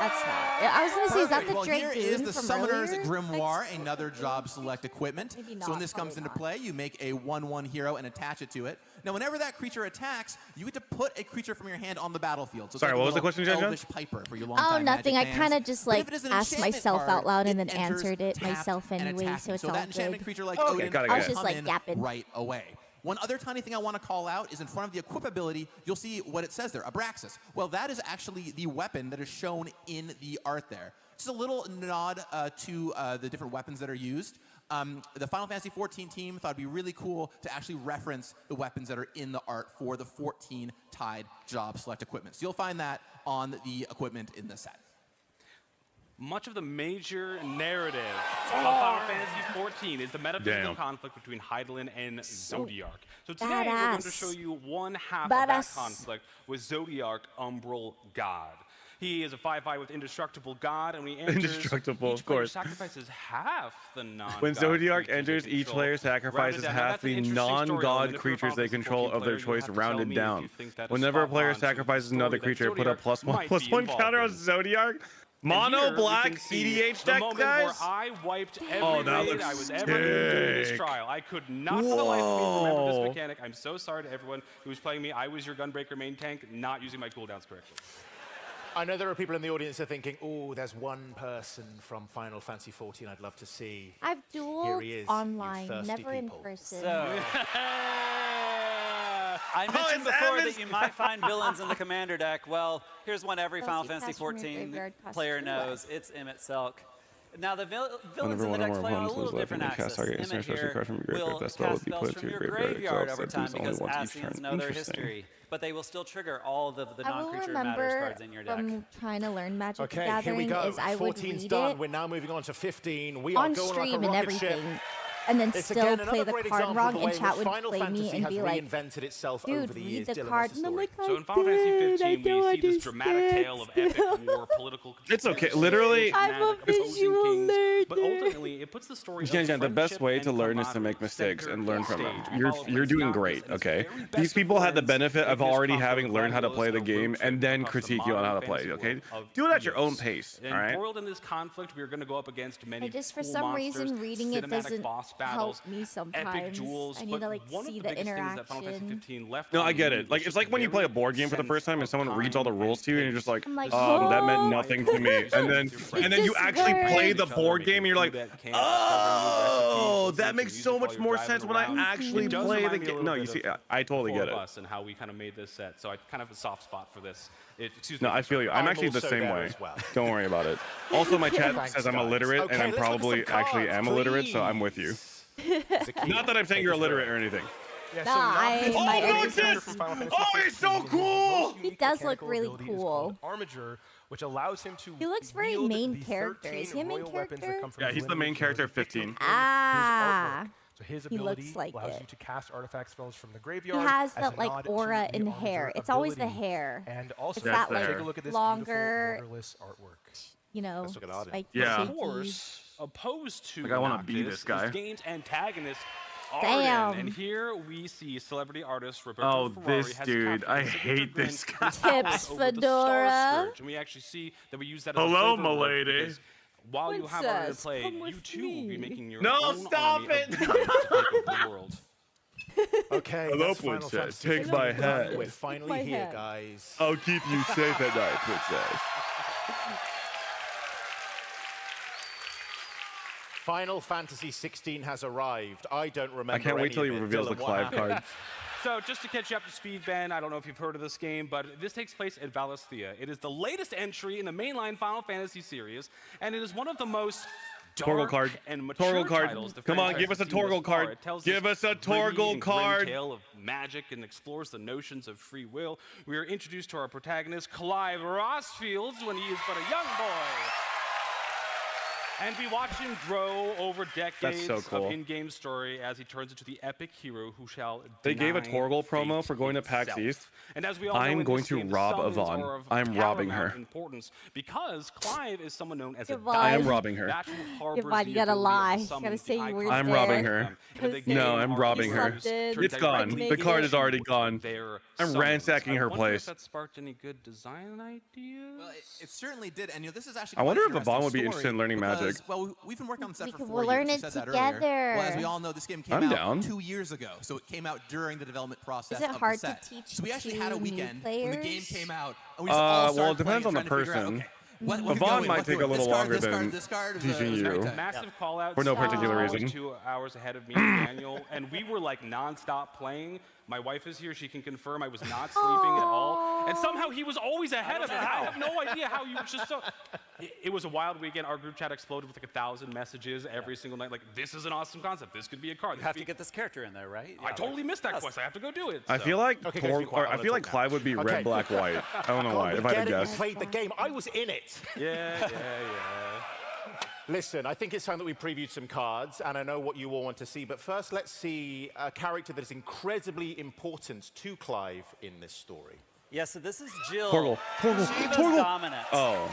[SPEAKER 1] that's not. I was going to say, is that the
[SPEAKER 7] Well, here is the
[SPEAKER 1] from
[SPEAKER 7] Summoner's
[SPEAKER 1] earlier?
[SPEAKER 7] Grimoire, another job select equipment.
[SPEAKER 1] Maybe
[SPEAKER 7] So when
[SPEAKER 1] not,
[SPEAKER 7] this comes into
[SPEAKER 1] probably
[SPEAKER 7] play, you make a 1/1 hero and attach it to it. Now, whenever that creature attacks, you get to put a creature from your hand on the battlefield. So
[SPEAKER 2] Sorry,
[SPEAKER 7] like
[SPEAKER 2] what was the
[SPEAKER 7] a
[SPEAKER 2] question,
[SPEAKER 7] little
[SPEAKER 2] Jen?
[SPEAKER 7] Elvish Piper for your
[SPEAKER 1] Oh,
[SPEAKER 7] longtime
[SPEAKER 1] nothing. I
[SPEAKER 7] Magic
[SPEAKER 1] kind of
[SPEAKER 7] fans.
[SPEAKER 1] just
[SPEAKER 7] But if
[SPEAKER 1] like
[SPEAKER 7] it is an
[SPEAKER 1] asked
[SPEAKER 7] enchantment
[SPEAKER 1] myself
[SPEAKER 7] card,
[SPEAKER 1] out loud and
[SPEAKER 7] it
[SPEAKER 1] then
[SPEAKER 7] enters
[SPEAKER 1] answered it
[SPEAKER 7] tapped
[SPEAKER 1] myself
[SPEAKER 7] and
[SPEAKER 1] anyway,
[SPEAKER 7] attacking.
[SPEAKER 1] so it's
[SPEAKER 7] so
[SPEAKER 1] all
[SPEAKER 7] that enchantment
[SPEAKER 1] good.
[SPEAKER 7] creature like
[SPEAKER 2] Okay,
[SPEAKER 7] Odin
[SPEAKER 2] got it,
[SPEAKER 1] I was
[SPEAKER 2] got it.
[SPEAKER 1] just
[SPEAKER 7] come
[SPEAKER 1] like
[SPEAKER 7] in
[SPEAKER 1] yapping.
[SPEAKER 7] right away. One other tiny thing I want to call out is in front of the equip ability, you'll see what it says there, Abraxas. Well, that is actually the weapon that is shown in the art there. Just a little nod to the different weapons that are used. The Final Fantasy XIV team thought it'd be really cool to actually reference the weapons that are in the art for the 14 tied job select equipment. So you'll find that on the equipment in the set.
[SPEAKER 5] much of the major narrative of Final Fantasy XIV is the metaphysical conflict between Hydaelyn and Zodiark. So today we're going to show you one half of that conflict with Zodiark, Umbral God. He is a 5/5 with Indestructible God, and when he enters,
[SPEAKER 2] Indestructible,
[SPEAKER 5] each
[SPEAKER 2] of
[SPEAKER 5] player
[SPEAKER 2] course.
[SPEAKER 5] sacrifices half the non-god.
[SPEAKER 2] When Zodiark
[SPEAKER 5] creatures
[SPEAKER 2] enters,
[SPEAKER 5] they
[SPEAKER 2] each
[SPEAKER 5] control.
[SPEAKER 2] player sacrifices
[SPEAKER 5] Rounded down. Now,
[SPEAKER 2] half
[SPEAKER 5] that's an
[SPEAKER 2] the
[SPEAKER 5] interesting story
[SPEAKER 2] non-god
[SPEAKER 5] element. If you're a
[SPEAKER 2] creatures
[SPEAKER 5] Final
[SPEAKER 2] they
[SPEAKER 5] Fantasy
[SPEAKER 2] control
[SPEAKER 5] 14
[SPEAKER 2] of their
[SPEAKER 5] player,
[SPEAKER 2] choice,
[SPEAKER 5] you'll have to tell
[SPEAKER 2] rounded
[SPEAKER 5] me if
[SPEAKER 2] down.
[SPEAKER 5] you think that is
[SPEAKER 2] Whenever a
[SPEAKER 5] spot
[SPEAKER 2] player
[SPEAKER 5] on to the
[SPEAKER 2] sacrifices
[SPEAKER 5] story
[SPEAKER 2] another
[SPEAKER 5] that
[SPEAKER 2] creature, put a
[SPEAKER 5] Zodiark
[SPEAKER 2] +1/+1
[SPEAKER 5] might be
[SPEAKER 2] counter on
[SPEAKER 5] involved in.
[SPEAKER 2] Zodiark.
[SPEAKER 5] And
[SPEAKER 2] Mono
[SPEAKER 5] here we
[SPEAKER 2] black
[SPEAKER 5] can see
[SPEAKER 2] EDH
[SPEAKER 5] the
[SPEAKER 2] deck,
[SPEAKER 5] moment
[SPEAKER 2] guys.
[SPEAKER 5] where I wiped every
[SPEAKER 2] Oh, that
[SPEAKER 5] raid
[SPEAKER 2] looks
[SPEAKER 5] I was ever going to do in this
[SPEAKER 2] sick.
[SPEAKER 5] trial. I could not for the life of me remember
[SPEAKER 2] Whoa.
[SPEAKER 5] this mechanic. I'm so sorry to everyone who was playing me. I was your Gunbreaker main tank, not using my cooldowns correctly.
[SPEAKER 3] I know there are people in the audience that are thinking, oh, there's one person from Final Fantasy 14 I'd love to see.
[SPEAKER 1] I've
[SPEAKER 3] Here
[SPEAKER 1] dueled
[SPEAKER 3] he is,
[SPEAKER 1] online,
[SPEAKER 3] you thirsty
[SPEAKER 1] never in
[SPEAKER 3] people.
[SPEAKER 1] person.
[SPEAKER 19] So, I mentioned before that you might find villains in the commander deck. Well, here's one every Final Fantasy XIV player knows. It's Emmett Selk. Now, the villains in the deck play on a little different axis. Emmett here will cast spells from your graveyard over time because Ascians know their history. But they will still trigger all of the non-creature matters cards in your deck.
[SPEAKER 1] From trying to learn Magic the
[SPEAKER 3] Okay,
[SPEAKER 1] Gathering
[SPEAKER 3] here we go.
[SPEAKER 1] is I would
[SPEAKER 3] 14's
[SPEAKER 1] read
[SPEAKER 3] done.
[SPEAKER 1] it
[SPEAKER 3] We're now moving on to 15. We are
[SPEAKER 1] on
[SPEAKER 3] going
[SPEAKER 1] stream
[SPEAKER 3] like a
[SPEAKER 1] and
[SPEAKER 3] rocket ship.
[SPEAKER 1] everything, and then
[SPEAKER 3] It's
[SPEAKER 1] still
[SPEAKER 3] again
[SPEAKER 1] play
[SPEAKER 3] another
[SPEAKER 1] the
[SPEAKER 3] great
[SPEAKER 1] card
[SPEAKER 3] example of
[SPEAKER 1] wrong,
[SPEAKER 3] the
[SPEAKER 1] and
[SPEAKER 3] way
[SPEAKER 1] chat
[SPEAKER 3] in
[SPEAKER 1] would
[SPEAKER 3] which Final
[SPEAKER 1] play me
[SPEAKER 3] Fantasy
[SPEAKER 1] and
[SPEAKER 3] has
[SPEAKER 1] be like,
[SPEAKER 3] reinvented itself
[SPEAKER 1] "Dude,
[SPEAKER 3] over the
[SPEAKER 1] read
[SPEAKER 3] years.
[SPEAKER 1] the
[SPEAKER 3] Dylan,
[SPEAKER 1] card."
[SPEAKER 3] what's the
[SPEAKER 1] And I'm
[SPEAKER 3] story?
[SPEAKER 1] like,
[SPEAKER 5] So in Final Fantasy 15, we see this dramatic tale of epic war, political.
[SPEAKER 2] It's okay. Literally,
[SPEAKER 1] I'm a visual nerd.
[SPEAKER 5] But ultimately, it puts the story.
[SPEAKER 2] Jen, the best way to learn is to make mistakes and learn from them. You're doing great, okay? These people had the benefit of already having learned how to play the game and then critique you on how to play, okay? Do it at your own pace, all right?
[SPEAKER 5] Embroiled in this conflict, we are going to go up against many
[SPEAKER 1] just for
[SPEAKER 5] cool
[SPEAKER 1] some
[SPEAKER 5] monsters,
[SPEAKER 1] reason reading it
[SPEAKER 5] cinematic
[SPEAKER 1] doesn't
[SPEAKER 5] boss battles,
[SPEAKER 1] help me sometimes.
[SPEAKER 5] epic duels.
[SPEAKER 1] I need to like
[SPEAKER 5] one
[SPEAKER 1] see
[SPEAKER 5] of the
[SPEAKER 1] the
[SPEAKER 5] biggest things that Final Fantasy
[SPEAKER 1] interaction.
[SPEAKER 5] 15 left
[SPEAKER 2] No,
[SPEAKER 5] on
[SPEAKER 2] I get
[SPEAKER 5] me
[SPEAKER 2] it. Like,
[SPEAKER 5] was
[SPEAKER 2] it's like when you play a board game for the first time and someone reads all the rules to you and you're just like,
[SPEAKER 1] I'm like,
[SPEAKER 2] that meant
[SPEAKER 1] "Oh."
[SPEAKER 2] nothing to me. And then you
[SPEAKER 1] just
[SPEAKER 2] actually play
[SPEAKER 1] works.
[SPEAKER 2] the board game and you're like, oh, that makes so much more sense when I actually play the game. No, you see, I totally get it.
[SPEAKER 5] And how we kind of made this set. So I kind of have a soft spot for this.
[SPEAKER 2] No, I feel you. I'm actually the
[SPEAKER 3] also
[SPEAKER 2] same
[SPEAKER 3] there
[SPEAKER 2] way.
[SPEAKER 3] as well.
[SPEAKER 2] Don't worry about it. Also, my chat
[SPEAKER 3] Thanks,
[SPEAKER 2] says I'm
[SPEAKER 3] guys.
[SPEAKER 2] illiterate,
[SPEAKER 3] Okay,
[SPEAKER 2] and I'm
[SPEAKER 3] let's look at
[SPEAKER 2] probably
[SPEAKER 3] some
[SPEAKER 2] actually
[SPEAKER 3] cards,
[SPEAKER 2] am illiterate, so I'm with you. Not that I'm saying you're illiterate or anything.
[SPEAKER 4] Yeah,
[SPEAKER 1] Nah, I
[SPEAKER 2] Oh,
[SPEAKER 1] admire
[SPEAKER 2] look at this! Oh, he's so cool!
[SPEAKER 1] He does look really cool.
[SPEAKER 4] Armature, which allows him to
[SPEAKER 1] He looks very
[SPEAKER 4] wield
[SPEAKER 1] main
[SPEAKER 4] the
[SPEAKER 1] character.
[SPEAKER 4] 13
[SPEAKER 1] Is he a main
[SPEAKER 4] royal weapons that
[SPEAKER 1] character?
[SPEAKER 4] come from
[SPEAKER 2] Yeah,
[SPEAKER 4] his
[SPEAKER 2] he's the main
[SPEAKER 4] lineage
[SPEAKER 2] character
[SPEAKER 4] of
[SPEAKER 2] of 15.
[SPEAKER 1] Ah.
[SPEAKER 4] So his
[SPEAKER 1] He
[SPEAKER 4] ability
[SPEAKER 1] looks like
[SPEAKER 4] allows
[SPEAKER 1] it.
[SPEAKER 4] you to cast artifact spells from the
[SPEAKER 1] He
[SPEAKER 4] graveyard.
[SPEAKER 1] has
[SPEAKER 4] as
[SPEAKER 1] that
[SPEAKER 4] a
[SPEAKER 1] like
[SPEAKER 4] nod to
[SPEAKER 1] aura
[SPEAKER 4] the
[SPEAKER 1] in
[SPEAKER 4] Armature
[SPEAKER 1] hair. It's always the
[SPEAKER 4] ability.
[SPEAKER 1] hair.
[SPEAKER 4] And also,
[SPEAKER 1] it's that
[SPEAKER 2] the
[SPEAKER 1] like
[SPEAKER 2] hair.
[SPEAKER 4] take a look at this
[SPEAKER 1] longer,
[SPEAKER 4] beautiful borderless artwork.
[SPEAKER 1] you know,
[SPEAKER 3] Let's look at that.
[SPEAKER 1] spiky,
[SPEAKER 2] Yeah.
[SPEAKER 5] Of
[SPEAKER 1] shaky.
[SPEAKER 5] course, opposed to
[SPEAKER 2] Like, I wanna
[SPEAKER 5] Noctis
[SPEAKER 2] be this guy.
[SPEAKER 5] is the game's antagonist,
[SPEAKER 1] Damn.
[SPEAKER 5] Arden. And here we see celebrity artist Roberto
[SPEAKER 2] Oh,
[SPEAKER 5] Ferrari
[SPEAKER 2] this
[SPEAKER 5] has
[SPEAKER 2] dude.
[SPEAKER 5] crafted
[SPEAKER 2] I
[SPEAKER 5] a signature
[SPEAKER 2] hate
[SPEAKER 5] grin
[SPEAKER 2] this
[SPEAKER 5] with
[SPEAKER 2] guy.
[SPEAKER 1] Tips,
[SPEAKER 5] powers over the Star
[SPEAKER 1] Fedora.
[SPEAKER 5] Scourge. And we actually see that we use that as
[SPEAKER 2] Hello,
[SPEAKER 5] a flavor word
[SPEAKER 2] milady.
[SPEAKER 5] because while you have Arden in
[SPEAKER 1] Princess,
[SPEAKER 5] play,
[SPEAKER 1] come
[SPEAKER 5] you
[SPEAKER 1] with
[SPEAKER 5] too will be
[SPEAKER 1] me.
[SPEAKER 5] making your
[SPEAKER 2] No,
[SPEAKER 5] own
[SPEAKER 2] stop
[SPEAKER 5] army
[SPEAKER 2] it.
[SPEAKER 5] of demons to take over the world.
[SPEAKER 3] Okay,
[SPEAKER 2] Hello,
[SPEAKER 3] that's Final
[SPEAKER 2] princess.
[SPEAKER 3] Fantasy
[SPEAKER 2] Take
[SPEAKER 3] 15
[SPEAKER 2] my
[SPEAKER 3] done.
[SPEAKER 2] hand.
[SPEAKER 3] We're
[SPEAKER 1] my
[SPEAKER 3] finally here,
[SPEAKER 1] hand.
[SPEAKER 3] guys.
[SPEAKER 2] I'll keep you safe at night, princess.
[SPEAKER 3] Final Fantasy 16 has arrived. I don't remember.
[SPEAKER 2] I can't wait
[SPEAKER 3] any
[SPEAKER 2] till he
[SPEAKER 3] of it.
[SPEAKER 2] reveals the
[SPEAKER 3] Dylan, what
[SPEAKER 2] Clive
[SPEAKER 3] happened?
[SPEAKER 2] card.
[SPEAKER 5] So just to catch you up to speed, Ben, I don't know if you've heard of this game, but this takes place at Valisthea. It is the latest entry in the mainline Final Fantasy series, and it is one of the most
[SPEAKER 2] Torgal
[SPEAKER 5] dark
[SPEAKER 2] card.
[SPEAKER 5] and mature
[SPEAKER 2] Torgal card.
[SPEAKER 5] titles the
[SPEAKER 2] Come on,
[SPEAKER 5] franchise
[SPEAKER 2] give us a
[SPEAKER 5] has seen thus
[SPEAKER 2] Torgal
[SPEAKER 5] far.
[SPEAKER 2] card.
[SPEAKER 5] It tells
[SPEAKER 2] Give
[SPEAKER 5] this
[SPEAKER 2] us a
[SPEAKER 5] gritty
[SPEAKER 2] Torgal
[SPEAKER 5] and grim
[SPEAKER 2] card.
[SPEAKER 5] tale of magic and explores the notions of free will. We are introduced to our protagonist, Clive Rossfields, when he is but a young boy. And we watch him grow over decades
[SPEAKER 2] so cool.
[SPEAKER 5] of in-game story as he turns into the epic hero who shall
[SPEAKER 2] They gave a
[SPEAKER 5] deny
[SPEAKER 2] Torgal promo
[SPEAKER 5] fate
[SPEAKER 2] for going to PAX
[SPEAKER 5] itself.
[SPEAKER 2] East.
[SPEAKER 5] And as we all know
[SPEAKER 2] I'm
[SPEAKER 5] in
[SPEAKER 2] going
[SPEAKER 5] this
[SPEAKER 2] to
[SPEAKER 5] game, the
[SPEAKER 2] rob
[SPEAKER 5] summons
[SPEAKER 2] Yvonne.
[SPEAKER 5] are of
[SPEAKER 2] I'm robbing
[SPEAKER 5] paramount
[SPEAKER 2] her.
[SPEAKER 5] importance because Clive is someone known as a
[SPEAKER 1] Yvonne.
[SPEAKER 2] I am
[SPEAKER 5] diamond
[SPEAKER 2] robbing her.
[SPEAKER 5] that who harbors
[SPEAKER 1] Yvonne,
[SPEAKER 5] the
[SPEAKER 1] you gotta
[SPEAKER 5] ability of
[SPEAKER 1] lie.
[SPEAKER 5] the
[SPEAKER 1] You
[SPEAKER 5] summons,
[SPEAKER 1] gotta say
[SPEAKER 5] the
[SPEAKER 1] you were
[SPEAKER 5] icons
[SPEAKER 2] I'm
[SPEAKER 1] there.
[SPEAKER 2] robbing her.
[SPEAKER 5] and the
[SPEAKER 1] No,
[SPEAKER 5] game
[SPEAKER 2] I'm
[SPEAKER 5] already
[SPEAKER 2] robbing her.
[SPEAKER 5] turns
[SPEAKER 2] It's gone.
[SPEAKER 5] directly
[SPEAKER 2] The card is
[SPEAKER 5] into
[SPEAKER 2] already gone.
[SPEAKER 5] their
[SPEAKER 2] I'm
[SPEAKER 5] summons.
[SPEAKER 2] ransacking
[SPEAKER 5] I
[SPEAKER 2] her
[SPEAKER 5] wonder
[SPEAKER 2] place.
[SPEAKER 5] If that sparked any good design ideas?
[SPEAKER 7] Well, it certainly did, and this is actually.
[SPEAKER 2] I wonder
[SPEAKER 7] quite
[SPEAKER 2] if Yvonne
[SPEAKER 7] an
[SPEAKER 2] would be
[SPEAKER 7] interesting
[SPEAKER 2] interested in learning
[SPEAKER 7] story
[SPEAKER 2] magic.
[SPEAKER 7] because, well, we've been working on the set for
[SPEAKER 1] We'll
[SPEAKER 7] 4
[SPEAKER 1] learn
[SPEAKER 7] years.
[SPEAKER 1] it
[SPEAKER 7] You said that earlier.
[SPEAKER 1] together.
[SPEAKER 7] Well, as we all know, this game came
[SPEAKER 2] I'm
[SPEAKER 7] out
[SPEAKER 2] down.
[SPEAKER 7] 2 years ago, so it came out during the development process
[SPEAKER 1] Is it
[SPEAKER 7] of
[SPEAKER 1] hard
[SPEAKER 7] the
[SPEAKER 1] to
[SPEAKER 7] set.
[SPEAKER 1] teach
[SPEAKER 7] So we actually had a
[SPEAKER 1] to new
[SPEAKER 7] weekend when the game
[SPEAKER 1] players?
[SPEAKER 7] came out, and we just all started
[SPEAKER 2] Well, it depends
[SPEAKER 7] playing
[SPEAKER 2] on
[SPEAKER 7] and
[SPEAKER 2] the
[SPEAKER 7] trying to figure out,
[SPEAKER 2] person.
[SPEAKER 7] okay, what could
[SPEAKER 2] Yvonne
[SPEAKER 7] go in,
[SPEAKER 2] might
[SPEAKER 7] what
[SPEAKER 2] take
[SPEAKER 7] could
[SPEAKER 2] a
[SPEAKER 7] go in.
[SPEAKER 2] little
[SPEAKER 7] This card,
[SPEAKER 2] longer
[SPEAKER 7] this card,
[SPEAKER 2] than
[SPEAKER 7] this card is
[SPEAKER 2] teaching
[SPEAKER 7] a
[SPEAKER 2] you.
[SPEAKER 7] great time.
[SPEAKER 5] Massive call out.
[SPEAKER 2] For no particular
[SPEAKER 5] was
[SPEAKER 2] reason.
[SPEAKER 5] 2 hours ahead of me and Daniel, and we were like non-stop playing. My wife is here; she can confirm I was not sleeping at all. And somehow he was always ahead of it. I have no idea how you just so. It was a wild weekend. Our group chat exploded with like 1,000 messages every single night. Like, this is an awesome concept. This could be a card.
[SPEAKER 19] You have to get this character in there, right?
[SPEAKER 5] I totally missed that quest. I have to go do it.
[SPEAKER 2] I feel like I feel like Clive would be red, black, white. I don't know why. If I had to guess.
[SPEAKER 3] You played the game. I was in it.
[SPEAKER 5] Yeah.
[SPEAKER 3] Listen, I think it's time that we previewed some cards, and I know what you all want to see. But first, let's see a character that is incredibly important to Clive in this story.
[SPEAKER 19] Yeah, so this is Jill.
[SPEAKER 2] Torgal.
[SPEAKER 19] Dominant.
[SPEAKER 2] Oh.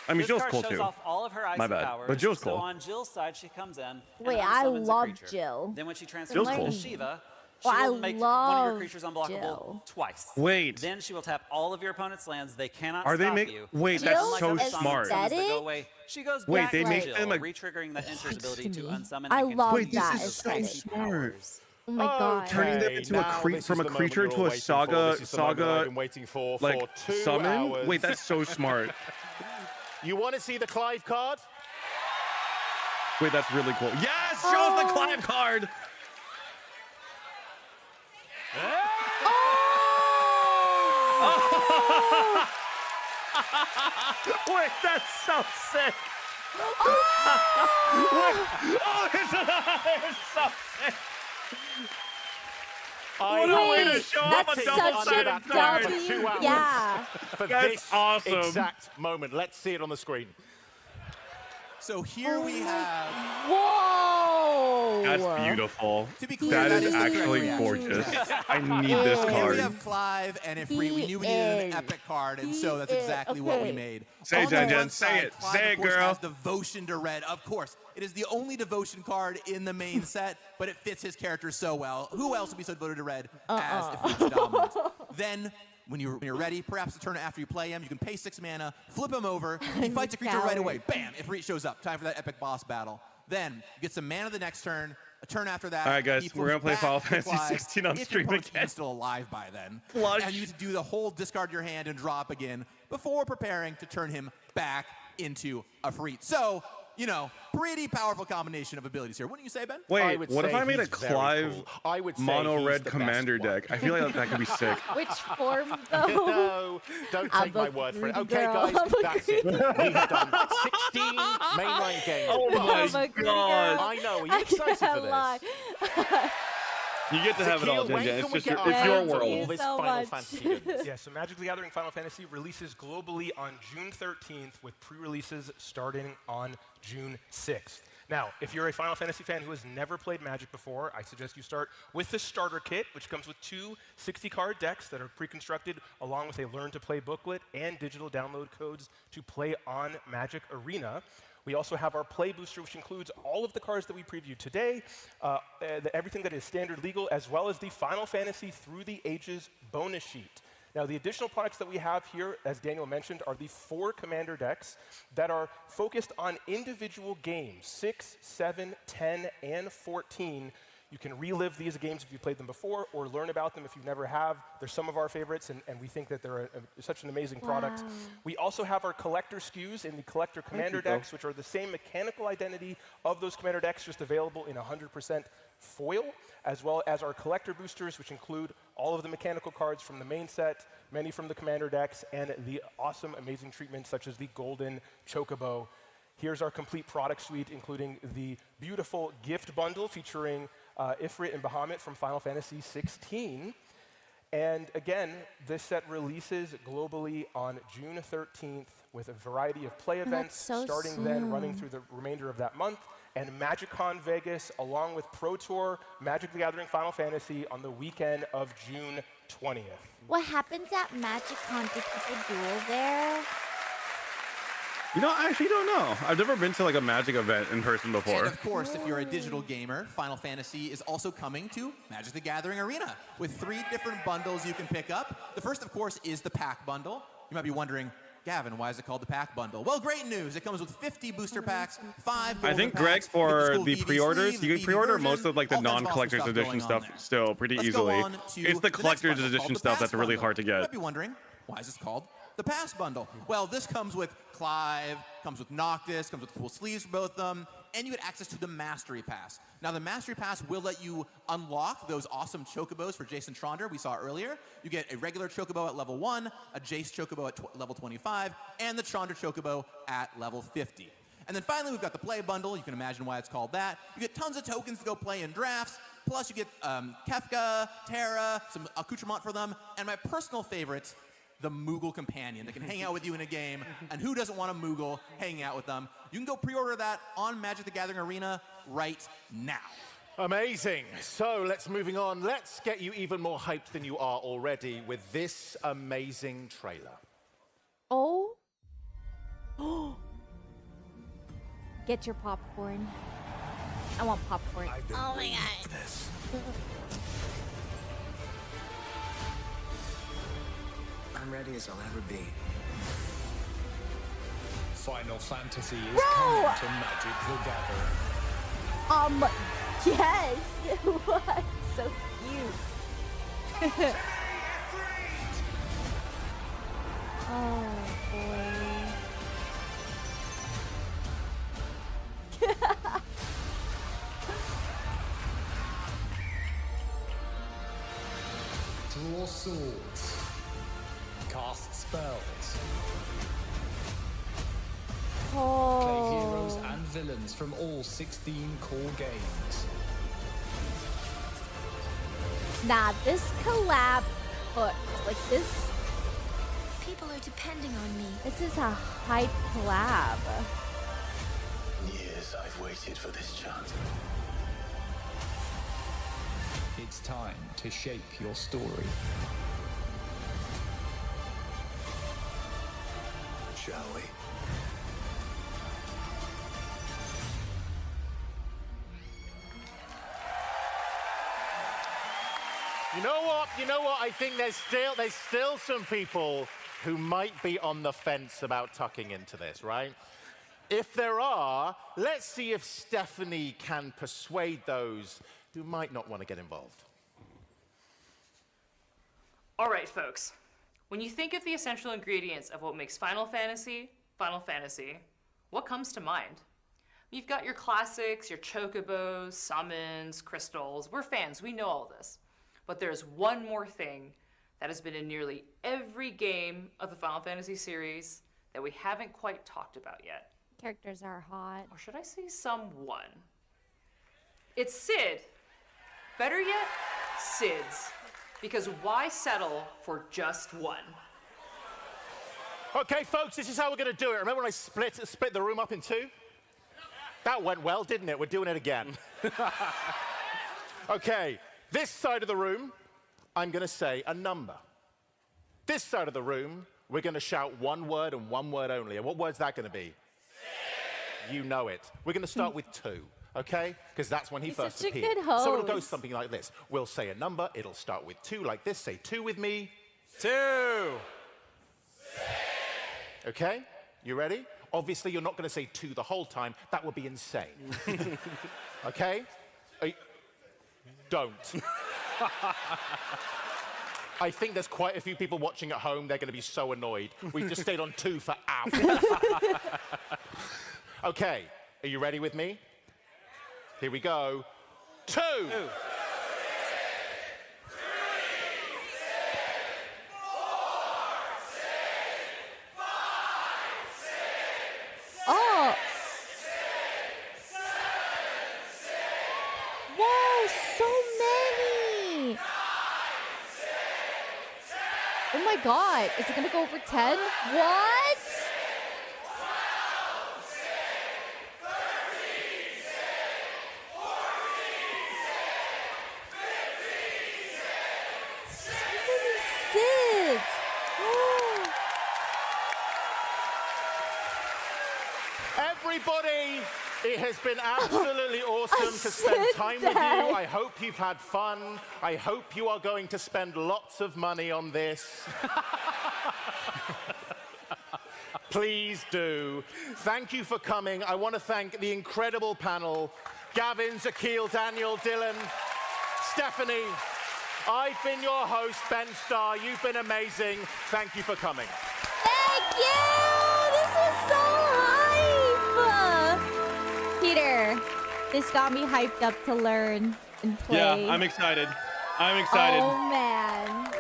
[SPEAKER 2] I mean,
[SPEAKER 19] this
[SPEAKER 2] Jill's
[SPEAKER 19] card
[SPEAKER 2] cool
[SPEAKER 19] shows
[SPEAKER 2] too.
[SPEAKER 19] off all of her icy
[SPEAKER 2] My bad.
[SPEAKER 19] powers.
[SPEAKER 2] But Jill's cool.
[SPEAKER 19] So on Jill's side, she comes in.
[SPEAKER 1] Wait,
[SPEAKER 19] and
[SPEAKER 1] I
[SPEAKER 19] unsummons a
[SPEAKER 1] love
[SPEAKER 19] creature.
[SPEAKER 1] Jill.
[SPEAKER 19] Then when she transforms into Shiva, she will make one of your creatures unblockable twice.
[SPEAKER 2] Wait.
[SPEAKER 19] Then she will tap all of your opponent's lands. They cannot
[SPEAKER 2] Are they
[SPEAKER 19] stop
[SPEAKER 2] make?
[SPEAKER 19] you.
[SPEAKER 2] Wait,
[SPEAKER 19] And
[SPEAKER 2] that's
[SPEAKER 19] unlike
[SPEAKER 2] so
[SPEAKER 19] other
[SPEAKER 2] smart.
[SPEAKER 19] summons that go away, she goes
[SPEAKER 2] Wait,
[SPEAKER 19] back
[SPEAKER 2] they
[SPEAKER 19] to
[SPEAKER 2] make
[SPEAKER 19] Jill,
[SPEAKER 2] them a-
[SPEAKER 19] re-triggering that enters ability to unsummon.
[SPEAKER 1] I
[SPEAKER 19] and
[SPEAKER 1] love
[SPEAKER 2] Wait,
[SPEAKER 1] that
[SPEAKER 2] this is so
[SPEAKER 1] aesthetic.
[SPEAKER 2] smart.
[SPEAKER 1] Oh my god.
[SPEAKER 2] Turning them into from a creature to a saga like summon. Wait, that's so smart.
[SPEAKER 3] You want to see the Clive card?
[SPEAKER 2] Wait, that's really cool. Yes, show us the Clive card. Wait, that's so sick. It's so sick. What a way to show off a double-sided card.
[SPEAKER 1] Yeah.
[SPEAKER 3] For
[SPEAKER 2] That's
[SPEAKER 3] this
[SPEAKER 2] awesome.
[SPEAKER 3] exact moment. Let's see it on the screen.
[SPEAKER 7] So here we have.
[SPEAKER 1] Whoa!
[SPEAKER 2] That's beautiful.
[SPEAKER 7] To be clear,
[SPEAKER 2] that
[SPEAKER 7] that
[SPEAKER 2] is
[SPEAKER 7] is the correct
[SPEAKER 2] actually
[SPEAKER 7] reaction.
[SPEAKER 2] gorgeous. I need this
[SPEAKER 7] Here we
[SPEAKER 2] card.
[SPEAKER 7] have Clive and Ifrit. We knew we needed an epic card, and so that's exactly what we made.
[SPEAKER 2] Say it,
[SPEAKER 7] On the
[SPEAKER 2] Jen Jen.
[SPEAKER 7] front
[SPEAKER 2] Say
[SPEAKER 7] side,
[SPEAKER 2] it.
[SPEAKER 7] Clive,
[SPEAKER 2] Say
[SPEAKER 7] of
[SPEAKER 2] it,
[SPEAKER 7] course,
[SPEAKER 2] girl.
[SPEAKER 7] has Devotion to Red. Of course, it is the only devotion card in the main set, but it fits his character so well. Who else would be so devoted to Red as Ifrit's Dominant? Then, when you're ready, perhaps the turn after you play him, you can pay 6 mana, flip him over, he fights a creature right away. Bam! Ifrit shows up. Time for that epic boss battle. Then, you get some mana the next turn. A turn after that.
[SPEAKER 2] All right, guys,
[SPEAKER 7] he
[SPEAKER 2] we're gonna
[SPEAKER 7] flips
[SPEAKER 2] play Final
[SPEAKER 7] back to
[SPEAKER 2] Fantasy
[SPEAKER 7] Clive.
[SPEAKER 2] 16 on
[SPEAKER 7] If your
[SPEAKER 2] stream
[SPEAKER 7] opponent's
[SPEAKER 2] again.
[SPEAKER 7] still alive by then.
[SPEAKER 2] Flush.
[SPEAKER 7] And you get to do the whole discard your hand and drop again before preparing to turn him back into a Ifrit. So, you know, pretty powerful combination of abilities here. Wouldn't you say, Ben?
[SPEAKER 2] Wait, what if I made a Clive mono red commander deck? I feel like that could be sick.
[SPEAKER 1] Which form though?
[SPEAKER 3] No, don't take my word for it.
[SPEAKER 1] greedy
[SPEAKER 3] Okay,
[SPEAKER 1] girl.
[SPEAKER 3] guys, that's it. We have done 16 mainline games.
[SPEAKER 2] Oh my god.
[SPEAKER 3] I know. Are you excited for this?
[SPEAKER 2] You get to have it all,
[SPEAKER 3] Tequila,
[SPEAKER 2] Jen Jen.
[SPEAKER 3] when
[SPEAKER 2] It's
[SPEAKER 3] can we
[SPEAKER 2] just
[SPEAKER 3] get
[SPEAKER 2] your,
[SPEAKER 3] our
[SPEAKER 2] it's your
[SPEAKER 3] hands on
[SPEAKER 2] world.
[SPEAKER 3] all this
[SPEAKER 1] So
[SPEAKER 3] Final
[SPEAKER 1] much.
[SPEAKER 3] Fantasy goodness?
[SPEAKER 4] Yeah, so Magic the Gathering Final Fantasy releases globally on June 13th with pre-releases starting on June 6th. Now, if you're a Final Fantasy fan who has never played Magic before, I suggest you start with the starter kit, which comes with 2 60-card decks that are pre-constructed, along with a learn-to-play booklet and digital download codes to play on Magic Arena. We also have our Play Booster, which includes all of the cards that we previewed today, everything that is standard legal, as well as the Final Fantasy Through the Ages bonus sheet. Now, the additional products that we have here, as Daniel mentioned, are the 4 commander decks that are focused on individual games, 6, 7, 10, and 14. You can relive these games if you played them before, or learn about them if you never have. They're some of our favorites, and we think that they're such an amazing product. We also have our collector SKUs in the collector commander decks, which are the same mechanical identity of those commander decks, just available in 100% foil, as well as our collector boosters, which include all of the mechanical cards from the main set, many from the commander decks, and the awesome, amazing treatments such as the golden chocobo. Here's our complete product suite, including the beautiful gift bundle featuring Ifrit and Bahamut from Final Fantasy 16. And again, this set releases globally on June 13th with a variety of play events, starting then, running through the remainder of that month, and MagicCon Vegas, along with Pro Tour Magic the Gathering Final Fantasy on the weekend of June 20th.
[SPEAKER 1] What happens at MagicCon? Do people duel there?
[SPEAKER 2] You know, I actually don't know. I've never been to like a Magic event in person before.
[SPEAKER 7] And of course, if you're a digital gamer, Final Fantasy is also coming to Magic the Gathering Arena with 3 different bundles you can pick up. The first, of course, is the pack bundle. You might be wondering, Gavin, why is it called the pack bundle? Well, great news. It comes with 50 booster packs, 5 golden
[SPEAKER 2] I think,
[SPEAKER 7] packs,
[SPEAKER 2] Greg,
[SPEAKER 7] with the
[SPEAKER 2] for
[SPEAKER 7] school
[SPEAKER 2] the
[SPEAKER 7] VV
[SPEAKER 2] pre-orders,
[SPEAKER 7] sleeve,
[SPEAKER 2] you
[SPEAKER 7] the
[SPEAKER 2] can pre-order
[SPEAKER 7] version,
[SPEAKER 2] most of like the
[SPEAKER 7] all kinds of awesome
[SPEAKER 2] non-collector's
[SPEAKER 7] stuff
[SPEAKER 2] edition
[SPEAKER 7] going on
[SPEAKER 2] stuff
[SPEAKER 7] there.
[SPEAKER 2] still pretty
[SPEAKER 7] Let's
[SPEAKER 2] easily.
[SPEAKER 7] go on to
[SPEAKER 2] It's the
[SPEAKER 7] the next
[SPEAKER 2] collector's
[SPEAKER 7] bundle
[SPEAKER 2] edition
[SPEAKER 7] called the
[SPEAKER 2] stuff that's
[SPEAKER 7] Pass
[SPEAKER 2] really
[SPEAKER 7] bundle.
[SPEAKER 2] hard to
[SPEAKER 7] You
[SPEAKER 2] get.
[SPEAKER 7] might be wondering, why is this called the Pass bundle? Well, this comes with Clive, comes with Noctis, comes with cool sleeves for both of them, and you get access to the Mastery Pass. Now, the Mastery Pass will let you unlock those awesome chocobos for Jason Tronder we saw earlier. You get a regular chocobo at level 1, a Jace chocobo at level 25, and the Tronder chocobo at level 50. And then finally, we've got the Play Bundle. You can imagine why it's called that. You get tons of tokens to go play in drafts. Plus, you get Kefka, Terra, some accoutrement for them, and my personal favorite, the Moogle Companion that can hang out with you in a game. And who doesn't want a Moogle hanging out with them? You can go pre-order that on Magic the Gathering Arena right now.
[SPEAKER 3] Amazing. So let's moving on. Let's get you even more hyped than you are already with this amazing trailer.
[SPEAKER 1] Oh. Get your popcorn. I want popcorn. Oh my god.
[SPEAKER 10] This. I'm ready as I'll ever be.
[SPEAKER 11] Final Fantasy is coming to Magic the Gathering.
[SPEAKER 1] Yes. What? So cute. Oh boy.
[SPEAKER 11] Draw swords. Cast spells. Play heroes and villains from all 16 core games.
[SPEAKER 1] Nah, this collab, like this.
[SPEAKER 15] People are depending on me.
[SPEAKER 1] This is a hype collab.
[SPEAKER 10] Years I've waited for this chance.
[SPEAKER 11] It's time to shape your story.
[SPEAKER 10] Shall we?
[SPEAKER 3] You know what? You know what? I think there's still some people who might be on the fence about tucking into this, right? If there are, let's see if Stephanie can persuade those who might not want to get involved.
[SPEAKER 22] All right, folks. When you think of the essential ingredients of what makes Final Fantasy, what comes to mind? You've got your classics, your chocobos, summons, crystals. We're fans, we know all this. But there's one more thing that has been in nearly every game of the Final Fantasy series that we haven't quite talked about yet.
[SPEAKER 1] Characters are hot.
[SPEAKER 22] Or should I say someone? It's Sid. Better yet, Sids. Because why settle for just one?
[SPEAKER 3] Okay, folks, this is how we're going to do it. Remember when I split the room up in two? That went well, didn't it? We're doing it again. Okay, this side of the room, I'm going to say a number. This side of the room, we're going to shout one word and one word only. And what word's that going to be? You know it. We're going to start with 2, okay? Because that's when he first
[SPEAKER 1] such a
[SPEAKER 3] appeared.
[SPEAKER 1] good
[SPEAKER 3] So it'll
[SPEAKER 1] host.
[SPEAKER 3] go something like this. We'll say a number. It'll start with 2 like this. Say 2 with me.
[SPEAKER 19] 2.
[SPEAKER 3] Okay? You ready? Obviously, you're not going to say 2 the whole time. That would be insane. Okay? Don't. I think there's quite a few people watching at home. They're going to be so annoyed. We've just stayed on 2 for hours. Okay, are you ready with me? Here we go. 2.
[SPEAKER 1] Oh. Whoa, so many. Oh my god, is it gonna go over 10? What? Sid. Oh.
[SPEAKER 3] Everybody, it has been absolutely awesome to spend time with you. I hope you've had fun. I hope you are going to spend lots of money on this. Please do. Thank you for coming. I want to thank the incredible panel, Gavin, Zakil, Daniel, Dylan, Stephanie. I've been your host, Ben Starr. You've been amazing. Thank you for coming.
[SPEAKER 1] Thank you! This was so hype! He Peter, this got me hyped up to learn and play.
[SPEAKER 2] Yeah, I'm excited. I'm excited.
[SPEAKER 1] Oh man.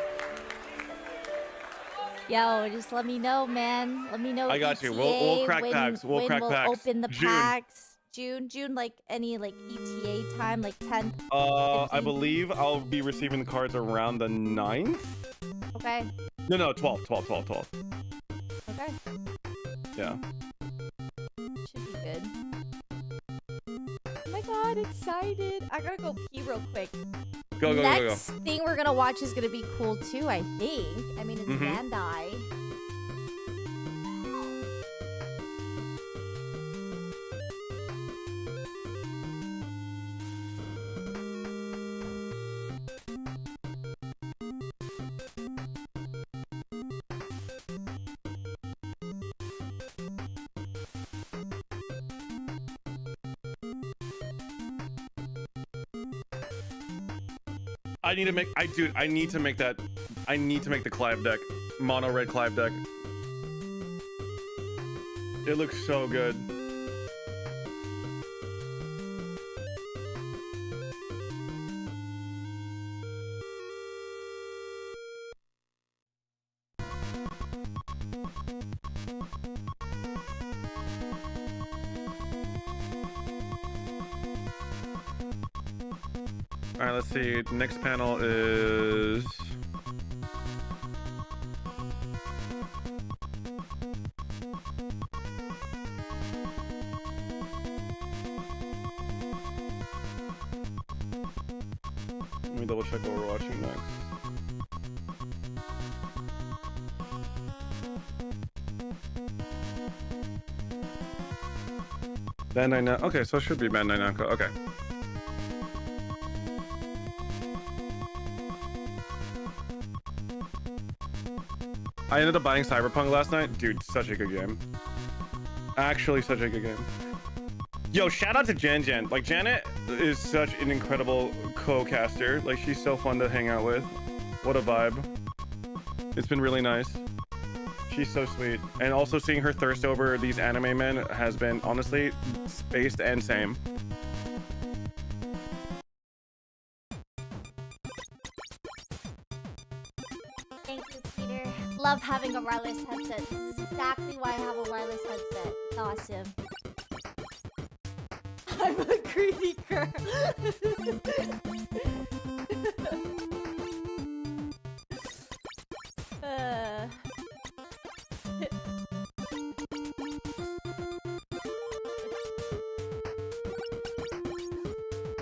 [SPEAKER 1] Yo, just let me know, man. Let me know.
[SPEAKER 2] I got
[SPEAKER 1] ETA,
[SPEAKER 2] you. We'll crack packs. We'll crack packs.
[SPEAKER 1] Open the
[SPEAKER 2] June.
[SPEAKER 1] packs. June, like any like ETA time, like 10.
[SPEAKER 2] I believe I'll be receiving the cards around the 9th.
[SPEAKER 1] Okay.
[SPEAKER 2] No, 12.
[SPEAKER 1] Okay.
[SPEAKER 2] Yeah.
[SPEAKER 1] Should be good. Oh my god, excited. I gotta go pee real quick.
[SPEAKER 2] Go.
[SPEAKER 1] Next thing we're gonna watch is gonna be cool too, I think. I mean, it's Bandai.
[SPEAKER 2] I need to make that. I need to make the Clive deck. Mono red Clive deck. It looks so good. All right, let's see. Next panel is let me double check what we're watching next. Bandai Namco. Okay, so it should be Bandai Namco. Okay. I ended up buying Cyberpunk last night. Dude, such a good game. Actually, such a good game. Yo, shout out to Jan. Like, Janet is such an incredible co-caster. Like, she's so fun to hang out with. What a vibe. It's been really nice. She's so sweet. And also seeing her thirst over these anime men has been, honestly, spaced and same.
[SPEAKER 1] Love having a wireless headset. This is exactly why I have a wireless headset. It's awesome. I'm a greedy girl.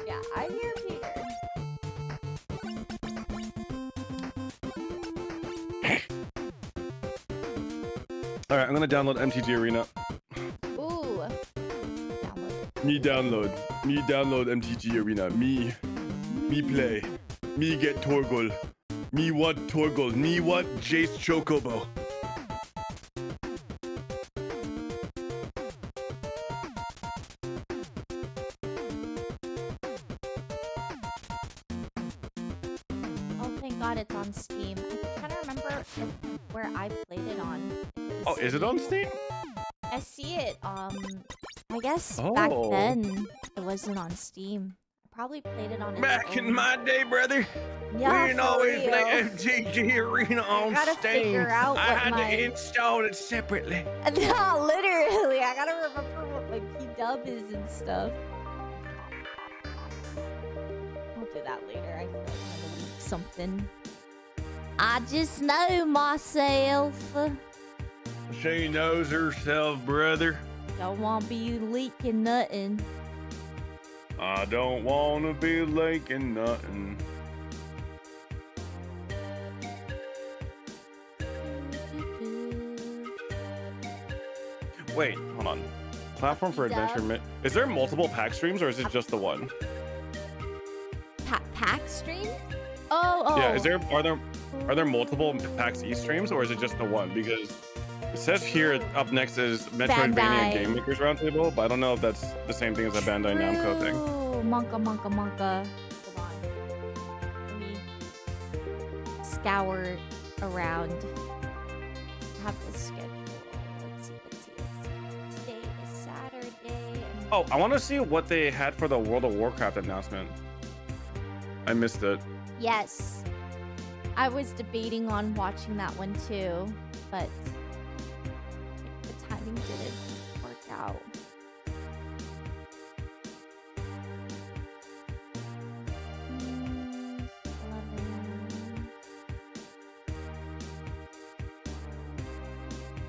[SPEAKER 1] Yeah, I hear Peter.
[SPEAKER 2] All right, I'm gonna download MTG Arena.
[SPEAKER 1] Ooh.
[SPEAKER 2] Me download MTG Arena. Me play. Me get Torgol. Me want Torgol. Me want Jace Chocobo.
[SPEAKER 1] Oh, thank God it's on Steam. I'm trying to remember where I played it on.
[SPEAKER 2] Oh, is it on Steam?
[SPEAKER 1] I see it. I guess back then it wasn't on Steam. I probably played it on.
[SPEAKER 2] Back in my day, brother.
[SPEAKER 1] Yeah,
[SPEAKER 2] we didn't always play MTG Arena on
[SPEAKER 1] gotta
[SPEAKER 2] Steam.
[SPEAKER 1] figure out
[SPEAKER 2] I
[SPEAKER 1] what
[SPEAKER 2] had
[SPEAKER 1] my-
[SPEAKER 2] to install it separately.
[SPEAKER 1] No, literally. I gotta remember what my P-dub is and stuff. I'll do that later. I feel like I'm gonna leak something. I just know myself.
[SPEAKER 2] She knows herself, brother.
[SPEAKER 1] Don't want to be leaking nothing.
[SPEAKER 2] I don't want to be leaking nothing. Wait, hold on. Platform for adventure. Is there multiple pack streams or is it just the one?
[SPEAKER 1] Pack stream? Oh.
[SPEAKER 2] Yeah. Are there multiple PAX East streams or is it just the one? Because it says here up next is Metroidvania
[SPEAKER 1] Bandai.
[SPEAKER 2] Game Makers Roundtable, but I don't know if that's the same thing as a Bandai Namco thing.
[SPEAKER 1] Oh, monka. Hold on. Let me scour around. I have the schedule. Let's see. Today is Saturday, and
[SPEAKER 2] Oh, I want to see what they had for the World of Warcraft announcement. I missed it.
[SPEAKER 1] Yes. I was debating on watching that one too, but the timing didn't work out.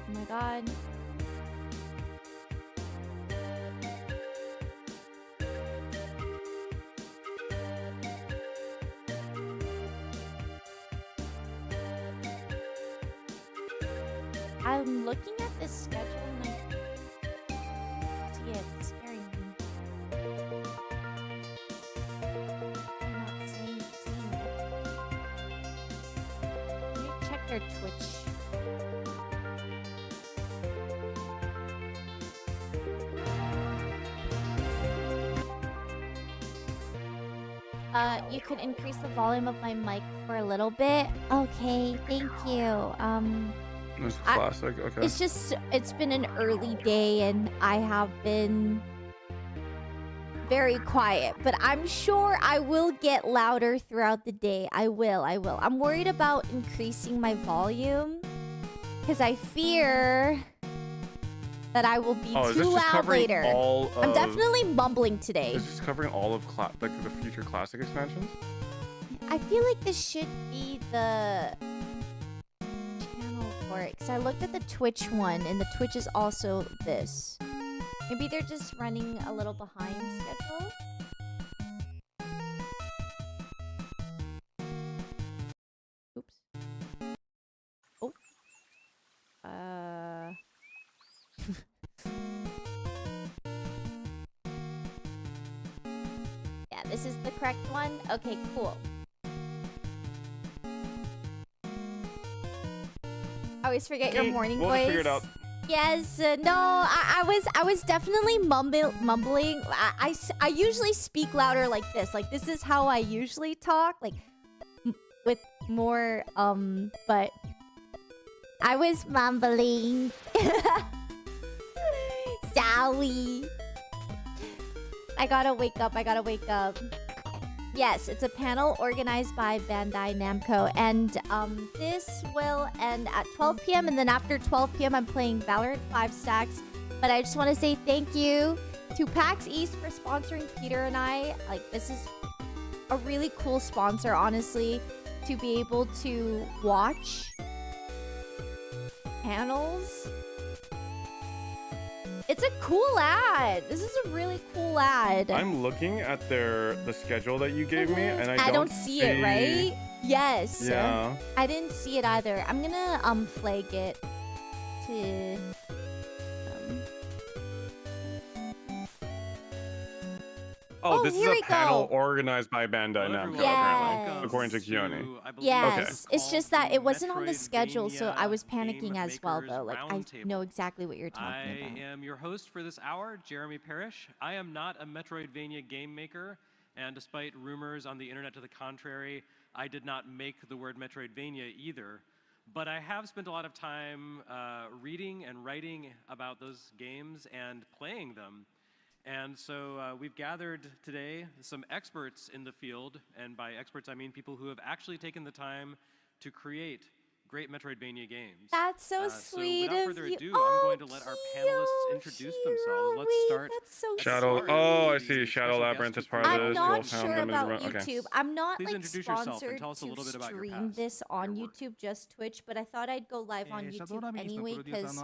[SPEAKER 1] Oh my god. I'm looking at this schedule and I see it. It's scaring me. I'm not seeing it. Let me check their Twitch. You could increase the volume of my mic for a little bit. Okay, thank you.
[SPEAKER 2] It's classic. Okay.
[SPEAKER 1] It's just, it's been an early day and I have been very quiet, but I'm sure I will get louder throughout the day. I will. I'm worried about increasing my volume because I fear that I will be too loud later. I'm definitely mumbling today.
[SPEAKER 2] Is this covering all of like the future classic expansions?
[SPEAKER 1] I feel like this should be the channel for it because I looked at the Twitch one and the Twitch is also this. Maybe they're just running a little behind schedule. Oops. Oh. Yeah, this is the correct one. Okay, cool. I always forget your morning voice.
[SPEAKER 2] We'll figure it out.
[SPEAKER 1] Yes, no, I was definitely mumbling. I usually speak louder like this. Like this is how I usually talk, like with more but I was mumbling. Sorry. I gotta wake up. Yes, it's a panel organized by Bandai Namco, and this will end at 12 p.m. and then after 12 p.m. I'm playing Valorant 5 stacks. But I just want to say thank you to PAX East for sponsoring Peter and I. Like, this is a really cool sponsor, honestly, to be able to watch panels. It's a cool ad. This is a really cool ad.
[SPEAKER 2] I'm looking at the schedule that you gave me, and I don't
[SPEAKER 1] see it, right? Yes.
[SPEAKER 2] Yeah.
[SPEAKER 1] I didn't see it either. I'm gonna flag it to.
[SPEAKER 2] This is a panel organized by Bandai Namco, apparently, according to Keone.
[SPEAKER 1] Yes, it's just that it wasn't on the schedule, so I was panicking as well, though. Like, I know exactly what you're talking about.
[SPEAKER 16] I am your host for this hour, Jeremy Parrish. I am not a Metroidvania game maker, and despite rumors on the internet to the contrary, I did not make the word Metroidvania either. But I have spent a lot of time reading and writing about those games and playing them. And so we've gathered today some experts in the field, and by experts I mean people who have actually taken the time to create great Metroidvania games.
[SPEAKER 1] That's so sweet
[SPEAKER 16] without
[SPEAKER 1] of
[SPEAKER 16] further
[SPEAKER 1] you.
[SPEAKER 16] ado, I'm going to let our panelists introduce themselves. Let's start.
[SPEAKER 1] That's so
[SPEAKER 2] Shadow.
[SPEAKER 1] sweet.
[SPEAKER 2] Oh, I see. Shadow Labyrinth is part of this.
[SPEAKER 1] I'm not sure about YouTube.
[SPEAKER 2] Okay.
[SPEAKER 1] I'm not
[SPEAKER 16] Please
[SPEAKER 1] like
[SPEAKER 16] introduce yourself and
[SPEAKER 1] sponsored
[SPEAKER 16] tell us a little bit about your
[SPEAKER 1] stream
[SPEAKER 16] past.
[SPEAKER 1] this on YouTube, just Twitch, but I thought I'd go live on YouTube anyway because.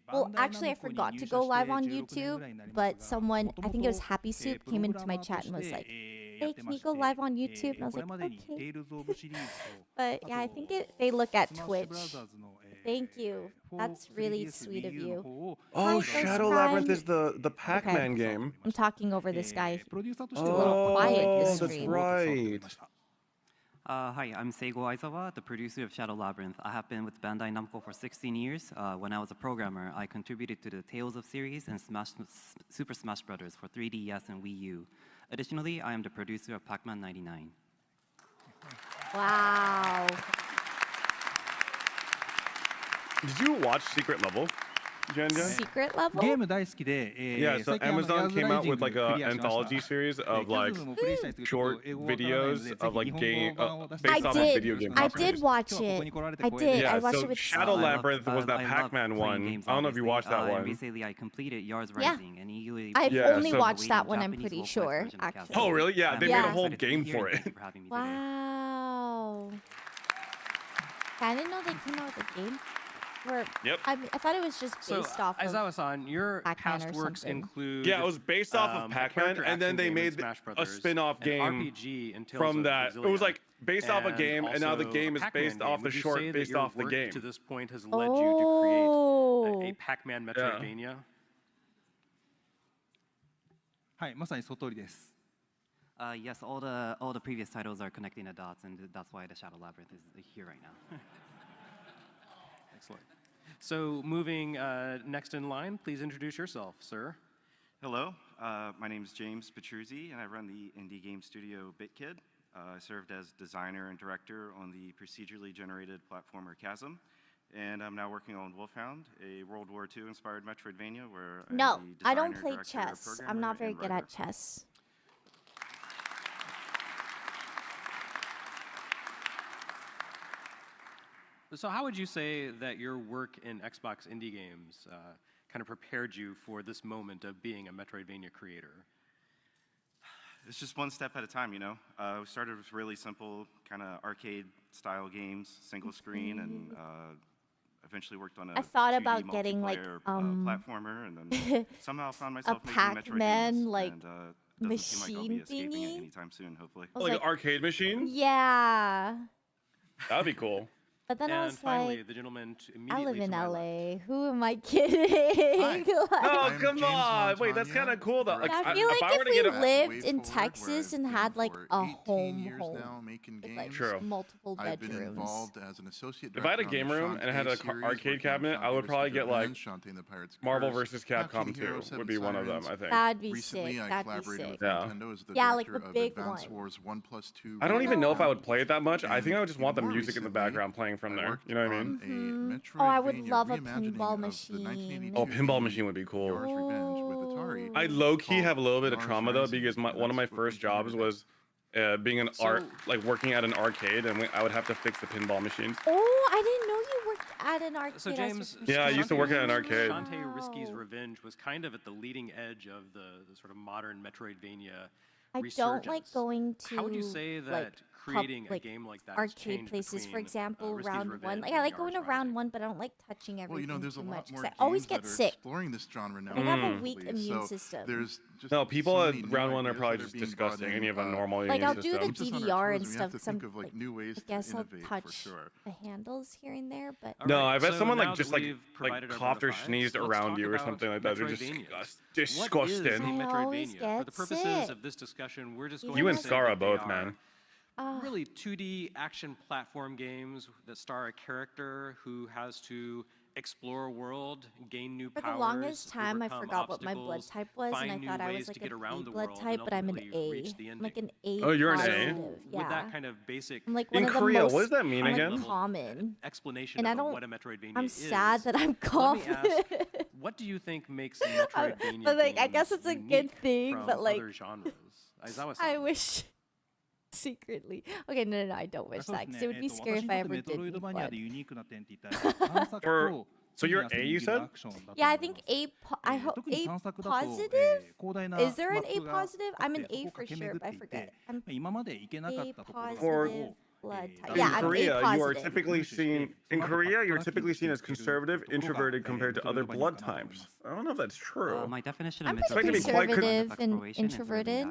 [SPEAKER 1] Well, actually, I forgot to go live on YouTube, but someone, I think it was Happy Soup, came into my chat and was like, hey, can you go live on YouTube? And I was like, okay. But yeah, I think they look at Twitch. Thank you. That's really sweet of you.
[SPEAKER 2] Oh, Shadow Labyrinth is the Pac-Man game.
[SPEAKER 1] I'm talking over this guy. He's a little quiet this stream.
[SPEAKER 2] That's right.
[SPEAKER 20] Hi, I'm Seigo Aizawa, the producer of Shadow Labyrinth. I have been with Bandai Namco for 16 years. When I was a programmer, I contributed to the Tales of series and Super Smash Bros. For 3DS and Wii U. Additionally, I am the producer of Pac-Man 99.
[SPEAKER 1] Wow.
[SPEAKER 2] Did you watch Secret Level?
[SPEAKER 1] Secret level?
[SPEAKER 17] ゲーム大好きで、
[SPEAKER 2] Yeah, so
[SPEAKER 17] 最近
[SPEAKER 2] Amazon came out with
[SPEAKER 17] ク
[SPEAKER 2] like
[SPEAKER 17] リ
[SPEAKER 2] an
[SPEAKER 17] アしました
[SPEAKER 2] anthology series of
[SPEAKER 17] キャ
[SPEAKER 2] like
[SPEAKER 17] ズムもプレイしたいんですけど、
[SPEAKER 2] short
[SPEAKER 17] 英語わからないので、
[SPEAKER 2] videos
[SPEAKER 17] ぜ
[SPEAKER 2] of
[SPEAKER 17] ひ
[SPEAKER 2] like
[SPEAKER 17] 日
[SPEAKER 2] game
[SPEAKER 17] 本語版を出して
[SPEAKER 1] I
[SPEAKER 2] based off of
[SPEAKER 1] did.
[SPEAKER 2] video game
[SPEAKER 1] I
[SPEAKER 2] properties.
[SPEAKER 1] did watch
[SPEAKER 17] 今日はここ
[SPEAKER 1] it.
[SPEAKER 17] に来られて
[SPEAKER 1] I
[SPEAKER 17] 光栄です
[SPEAKER 1] did. I
[SPEAKER 2] Yeah,
[SPEAKER 1] watched
[SPEAKER 2] so
[SPEAKER 1] it with
[SPEAKER 2] Shadow
[SPEAKER 1] Sam.
[SPEAKER 2] Labyrinth was that
[SPEAKER 20] I love
[SPEAKER 2] Pac-Man
[SPEAKER 20] playing
[SPEAKER 2] one.
[SPEAKER 20] games,
[SPEAKER 2] I don't know if you
[SPEAKER 20] obviously.
[SPEAKER 2] watched that
[SPEAKER 20] And
[SPEAKER 2] one.
[SPEAKER 20] basically, I completed Yars
[SPEAKER 1] Yeah.
[SPEAKER 20] Rising, and eagerly
[SPEAKER 1] I've
[SPEAKER 2] Yeah,
[SPEAKER 1] only
[SPEAKER 2] so-
[SPEAKER 1] watched that one, I'm
[SPEAKER 20] Japanese
[SPEAKER 1] pretty
[SPEAKER 20] localized
[SPEAKER 1] sure,
[SPEAKER 20] version of
[SPEAKER 1] actually.
[SPEAKER 2] Oh, really? Yeah, they
[SPEAKER 1] Yeah.
[SPEAKER 2] made a whole
[SPEAKER 20] Excited to be
[SPEAKER 2] game
[SPEAKER 20] here,
[SPEAKER 2] for
[SPEAKER 20] and thank
[SPEAKER 2] it.
[SPEAKER 20] you for having me today.
[SPEAKER 1] Wow. I didn't know they came out with a game. Or,
[SPEAKER 2] Yep.
[SPEAKER 1] I thought it was just based off of
[SPEAKER 16] Aizawa-san, your
[SPEAKER 1] Pac-Man
[SPEAKER 16] past
[SPEAKER 1] or
[SPEAKER 16] works
[SPEAKER 1] something.
[SPEAKER 16] include
[SPEAKER 2] Yeah, it was based off of
[SPEAKER 16] a
[SPEAKER 2] Pac-Man,
[SPEAKER 16] character
[SPEAKER 2] and then
[SPEAKER 16] action
[SPEAKER 2] they
[SPEAKER 16] game in
[SPEAKER 2] made
[SPEAKER 16] Smash
[SPEAKER 2] a
[SPEAKER 16] Brothers,
[SPEAKER 2] spin-off
[SPEAKER 16] an
[SPEAKER 2] game
[SPEAKER 16] RPG in Tales
[SPEAKER 2] from
[SPEAKER 16] of
[SPEAKER 2] that. It was
[SPEAKER 16] Xillia,
[SPEAKER 2] like based off a
[SPEAKER 16] and
[SPEAKER 2] game, and now the
[SPEAKER 16] also
[SPEAKER 2] game
[SPEAKER 16] a
[SPEAKER 2] is
[SPEAKER 16] Pac-Man
[SPEAKER 2] based
[SPEAKER 16] game.
[SPEAKER 2] off the
[SPEAKER 16] Would you
[SPEAKER 2] short
[SPEAKER 16] say that
[SPEAKER 2] based
[SPEAKER 16] your
[SPEAKER 2] off the
[SPEAKER 16] work
[SPEAKER 2] game.
[SPEAKER 16] to this point has led you to create a
[SPEAKER 1] Oh.
[SPEAKER 16] Pac-Man Metroidvania?
[SPEAKER 17] はい、まさにその通りです。
[SPEAKER 20] Yes, all the previous titles are connecting the dots, and that's why the Shadow Labyrinth is here right now.
[SPEAKER 16] Excellent. So moving next in line, please introduce yourself, sir.
[SPEAKER 18] Hello, my name is James Petruzzi, and I run the indie game studio BitKid. I served as designer and director on the procedurally generated platformer Chasm, and I'm now working on Wolfhound, a World War II inspired Metroidvania where
[SPEAKER 1] No,
[SPEAKER 18] I'm the
[SPEAKER 1] I don't
[SPEAKER 18] designer,
[SPEAKER 1] play
[SPEAKER 18] director,
[SPEAKER 1] chess. I'm
[SPEAKER 18] programmer,
[SPEAKER 1] not very
[SPEAKER 18] and
[SPEAKER 1] good
[SPEAKER 18] writer.
[SPEAKER 1] at chess.
[SPEAKER 16] So how would you say that your work in Xbox indie games kind of prepared you for this moment of being a Metroidvania creator?
[SPEAKER 18] It's just one step at a time, you know. We started with really simple kind of arcade style games, single screen, and eventually worked on a
[SPEAKER 1] I thought
[SPEAKER 18] 2D
[SPEAKER 1] about getting like
[SPEAKER 18] platformer, and then somehow I found myself
[SPEAKER 1] a
[SPEAKER 18] making
[SPEAKER 1] Pac-Man
[SPEAKER 18] Metroidvanias,
[SPEAKER 1] like
[SPEAKER 18] and doesn't seem like I'll be
[SPEAKER 1] machine
[SPEAKER 18] escaping it
[SPEAKER 1] thingy.
[SPEAKER 18] anytime soon, hopefully.
[SPEAKER 1] I was
[SPEAKER 2] Like
[SPEAKER 1] like-
[SPEAKER 2] an arcade machine?
[SPEAKER 1] Yeah.
[SPEAKER 2] That'd be cool.
[SPEAKER 1] But then I
[SPEAKER 16] And
[SPEAKER 1] was
[SPEAKER 16] finally,
[SPEAKER 1] like,
[SPEAKER 16] the gentleman
[SPEAKER 1] I
[SPEAKER 16] immediately
[SPEAKER 1] live
[SPEAKER 16] to
[SPEAKER 1] in
[SPEAKER 16] my
[SPEAKER 1] LA. Who am I kidding? Like,
[SPEAKER 2] No,
[SPEAKER 8] I'm
[SPEAKER 2] come
[SPEAKER 8] James
[SPEAKER 2] on. Wait, that's
[SPEAKER 8] Montagna,
[SPEAKER 2] kind of cool though. Like,
[SPEAKER 1] I feel like
[SPEAKER 2] if I were
[SPEAKER 1] if
[SPEAKER 2] to get
[SPEAKER 1] we
[SPEAKER 2] a
[SPEAKER 1] lived in
[SPEAKER 8] Way Forward, where
[SPEAKER 1] Texas
[SPEAKER 8] I've
[SPEAKER 1] and
[SPEAKER 8] been
[SPEAKER 1] had like
[SPEAKER 8] for
[SPEAKER 1] a
[SPEAKER 8] 18
[SPEAKER 1] home
[SPEAKER 8] years now making
[SPEAKER 1] with like
[SPEAKER 8] games.
[SPEAKER 2] True.
[SPEAKER 1] multiple
[SPEAKER 8] I've been
[SPEAKER 1] bedrooms.
[SPEAKER 8] involved as an associate
[SPEAKER 2] If I had a
[SPEAKER 8] director on
[SPEAKER 2] game
[SPEAKER 8] the
[SPEAKER 2] room and I had
[SPEAKER 8] Shantae
[SPEAKER 2] an
[SPEAKER 8] series,
[SPEAKER 2] arcade
[SPEAKER 8] working on
[SPEAKER 2] cabinet, I would
[SPEAKER 8] Shantae
[SPEAKER 2] probably
[SPEAKER 8] vs.
[SPEAKER 2] get like
[SPEAKER 8] Revenge, Shantae the Pirate's
[SPEAKER 2] Marvel
[SPEAKER 8] Curse,
[SPEAKER 2] vs. Capcom
[SPEAKER 8] Captain
[SPEAKER 2] 2
[SPEAKER 8] Hero,
[SPEAKER 2] would
[SPEAKER 8] Seven
[SPEAKER 2] be one of them,
[SPEAKER 8] Sirens.
[SPEAKER 2] I think.
[SPEAKER 1] That'd be
[SPEAKER 8] Recently,
[SPEAKER 1] sick.
[SPEAKER 8] I
[SPEAKER 1] That'd be
[SPEAKER 8] collaborated
[SPEAKER 1] sick.
[SPEAKER 8] with
[SPEAKER 2] Yeah.
[SPEAKER 8] Nintendo as the
[SPEAKER 1] Yeah, like
[SPEAKER 8] director
[SPEAKER 1] the
[SPEAKER 8] of
[SPEAKER 1] big
[SPEAKER 8] Advance
[SPEAKER 1] one.
[SPEAKER 8] Wars 1+2.
[SPEAKER 2] I don't even know if I would play it that much. I
[SPEAKER 8] And
[SPEAKER 2] think I would just want the
[SPEAKER 8] more
[SPEAKER 2] music in the
[SPEAKER 8] recently,
[SPEAKER 2] background playing from
[SPEAKER 8] I
[SPEAKER 2] there.
[SPEAKER 8] worked
[SPEAKER 2] You know what I
[SPEAKER 8] on
[SPEAKER 2] mean?
[SPEAKER 8] a
[SPEAKER 1] Oh, I would
[SPEAKER 8] Metroidvania
[SPEAKER 1] love a
[SPEAKER 8] reimagining
[SPEAKER 1] pinball
[SPEAKER 8] of the
[SPEAKER 1] machine.
[SPEAKER 8] 1982
[SPEAKER 2] Oh, pinball
[SPEAKER 8] game
[SPEAKER 2] machine would be cool.
[SPEAKER 8] Yars Revenge with Atari.
[SPEAKER 2] I low-key
[SPEAKER 8] called
[SPEAKER 2] have a little bit of
[SPEAKER 8] Yars
[SPEAKER 2] trauma though
[SPEAKER 8] Rising,
[SPEAKER 2] because
[SPEAKER 8] and
[SPEAKER 2] one of my
[SPEAKER 8] that's what
[SPEAKER 2] first
[SPEAKER 8] we
[SPEAKER 2] jobs
[SPEAKER 8] created.
[SPEAKER 2] was being an art, like working at an arcade, and I would have to fix the pinball machines.
[SPEAKER 1] Oh, I didn't know you worked at an arcade.
[SPEAKER 16] So James,
[SPEAKER 2] Yeah, I used to work at an arcade.
[SPEAKER 16] Shantae Risky's Revenge was kind of at the leading edge of the sort of modern Metroidvania
[SPEAKER 1] I
[SPEAKER 16] resurgence.
[SPEAKER 1] don't like going to
[SPEAKER 16] How would you say that
[SPEAKER 1] like,
[SPEAKER 16] creating
[SPEAKER 1] like
[SPEAKER 16] a game like that has
[SPEAKER 1] arcade
[SPEAKER 16] changed
[SPEAKER 1] places, for
[SPEAKER 16] between,
[SPEAKER 1] example,
[SPEAKER 16] Risky's
[SPEAKER 1] round
[SPEAKER 16] Revenge
[SPEAKER 1] one. Like
[SPEAKER 16] and
[SPEAKER 1] I like
[SPEAKER 16] Yars
[SPEAKER 1] going to
[SPEAKER 16] Rising?
[SPEAKER 1] round one, but I don't like touching everything
[SPEAKER 8] Well, you know, there's
[SPEAKER 1] too
[SPEAKER 8] a
[SPEAKER 1] much
[SPEAKER 8] lot
[SPEAKER 1] 'cause
[SPEAKER 8] more
[SPEAKER 1] I always
[SPEAKER 8] games
[SPEAKER 1] get
[SPEAKER 8] that are
[SPEAKER 1] sick.
[SPEAKER 8] exploring this genre now.
[SPEAKER 1] I have a
[SPEAKER 2] Mm.
[SPEAKER 1] weak immune system.
[SPEAKER 8] There's just
[SPEAKER 2] No, people
[SPEAKER 8] so
[SPEAKER 2] at
[SPEAKER 8] many new
[SPEAKER 2] round one are
[SPEAKER 8] ideas
[SPEAKER 2] probably
[SPEAKER 8] that
[SPEAKER 2] just
[SPEAKER 8] being brought
[SPEAKER 2] disgusting.
[SPEAKER 8] in,
[SPEAKER 2] Any of a normal
[SPEAKER 1] Like
[SPEAKER 2] immune
[SPEAKER 1] I'll do the
[SPEAKER 2] system.
[SPEAKER 8] Just on our
[SPEAKER 1] DVR
[SPEAKER 8] tours,
[SPEAKER 1] and
[SPEAKER 8] we have
[SPEAKER 1] stuff.
[SPEAKER 8] to
[SPEAKER 1] Some
[SPEAKER 8] think of, like, new ways
[SPEAKER 1] I
[SPEAKER 8] to
[SPEAKER 1] guess I'll
[SPEAKER 8] innovate, for
[SPEAKER 1] touch
[SPEAKER 8] sure.
[SPEAKER 1] the handles here and there, but
[SPEAKER 16] All
[SPEAKER 2] No,
[SPEAKER 16] right,
[SPEAKER 2] I bet
[SPEAKER 16] so
[SPEAKER 2] someone
[SPEAKER 16] now
[SPEAKER 2] like
[SPEAKER 16] that
[SPEAKER 2] just like
[SPEAKER 16] we've provided our
[SPEAKER 2] coughed or
[SPEAKER 16] bona fides,
[SPEAKER 2] sneezed
[SPEAKER 16] let's
[SPEAKER 2] around
[SPEAKER 16] talk
[SPEAKER 2] you or
[SPEAKER 16] about
[SPEAKER 2] something like that. They're just
[SPEAKER 16] Metroidvania. What is
[SPEAKER 2] disgusting.
[SPEAKER 16] a
[SPEAKER 1] I always
[SPEAKER 16] Metroidvania? For
[SPEAKER 1] get
[SPEAKER 16] the purposes
[SPEAKER 1] sick.
[SPEAKER 16] of this discussion, we're just
[SPEAKER 1] You
[SPEAKER 16] going
[SPEAKER 2] You
[SPEAKER 16] to
[SPEAKER 2] and
[SPEAKER 16] say
[SPEAKER 2] Skara
[SPEAKER 16] that they
[SPEAKER 2] both,
[SPEAKER 16] are
[SPEAKER 2] man.
[SPEAKER 16] really 2D action platform games that star a character who has to explore a world, gain new
[SPEAKER 1] for
[SPEAKER 16] powers,
[SPEAKER 1] the longest time I
[SPEAKER 16] overcome
[SPEAKER 1] forgot what my blood
[SPEAKER 16] obstacles,
[SPEAKER 1] type was, and I
[SPEAKER 16] find new
[SPEAKER 1] thought I
[SPEAKER 16] ways
[SPEAKER 1] was
[SPEAKER 16] to
[SPEAKER 1] like
[SPEAKER 16] get
[SPEAKER 1] an
[SPEAKER 16] around
[SPEAKER 1] A
[SPEAKER 16] the
[SPEAKER 1] blood
[SPEAKER 16] world,
[SPEAKER 1] type,
[SPEAKER 16] and
[SPEAKER 1] but I'm an
[SPEAKER 16] ultimately
[SPEAKER 1] A.
[SPEAKER 16] reach the
[SPEAKER 1] I'm like
[SPEAKER 16] ending.
[SPEAKER 1] an A.
[SPEAKER 2] Oh, you're an A?
[SPEAKER 1] positive.
[SPEAKER 16] With
[SPEAKER 1] Yeah.
[SPEAKER 16] that kind of basic
[SPEAKER 1] I'm like one
[SPEAKER 2] In
[SPEAKER 1] of the
[SPEAKER 2] Korea,
[SPEAKER 1] most
[SPEAKER 2] what does that mean
[SPEAKER 1] like,
[SPEAKER 2] again?
[SPEAKER 1] common.
[SPEAKER 16] explanation
[SPEAKER 1] And I
[SPEAKER 16] of
[SPEAKER 1] don't.
[SPEAKER 16] what a Metroidvania
[SPEAKER 1] I'm
[SPEAKER 16] is.
[SPEAKER 1] sad that I'm
[SPEAKER 16] Let me
[SPEAKER 1] confident.
[SPEAKER 16] ask, what do you think makes Metroidvania
[SPEAKER 1] But like, I
[SPEAKER 16] games
[SPEAKER 1] guess it's a good
[SPEAKER 16] unique
[SPEAKER 1] thing,
[SPEAKER 16] from
[SPEAKER 1] but like,
[SPEAKER 16] other genres? Aizawa-san.
[SPEAKER 1] I wish secretly. Okay, no, I don't wish that because it would be scary if I ever did. Need blood.
[SPEAKER 2] So you're A, you said?
[SPEAKER 1] Yeah, I think A. I hope A positive. Is there an A positive? I'm an A for sure, but I forget. I'm A positive blood type. Yeah,
[SPEAKER 2] In
[SPEAKER 1] I'm
[SPEAKER 2] Korea,
[SPEAKER 1] A
[SPEAKER 2] you are
[SPEAKER 1] positive.
[SPEAKER 2] typically seen as conservative, introverted compared to other blood types. I don't know if that's true.
[SPEAKER 20] My definition
[SPEAKER 1] I'm
[SPEAKER 20] of
[SPEAKER 1] pretty
[SPEAKER 2] Expected to be quite
[SPEAKER 1] conservative and introverted.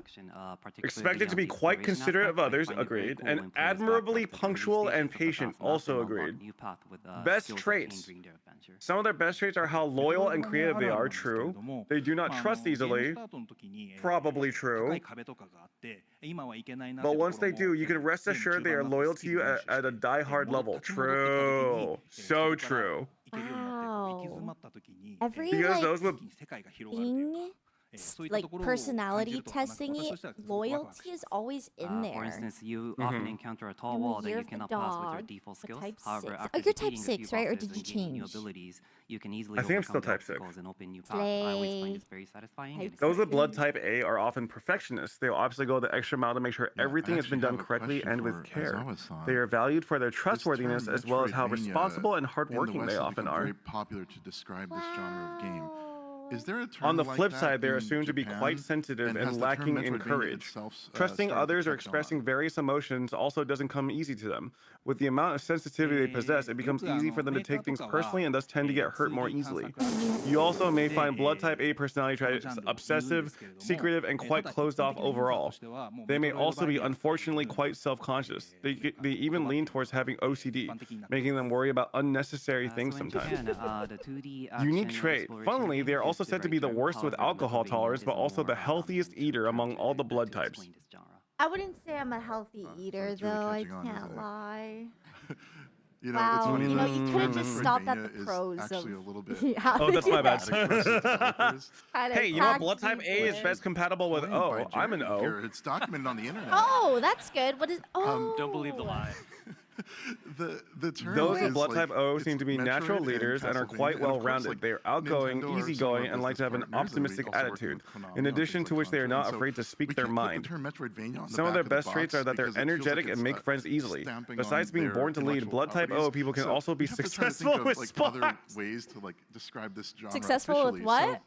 [SPEAKER 2] Expected to be quite considerate of others, agreed, and admirably punctual and patient, also agreed. Best traits. Some of their best traits are how loyal and creative they are, true. They do not trust easily, probably true. But once they do, you can rest assured they are loyal to you at a die-hard level. True. So true.
[SPEAKER 1] Wow. Every
[SPEAKER 2] Because
[SPEAKER 1] like
[SPEAKER 2] those with
[SPEAKER 1] thing like personality testing, loyalty is always in there.
[SPEAKER 20] For instance, you often encounter a tall wall that you cannot pass with your default skills. However, after
[SPEAKER 1] you're type
[SPEAKER 20] defeating a few
[SPEAKER 1] 6, right? Or
[SPEAKER 20] bosses
[SPEAKER 1] did you
[SPEAKER 20] and gaining new
[SPEAKER 1] change?
[SPEAKER 20] abilities, you can easily
[SPEAKER 2] I think I'm still
[SPEAKER 20] overcome the
[SPEAKER 2] type 6.
[SPEAKER 20] obstacles and open new paths. I always find this very satisfying. And
[SPEAKER 2] Those with blood type A are often perfectionists. They will obviously go the extra mile to make sure everything has been done correctly and with care. They are valued for their trustworthiness as well as how responsible and hardworking they often are.
[SPEAKER 14] Very popular to describe this genre of game. Is there a term
[SPEAKER 2] On the
[SPEAKER 14] like
[SPEAKER 2] flip
[SPEAKER 14] that
[SPEAKER 2] side, they are
[SPEAKER 14] in
[SPEAKER 2] assumed to be
[SPEAKER 14] Japan?
[SPEAKER 2] quite sensitive
[SPEAKER 14] has
[SPEAKER 2] and
[SPEAKER 14] the term
[SPEAKER 2] lacking in
[SPEAKER 14] Metroidvania
[SPEAKER 2] courage.
[SPEAKER 14] itself,
[SPEAKER 2] Trusting
[SPEAKER 14] started to
[SPEAKER 2] others or
[SPEAKER 14] catch on?
[SPEAKER 2] expressing various emotions also doesn't come easy to them. With the amount of sensitivity they possess, it becomes easy for them to take things personally and thus tend to get hurt more easily. You also may find blood type A personality traits obsessive, secretive, and quite closed off overall. They may also be unfortunately quite self-conscious. They even lean towards having OCD, making them worry about unnecessary things sometimes. Unique trait. Funnily, they are also said to be the worst with alcohol tolerance, but also the healthiest eater among all the blood types.
[SPEAKER 1] I wouldn't say I'm a healthy eater, though. I can't lie.
[SPEAKER 14] You know,
[SPEAKER 1] wow,
[SPEAKER 14] it's funny.
[SPEAKER 1] you know, you could have just stopped at the
[SPEAKER 14] Metroidvania is
[SPEAKER 1] pros.
[SPEAKER 14] actually a little bit.
[SPEAKER 1] Yeah.
[SPEAKER 2] Oh, that's my bad.
[SPEAKER 1] Kinda
[SPEAKER 2] Hey, you know, blood
[SPEAKER 1] taxing
[SPEAKER 2] type A is
[SPEAKER 1] for
[SPEAKER 2] best
[SPEAKER 1] it.
[SPEAKER 2] compatible with O. I'm an O.
[SPEAKER 14] Here, it's documented on the internet.
[SPEAKER 1] Oh, that's good. What is? Oh,
[SPEAKER 16] Don't believe the lie.
[SPEAKER 14] The term
[SPEAKER 2] Those
[SPEAKER 14] is
[SPEAKER 2] with blood
[SPEAKER 14] like,
[SPEAKER 2] type O
[SPEAKER 14] it's
[SPEAKER 2] seem to be
[SPEAKER 14] Metroid
[SPEAKER 2] natural
[SPEAKER 14] and
[SPEAKER 2] leaders and are
[SPEAKER 14] Castlevania,
[SPEAKER 2] quite
[SPEAKER 14] and of
[SPEAKER 2] well
[SPEAKER 14] course,
[SPEAKER 2] rounded.
[SPEAKER 14] like,
[SPEAKER 2] They are outgoing,
[SPEAKER 14] Nintendo or some of
[SPEAKER 2] easygoing,
[SPEAKER 14] our
[SPEAKER 2] and like to have an
[SPEAKER 14] business partners are
[SPEAKER 2] optimistic
[SPEAKER 14] also working
[SPEAKER 2] attitude.
[SPEAKER 14] with Konami
[SPEAKER 2] In
[SPEAKER 14] on
[SPEAKER 2] addition
[SPEAKER 14] things
[SPEAKER 2] to
[SPEAKER 14] like
[SPEAKER 2] which they are not
[SPEAKER 14] Contra,
[SPEAKER 2] afraid to speak
[SPEAKER 14] we
[SPEAKER 2] their
[SPEAKER 14] can't put
[SPEAKER 2] mind.
[SPEAKER 14] the term Metroidvania on the
[SPEAKER 2] Some of
[SPEAKER 14] back
[SPEAKER 2] their
[SPEAKER 14] of the
[SPEAKER 2] best traits
[SPEAKER 14] box
[SPEAKER 2] are that they're
[SPEAKER 14] because it feels like
[SPEAKER 2] energetic and
[SPEAKER 14] it's,
[SPEAKER 2] make friends easily.
[SPEAKER 14] stamping
[SPEAKER 2] Besides
[SPEAKER 14] on
[SPEAKER 2] being
[SPEAKER 14] their
[SPEAKER 2] born to lead,
[SPEAKER 14] intellectual
[SPEAKER 2] blood type O
[SPEAKER 14] properties.
[SPEAKER 2] people can
[SPEAKER 14] So
[SPEAKER 2] also be
[SPEAKER 14] you have to try to
[SPEAKER 2] successful
[SPEAKER 14] think of,
[SPEAKER 2] with
[SPEAKER 14] like,
[SPEAKER 2] sports.
[SPEAKER 14] other ways to like describe this genre
[SPEAKER 1] successful with
[SPEAKER 14] officially.
[SPEAKER 1] what?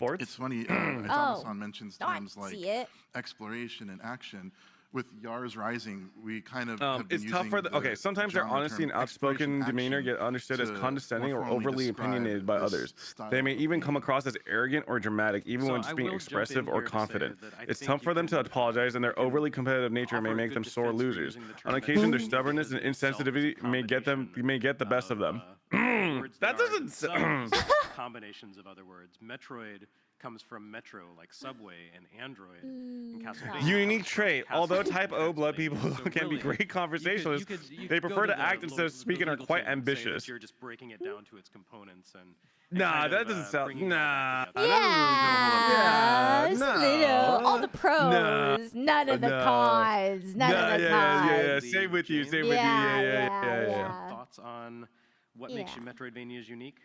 [SPEAKER 14] So, it's funny,
[SPEAKER 1] Oh.
[SPEAKER 14] Thomas mentions
[SPEAKER 1] No, I
[SPEAKER 14] terms like
[SPEAKER 1] see it.
[SPEAKER 14] exploration and action. With Yars Rising, we kind of have been
[SPEAKER 2] It's tough for
[SPEAKER 14] using
[SPEAKER 2] the, okay, sometimes their
[SPEAKER 14] genre
[SPEAKER 2] honesty and
[SPEAKER 14] term
[SPEAKER 2] outspoken
[SPEAKER 14] exploration
[SPEAKER 2] demeanor
[SPEAKER 14] action
[SPEAKER 2] get understood as
[SPEAKER 14] to
[SPEAKER 2] condescending
[SPEAKER 14] more
[SPEAKER 2] or
[SPEAKER 14] formally
[SPEAKER 2] overly
[SPEAKER 14] describe
[SPEAKER 2] opinionated by
[SPEAKER 14] this
[SPEAKER 2] others.
[SPEAKER 14] style
[SPEAKER 2] They may
[SPEAKER 14] of
[SPEAKER 2] even
[SPEAKER 14] game.
[SPEAKER 2] come across as arrogant or dramatic, even
[SPEAKER 16] So
[SPEAKER 2] when
[SPEAKER 16] I
[SPEAKER 2] just being
[SPEAKER 16] will jump
[SPEAKER 2] expressive
[SPEAKER 16] in
[SPEAKER 2] or
[SPEAKER 16] here to say
[SPEAKER 2] confident.
[SPEAKER 16] that I
[SPEAKER 2] It's
[SPEAKER 16] think
[SPEAKER 2] tough
[SPEAKER 16] you
[SPEAKER 2] for them
[SPEAKER 16] can-
[SPEAKER 2] to apologize, and their overly competitive nature may
[SPEAKER 16] offer a
[SPEAKER 2] make
[SPEAKER 16] good
[SPEAKER 2] them sore
[SPEAKER 16] defense for
[SPEAKER 2] losers.
[SPEAKER 16] using the term
[SPEAKER 2] On occasion, their
[SPEAKER 16] Metroidvania
[SPEAKER 2] stubbornness and
[SPEAKER 16] because itself is a
[SPEAKER 2] insensitivity may get the best of them.
[SPEAKER 16] words
[SPEAKER 2] That
[SPEAKER 16] that are
[SPEAKER 2] doesn't
[SPEAKER 16] themselves combinations of other words. Metroid comes from metro, like subway, and android. And Castlevania
[SPEAKER 2] Unique
[SPEAKER 16] comes from
[SPEAKER 2] trait. Although
[SPEAKER 16] Castle-
[SPEAKER 2] type O blood people
[SPEAKER 16] So
[SPEAKER 2] can be
[SPEAKER 16] really,
[SPEAKER 2] great conversationalists,
[SPEAKER 16] you
[SPEAKER 2] they
[SPEAKER 16] could
[SPEAKER 2] prefer
[SPEAKER 16] go
[SPEAKER 2] to act
[SPEAKER 16] the
[SPEAKER 2] instead of speaking and are
[SPEAKER 16] legal
[SPEAKER 2] quite
[SPEAKER 16] term and say that
[SPEAKER 2] ambitious.
[SPEAKER 16] You're just breaking it down to its components and
[SPEAKER 2] Nah,
[SPEAKER 16] kind
[SPEAKER 2] that
[SPEAKER 16] of,
[SPEAKER 2] doesn't sound.
[SPEAKER 16] bringing it
[SPEAKER 2] Nah.
[SPEAKER 16] back together.
[SPEAKER 1] Yeah,
[SPEAKER 2] Yeah,
[SPEAKER 1] you know, all the pros, none of the cons, none of the cons.
[SPEAKER 2] Yeah. Same with you. Same with you. Yeah.
[SPEAKER 16] Thoughts on what makes you Metroidvanias unique?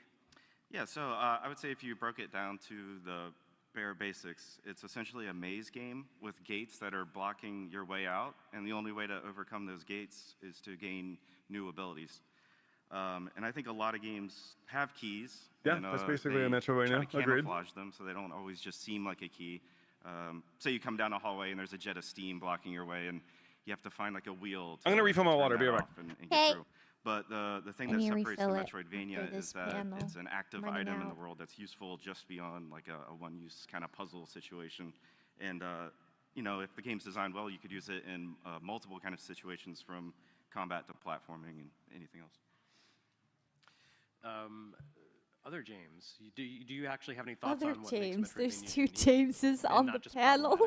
[SPEAKER 18] Yeah, so I would say if you broke it down to the bare basics, it's essentially a maze game with gates that are blocking your way out, and the only way to overcome those gates is to gain new abilities. And I think a lot of games have keys.
[SPEAKER 2] Yeah,
[SPEAKER 18] and,
[SPEAKER 2] that's basically
[SPEAKER 18] they
[SPEAKER 2] a Metroidvania.
[SPEAKER 18] try to
[SPEAKER 2] Agreed.
[SPEAKER 18] camouflage them so they don't always just seem like a key. Say you come down a hallway and there's a jet of steam blocking your way, and you have to find like a wheel.
[SPEAKER 2] I'm gonna refill my
[SPEAKER 18] turn
[SPEAKER 2] water.
[SPEAKER 18] that
[SPEAKER 2] Be right
[SPEAKER 18] off
[SPEAKER 2] back.
[SPEAKER 18] and get through. But the thing
[SPEAKER 1] I
[SPEAKER 18] that
[SPEAKER 1] need to
[SPEAKER 18] separates the
[SPEAKER 1] refill it
[SPEAKER 18] Metroidvania
[SPEAKER 1] after
[SPEAKER 18] is
[SPEAKER 1] this
[SPEAKER 18] that
[SPEAKER 1] panel.
[SPEAKER 18] it's an active
[SPEAKER 1] Running
[SPEAKER 18] item in
[SPEAKER 1] out.
[SPEAKER 18] the world that's useful just beyond like a one-use kind of puzzle situation. And you know, if the game's designed well, you could use it in multiple kind of situations, from combat to platforming and anything else.
[SPEAKER 16] Other James, do you actually have any thoughts
[SPEAKER 1] Other
[SPEAKER 16] on what
[SPEAKER 1] James,
[SPEAKER 16] makes
[SPEAKER 1] there's
[SPEAKER 16] Metroidvanias
[SPEAKER 1] two
[SPEAKER 16] unique?
[SPEAKER 1] Jameses
[SPEAKER 16] And
[SPEAKER 1] on
[SPEAKER 16] not
[SPEAKER 1] the
[SPEAKER 16] just
[SPEAKER 1] panel.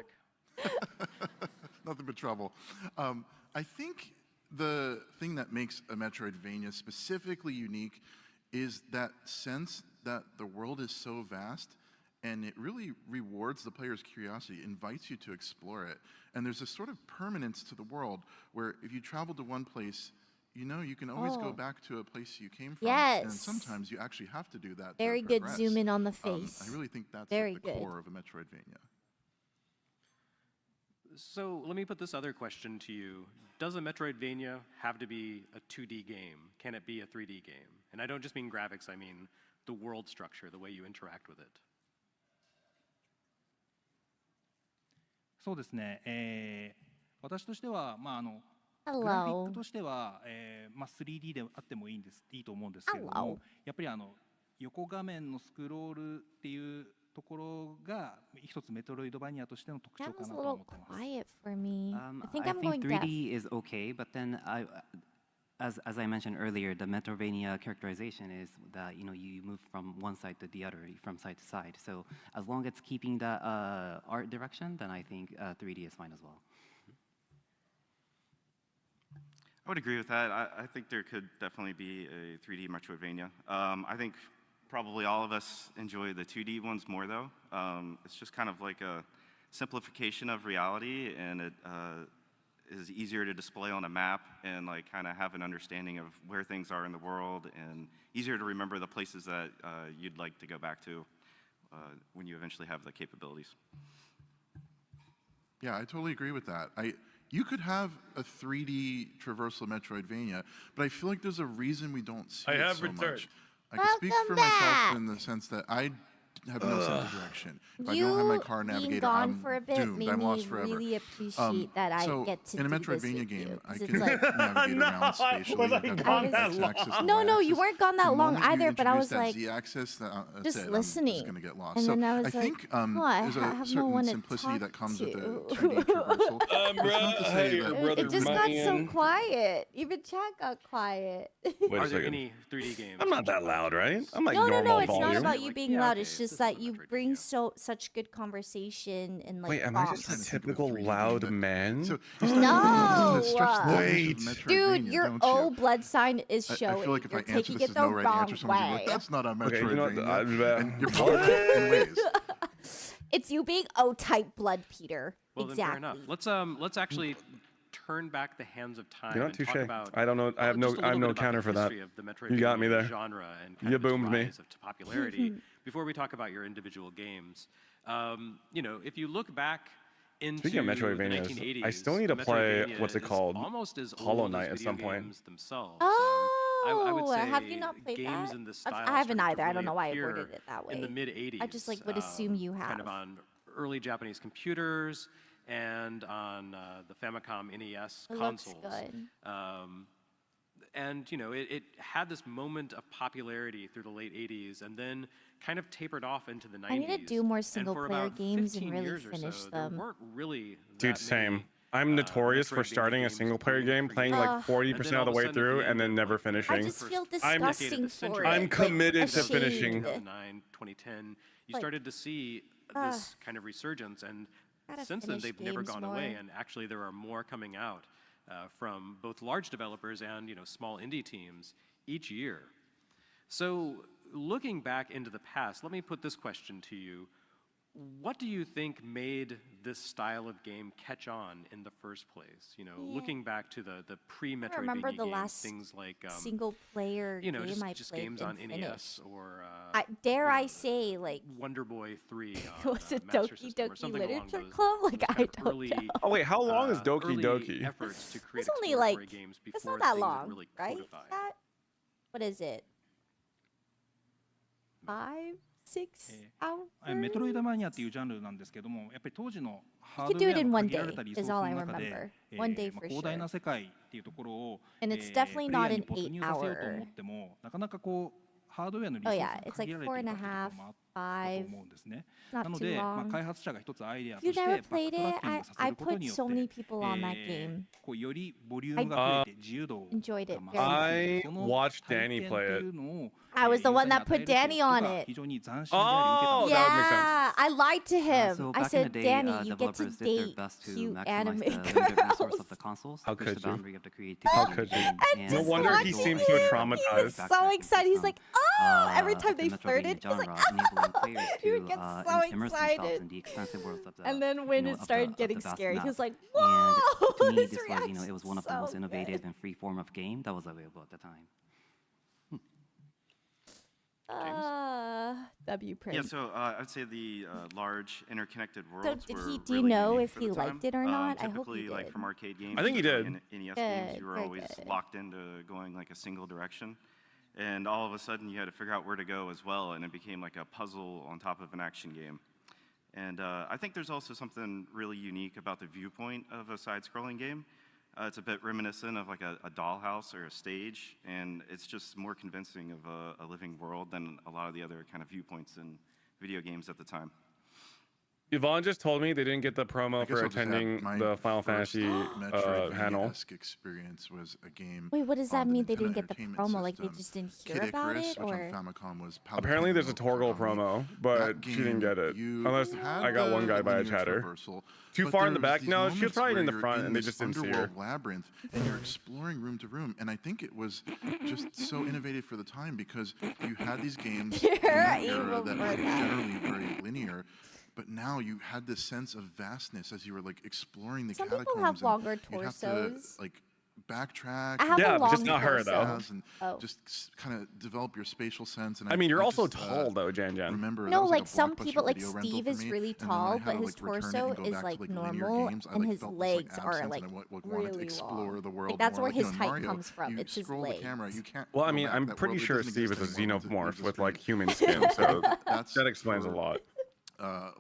[SPEAKER 14] Nothing but trouble. I think the thing that makes a Metroidvania specifically unique is that sense that the world is so vast, and it really rewards the player's curiosity, invites you to explore it. And there's a sort of permanence to the world where if you travel to one place, you know, you can always go back to a place you came from. And
[SPEAKER 1] Yes.
[SPEAKER 14] sometimes you actually have to do that.
[SPEAKER 1] Very
[SPEAKER 14] to
[SPEAKER 1] good
[SPEAKER 14] progress.
[SPEAKER 1] zoom in on the face.
[SPEAKER 14] I really think that's
[SPEAKER 1] Very
[SPEAKER 14] like the
[SPEAKER 1] good.
[SPEAKER 14] core of a Metroidvania.
[SPEAKER 16] So let me put this other question to you. Does a Metroidvania have to be a 2D game? Can it be a 3D game? And I don't just mean graphics, I mean the world structure, the way you interact with it.
[SPEAKER 17] そうですね、私としては、グラフィッ
[SPEAKER 1] Hello.
[SPEAKER 17] クとしては、3D であってもいいと思うんですけれども、やっぱり横画面のスクロールっていうところが一つメトロイドバニアとしての特徴
[SPEAKER 1] That
[SPEAKER 17] か
[SPEAKER 1] was
[SPEAKER 17] な
[SPEAKER 1] a
[SPEAKER 17] と
[SPEAKER 1] little
[SPEAKER 17] 思ってます。
[SPEAKER 1] quiet for me. I think
[SPEAKER 20] I
[SPEAKER 1] I'm going
[SPEAKER 20] think
[SPEAKER 1] deaf.
[SPEAKER 20] 3D is okay, but then as I mentioned earlier, the Metroidvania characterization is that you move from one side to the other, from side to side. So as long as it's keeping that art direction, then I think 3D is fine as well.
[SPEAKER 18] I would agree with that. I think there could definitely be a 3D Metroidvania. I think probably all of us enjoy the 2D ones more, though. It's just kind of like a simplification of reality, and it is easier to display on a map and like kind of have an understanding of where things are in the world, and easier to remember the places that you'd like to go back to when you eventually have the capabilities.
[SPEAKER 14] Yeah, I totally agree with that. You could have a 3D traversal Metroidvania, but I feel like there's a reason we don't see it so much. I can speak for myself in the sense that I have no sense of direction. If I don't have my car navigator, I'm
[SPEAKER 1] for a bit
[SPEAKER 14] doomed. I'm lost forever.
[SPEAKER 1] Really appreciate that I get to
[SPEAKER 14] in a
[SPEAKER 1] do this
[SPEAKER 14] Metroidvania
[SPEAKER 1] with
[SPEAKER 14] game,
[SPEAKER 1] you,
[SPEAKER 14] I
[SPEAKER 1] 'cause
[SPEAKER 14] can
[SPEAKER 1] it's like-
[SPEAKER 14] navigate around spatially.
[SPEAKER 1] No, you weren't gone that long either, but I was like,
[SPEAKER 14] Z-axis,
[SPEAKER 1] just listening.
[SPEAKER 14] I'm just gonna get lost.
[SPEAKER 1] And
[SPEAKER 14] So
[SPEAKER 1] then I was
[SPEAKER 14] I think there's a certain simplicity that comes with the 2D traversal. It's not to say that
[SPEAKER 1] It just got so quiet. Even chat got quiet.
[SPEAKER 16] Are there any 3D games?
[SPEAKER 2] I'm not that loud, right? I'm like
[SPEAKER 1] No,
[SPEAKER 2] normal
[SPEAKER 1] it's
[SPEAKER 2] volume.
[SPEAKER 1] not about you being loud. It's just that you bring such good conversation and like.
[SPEAKER 2] Wait, am I just a typical loud man?
[SPEAKER 1] No.
[SPEAKER 2] Wait,
[SPEAKER 1] dude, your O blood sign is
[SPEAKER 14] I
[SPEAKER 1] showing.
[SPEAKER 14] feel like if
[SPEAKER 1] You're
[SPEAKER 14] I answer
[SPEAKER 1] taking
[SPEAKER 14] this
[SPEAKER 1] it
[SPEAKER 14] as
[SPEAKER 1] the
[SPEAKER 14] no right
[SPEAKER 1] wrong
[SPEAKER 14] answer, someone's gonna be
[SPEAKER 1] way.
[SPEAKER 14] like, that's not a
[SPEAKER 2] Okay, you know what,
[SPEAKER 14] Metroidvania. And you're probably in ways.
[SPEAKER 1] It's you being O-type blood, Peter.
[SPEAKER 16] Well, then fair enough. Let's actually turn back the hands of time.
[SPEAKER 2] You're not
[SPEAKER 16] and
[SPEAKER 2] touche.
[SPEAKER 16] talk about,
[SPEAKER 2] I don't know. I have no.
[SPEAKER 16] just a
[SPEAKER 2] I have
[SPEAKER 16] little
[SPEAKER 2] no
[SPEAKER 16] bit about
[SPEAKER 2] counter
[SPEAKER 16] the
[SPEAKER 2] for that.
[SPEAKER 16] history of the
[SPEAKER 2] You got me
[SPEAKER 16] Metroidvania
[SPEAKER 2] there.
[SPEAKER 16] genre and kind
[SPEAKER 2] You
[SPEAKER 16] of its
[SPEAKER 2] boomed me.
[SPEAKER 16] rise to popularity. Before we talk about your individual games, you know, if you look back into
[SPEAKER 2] Speaking of
[SPEAKER 16] the
[SPEAKER 2] Metroidvanias,
[SPEAKER 16] 1980s,
[SPEAKER 2] I still need to play
[SPEAKER 16] Metroidvania
[SPEAKER 2] what's it
[SPEAKER 16] is
[SPEAKER 2] called?
[SPEAKER 16] almost as
[SPEAKER 2] Hollow
[SPEAKER 16] old
[SPEAKER 2] Knight
[SPEAKER 16] as
[SPEAKER 2] at
[SPEAKER 16] video
[SPEAKER 2] some point.
[SPEAKER 16] games themselves.
[SPEAKER 1] Oh,
[SPEAKER 16] I would say
[SPEAKER 1] have you not played
[SPEAKER 16] games
[SPEAKER 1] that?
[SPEAKER 16] in this style
[SPEAKER 1] I haven't
[SPEAKER 16] started to
[SPEAKER 1] either. I don't
[SPEAKER 16] really
[SPEAKER 1] know why I
[SPEAKER 16] appear
[SPEAKER 1] worded it that way.
[SPEAKER 16] in the mid 80s.
[SPEAKER 1] I just like would assume you have.
[SPEAKER 16] Kind of on early Japanese computers and on the Famicom NES
[SPEAKER 1] It
[SPEAKER 16] consoles.
[SPEAKER 1] looks good.
[SPEAKER 16] And you know, it had this moment of popularity through the late 80s, and then kind of tapered off into the 90s.
[SPEAKER 1] I need to do more
[SPEAKER 16] And for
[SPEAKER 1] single-player
[SPEAKER 16] about
[SPEAKER 1] games and
[SPEAKER 16] 15
[SPEAKER 1] really
[SPEAKER 16] years or
[SPEAKER 1] finish
[SPEAKER 16] so,
[SPEAKER 1] them.
[SPEAKER 16] There weren't really
[SPEAKER 2] Dude,
[SPEAKER 16] that
[SPEAKER 2] same.
[SPEAKER 16] many,
[SPEAKER 2] I'm notorious for
[SPEAKER 16] Metroidvania
[SPEAKER 2] starting a
[SPEAKER 16] games
[SPEAKER 2] single player game, playing
[SPEAKER 1] Ugh.
[SPEAKER 2] like 40% of the way through, and then never finishing.
[SPEAKER 1] I just feel
[SPEAKER 2] I'm
[SPEAKER 1] disgusting for it.
[SPEAKER 2] I'm
[SPEAKER 1] like,
[SPEAKER 2] committed to
[SPEAKER 1] ashamed.
[SPEAKER 2] finishing.
[SPEAKER 16] 2009, 2010, you
[SPEAKER 1] Like,
[SPEAKER 16] started to see
[SPEAKER 1] ugh.
[SPEAKER 16] this kind of resurgence, and
[SPEAKER 1] Gotta
[SPEAKER 16] since then
[SPEAKER 1] finish
[SPEAKER 16] they've never
[SPEAKER 1] games
[SPEAKER 16] gone away.
[SPEAKER 1] more.
[SPEAKER 16] And actually, there are more coming out from both large developers and small indie teams each year. So, looking back into the past, let me put this question to you. What do you think made this style of game catch on in the first place? You know,
[SPEAKER 1] Yeah.
[SPEAKER 16] looking back to the pre-Metroidvania
[SPEAKER 1] remember the
[SPEAKER 16] games,
[SPEAKER 1] last
[SPEAKER 16] things like
[SPEAKER 1] single-player
[SPEAKER 16] you know,
[SPEAKER 1] game I
[SPEAKER 16] just
[SPEAKER 1] played
[SPEAKER 16] games
[SPEAKER 1] and
[SPEAKER 16] on NES
[SPEAKER 1] finished.
[SPEAKER 16] or
[SPEAKER 1] dare I say, like,
[SPEAKER 16] Wonder Boy 3 on
[SPEAKER 1] was it
[SPEAKER 16] Master
[SPEAKER 1] Doki
[SPEAKER 16] System or
[SPEAKER 1] Doki
[SPEAKER 16] something along
[SPEAKER 1] Literature
[SPEAKER 16] those
[SPEAKER 1] Club? Like,
[SPEAKER 16] kind
[SPEAKER 1] I
[SPEAKER 16] of
[SPEAKER 1] don't
[SPEAKER 16] early,
[SPEAKER 1] know.
[SPEAKER 2] Oh wait, how long is Doki
[SPEAKER 16] early
[SPEAKER 2] Doki?
[SPEAKER 16] efforts to create
[SPEAKER 1] It's only
[SPEAKER 16] exploratory
[SPEAKER 1] like
[SPEAKER 16] games
[SPEAKER 1] it's
[SPEAKER 16] before
[SPEAKER 1] not that
[SPEAKER 16] things were
[SPEAKER 1] long,
[SPEAKER 16] really
[SPEAKER 1] right?
[SPEAKER 16] codified.
[SPEAKER 1] Chat? What is it? 5, 6 hours?
[SPEAKER 17] メトロイドマニアっていうジャンルなんですけども、やっぱり当時のハ
[SPEAKER 1] You
[SPEAKER 17] ー
[SPEAKER 1] could
[SPEAKER 17] ドウ
[SPEAKER 1] do
[SPEAKER 17] ェ
[SPEAKER 1] it
[SPEAKER 17] ア
[SPEAKER 1] in
[SPEAKER 17] の
[SPEAKER 1] one
[SPEAKER 17] 限られた
[SPEAKER 1] day,
[SPEAKER 17] リソー
[SPEAKER 1] is
[SPEAKER 17] ス
[SPEAKER 1] all
[SPEAKER 17] の
[SPEAKER 1] I
[SPEAKER 17] 中で
[SPEAKER 1] remember. One day for
[SPEAKER 17] 広大
[SPEAKER 1] sure.
[SPEAKER 17] な世界っていうところを
[SPEAKER 1] And it's
[SPEAKER 17] プ
[SPEAKER 1] definitely
[SPEAKER 17] レイ
[SPEAKER 1] not
[SPEAKER 17] ヤー
[SPEAKER 1] an
[SPEAKER 17] に没入させようと
[SPEAKER 1] 8-hour.
[SPEAKER 17] 思っても、なかなかこうハードウェアのリ
[SPEAKER 1] Oh
[SPEAKER 17] ソー
[SPEAKER 1] yeah,
[SPEAKER 17] ス
[SPEAKER 1] it's
[SPEAKER 17] が
[SPEAKER 1] like
[SPEAKER 17] 限られ
[SPEAKER 1] 4 and
[SPEAKER 17] てい
[SPEAKER 1] a
[SPEAKER 17] たとこ
[SPEAKER 1] half,
[SPEAKER 17] ろもあったと
[SPEAKER 1] 5.
[SPEAKER 17] 思うんですね。
[SPEAKER 1] Not
[SPEAKER 17] なの
[SPEAKER 1] too
[SPEAKER 17] で、
[SPEAKER 1] long.
[SPEAKER 17] 開発者が一つアイデアと
[SPEAKER 1] You
[SPEAKER 17] して
[SPEAKER 1] never
[SPEAKER 17] バック
[SPEAKER 1] played
[SPEAKER 17] トラッ
[SPEAKER 1] it?
[SPEAKER 17] キングさせ
[SPEAKER 1] I
[SPEAKER 17] ること
[SPEAKER 1] put
[SPEAKER 17] によっ
[SPEAKER 1] so
[SPEAKER 17] て
[SPEAKER 1] many people on that game.
[SPEAKER 17] こうよりボリュームが増えて自由度
[SPEAKER 1] Enjoyed it
[SPEAKER 17] が増す
[SPEAKER 2] I
[SPEAKER 17] その
[SPEAKER 2] watched
[SPEAKER 17] 体
[SPEAKER 2] Danny
[SPEAKER 17] 験
[SPEAKER 2] play
[SPEAKER 17] って
[SPEAKER 2] it.
[SPEAKER 17] いうのを
[SPEAKER 1] I was the
[SPEAKER 17] ユーザ
[SPEAKER 1] one
[SPEAKER 17] ーに
[SPEAKER 1] that
[SPEAKER 17] 与え
[SPEAKER 1] put
[SPEAKER 17] ること
[SPEAKER 1] Danny on
[SPEAKER 17] が
[SPEAKER 1] it.
[SPEAKER 17] 非常に斬新であり受け
[SPEAKER 2] Oh,
[SPEAKER 17] た
[SPEAKER 2] that would make sense.
[SPEAKER 1] Yeah, I lied to him.
[SPEAKER 20] So
[SPEAKER 1] I
[SPEAKER 20] back in the
[SPEAKER 1] said,
[SPEAKER 20] day,
[SPEAKER 1] Danny, you get to
[SPEAKER 20] developers did their
[SPEAKER 1] date
[SPEAKER 20] best to
[SPEAKER 1] cute
[SPEAKER 20] maximize
[SPEAKER 1] anime
[SPEAKER 20] the limited resource
[SPEAKER 1] girls.
[SPEAKER 20] of the consoles,
[SPEAKER 2] How
[SPEAKER 20] push
[SPEAKER 2] could
[SPEAKER 20] the
[SPEAKER 2] you?
[SPEAKER 20] boundary of the creativity.
[SPEAKER 2] How could you?
[SPEAKER 20] and
[SPEAKER 2] No wonder he
[SPEAKER 20] enable
[SPEAKER 2] seemed
[SPEAKER 20] a
[SPEAKER 2] so
[SPEAKER 1] He was
[SPEAKER 2] traumatized.
[SPEAKER 1] so excited. He's like, oh, every time
[SPEAKER 20] the
[SPEAKER 1] they
[SPEAKER 20] Metroidvania
[SPEAKER 1] flirted, he's like,
[SPEAKER 20] genre,
[SPEAKER 1] oh,
[SPEAKER 20] enabling players
[SPEAKER 1] he
[SPEAKER 20] to
[SPEAKER 1] would get so
[SPEAKER 20] immerse themselves
[SPEAKER 1] excited.
[SPEAKER 20] in the expansive worlds of the,
[SPEAKER 1] And then when it
[SPEAKER 20] of
[SPEAKER 1] started
[SPEAKER 20] the
[SPEAKER 1] getting
[SPEAKER 20] vast
[SPEAKER 1] scary, he
[SPEAKER 20] map.
[SPEAKER 1] was like,
[SPEAKER 20] And
[SPEAKER 1] whoa,
[SPEAKER 20] to me,
[SPEAKER 1] his
[SPEAKER 20] this was,
[SPEAKER 1] reaction
[SPEAKER 20] it was one of the
[SPEAKER 1] so
[SPEAKER 20] most innovative
[SPEAKER 1] good.
[SPEAKER 20] and free form of game that was available at the time.
[SPEAKER 1] W print.
[SPEAKER 18] Yeah, so I'd say the large interconnected worlds
[SPEAKER 1] did
[SPEAKER 18] were
[SPEAKER 1] he? Do you
[SPEAKER 18] really
[SPEAKER 1] know
[SPEAKER 18] unique
[SPEAKER 1] if
[SPEAKER 18] for
[SPEAKER 1] he
[SPEAKER 18] the
[SPEAKER 1] liked
[SPEAKER 18] time.
[SPEAKER 1] it or not? I hope
[SPEAKER 18] Typically,
[SPEAKER 1] he
[SPEAKER 18] like
[SPEAKER 1] did.
[SPEAKER 18] from arcade games,
[SPEAKER 2] I think he
[SPEAKER 18] especially
[SPEAKER 2] did.
[SPEAKER 18] in NES
[SPEAKER 1] Good,
[SPEAKER 18] games, you were
[SPEAKER 1] very
[SPEAKER 18] always
[SPEAKER 1] good.
[SPEAKER 18] locked into going like a single direction, and all of a sudden you had to figure out where to go as well, and it became like a puzzle on top of an action game. And I think there's also something really unique about the viewpoint of a side-scrolling game. It's a bit reminiscent of like a dollhouse or a stage, and it's just more convincing of a living world than a lot of the other kind of viewpoints in video games at the time.
[SPEAKER 2] Yvonne just told me they didn't get the promo for attending the Final Fantasy panel.
[SPEAKER 14] Experience was a game.
[SPEAKER 1] Wait, what does that
[SPEAKER 14] on the
[SPEAKER 1] mean? They
[SPEAKER 14] Nintendo
[SPEAKER 1] didn't get the
[SPEAKER 14] Entertainment
[SPEAKER 1] promo? Like they
[SPEAKER 14] System.
[SPEAKER 1] just didn't hear
[SPEAKER 14] Kid
[SPEAKER 1] about
[SPEAKER 14] Icarus,
[SPEAKER 1] it,
[SPEAKER 14] which
[SPEAKER 1] or?
[SPEAKER 14] on Famicom was
[SPEAKER 2] Apparently, there's a
[SPEAKER 14] Jalapeno
[SPEAKER 2] Torgal
[SPEAKER 14] Konami.
[SPEAKER 2] promo, but
[SPEAKER 14] That
[SPEAKER 2] she didn't
[SPEAKER 14] game,
[SPEAKER 2] get it.
[SPEAKER 14] you
[SPEAKER 2] Unless
[SPEAKER 14] had
[SPEAKER 2] I got one guy by a
[SPEAKER 14] linear
[SPEAKER 2] chatter.
[SPEAKER 14] traversal,
[SPEAKER 2] Too
[SPEAKER 14] but
[SPEAKER 2] far in the
[SPEAKER 14] there's
[SPEAKER 2] back?
[SPEAKER 14] these
[SPEAKER 2] No, she was
[SPEAKER 14] moments
[SPEAKER 2] probably in
[SPEAKER 14] where
[SPEAKER 2] the
[SPEAKER 14] you're
[SPEAKER 2] front, and they
[SPEAKER 14] this
[SPEAKER 2] just didn't see her.
[SPEAKER 14] underworld labyrinth, and you're exploring room to room. And I think it was just so innovative for the time because you had these games in that era that were generally very linear. But now you had this sense of vastness as you were like exploring the
[SPEAKER 1] Some
[SPEAKER 14] catacombs.
[SPEAKER 1] people have longer
[SPEAKER 14] and you'd have to
[SPEAKER 1] torsos.
[SPEAKER 14] like backtrack.
[SPEAKER 1] I have
[SPEAKER 2] Yeah,
[SPEAKER 1] a
[SPEAKER 2] but
[SPEAKER 1] long
[SPEAKER 2] just not her, though.
[SPEAKER 1] torso.
[SPEAKER 14] And just kind of develop your spatial sense. And
[SPEAKER 2] I mean, you're
[SPEAKER 14] I
[SPEAKER 2] also
[SPEAKER 14] just,
[SPEAKER 2] tall though, Jan Jan.
[SPEAKER 14] Remember, that
[SPEAKER 1] No,
[SPEAKER 14] was
[SPEAKER 1] like
[SPEAKER 14] a
[SPEAKER 1] some
[SPEAKER 14] Blockbuster
[SPEAKER 1] people, like
[SPEAKER 14] video rental
[SPEAKER 1] Steve
[SPEAKER 14] for
[SPEAKER 1] is
[SPEAKER 14] me,
[SPEAKER 1] really
[SPEAKER 14] and then I
[SPEAKER 1] tall,
[SPEAKER 14] had
[SPEAKER 1] but
[SPEAKER 14] to,
[SPEAKER 1] his
[SPEAKER 14] like, return it
[SPEAKER 1] torso
[SPEAKER 14] and go
[SPEAKER 1] is
[SPEAKER 14] back to,
[SPEAKER 1] like
[SPEAKER 14] linear
[SPEAKER 1] normal,
[SPEAKER 14] games. I,
[SPEAKER 1] and
[SPEAKER 14] like,
[SPEAKER 1] his
[SPEAKER 14] felt this, like,
[SPEAKER 1] legs are
[SPEAKER 14] absence,
[SPEAKER 1] like
[SPEAKER 14] and I wanted
[SPEAKER 1] really
[SPEAKER 14] to explore
[SPEAKER 1] long.
[SPEAKER 14] the world
[SPEAKER 1] Like that's
[SPEAKER 14] more.
[SPEAKER 1] where
[SPEAKER 14] Like, you
[SPEAKER 1] his
[SPEAKER 14] know,
[SPEAKER 1] height
[SPEAKER 14] Mario,
[SPEAKER 1] comes from.
[SPEAKER 14] you
[SPEAKER 1] It's his
[SPEAKER 14] scroll
[SPEAKER 1] legs.
[SPEAKER 14] the camera, you can't
[SPEAKER 2] Well, I
[SPEAKER 14] go
[SPEAKER 2] mean,
[SPEAKER 14] back.
[SPEAKER 2] I'm
[SPEAKER 14] That
[SPEAKER 2] pretty
[SPEAKER 14] world
[SPEAKER 2] sure
[SPEAKER 14] doesn't
[SPEAKER 2] Steve is a
[SPEAKER 14] exist anymore once it leaves
[SPEAKER 2] xenomorph
[SPEAKER 14] the
[SPEAKER 2] with
[SPEAKER 14] screen.
[SPEAKER 2] like human skin, so that explains a
[SPEAKER 14] for,
[SPEAKER 2] lot.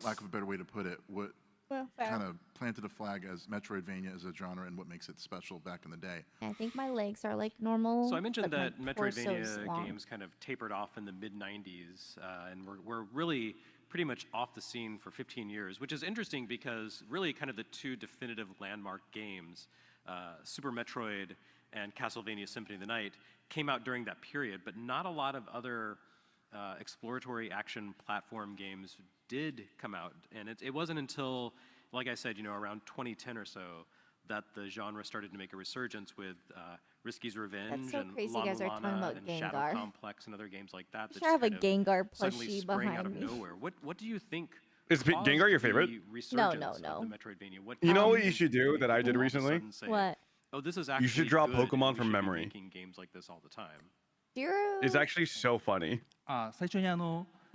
[SPEAKER 14] Lack of a better way to put it, what
[SPEAKER 1] Well, fair.
[SPEAKER 14] kind of planted a flag as Metroidvania as a genre and what makes it special back in the day.
[SPEAKER 1] I think my legs are like normal.
[SPEAKER 16] So I mentioned
[SPEAKER 1] but
[SPEAKER 16] that
[SPEAKER 1] my torso's
[SPEAKER 16] Metroidvania
[SPEAKER 1] long.
[SPEAKER 16] games kind of tapered off in the mid-90s, and we're really pretty much off the scene for 15 years, which is interesting because really kind of the two definitive landmark games, Super Metroid and Castlevania Symphony of the Night, came out during that period, but not a lot of other exploratory action platform games did come out. And it wasn't until, like I said, around 2010 or so, that the genre started to make a resurgence with Risky's Revenge
[SPEAKER 1] so
[SPEAKER 16] and
[SPEAKER 1] crazy you
[SPEAKER 16] Lana
[SPEAKER 1] guys are talking
[SPEAKER 16] Lana
[SPEAKER 1] about
[SPEAKER 16] and
[SPEAKER 1] Gengar.
[SPEAKER 16] Shadow Complex and other games like that.
[SPEAKER 1] I should have a
[SPEAKER 16] just kind of
[SPEAKER 1] Gengar
[SPEAKER 16] suddenly
[SPEAKER 1] plushie
[SPEAKER 16] sprang out
[SPEAKER 1] behind
[SPEAKER 16] of
[SPEAKER 1] me.
[SPEAKER 16] nowhere. What do you think?
[SPEAKER 2] Is
[SPEAKER 16] caused
[SPEAKER 2] Gengar your favorite?
[SPEAKER 16] the
[SPEAKER 1] No,
[SPEAKER 16] resurgence
[SPEAKER 1] no.
[SPEAKER 16] of the Metroidvania? What
[SPEAKER 2] You know
[SPEAKER 16] caused
[SPEAKER 2] what you should do that I did
[SPEAKER 16] people all of a
[SPEAKER 2] recently?
[SPEAKER 16] sudden say,
[SPEAKER 1] What?
[SPEAKER 16] Oh, this is actually
[SPEAKER 2] You should draw
[SPEAKER 16] good, and
[SPEAKER 2] Pokemon
[SPEAKER 16] we
[SPEAKER 2] from
[SPEAKER 16] should be
[SPEAKER 2] memory.
[SPEAKER 16] making games like this all the time.
[SPEAKER 2] It's actually so funny.
[SPEAKER 17] 最初に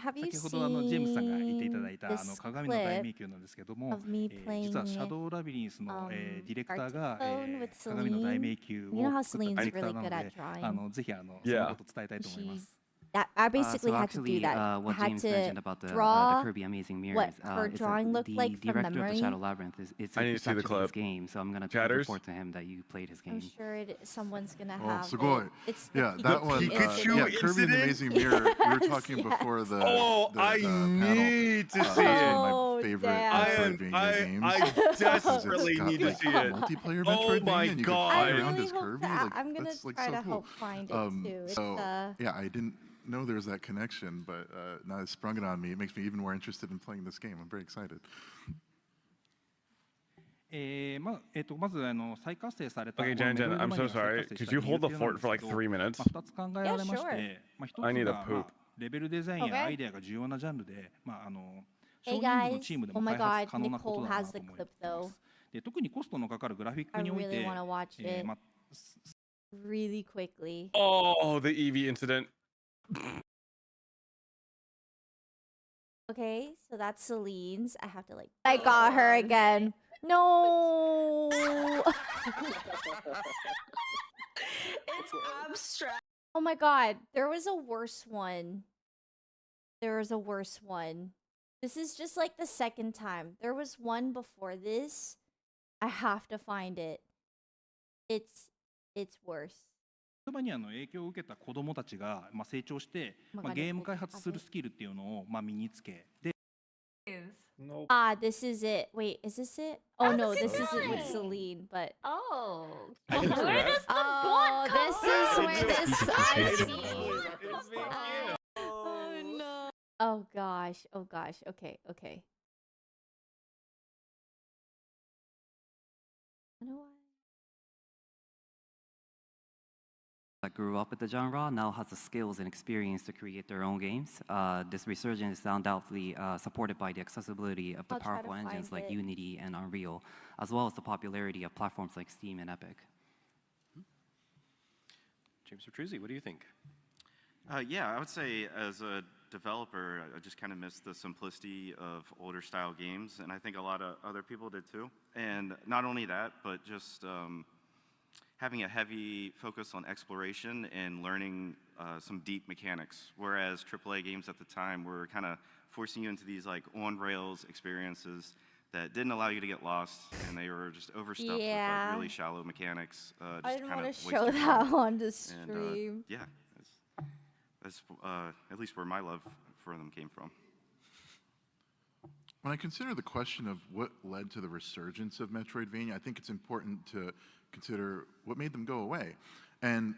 [SPEAKER 1] Have you
[SPEAKER 17] 先ほどジェームスさんが言っていただいた
[SPEAKER 1] seen this
[SPEAKER 17] 鏡の大迷
[SPEAKER 1] clip
[SPEAKER 17] 宮なんですけども、
[SPEAKER 1] of me
[SPEAKER 17] 実は
[SPEAKER 1] playing
[SPEAKER 17] シャドウラビリンスの、ディレクターが、
[SPEAKER 1] Phone with
[SPEAKER 17] 鏡の大迷
[SPEAKER 1] Celine?
[SPEAKER 17] 宮
[SPEAKER 1] You know how
[SPEAKER 17] を作った
[SPEAKER 1] Celine's
[SPEAKER 17] ディレクタ
[SPEAKER 1] really
[SPEAKER 17] ーなの
[SPEAKER 1] good
[SPEAKER 17] で
[SPEAKER 1] at drawing?
[SPEAKER 17] ぜひそのことを伝えたいと思います。
[SPEAKER 1] That I basically
[SPEAKER 20] so
[SPEAKER 1] had to do
[SPEAKER 20] actually,
[SPEAKER 1] that. I
[SPEAKER 20] what
[SPEAKER 1] had
[SPEAKER 20] James
[SPEAKER 1] to
[SPEAKER 20] mentioned about the
[SPEAKER 1] draw
[SPEAKER 20] Kirby Amazing Mirrors,
[SPEAKER 1] what her
[SPEAKER 20] it's
[SPEAKER 1] drawing looked
[SPEAKER 20] the
[SPEAKER 1] like from
[SPEAKER 20] director of
[SPEAKER 1] memory.
[SPEAKER 20] the Shadow Labyrinth is
[SPEAKER 2] I need to see the
[SPEAKER 20] actually his
[SPEAKER 2] clip.
[SPEAKER 20] game, so I'm gonna
[SPEAKER 2] Chatters?
[SPEAKER 20] report to him that you played his
[SPEAKER 1] I'm
[SPEAKER 20] game.
[SPEAKER 1] sure someone's gonna
[SPEAKER 14] Oh,
[SPEAKER 1] have
[SPEAKER 14] sugoi.
[SPEAKER 1] it. It's the
[SPEAKER 14] Yeah, that one.
[SPEAKER 1] Pikachu
[SPEAKER 14] Yeah, Kirby and the Amazing Mirror. We were talking
[SPEAKER 1] Yes,
[SPEAKER 14] before the.
[SPEAKER 2] Oh,
[SPEAKER 14] the,
[SPEAKER 2] I
[SPEAKER 14] panel.
[SPEAKER 2] need to see
[SPEAKER 14] That's
[SPEAKER 2] it.
[SPEAKER 14] one
[SPEAKER 1] Oh,
[SPEAKER 14] of my favorite
[SPEAKER 1] damn.
[SPEAKER 14] Metroidvania games.
[SPEAKER 2] I
[SPEAKER 14] 'cause it's
[SPEAKER 2] desperately
[SPEAKER 14] got,
[SPEAKER 2] need to
[SPEAKER 14] like,
[SPEAKER 2] see it.
[SPEAKER 14] Multiplayer
[SPEAKER 2] Oh
[SPEAKER 14] Metroidvania,
[SPEAKER 2] my
[SPEAKER 14] and you
[SPEAKER 2] God.
[SPEAKER 14] can
[SPEAKER 1] I
[SPEAKER 14] fly around
[SPEAKER 1] really
[SPEAKER 14] as
[SPEAKER 1] hope
[SPEAKER 14] Kirby.
[SPEAKER 1] that.
[SPEAKER 14] Like,
[SPEAKER 1] I'm gonna
[SPEAKER 14] that's, like,
[SPEAKER 1] try
[SPEAKER 14] so
[SPEAKER 1] to
[SPEAKER 14] cool.
[SPEAKER 1] help find it too. It's,
[SPEAKER 14] So yeah, I didn't know there was that connection, but now it's sprung it on me. It makes me even more interested in playing this game. I'm very excited.
[SPEAKER 17] まず再活性された
[SPEAKER 2] Okay,
[SPEAKER 17] この
[SPEAKER 2] Jan Jan,
[SPEAKER 17] メロ
[SPEAKER 2] I'm
[SPEAKER 17] ディ
[SPEAKER 2] so
[SPEAKER 17] ア再
[SPEAKER 2] sorry.
[SPEAKER 17] 活性
[SPEAKER 2] Could
[SPEAKER 17] した
[SPEAKER 2] you
[SPEAKER 17] 理
[SPEAKER 2] hold
[SPEAKER 17] 由
[SPEAKER 2] the
[SPEAKER 17] っていうの
[SPEAKER 2] fort
[SPEAKER 17] なんで
[SPEAKER 2] for
[SPEAKER 17] す
[SPEAKER 2] like
[SPEAKER 17] けど、
[SPEAKER 2] 3 minutes?
[SPEAKER 17] 2つ考えられまし
[SPEAKER 1] Yeah,
[SPEAKER 17] て、1
[SPEAKER 2] I
[SPEAKER 17] つ
[SPEAKER 2] need a
[SPEAKER 17] が、
[SPEAKER 2] poop.
[SPEAKER 17] レベルデザイン
[SPEAKER 1] Okay.
[SPEAKER 17] やアイデアが重要なジャンルで、少
[SPEAKER 1] Hey
[SPEAKER 17] 人数の
[SPEAKER 1] guys.
[SPEAKER 17] チームで
[SPEAKER 1] Oh
[SPEAKER 17] も
[SPEAKER 1] my
[SPEAKER 17] 開
[SPEAKER 1] god,
[SPEAKER 17] 発可能なこと
[SPEAKER 1] Nicole
[SPEAKER 17] だな
[SPEAKER 1] has
[SPEAKER 17] と
[SPEAKER 1] the
[SPEAKER 17] 思って
[SPEAKER 1] clip
[SPEAKER 17] いま
[SPEAKER 1] though.
[SPEAKER 17] す。で特にコストのかかるグラフィッ
[SPEAKER 1] I
[SPEAKER 17] クにおい
[SPEAKER 1] really
[SPEAKER 17] て、
[SPEAKER 1] want to watch it really quickly.
[SPEAKER 2] Oh, the Eevee incident.
[SPEAKER 1] Okay, so that's Celine's. I have to like. I got her again. No.
[SPEAKER 12] It's abstract.
[SPEAKER 1] Oh my god, there was a worse one. There was a worse one. This is just like the second time. There was one before this. I have to find it. It's worse.
[SPEAKER 17] 言葉に影響を受けた子どもたちが、成長して、
[SPEAKER 1] Oh my god,
[SPEAKER 17] ゲーム
[SPEAKER 1] Nicole
[SPEAKER 17] 開発
[SPEAKER 1] has
[SPEAKER 17] する
[SPEAKER 1] it.
[SPEAKER 17] スキルっていうのを、身につけで
[SPEAKER 1] Ah, this is it. Wait, is this it? Oh no, this isn't with Celine, but
[SPEAKER 13] Oh.
[SPEAKER 2] I can see
[SPEAKER 13] Where
[SPEAKER 2] that.
[SPEAKER 13] does the
[SPEAKER 1] oh,
[SPEAKER 13] blood come
[SPEAKER 1] this
[SPEAKER 13] from?
[SPEAKER 1] is where this I see.
[SPEAKER 2] It's me.
[SPEAKER 1] Oh no. Oh gosh. Oh gosh. Okay. Okay. You know what?
[SPEAKER 20] That grew up with the genre now has the skills and experience to create their own games. This resurgence is undoubtedly supported by the accessibility of the
[SPEAKER 1] I'll try to
[SPEAKER 20] powerful engines
[SPEAKER 1] find
[SPEAKER 20] like
[SPEAKER 1] it.
[SPEAKER 20] Unity and Unreal, as well as the popularity of platforms like Steam and Epic.
[SPEAKER 16] James Petruzzi, what do you think?
[SPEAKER 18] Yeah, I would say as a developer, I just kind of miss the simplicity of older style games, and I think a lot of other people did too. And not only that, but just having a heavy focus on exploration and learning some deep mechanics, whereas AAA games at the time were kind of forcing you into these like on-rails experiences that didn't allow you to get lost, and they were just overstuffed with like really shallow mechanics.
[SPEAKER 1] I
[SPEAKER 18] Just
[SPEAKER 1] didn't
[SPEAKER 18] kind
[SPEAKER 1] want
[SPEAKER 18] of
[SPEAKER 1] to show
[SPEAKER 18] wasted
[SPEAKER 1] that
[SPEAKER 18] time.
[SPEAKER 1] on the
[SPEAKER 18] And,
[SPEAKER 1] stream.
[SPEAKER 18] yeah, that's at least where my love for them came from.
[SPEAKER 14] When I consider the question of what led to the resurgence of Metroidvania, I think it's important to consider what made them go away. And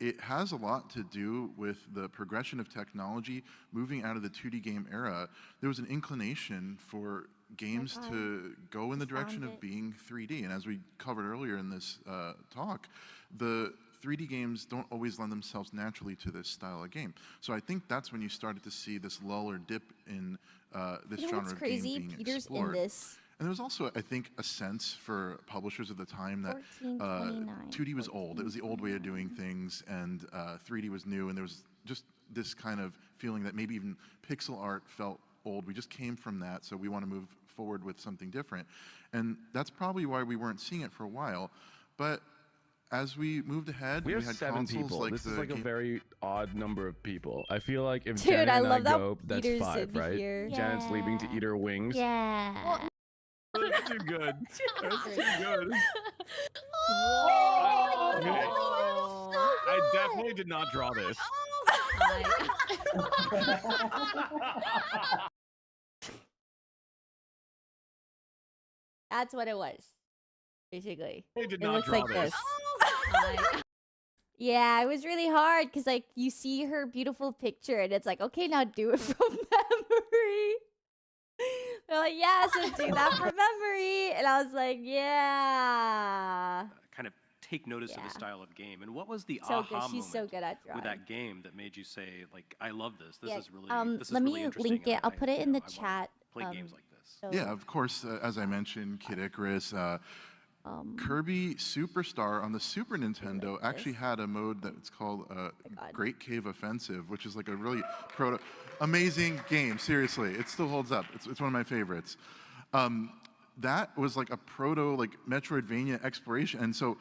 [SPEAKER 14] it has a lot to do with the progression of technology moving out of the 2D game era. There was an inclination for games to go in the direction of being 3D. And as we covered earlier in this talk, the 3D games don't always lend themselves naturally to this style of game. So I think that's when you started to see this lull or dip in this genre of game being explored. And there was also, I think, a sense for publishers at the time that 2D was old. It was the old way of doing things, and 3D was new, and there was just this kind of feeling that maybe even pixel art felt old. We just came from that, so we want to move forward with something different. And that's probably why we weren't seeing it for a while. But as we moved ahead,
[SPEAKER 2] We have
[SPEAKER 14] had
[SPEAKER 2] 7
[SPEAKER 14] consoles
[SPEAKER 2] people.
[SPEAKER 14] like
[SPEAKER 2] This is like a very odd number of people. I feel like if
[SPEAKER 1] Dude,
[SPEAKER 2] Janet
[SPEAKER 1] I
[SPEAKER 2] and
[SPEAKER 1] love that
[SPEAKER 2] go, that's
[SPEAKER 1] Peter's
[SPEAKER 2] 5,
[SPEAKER 1] in
[SPEAKER 2] right?
[SPEAKER 1] here.
[SPEAKER 2] Janet's leaving to eat her wings.
[SPEAKER 1] Yeah.
[SPEAKER 2] That's too good. That's too good. Okay. I definitely did not draw this.
[SPEAKER 1] That's what it was, basically.
[SPEAKER 2] I did
[SPEAKER 1] It
[SPEAKER 2] not
[SPEAKER 1] looks
[SPEAKER 2] draw
[SPEAKER 1] like
[SPEAKER 2] this.
[SPEAKER 1] Yeah, it was really hard because like you see her beautiful picture and it's like, okay, now do it from memory. They're like, yeah, so do that from memory, and I was like, yeah.
[SPEAKER 16] Kind of take notice of the style of game. And what was the
[SPEAKER 1] So
[SPEAKER 16] aha
[SPEAKER 1] good. She's so
[SPEAKER 16] moment
[SPEAKER 1] good at
[SPEAKER 16] with
[SPEAKER 1] drawing.
[SPEAKER 16] that game that made you say, like, I love this. This is really this is
[SPEAKER 1] let
[SPEAKER 16] really
[SPEAKER 1] me
[SPEAKER 16] interesting.
[SPEAKER 1] link it.
[SPEAKER 16] and
[SPEAKER 1] I'll
[SPEAKER 16] I-
[SPEAKER 1] put it
[SPEAKER 16] you
[SPEAKER 1] in
[SPEAKER 16] know,
[SPEAKER 1] the
[SPEAKER 16] I wanna
[SPEAKER 1] chat.
[SPEAKER 16] Play games like this.
[SPEAKER 1] So,
[SPEAKER 14] Yeah, of course, as I mentioned, Kid Icarus, Kirby Superstar on the Super Nintendo actually had a mode that's called Great Cave Offensive, which is like a really amazing game. Seriously, it still holds up. It's one of my favorites. That was like a proto like Metroidvania exploration, and so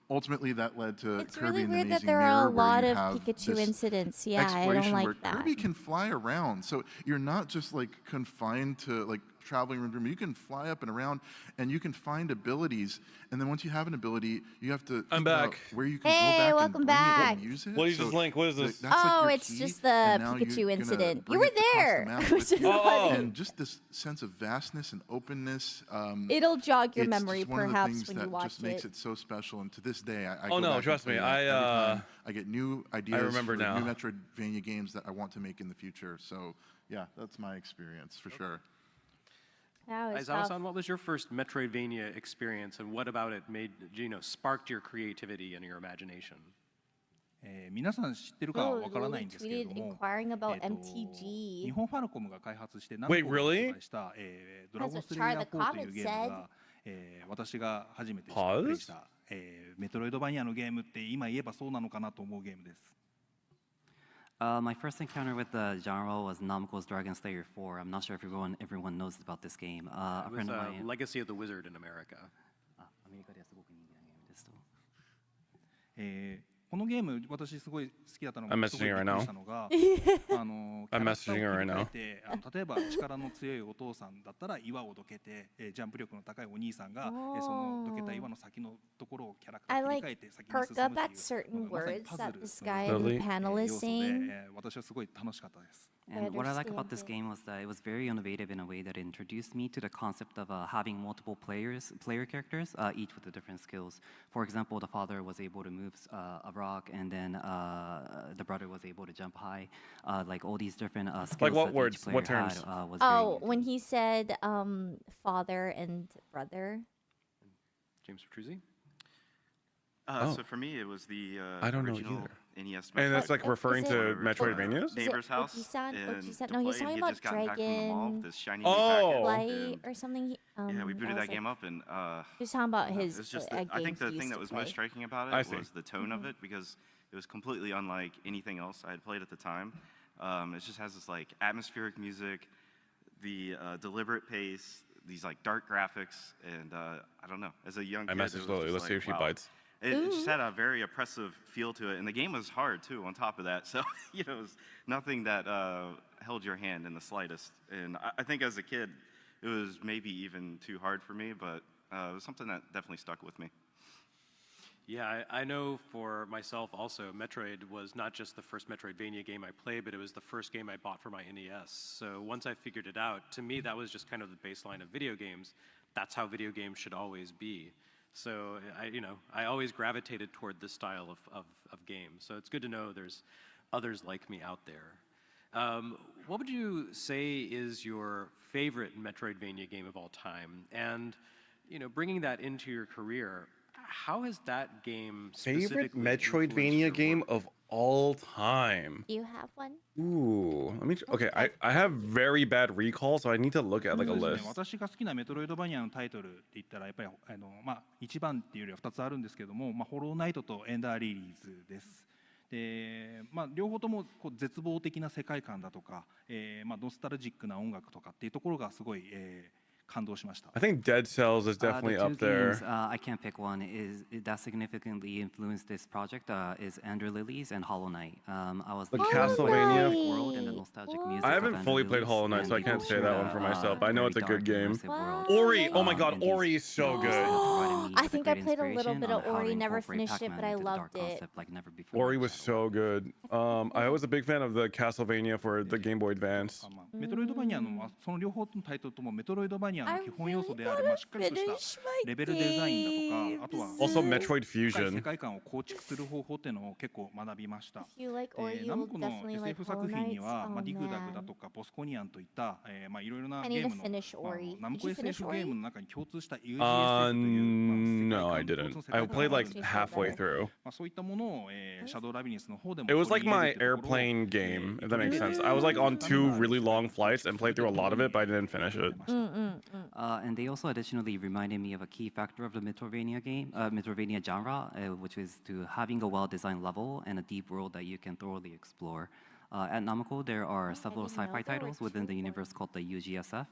[SPEAKER 14] ultimately that led to
[SPEAKER 1] it's
[SPEAKER 14] Kirby
[SPEAKER 1] really
[SPEAKER 14] and the
[SPEAKER 1] weird
[SPEAKER 14] Amazing
[SPEAKER 1] that there
[SPEAKER 14] Mirror,
[SPEAKER 1] are a
[SPEAKER 14] where
[SPEAKER 1] lot
[SPEAKER 14] you
[SPEAKER 1] of
[SPEAKER 14] have
[SPEAKER 1] Pikachu
[SPEAKER 14] this
[SPEAKER 1] incidents. Yeah, I don't
[SPEAKER 14] exploration where
[SPEAKER 1] like that.
[SPEAKER 14] Kirby can fly around, so you're not just like confined to like traveling room to room. You can fly up and around, and you can find abilities. And then once you have an ability, you have to
[SPEAKER 2] I'm
[SPEAKER 14] think about
[SPEAKER 2] back.
[SPEAKER 14] where you can
[SPEAKER 1] Hey,
[SPEAKER 14] go back
[SPEAKER 1] welcome
[SPEAKER 14] and bring
[SPEAKER 1] back.
[SPEAKER 14] it and use it.
[SPEAKER 2] What did you just link? What is this?
[SPEAKER 14] That's like
[SPEAKER 1] Oh,
[SPEAKER 14] your
[SPEAKER 1] it's
[SPEAKER 14] key,
[SPEAKER 1] just the
[SPEAKER 14] and now you're
[SPEAKER 1] Pikachu
[SPEAKER 14] gonna
[SPEAKER 1] incident.
[SPEAKER 14] bring
[SPEAKER 1] You were
[SPEAKER 14] it across the
[SPEAKER 1] there,
[SPEAKER 14] map
[SPEAKER 1] which
[SPEAKER 14] with
[SPEAKER 1] is
[SPEAKER 14] you.
[SPEAKER 1] funny.
[SPEAKER 14] And just this sense of vastness and openness.
[SPEAKER 1] It'll jog your
[SPEAKER 14] it's
[SPEAKER 1] memory
[SPEAKER 14] just one
[SPEAKER 1] perhaps
[SPEAKER 14] of the things
[SPEAKER 1] when
[SPEAKER 14] that
[SPEAKER 1] you watch
[SPEAKER 14] just makes
[SPEAKER 1] it.
[SPEAKER 14] it so special. And to this day, I
[SPEAKER 2] Oh,
[SPEAKER 14] go
[SPEAKER 2] no,
[SPEAKER 14] back and
[SPEAKER 2] trust
[SPEAKER 14] play
[SPEAKER 2] me,
[SPEAKER 14] that every
[SPEAKER 2] I,
[SPEAKER 14] time I get new ideas
[SPEAKER 2] remember
[SPEAKER 14] for
[SPEAKER 2] now.
[SPEAKER 14] new Metroidvania games that I want to make in the future. So yeah, that's my experience for sure.
[SPEAKER 1] That was
[SPEAKER 16] Aizawa-san,
[SPEAKER 1] tough.
[SPEAKER 16] what was your first Metroidvania experience, and what about it made sparked your creativity and your imagination?
[SPEAKER 17] 皆さん知ってるかはわからないん
[SPEAKER 1] Lily
[SPEAKER 17] ですけれど
[SPEAKER 1] tweeted
[SPEAKER 17] も、
[SPEAKER 1] inquiring about
[SPEAKER 17] 日
[SPEAKER 1] MTG.
[SPEAKER 17] 本ファルコムが開発して何
[SPEAKER 2] Wait,
[SPEAKER 17] 個か
[SPEAKER 2] really?
[SPEAKER 17] 発売した、ドラゴン
[SPEAKER 1] That's
[SPEAKER 17] ス
[SPEAKER 1] what
[SPEAKER 17] レイヤ
[SPEAKER 1] Char
[SPEAKER 17] ー
[SPEAKER 1] the
[SPEAKER 17] 4という
[SPEAKER 1] Comet
[SPEAKER 17] ゲームが、私が初めてプレイした、メトロイドバニアのゲームって今言えばそうなのかなと思うゲームです。
[SPEAKER 20] My first encounter with the genre was Namco's Dragon Slayer 4. I'm not sure if everyone knows about this game. A
[SPEAKER 16] It was
[SPEAKER 20] friend of mine.
[SPEAKER 16] Legacy of the Wizard in America.
[SPEAKER 20] アメリカではすごく人気なゲームですと。
[SPEAKER 17] このゲーム私すごい好きだったのが
[SPEAKER 2] I'm
[SPEAKER 17] すごい
[SPEAKER 2] messaging
[SPEAKER 17] びっ
[SPEAKER 2] her
[SPEAKER 17] くり
[SPEAKER 2] now.
[SPEAKER 17] したのが
[SPEAKER 2] I'm messaging her right now.
[SPEAKER 17] 例えば力の強いお父さんだったら岩をどけて、ジャンプ力の高いお兄さんが、そのどけた岩の先のところをキャラクタ
[SPEAKER 1] I
[SPEAKER 17] ー切り
[SPEAKER 1] like
[SPEAKER 17] 替えて先に
[SPEAKER 1] perk
[SPEAKER 17] 進む
[SPEAKER 1] up
[SPEAKER 17] っていう
[SPEAKER 1] at certain
[SPEAKER 17] まさに
[SPEAKER 1] words
[SPEAKER 17] パズ
[SPEAKER 1] that
[SPEAKER 17] ル
[SPEAKER 1] this
[SPEAKER 17] の
[SPEAKER 1] guy in the panel
[SPEAKER 17] 要
[SPEAKER 1] is
[SPEAKER 17] 素で、
[SPEAKER 1] saying.
[SPEAKER 17] 私はすごい楽しかったです。
[SPEAKER 20] And what I like about this
[SPEAKER 1] understand
[SPEAKER 20] game was that it was very innovative in a way that it introduced me to the concept of having multiple player characters, each with the different skills. For example, the father was able to move a rock, and then the brother was able to jump high. Like all these different skills
[SPEAKER 2] Like what
[SPEAKER 20] that
[SPEAKER 2] words?
[SPEAKER 20] each player
[SPEAKER 2] What terms?
[SPEAKER 20] had was
[SPEAKER 1] Oh, when he said father and brother.
[SPEAKER 16] James Petruzzi?
[SPEAKER 18] So for me, it was the
[SPEAKER 2] I don't know
[SPEAKER 18] original
[SPEAKER 2] either.
[SPEAKER 18] NES.
[SPEAKER 2] And that's like referring
[SPEAKER 1] Is
[SPEAKER 2] to
[SPEAKER 1] it-
[SPEAKER 2] Metroidvanias?
[SPEAKER 1] Is it
[SPEAKER 18] Neighbor's house.
[SPEAKER 1] Oji-san?
[SPEAKER 18] and
[SPEAKER 1] Oji-san?
[SPEAKER 18] to
[SPEAKER 1] No, he's
[SPEAKER 18] play,
[SPEAKER 1] talking
[SPEAKER 18] he had
[SPEAKER 1] about
[SPEAKER 18] just gotten back from the mall,
[SPEAKER 1] Dragon
[SPEAKER 18] this shiny
[SPEAKER 2] Oh.
[SPEAKER 18] new package,
[SPEAKER 1] Light
[SPEAKER 18] and
[SPEAKER 1] or something.
[SPEAKER 18] yeah, we
[SPEAKER 1] I
[SPEAKER 18] booted
[SPEAKER 1] was
[SPEAKER 18] that game up, and
[SPEAKER 1] He's talking about
[SPEAKER 18] it
[SPEAKER 1] his
[SPEAKER 18] was just
[SPEAKER 1] games
[SPEAKER 18] I think the
[SPEAKER 1] he
[SPEAKER 18] thing
[SPEAKER 1] used
[SPEAKER 18] that
[SPEAKER 1] to
[SPEAKER 18] was
[SPEAKER 1] play.
[SPEAKER 18] most striking about
[SPEAKER 2] I
[SPEAKER 18] it
[SPEAKER 2] see.
[SPEAKER 18] was the tone of it, because it was completely unlike anything else I had played at the time. It just has this like atmospheric music, the deliberate pace, these like dark graphics, and I don't know. As a young kid,
[SPEAKER 2] I messaged
[SPEAKER 18] it was
[SPEAKER 2] Lily.
[SPEAKER 18] just
[SPEAKER 2] Let's see
[SPEAKER 18] like,
[SPEAKER 2] if she
[SPEAKER 18] wow.
[SPEAKER 2] bites.
[SPEAKER 18] It just had a very oppressive feel to it, and the game was hard too. On top of that, so it was nothing that held your hand in the slightest. And I think as a kid, it was maybe even too hard for me, but it was something that definitely stuck with me.
[SPEAKER 16] Yeah, I know for myself also, Metroid was not just the first Metroidvania game I played, but it was the first game I bought for my NES. So once I figured it out, to me that was just kind of the baseline of video games. That's how video games should always be. So I always gravitated toward this style of game. So it's good to know there's others like me out there. What would you say is your favorite Metroidvania game of all time? And bringing that into your career, how has that game
[SPEAKER 2] Favorite Metroidvania game of all time?
[SPEAKER 1] Do you have one?
[SPEAKER 2] Ooh, let me. Okay, I have very bad recall, so I need to look at like a
[SPEAKER 17] そうですね
[SPEAKER 2] list.
[SPEAKER 17] 私が好きなメトロイドバニアのタイトルって言ったらやっぱり1番っていうよりは2つあるんですけども、ホローナイトとエンダーリリーズです。で両方ともこう絶望的な世界観だとか、ノスタルジックな音楽とかっていうところがすごい、感動しました。
[SPEAKER 2] I think Dead Cells is definitely
[SPEAKER 20] the two
[SPEAKER 2] up there.
[SPEAKER 20] Games, I can't pick one. That significantly influenced this project is Ender Lilies and Hollow Knight. I was
[SPEAKER 2] The Castlevania
[SPEAKER 20] world and the nostalgic music.
[SPEAKER 2] I haven't fully played Hollow Knight, so I can't say that one for myself. But I know it's a good game. Ori, oh my God, Ori is so good.
[SPEAKER 1] I think I played a little bit of Ori, never finished it, but I loved it.
[SPEAKER 2] Ori was so good. I was a big fan of the Castlevania for the Game Boy Advance.
[SPEAKER 17] メトロイドバニアのその両方のタイトルともメトロイドバニアの基本要素であるしっかりとしたレベルデザインだとか、あとは
[SPEAKER 2] Also Metroid
[SPEAKER 17] 世
[SPEAKER 2] Fusion.
[SPEAKER 17] 界観を構築する方法っていうのを結構学びました。
[SPEAKER 1] You like Ori, you
[SPEAKER 17] ナ
[SPEAKER 1] will
[SPEAKER 17] ムコの
[SPEAKER 1] definitely like
[SPEAKER 17] SF
[SPEAKER 1] Hollow
[SPEAKER 17] 作品に
[SPEAKER 1] Knight.
[SPEAKER 17] は、
[SPEAKER 1] Oh
[SPEAKER 17] ディグダグだ
[SPEAKER 1] man.
[SPEAKER 17] とかボスコニアンといったいろいろな
[SPEAKER 1] I
[SPEAKER 17] ゲ
[SPEAKER 1] need
[SPEAKER 17] ー
[SPEAKER 1] to
[SPEAKER 17] ムの
[SPEAKER 1] finish Ori.
[SPEAKER 17] ナム
[SPEAKER 1] Did
[SPEAKER 17] コ
[SPEAKER 1] you finish
[SPEAKER 17] SF ゲーム
[SPEAKER 1] Ori?
[SPEAKER 17] の中に共通した UGSF という
[SPEAKER 2] No, I didn't. I played like halfway through.
[SPEAKER 17] そういったものをシャドウラビリンスの方でも
[SPEAKER 2] It was like
[SPEAKER 17] 取り入
[SPEAKER 2] my
[SPEAKER 17] れてるところを
[SPEAKER 2] airplane game, if that makes sense. I was like on 2 really long flights and played through a lot of it, but I didn't finish it.
[SPEAKER 20] And they also additionally reminded me of a key factor of the Metroidvania game, Metroidvania genre, which is to having a well-designed level and a deep world that you can thoroughly explore. At Namco, there are several sci-fi titles within the universe called the UGSF.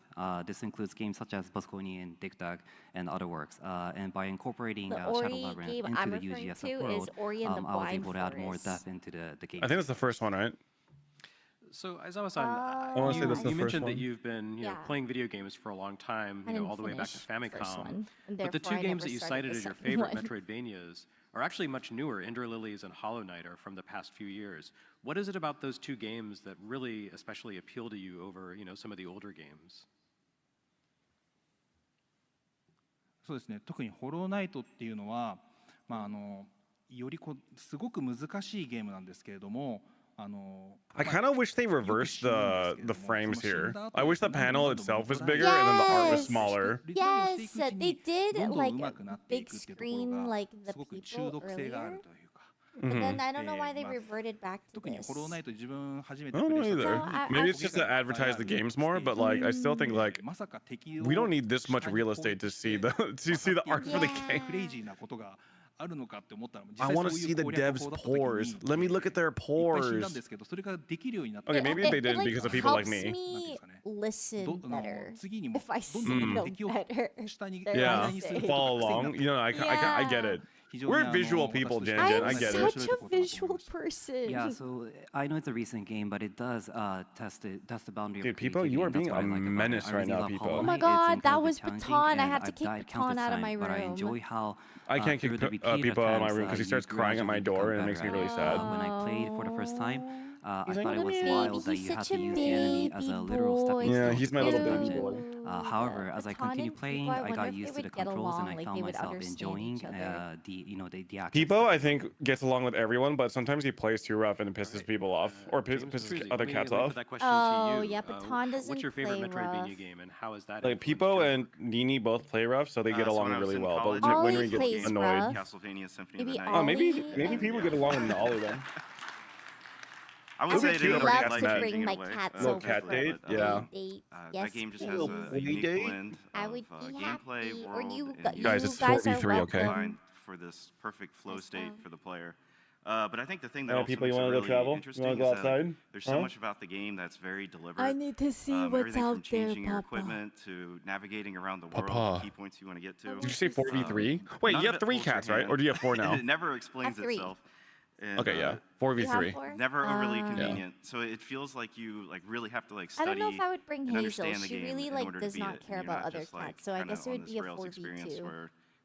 [SPEAKER 20] This includes games such as Bosconi and DumbDog and other works. And by incorporating
[SPEAKER 1] The
[SPEAKER 20] Shadow
[SPEAKER 1] Ori
[SPEAKER 20] Labyrinth
[SPEAKER 1] game
[SPEAKER 20] into
[SPEAKER 1] I'm
[SPEAKER 20] the
[SPEAKER 1] referring
[SPEAKER 20] UGSF
[SPEAKER 1] to is
[SPEAKER 20] world,
[SPEAKER 1] Ori and the
[SPEAKER 20] I was
[SPEAKER 1] Blind
[SPEAKER 20] able to add more
[SPEAKER 1] Forest.
[SPEAKER 20] depth into the game.
[SPEAKER 2] I think that's the first one, right?
[SPEAKER 16] So Aizawa-san,
[SPEAKER 2] I wanna say that's the
[SPEAKER 16] you
[SPEAKER 2] first
[SPEAKER 16] mentioned that
[SPEAKER 2] one.
[SPEAKER 16] you've been
[SPEAKER 1] Yeah.
[SPEAKER 16] playing video games for a long time,
[SPEAKER 1] I didn't
[SPEAKER 16] all the way back to
[SPEAKER 1] finish the first
[SPEAKER 16] Famicom.
[SPEAKER 1] one, and
[SPEAKER 16] But the
[SPEAKER 1] therefore
[SPEAKER 16] two
[SPEAKER 1] I
[SPEAKER 16] games
[SPEAKER 1] never
[SPEAKER 16] that you
[SPEAKER 1] started
[SPEAKER 16] cited
[SPEAKER 1] the
[SPEAKER 16] as your
[SPEAKER 1] second
[SPEAKER 16] favorite
[SPEAKER 1] one.
[SPEAKER 16] Metroidvanias are actually much newer. Ender Lilies and Hollow Knight are from the past few years. What is it about those two games that really especially appeal to you over, some of the older games?
[SPEAKER 17] そうですね。特にホローナイトっていうのは、よりすごく難しいゲームなんですけれども。
[SPEAKER 2] I kind of wish they reversed the frames here. I wish the panel itself was bigger and then the art was smaller.
[SPEAKER 1] Yes, they did like big screen like the people earlier. But then I don't know why they reverted back to
[SPEAKER 17] 特に
[SPEAKER 1] this.
[SPEAKER 17] ホローナイト自分初めて
[SPEAKER 2] I don't
[SPEAKER 17] プ
[SPEAKER 2] know
[SPEAKER 17] レイした
[SPEAKER 2] either. Maybe it's just to advertise the games more, but like I still think like we don't need this much real estate to see the art for the game.
[SPEAKER 17] クレイジーなことがあるのかって思ったら実
[SPEAKER 2] I
[SPEAKER 17] 際
[SPEAKER 2] want
[SPEAKER 17] そ
[SPEAKER 2] to
[SPEAKER 17] うい
[SPEAKER 2] see
[SPEAKER 17] う
[SPEAKER 2] the
[SPEAKER 17] 攻略
[SPEAKER 2] devs'
[SPEAKER 17] 法だった時
[SPEAKER 2] pores.
[SPEAKER 17] に
[SPEAKER 2] Let me look at their
[SPEAKER 17] いっぱい死んだん
[SPEAKER 2] pores.
[SPEAKER 17] ですけどそれができるようになった
[SPEAKER 2] Okay, maybe they didn't
[SPEAKER 1] like
[SPEAKER 2] because of people like
[SPEAKER 1] helps
[SPEAKER 2] me.
[SPEAKER 1] me listen better
[SPEAKER 17] 次にも
[SPEAKER 1] if I
[SPEAKER 17] どんどんどんどん
[SPEAKER 1] see
[SPEAKER 17] 敵を
[SPEAKER 1] better.
[SPEAKER 17] 下に
[SPEAKER 2] Yeah,
[SPEAKER 17] 下にする
[SPEAKER 2] follow along. You know, I get it. We're visual people, Jan Jan. I
[SPEAKER 1] I'm
[SPEAKER 2] get
[SPEAKER 1] such
[SPEAKER 2] it.
[SPEAKER 1] a visual person.
[SPEAKER 20] Yeah, so I know it's a recent game, but it does test the boundary
[SPEAKER 2] Dude,
[SPEAKER 20] of
[SPEAKER 2] People, you are
[SPEAKER 20] creativity,
[SPEAKER 2] being
[SPEAKER 20] and
[SPEAKER 2] a
[SPEAKER 20] that's what I like about it.
[SPEAKER 2] menace
[SPEAKER 20] I
[SPEAKER 2] right
[SPEAKER 20] really
[SPEAKER 2] now,
[SPEAKER 20] love
[SPEAKER 2] People.
[SPEAKER 20] Hollow
[SPEAKER 1] Oh my
[SPEAKER 20] Knight.
[SPEAKER 1] God,
[SPEAKER 20] It's
[SPEAKER 1] that was
[SPEAKER 20] incredibly
[SPEAKER 1] Baton.
[SPEAKER 20] challenging,
[SPEAKER 1] I
[SPEAKER 20] and
[SPEAKER 1] had to
[SPEAKER 20] I've
[SPEAKER 1] kick
[SPEAKER 20] died
[SPEAKER 1] Baton
[SPEAKER 20] countless
[SPEAKER 1] out of my
[SPEAKER 20] times, but I
[SPEAKER 1] room.
[SPEAKER 20] enjoy how
[SPEAKER 2] I can't kick
[SPEAKER 20] through the repeated
[SPEAKER 2] people out of my
[SPEAKER 20] attempts,
[SPEAKER 2] room because he
[SPEAKER 20] you
[SPEAKER 2] starts crying at my
[SPEAKER 20] gradually
[SPEAKER 2] door
[SPEAKER 20] become
[SPEAKER 2] and it makes me
[SPEAKER 20] better
[SPEAKER 2] really
[SPEAKER 20] at it.
[SPEAKER 2] sad.
[SPEAKER 20] When I played for the first time, I
[SPEAKER 2] He's like,
[SPEAKER 20] thought it was
[SPEAKER 1] "Little
[SPEAKER 20] wild that
[SPEAKER 1] baby,
[SPEAKER 20] you
[SPEAKER 1] he's
[SPEAKER 20] have
[SPEAKER 1] such
[SPEAKER 20] to
[SPEAKER 1] a
[SPEAKER 20] use the enemy as a
[SPEAKER 1] baby
[SPEAKER 20] literal stepping
[SPEAKER 1] boy.
[SPEAKER 2] Yeah,
[SPEAKER 20] stone
[SPEAKER 2] he's
[SPEAKER 20] to
[SPEAKER 2] my
[SPEAKER 20] the
[SPEAKER 2] little baby
[SPEAKER 20] dungeon.
[SPEAKER 2] boy.
[SPEAKER 20] However, as I
[SPEAKER 1] Baton
[SPEAKER 20] continued
[SPEAKER 1] and
[SPEAKER 20] playing,
[SPEAKER 1] Pipo, I
[SPEAKER 20] I
[SPEAKER 1] wonder
[SPEAKER 20] got
[SPEAKER 1] if they
[SPEAKER 20] used to the
[SPEAKER 1] would get
[SPEAKER 20] controls and
[SPEAKER 1] along,
[SPEAKER 20] I
[SPEAKER 1] like,
[SPEAKER 20] found
[SPEAKER 1] they would
[SPEAKER 20] myself
[SPEAKER 1] understand
[SPEAKER 20] enjoying
[SPEAKER 1] each other.
[SPEAKER 20] the action.
[SPEAKER 2] Pipo, I think, gets along with everyone, but sometimes he plays too rough and it pisses people off or pisses
[SPEAKER 16] Petrucci,
[SPEAKER 2] other
[SPEAKER 16] let me
[SPEAKER 2] cats
[SPEAKER 16] put
[SPEAKER 2] off.
[SPEAKER 16] that question
[SPEAKER 1] Oh,
[SPEAKER 16] to you.
[SPEAKER 1] yeah, Baton doesn't
[SPEAKER 16] What's your favorite
[SPEAKER 1] play
[SPEAKER 16] Metroidvania
[SPEAKER 1] rough.
[SPEAKER 16] game, and how is that?
[SPEAKER 2] Like
[SPEAKER 16] influenced
[SPEAKER 2] Pipo
[SPEAKER 16] your
[SPEAKER 2] and Nini both play rough, so they get
[SPEAKER 18] So
[SPEAKER 2] along
[SPEAKER 18] when I was
[SPEAKER 2] really
[SPEAKER 18] in
[SPEAKER 2] well.
[SPEAKER 18] college,
[SPEAKER 2] But
[SPEAKER 1] Ollie
[SPEAKER 2] when we get
[SPEAKER 1] plays
[SPEAKER 2] annoyed,
[SPEAKER 1] rough.
[SPEAKER 18] Castlevania Symphony
[SPEAKER 1] Maybe
[SPEAKER 18] of the Night.
[SPEAKER 2] oh, maybe
[SPEAKER 1] Ollie.
[SPEAKER 2] people get along with Ollie then.
[SPEAKER 18] I
[SPEAKER 2] It
[SPEAKER 18] would
[SPEAKER 2] would
[SPEAKER 18] say
[SPEAKER 2] be
[SPEAKER 18] it
[SPEAKER 2] cute
[SPEAKER 18] didn't
[SPEAKER 2] if we
[SPEAKER 18] really
[SPEAKER 2] got
[SPEAKER 18] like
[SPEAKER 2] met.
[SPEAKER 1] Bring
[SPEAKER 18] changing
[SPEAKER 1] my
[SPEAKER 18] it away.
[SPEAKER 1] cats
[SPEAKER 2] Little
[SPEAKER 1] over
[SPEAKER 2] cat
[SPEAKER 1] for
[SPEAKER 2] date,
[SPEAKER 18] but,
[SPEAKER 2] yeah.
[SPEAKER 1] date.
[SPEAKER 18] that
[SPEAKER 1] Yes,
[SPEAKER 18] game just
[SPEAKER 1] please.
[SPEAKER 18] has a
[SPEAKER 2] Play
[SPEAKER 18] unique
[SPEAKER 2] date?
[SPEAKER 18] blend
[SPEAKER 1] I
[SPEAKER 18] of
[SPEAKER 1] would be
[SPEAKER 18] gameplay,
[SPEAKER 1] happy. Or
[SPEAKER 18] world,
[SPEAKER 1] you
[SPEAKER 18] and
[SPEAKER 2] Guys,
[SPEAKER 1] you
[SPEAKER 2] it's
[SPEAKER 1] guys are
[SPEAKER 2] 4v3, okay?
[SPEAKER 1] welcome.
[SPEAKER 18] combined for this perfect flow state for the player. But I think the thing that
[SPEAKER 2] Yeah,
[SPEAKER 18] also
[SPEAKER 2] people,
[SPEAKER 18] makes
[SPEAKER 2] you
[SPEAKER 18] it
[SPEAKER 2] wanna go
[SPEAKER 18] really
[SPEAKER 2] travel? You
[SPEAKER 18] interesting
[SPEAKER 2] wanna go
[SPEAKER 18] is that
[SPEAKER 2] outside?
[SPEAKER 18] there's so
[SPEAKER 2] Huh?
[SPEAKER 18] much about the game that's very deliberate.
[SPEAKER 1] I need to see what's
[SPEAKER 18] everything from
[SPEAKER 1] out there,
[SPEAKER 18] changing your
[SPEAKER 1] Papa.
[SPEAKER 18] equipment to navigating around the world,
[SPEAKER 2] Papa.
[SPEAKER 18] the key points you want to get to.
[SPEAKER 2] Did you say 4v3? Wait,
[SPEAKER 18] None
[SPEAKER 2] you
[SPEAKER 18] of
[SPEAKER 2] have
[SPEAKER 18] it
[SPEAKER 2] 3
[SPEAKER 18] holds your
[SPEAKER 2] cats, right?
[SPEAKER 18] hand.
[SPEAKER 2] Or do you have 4 now?
[SPEAKER 18] It never explains
[SPEAKER 1] I have 3.
[SPEAKER 18] itself. And,
[SPEAKER 2] Okay, yeah.
[SPEAKER 1] You
[SPEAKER 2] 4v3.
[SPEAKER 1] have 4?
[SPEAKER 18] Never overly
[SPEAKER 1] Yeah.
[SPEAKER 18] convenient. So it feels like you really have to
[SPEAKER 1] I
[SPEAKER 18] study
[SPEAKER 1] don't know if I would bring
[SPEAKER 18] and
[SPEAKER 1] Hazel.
[SPEAKER 18] understand the
[SPEAKER 1] She
[SPEAKER 18] game
[SPEAKER 1] really
[SPEAKER 18] in
[SPEAKER 1] like
[SPEAKER 18] order to
[SPEAKER 1] does
[SPEAKER 18] beat
[SPEAKER 1] not
[SPEAKER 18] it.
[SPEAKER 1] care
[SPEAKER 18] And you're
[SPEAKER 1] about
[SPEAKER 18] not
[SPEAKER 1] other
[SPEAKER 18] just, like,
[SPEAKER 1] cats. So I
[SPEAKER 18] kinda
[SPEAKER 1] guess it
[SPEAKER 18] on
[SPEAKER 1] would
[SPEAKER 18] this
[SPEAKER 1] be a
[SPEAKER 18] Rails experience
[SPEAKER 1] 4v2.
[SPEAKER 18] where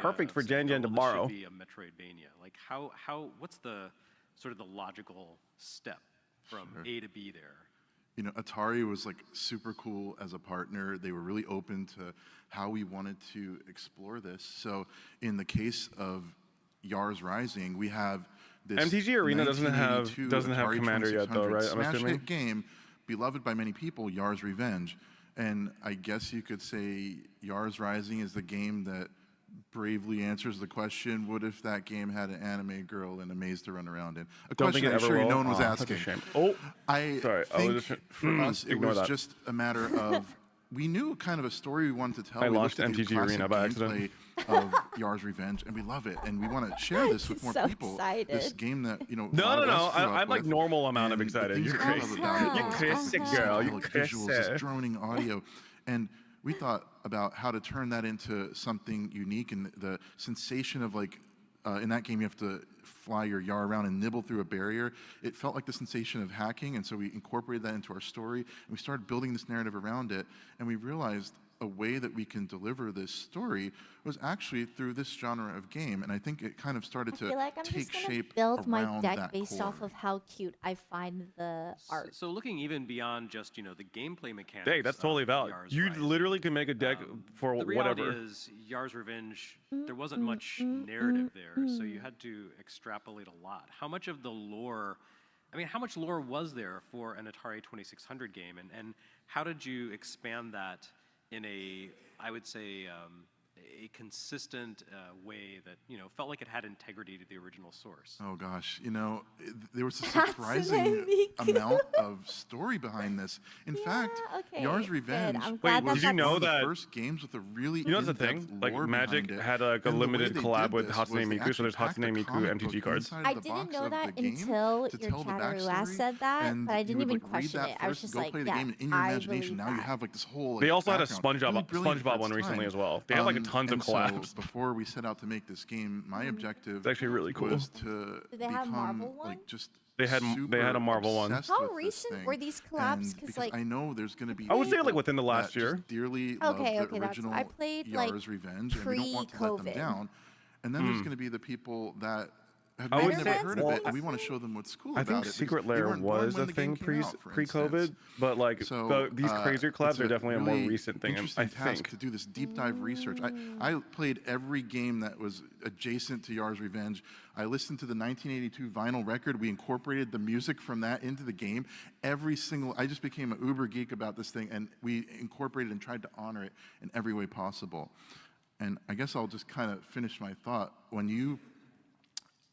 [SPEAKER 2] perfect for Jan
[SPEAKER 16] saying,
[SPEAKER 2] Jan
[SPEAKER 16] "Oh, well,
[SPEAKER 2] tomorrow.
[SPEAKER 16] This should be a Metroidvania. Like what's the sort of the logical step from A to B there?
[SPEAKER 14] You know, Atari was like super cool as a partner. They were really open to how we wanted to explore this. So in the case of Yars Rising, we have this
[SPEAKER 2] MTG Arena doesn't have
[SPEAKER 14] 1982 Atari
[SPEAKER 2] Commander yet, though,
[SPEAKER 14] 2600
[SPEAKER 2] right? I'm
[SPEAKER 14] smash
[SPEAKER 2] assuming.
[SPEAKER 14] hit game, beloved by many people, Yars Revenge. And I guess you could say Yars Rising is the game that bravely answers the question, what if that game had an anime girl and a maze to run around in? A
[SPEAKER 2] Don't think
[SPEAKER 14] question
[SPEAKER 2] it
[SPEAKER 14] I'm
[SPEAKER 2] ever
[SPEAKER 14] sure
[SPEAKER 2] will.
[SPEAKER 14] no one was
[SPEAKER 2] Aw, such a
[SPEAKER 14] asking.
[SPEAKER 2] shame. Oh,
[SPEAKER 14] I
[SPEAKER 2] sorry.
[SPEAKER 14] think for us, it
[SPEAKER 2] ignore
[SPEAKER 14] was
[SPEAKER 2] that.
[SPEAKER 14] just a matter of, we knew kind of a story we wanted to tell.
[SPEAKER 2] I
[SPEAKER 14] We
[SPEAKER 2] launched
[SPEAKER 14] looked at the
[SPEAKER 2] MTG Arena
[SPEAKER 14] classic
[SPEAKER 2] by accident.
[SPEAKER 14] gameplay of Yar's Revenge, and we love it, and we want to share this with more
[SPEAKER 1] So
[SPEAKER 14] people.
[SPEAKER 1] excited.
[SPEAKER 14] This game that, you know, a
[SPEAKER 2] No,
[SPEAKER 14] lot
[SPEAKER 2] no,
[SPEAKER 14] of us
[SPEAKER 2] no.
[SPEAKER 14] grew up
[SPEAKER 2] I'm like
[SPEAKER 14] with,
[SPEAKER 2] normal amount of
[SPEAKER 14] and the
[SPEAKER 2] excited.
[SPEAKER 14] things
[SPEAKER 2] You're
[SPEAKER 14] that we love
[SPEAKER 2] crazy.
[SPEAKER 14] about it
[SPEAKER 2] You're
[SPEAKER 14] is
[SPEAKER 2] crazy,
[SPEAKER 14] this
[SPEAKER 2] girl. You're
[SPEAKER 14] psychedelic visuals, this
[SPEAKER 2] crazy.
[SPEAKER 14] droning audio, and we thought about how to turn that into something unique, and the sensation of like, in that game you have to fly your Yar around and nibble through a barrier. It felt like the sensation of hacking, and so we incorporated that into our story, and we started building this narrative around it, and we realized a way that we can deliver this story was actually through this genre of game, and I think it kind of started
[SPEAKER 1] I
[SPEAKER 14] to
[SPEAKER 1] feel like I'm
[SPEAKER 14] take
[SPEAKER 1] just gonna
[SPEAKER 14] shape
[SPEAKER 1] build my
[SPEAKER 14] around
[SPEAKER 1] deck
[SPEAKER 14] that
[SPEAKER 1] based
[SPEAKER 14] core.
[SPEAKER 1] off of how cute I find the art.
[SPEAKER 16] So looking even beyond just, you know, the gameplay mechanics.
[SPEAKER 2] Hey, that's totally valid.
[SPEAKER 16] Yar's
[SPEAKER 2] You
[SPEAKER 16] Rising.
[SPEAKER 2] literally can make a deck for
[SPEAKER 16] The reality
[SPEAKER 2] whatever.
[SPEAKER 16] is, Yar's Revenge, there wasn't much narrative there, so you had to extrapolate a lot. How much of the lore, I mean, how much lore was there for an Atari 2600 game, and how did you expand that in a, I would say, a consistent way that, you know, felt like it had integrity to the original source?
[SPEAKER 14] Oh gosh, you know, there was a surprising amount of story behind this. In fact,
[SPEAKER 1] okay,
[SPEAKER 14] Yar's
[SPEAKER 1] good.
[SPEAKER 14] Revenge
[SPEAKER 1] I'm
[SPEAKER 14] was
[SPEAKER 1] glad
[SPEAKER 2] Wait, did you know
[SPEAKER 14] one of the
[SPEAKER 2] that?
[SPEAKER 14] first games with a really
[SPEAKER 2] You know what's the
[SPEAKER 14] in-depth
[SPEAKER 2] thing? Like
[SPEAKER 14] lore
[SPEAKER 2] Magic
[SPEAKER 14] behind it.
[SPEAKER 2] had like a
[SPEAKER 14] And the way
[SPEAKER 2] limited
[SPEAKER 14] they
[SPEAKER 2] collab
[SPEAKER 14] did
[SPEAKER 2] with
[SPEAKER 14] this
[SPEAKER 2] Hatsune
[SPEAKER 14] was they
[SPEAKER 2] Miku, so
[SPEAKER 14] actually
[SPEAKER 2] there's
[SPEAKER 14] packed a
[SPEAKER 2] Hatsune Miku
[SPEAKER 14] comic
[SPEAKER 2] MTG
[SPEAKER 14] book
[SPEAKER 2] cards.
[SPEAKER 14] inside
[SPEAKER 1] I
[SPEAKER 14] the
[SPEAKER 1] didn't
[SPEAKER 14] box
[SPEAKER 1] know
[SPEAKER 14] of
[SPEAKER 1] that
[SPEAKER 14] the game
[SPEAKER 1] until
[SPEAKER 14] to
[SPEAKER 1] your
[SPEAKER 14] tell the
[SPEAKER 1] chatter ass
[SPEAKER 14] backstory,
[SPEAKER 1] said that,
[SPEAKER 14] and
[SPEAKER 1] but I
[SPEAKER 14] you
[SPEAKER 1] didn't
[SPEAKER 14] would,
[SPEAKER 1] even
[SPEAKER 14] like, read
[SPEAKER 1] question
[SPEAKER 14] that
[SPEAKER 1] it. I was
[SPEAKER 14] first,
[SPEAKER 1] just
[SPEAKER 14] go
[SPEAKER 1] like,
[SPEAKER 14] play the
[SPEAKER 1] yeah,
[SPEAKER 14] game in your
[SPEAKER 1] I
[SPEAKER 14] imagination.
[SPEAKER 1] believe
[SPEAKER 14] Now you
[SPEAKER 1] that.
[SPEAKER 14] have like this whole. Like,
[SPEAKER 2] They also had a
[SPEAKER 14] background. Really brilliant for
[SPEAKER 2] SpongeBob
[SPEAKER 14] its
[SPEAKER 2] one recently
[SPEAKER 14] time.
[SPEAKER 2] as well. They had like a tons of
[SPEAKER 14] And so
[SPEAKER 2] collabs.
[SPEAKER 14] before we set out to make this game, my objective
[SPEAKER 2] It's actually really cool.
[SPEAKER 14] was to
[SPEAKER 1] Did they have
[SPEAKER 14] become
[SPEAKER 1] Marvel one?
[SPEAKER 14] like just
[SPEAKER 2] They had a
[SPEAKER 14] super
[SPEAKER 2] Marvel one.
[SPEAKER 14] obsessed
[SPEAKER 1] How
[SPEAKER 14] with this
[SPEAKER 1] recent
[SPEAKER 14] thing.
[SPEAKER 1] were these collabs?
[SPEAKER 14] And
[SPEAKER 1] 'Cause,
[SPEAKER 14] because
[SPEAKER 1] like,
[SPEAKER 14] I know there's going to be
[SPEAKER 2] I would say like
[SPEAKER 14] people
[SPEAKER 2] within the last
[SPEAKER 14] that
[SPEAKER 2] year.
[SPEAKER 14] just dearly love
[SPEAKER 1] Okay,
[SPEAKER 14] the
[SPEAKER 1] okay, that's
[SPEAKER 14] original
[SPEAKER 1] I played like
[SPEAKER 14] Yar's Revenge, and we don't want to let them
[SPEAKER 1] pre-COVID.
[SPEAKER 14] down. And then there's going to be the people that have
[SPEAKER 2] I would
[SPEAKER 14] maybe never
[SPEAKER 2] say-
[SPEAKER 14] heard of
[SPEAKER 2] well,
[SPEAKER 14] it, and we want to show them what's cool
[SPEAKER 2] I
[SPEAKER 14] about
[SPEAKER 2] think
[SPEAKER 14] it. because
[SPEAKER 2] Secret
[SPEAKER 14] they
[SPEAKER 2] Lair
[SPEAKER 14] weren't born
[SPEAKER 2] was
[SPEAKER 14] when
[SPEAKER 2] a
[SPEAKER 14] the game
[SPEAKER 2] thing
[SPEAKER 14] came out, for
[SPEAKER 2] pre-COVID,
[SPEAKER 14] instance.
[SPEAKER 2] but like
[SPEAKER 14] So,
[SPEAKER 2] these crazier collabs
[SPEAKER 14] it's
[SPEAKER 2] are definitely a more
[SPEAKER 14] really
[SPEAKER 2] recent thing.
[SPEAKER 14] Interesting
[SPEAKER 2] I
[SPEAKER 14] task
[SPEAKER 2] think.
[SPEAKER 14] to do this deep dive research. I played every game that was adjacent to Yar's Revenge. I listened to the 1982 vinyl record. We incorporated the music from that into the game. Every single, I just became an uber geek about this thing, and we incorporated and tried to honor it in every way possible. And I guess I'll just kind of finish my thought. When you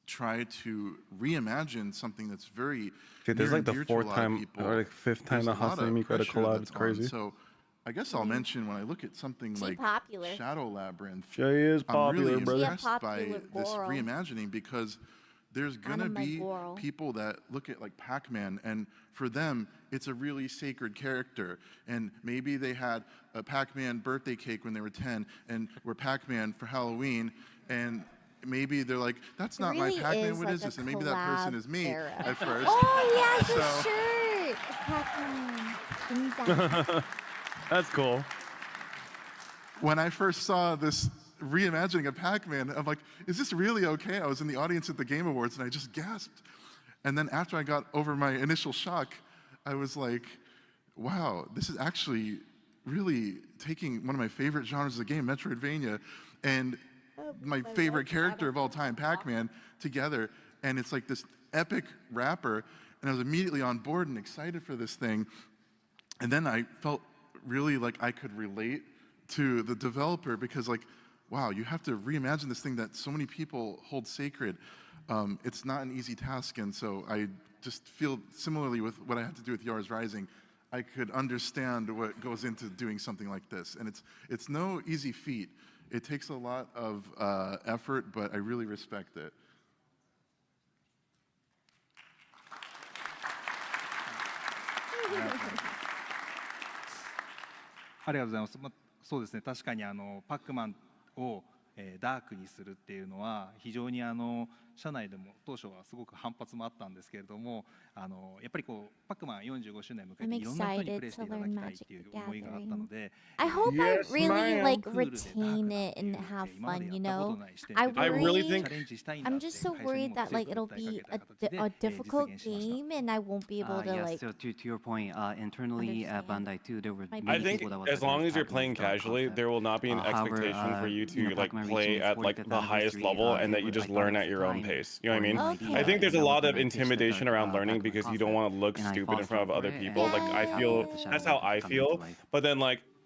[SPEAKER 14] try to reimagine something that's very
[SPEAKER 2] Dude, there's
[SPEAKER 14] near
[SPEAKER 2] like
[SPEAKER 14] and
[SPEAKER 2] the
[SPEAKER 14] dear to a
[SPEAKER 2] fourth
[SPEAKER 14] lot of
[SPEAKER 2] time
[SPEAKER 14] people,
[SPEAKER 2] or like fifth time
[SPEAKER 14] there's
[SPEAKER 2] that
[SPEAKER 14] a lot
[SPEAKER 2] Hatsune
[SPEAKER 14] of
[SPEAKER 2] Miku had a
[SPEAKER 14] pressure
[SPEAKER 2] collab.
[SPEAKER 14] that's
[SPEAKER 2] It's crazy.
[SPEAKER 14] on. So I guess I'll mention when I look at something
[SPEAKER 1] She
[SPEAKER 14] like
[SPEAKER 1] popular.
[SPEAKER 14] Shadow Labyrinth,
[SPEAKER 2] She is
[SPEAKER 14] I'm really
[SPEAKER 2] popular, brother.
[SPEAKER 1] She a
[SPEAKER 14] impressed by
[SPEAKER 1] popular
[SPEAKER 14] this
[SPEAKER 1] girl.
[SPEAKER 14] reimagining, because there's gonna
[SPEAKER 1] Anime
[SPEAKER 14] be
[SPEAKER 1] girl.
[SPEAKER 14] people that look at like Pac-Man, and for them it's a really sacred character, and maybe they had a Pac-Man birthday cake when they were 10 and were Pac-Man for Halloween, and maybe they're like, that's not
[SPEAKER 1] really
[SPEAKER 14] my Pac-Man,
[SPEAKER 1] is
[SPEAKER 14] what
[SPEAKER 1] like
[SPEAKER 14] is
[SPEAKER 1] a
[SPEAKER 14] this? And maybe that person
[SPEAKER 1] collab
[SPEAKER 14] is me
[SPEAKER 1] era.
[SPEAKER 14] at first.
[SPEAKER 1] Oh, he has
[SPEAKER 14] So-
[SPEAKER 1] a shirt. Pac-Man.
[SPEAKER 2] That's cool.
[SPEAKER 14] When I first saw this reimagining of Pac-Man, I'm like, is this really okay? I was in the audience at the Game Awards and I just gasped. And then after I got over my initial shock, I was like, wow, this is actually really taking one of my favorite genres of the game, Metroidvania, and my favorite character of all time, Pac-Man, together. And it's like this epic wrapper. And I was immediately on board and excited for this thing. And then I felt really like I could relate to the developer, because like, wow, you have to reimagine this thing that so many people hold sacred. It's not an easy task, and so I just feel similarly with what I had to do with Yar's Rising. I could understand what goes into doing something like this, and it's no easy feat. It takes a lot of effort, but I really respect it.
[SPEAKER 17] ありがとうございます。そうですね。確かにパックマンをダークにするっていうのは非常に社内でも当初はすごく反発もあったんですけれども、やっぱりこうパックマン45周年迎えていろんな人にプレイしていただきたいっていう思いがあったので、
[SPEAKER 1] I hope I
[SPEAKER 2] Yes,
[SPEAKER 1] really
[SPEAKER 2] ma'am.
[SPEAKER 1] like retain it and have fun, you know?
[SPEAKER 2] I really think-
[SPEAKER 1] I'm just so worried that like it'll be a difficult game and I won't be able to
[SPEAKER 20] yeah,
[SPEAKER 1] like
[SPEAKER 20] so to your point, internally at Bandai too, there were
[SPEAKER 1] I
[SPEAKER 20] many
[SPEAKER 2] I think
[SPEAKER 20] people that was
[SPEAKER 2] as long as you're
[SPEAKER 20] against
[SPEAKER 2] playing
[SPEAKER 20] Pac-Man's
[SPEAKER 2] casually,
[SPEAKER 20] concept.
[SPEAKER 2] there will not be an
[SPEAKER 20] However,
[SPEAKER 2] expectation for you to
[SPEAKER 20] you know,
[SPEAKER 2] like
[SPEAKER 20] Pac-Man
[SPEAKER 2] play
[SPEAKER 20] reaching its
[SPEAKER 2] at like
[SPEAKER 20] 45th
[SPEAKER 2] the highest
[SPEAKER 20] anniversary,
[SPEAKER 2] level and that
[SPEAKER 20] they
[SPEAKER 2] you
[SPEAKER 20] were,
[SPEAKER 2] just
[SPEAKER 20] I
[SPEAKER 2] learn
[SPEAKER 20] thought
[SPEAKER 2] at your own
[SPEAKER 20] fine
[SPEAKER 2] pace. You know what I
[SPEAKER 20] for
[SPEAKER 2] mean?
[SPEAKER 20] an
[SPEAKER 1] Okay.
[SPEAKER 2] I think there's a
[SPEAKER 20] that
[SPEAKER 2] lot
[SPEAKER 20] was
[SPEAKER 2] of
[SPEAKER 20] when I pitched the
[SPEAKER 2] intimidation around
[SPEAKER 20] Pac-Man
[SPEAKER 2] learning because you don't
[SPEAKER 20] concept,
[SPEAKER 2] want to look
[SPEAKER 20] and I
[SPEAKER 2] stupid
[SPEAKER 20] fought
[SPEAKER 2] in front of
[SPEAKER 20] for
[SPEAKER 2] other
[SPEAKER 20] it, and
[SPEAKER 2] people. Like
[SPEAKER 20] I
[SPEAKER 2] I feel
[SPEAKER 20] felt the
[SPEAKER 2] that's how
[SPEAKER 20] shadow
[SPEAKER 2] I
[SPEAKER 20] coming
[SPEAKER 2] feel.
[SPEAKER 20] to life.
[SPEAKER 2] But then like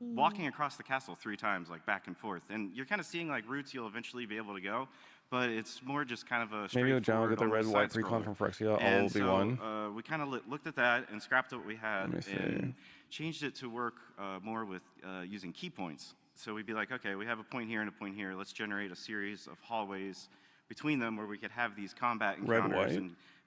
[SPEAKER 18] walking across the castle 3 times, like back and forth, and you're kind of seeing like routes you'll eventually be able to go, but it's more just kind of a
[SPEAKER 2] Maybe John will get the red
[SPEAKER 18] almost
[SPEAKER 2] white
[SPEAKER 18] side-scroller.
[SPEAKER 2] precon from Phyrexia. All
[SPEAKER 18] And
[SPEAKER 2] will be
[SPEAKER 18] so,
[SPEAKER 2] one.
[SPEAKER 18] we kind of looked at that and scrapped what we had
[SPEAKER 2] Let me see.
[SPEAKER 18] and changed it to work more with using key points. So we'd be like, okay, we have a point here and a point here. Let's generate a series of hallways between them where we could have these combat
[SPEAKER 2] Red,
[SPEAKER 18] encounters
[SPEAKER 2] white?
[SPEAKER 18] and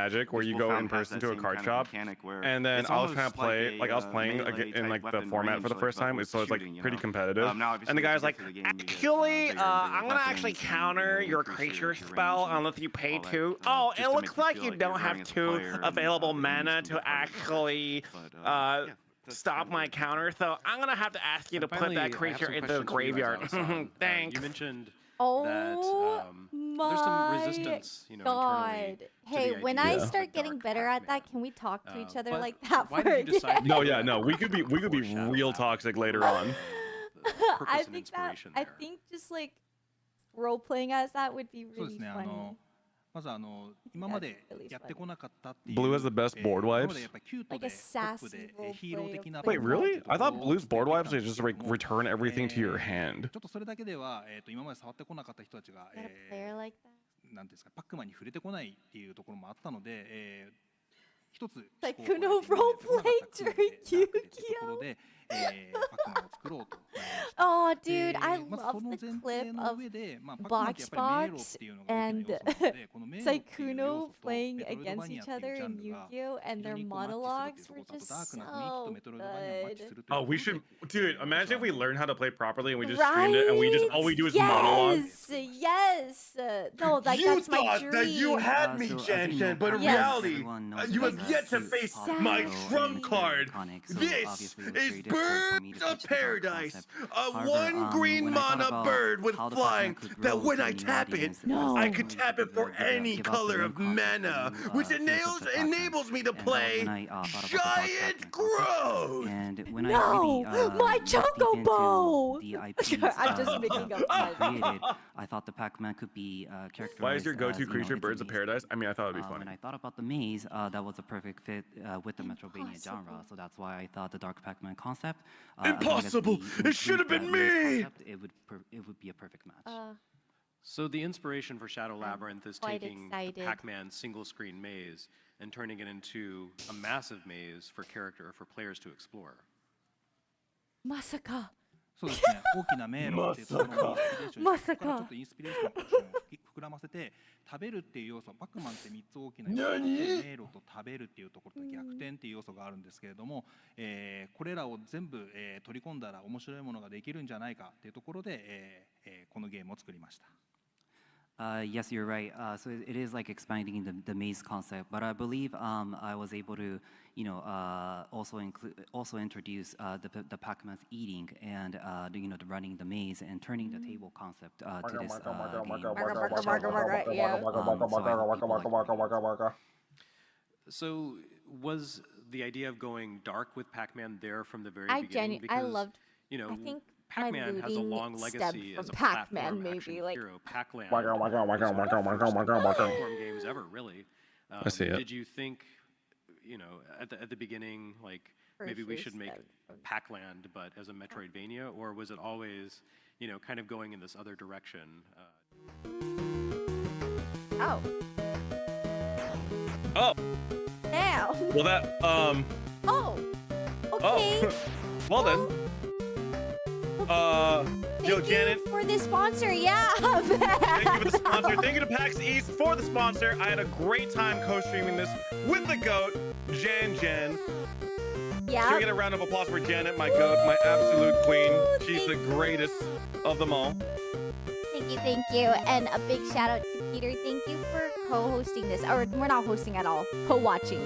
[SPEAKER 2] Magic where you go in person to a card shop, and then I was trying to play, like I was playing in like the format for the first time, so it's like pretty competitive. And the guy's like, actually, I'm gonna actually counter your creature spell unless you pay 2. Oh, it looks like you don't have 2 available mana to actually stop my counter, so I'm gonna have to ask you to put that creature into the graveyard. Thanks.
[SPEAKER 16] You mentioned that
[SPEAKER 1] Oh
[SPEAKER 16] there's some
[SPEAKER 1] my
[SPEAKER 16] resistance, you know,
[SPEAKER 1] God.
[SPEAKER 16] internally. To
[SPEAKER 1] Hey,
[SPEAKER 16] the
[SPEAKER 1] when
[SPEAKER 16] idea
[SPEAKER 1] I
[SPEAKER 16] of a
[SPEAKER 1] start getting
[SPEAKER 16] dark
[SPEAKER 1] better at that, can we talk to each other
[SPEAKER 16] but
[SPEAKER 1] like that
[SPEAKER 16] why
[SPEAKER 1] for
[SPEAKER 16] did you decide?
[SPEAKER 2] No, yeah, no. We could be real toxic later on.
[SPEAKER 1] I think that I think just like role playing as that would be
[SPEAKER 17] そうで
[SPEAKER 1] really
[SPEAKER 17] すね。
[SPEAKER 1] funny.
[SPEAKER 17] まず今までやってこなかったっていう。
[SPEAKER 2] Blue has the best board
[SPEAKER 17] 今ま
[SPEAKER 2] wipes.
[SPEAKER 17] でやっぱりキュート
[SPEAKER 1] Like
[SPEAKER 17] で
[SPEAKER 1] a
[SPEAKER 17] ポップ
[SPEAKER 1] sassy
[SPEAKER 17] で
[SPEAKER 1] role
[SPEAKER 17] ヒーロー的な
[SPEAKER 2] Wait,
[SPEAKER 17] ところ
[SPEAKER 2] really? I thought
[SPEAKER 17] を
[SPEAKER 2] Blue's board
[SPEAKER 17] やっ
[SPEAKER 2] wipes
[SPEAKER 17] て
[SPEAKER 2] is
[SPEAKER 17] き
[SPEAKER 2] just
[SPEAKER 17] たんですけども、
[SPEAKER 2] return everything to your hand.
[SPEAKER 17] ちょっとそれだけでは今まで触ってこなかった人たちが
[SPEAKER 1] Got a player like that?
[SPEAKER 17] なんていうんですか、パックマンに触れてこないっていうところもあったので、一つ
[SPEAKER 1] Like Kuno role play during Yu-Gi-Oh!
[SPEAKER 17] ところで、パックマンを作ろうと。
[SPEAKER 1] Oh, dude, I
[SPEAKER 17] まず
[SPEAKER 1] love
[SPEAKER 17] その
[SPEAKER 1] the
[SPEAKER 17] 前
[SPEAKER 1] clip
[SPEAKER 17] 提の
[SPEAKER 1] of
[SPEAKER 17] 上で、パックマンってやっぱり迷路っていうのが大きな
[SPEAKER 1] and
[SPEAKER 17] 要素なので、この迷
[SPEAKER 1] it's
[SPEAKER 17] 路
[SPEAKER 1] like
[SPEAKER 17] っていう要
[SPEAKER 1] Kuno
[SPEAKER 17] 素と
[SPEAKER 1] playing
[SPEAKER 17] メトロイド
[SPEAKER 1] against
[SPEAKER 17] バニア
[SPEAKER 1] each
[SPEAKER 17] っていう
[SPEAKER 1] other
[SPEAKER 17] ジャン
[SPEAKER 1] in
[SPEAKER 17] ルが
[SPEAKER 1] Yu-Gi-Oh! And
[SPEAKER 17] 非常
[SPEAKER 1] their
[SPEAKER 17] にマッチする
[SPEAKER 1] monologues
[SPEAKER 17] っていうと
[SPEAKER 1] were
[SPEAKER 17] ころと、あと
[SPEAKER 1] just
[SPEAKER 17] ダークな雰囲気と
[SPEAKER 1] so
[SPEAKER 17] メトロイドバニアがマッチす
[SPEAKER 1] good.
[SPEAKER 17] るという
[SPEAKER 2] Oh,
[SPEAKER 17] とこ
[SPEAKER 2] we
[SPEAKER 17] ろで
[SPEAKER 2] should, dude. Imagine if we learned how to play properly and we just streamed it and we just all we do is monologue.
[SPEAKER 1] Yes, no, like
[SPEAKER 2] You
[SPEAKER 1] that's my
[SPEAKER 2] thought
[SPEAKER 1] dream.
[SPEAKER 2] that you had me,
[SPEAKER 20] So
[SPEAKER 2] Jen
[SPEAKER 20] as you
[SPEAKER 2] Jen,
[SPEAKER 20] know,
[SPEAKER 2] but in
[SPEAKER 1] Yes.
[SPEAKER 2] reality,
[SPEAKER 20] everyone knows
[SPEAKER 2] you have
[SPEAKER 20] that
[SPEAKER 2] yet to
[SPEAKER 20] suit
[SPEAKER 2] face
[SPEAKER 20] Pablo
[SPEAKER 2] my
[SPEAKER 20] and
[SPEAKER 2] trump
[SPEAKER 20] it's
[SPEAKER 2] card.
[SPEAKER 20] iconic, so
[SPEAKER 2] This
[SPEAKER 20] obviously it was
[SPEAKER 2] is
[SPEAKER 20] very difficult for me
[SPEAKER 2] Birds
[SPEAKER 20] to
[SPEAKER 2] of
[SPEAKER 20] pitch the dark
[SPEAKER 2] Paradise,
[SPEAKER 20] concept.
[SPEAKER 2] a
[SPEAKER 20] However,
[SPEAKER 2] one green
[SPEAKER 20] when I thought
[SPEAKER 2] mana
[SPEAKER 20] about
[SPEAKER 2] bird with
[SPEAKER 20] how the
[SPEAKER 2] flying
[SPEAKER 20] Pac-Man could
[SPEAKER 2] that
[SPEAKER 20] grow
[SPEAKER 2] when
[SPEAKER 20] to
[SPEAKER 2] I
[SPEAKER 20] a new
[SPEAKER 2] tap it,
[SPEAKER 20] audience,
[SPEAKER 1] No.
[SPEAKER 2] I could tap it for any
[SPEAKER 20] give out the
[SPEAKER 2] color
[SPEAKER 20] new
[SPEAKER 2] of
[SPEAKER 20] concept,
[SPEAKER 2] mana,
[SPEAKER 20] the new,
[SPEAKER 2] which
[SPEAKER 20] face of the Pac-Man.
[SPEAKER 2] enables me to
[SPEAKER 20] And that
[SPEAKER 2] play
[SPEAKER 20] when I thought about the dark
[SPEAKER 2] giant
[SPEAKER 20] Pac-Man concept,
[SPEAKER 2] growth.
[SPEAKER 20] and when
[SPEAKER 1] No,
[SPEAKER 20] I really
[SPEAKER 1] my
[SPEAKER 20] looked deep
[SPEAKER 1] Chocobo!
[SPEAKER 20] into the IPs
[SPEAKER 1] I'm just making up
[SPEAKER 20] that
[SPEAKER 1] fun.
[SPEAKER 20] we created, I thought the Pac-Man could be characterized
[SPEAKER 2] Why is your go-to
[SPEAKER 20] as,
[SPEAKER 2] creature
[SPEAKER 20] it's a
[SPEAKER 2] Birds of
[SPEAKER 20] maze.
[SPEAKER 2] Paradise? I mean, I thought it'd be
[SPEAKER 20] When
[SPEAKER 2] funny.
[SPEAKER 20] I thought about the maze, that was a perfect fit with the Metroidvania genre.
[SPEAKER 1] Impossible.
[SPEAKER 20] So that's why I thought the Dark Pac-Man concept. As long as
[SPEAKER 2] Impossible!
[SPEAKER 20] we
[SPEAKER 2] It should have
[SPEAKER 20] include
[SPEAKER 2] been
[SPEAKER 20] that maze
[SPEAKER 2] me!
[SPEAKER 20] concept, it would be a perfect match.
[SPEAKER 16] So the inspiration for Shadow Labyrinth is
[SPEAKER 1] quite
[SPEAKER 16] taking
[SPEAKER 1] excited.
[SPEAKER 16] the Pac-Man single-screen maze and turning it into a massive maze for players to explore.
[SPEAKER 1] Masaka.
[SPEAKER 17] そうですね、大きな迷路っていうところに
[SPEAKER 1] まさか
[SPEAKER 17] そこからちょっとインスピレーションを膨らませて、食べるっていう要素、パックマンって3つ大きな要素があって、迷路と食べるっていうところと逆転っていう要素があるんですけれども、これらを全部、取り込んだら面白いものができるんじゃないかっていうところで、このゲームを作りました。
[SPEAKER 20] Yes, you're right. So it is like expanding the maze concept, but I believe I was able to, also introduce the Pac-Man's eating and the running the maze and turning the table concept to this game.
[SPEAKER 16] So was the idea of going dark with Pac-Man there from the very
[SPEAKER 1] I
[SPEAKER 16] beginning?
[SPEAKER 1] I loved.
[SPEAKER 16] You know,
[SPEAKER 1] I think
[SPEAKER 16] Pac-Man
[SPEAKER 1] my
[SPEAKER 16] has a long
[SPEAKER 1] looting
[SPEAKER 16] legacy
[SPEAKER 1] stemmed
[SPEAKER 16] as a
[SPEAKER 1] from Pac-Man,
[SPEAKER 16] platform action
[SPEAKER 1] maybe like.
[SPEAKER 16] hero. Pac-Land is one of the first platform games ever, really.
[SPEAKER 2] I see it.
[SPEAKER 16] Did you think, at the beginning, like maybe we should make Pac-Land, but as a Metroidvania, or was it always, kind of going in this other direction?
[SPEAKER 1] Oh.
[SPEAKER 2] Oh.
[SPEAKER 1] Now.
[SPEAKER 2] Well, that
[SPEAKER 1] Oh. Okay.
[SPEAKER 2] Oh. Well then. Yo, Janet.
[SPEAKER 1] For the sponsor, yeah.
[SPEAKER 2] Thank you for the sponsor. Thank you to PAX East for the sponsor. I had a great time co-streaming this with the GOAT, Jen.
[SPEAKER 1] Yeah.
[SPEAKER 2] Can we get a round of applause for Janet, my GOAT, my absolute queen? She's the greatest of them all.
[SPEAKER 1] Thank you. And a big shout out to Peter. Thank you for co-hosting this. Or we're not hosting at all. Co-watching.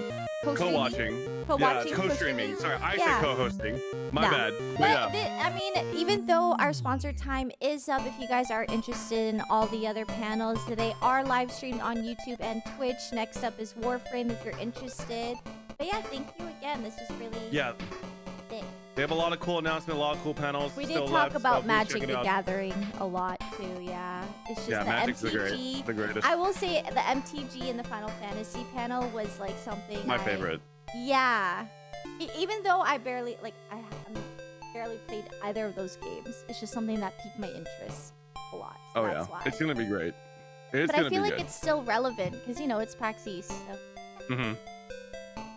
[SPEAKER 2] Co-watching.
[SPEAKER 1] Co-watching.
[SPEAKER 2] Yeah, co-streaming. Sorry, I
[SPEAKER 1] Yeah.
[SPEAKER 2] said co-hosting. My
[SPEAKER 1] No.
[SPEAKER 2] bad.
[SPEAKER 1] But
[SPEAKER 2] Yeah.
[SPEAKER 1] I mean, even though our sponsor time is up, if you guys are interested in all the other panels, they are live streamed on YouTube and Twitch. Next up is Warframe if you're interested. But yeah, thank you again. This is really
[SPEAKER 2] Yeah.
[SPEAKER 1] thick.
[SPEAKER 2] They have a lot of cool announcements, a lot of cool panels.
[SPEAKER 1] We did
[SPEAKER 2] still
[SPEAKER 1] talk
[SPEAKER 2] left,
[SPEAKER 1] about
[SPEAKER 2] so please
[SPEAKER 1] Magic
[SPEAKER 2] check
[SPEAKER 1] the
[SPEAKER 2] it out.
[SPEAKER 1] Gathering a lot too, yeah. It's just
[SPEAKER 2] Yeah,
[SPEAKER 1] the
[SPEAKER 2] Magic's
[SPEAKER 1] MTG.
[SPEAKER 2] the greatest.
[SPEAKER 1] I will say the MTG and the Final Fantasy panel was like something
[SPEAKER 2] My favorite.
[SPEAKER 1] Yeah. Even though I barely barely played either of those games, it's just something that piqued my interest a lot. So
[SPEAKER 2] Oh
[SPEAKER 1] that's
[SPEAKER 2] yeah,
[SPEAKER 1] why.
[SPEAKER 2] it's gonna be great. It's
[SPEAKER 1] But
[SPEAKER 2] gonna
[SPEAKER 1] I feel
[SPEAKER 2] be
[SPEAKER 1] like
[SPEAKER 2] good.
[SPEAKER 1] it's still relevant because it's PAX East. So.
[SPEAKER 2] Mm-hmm.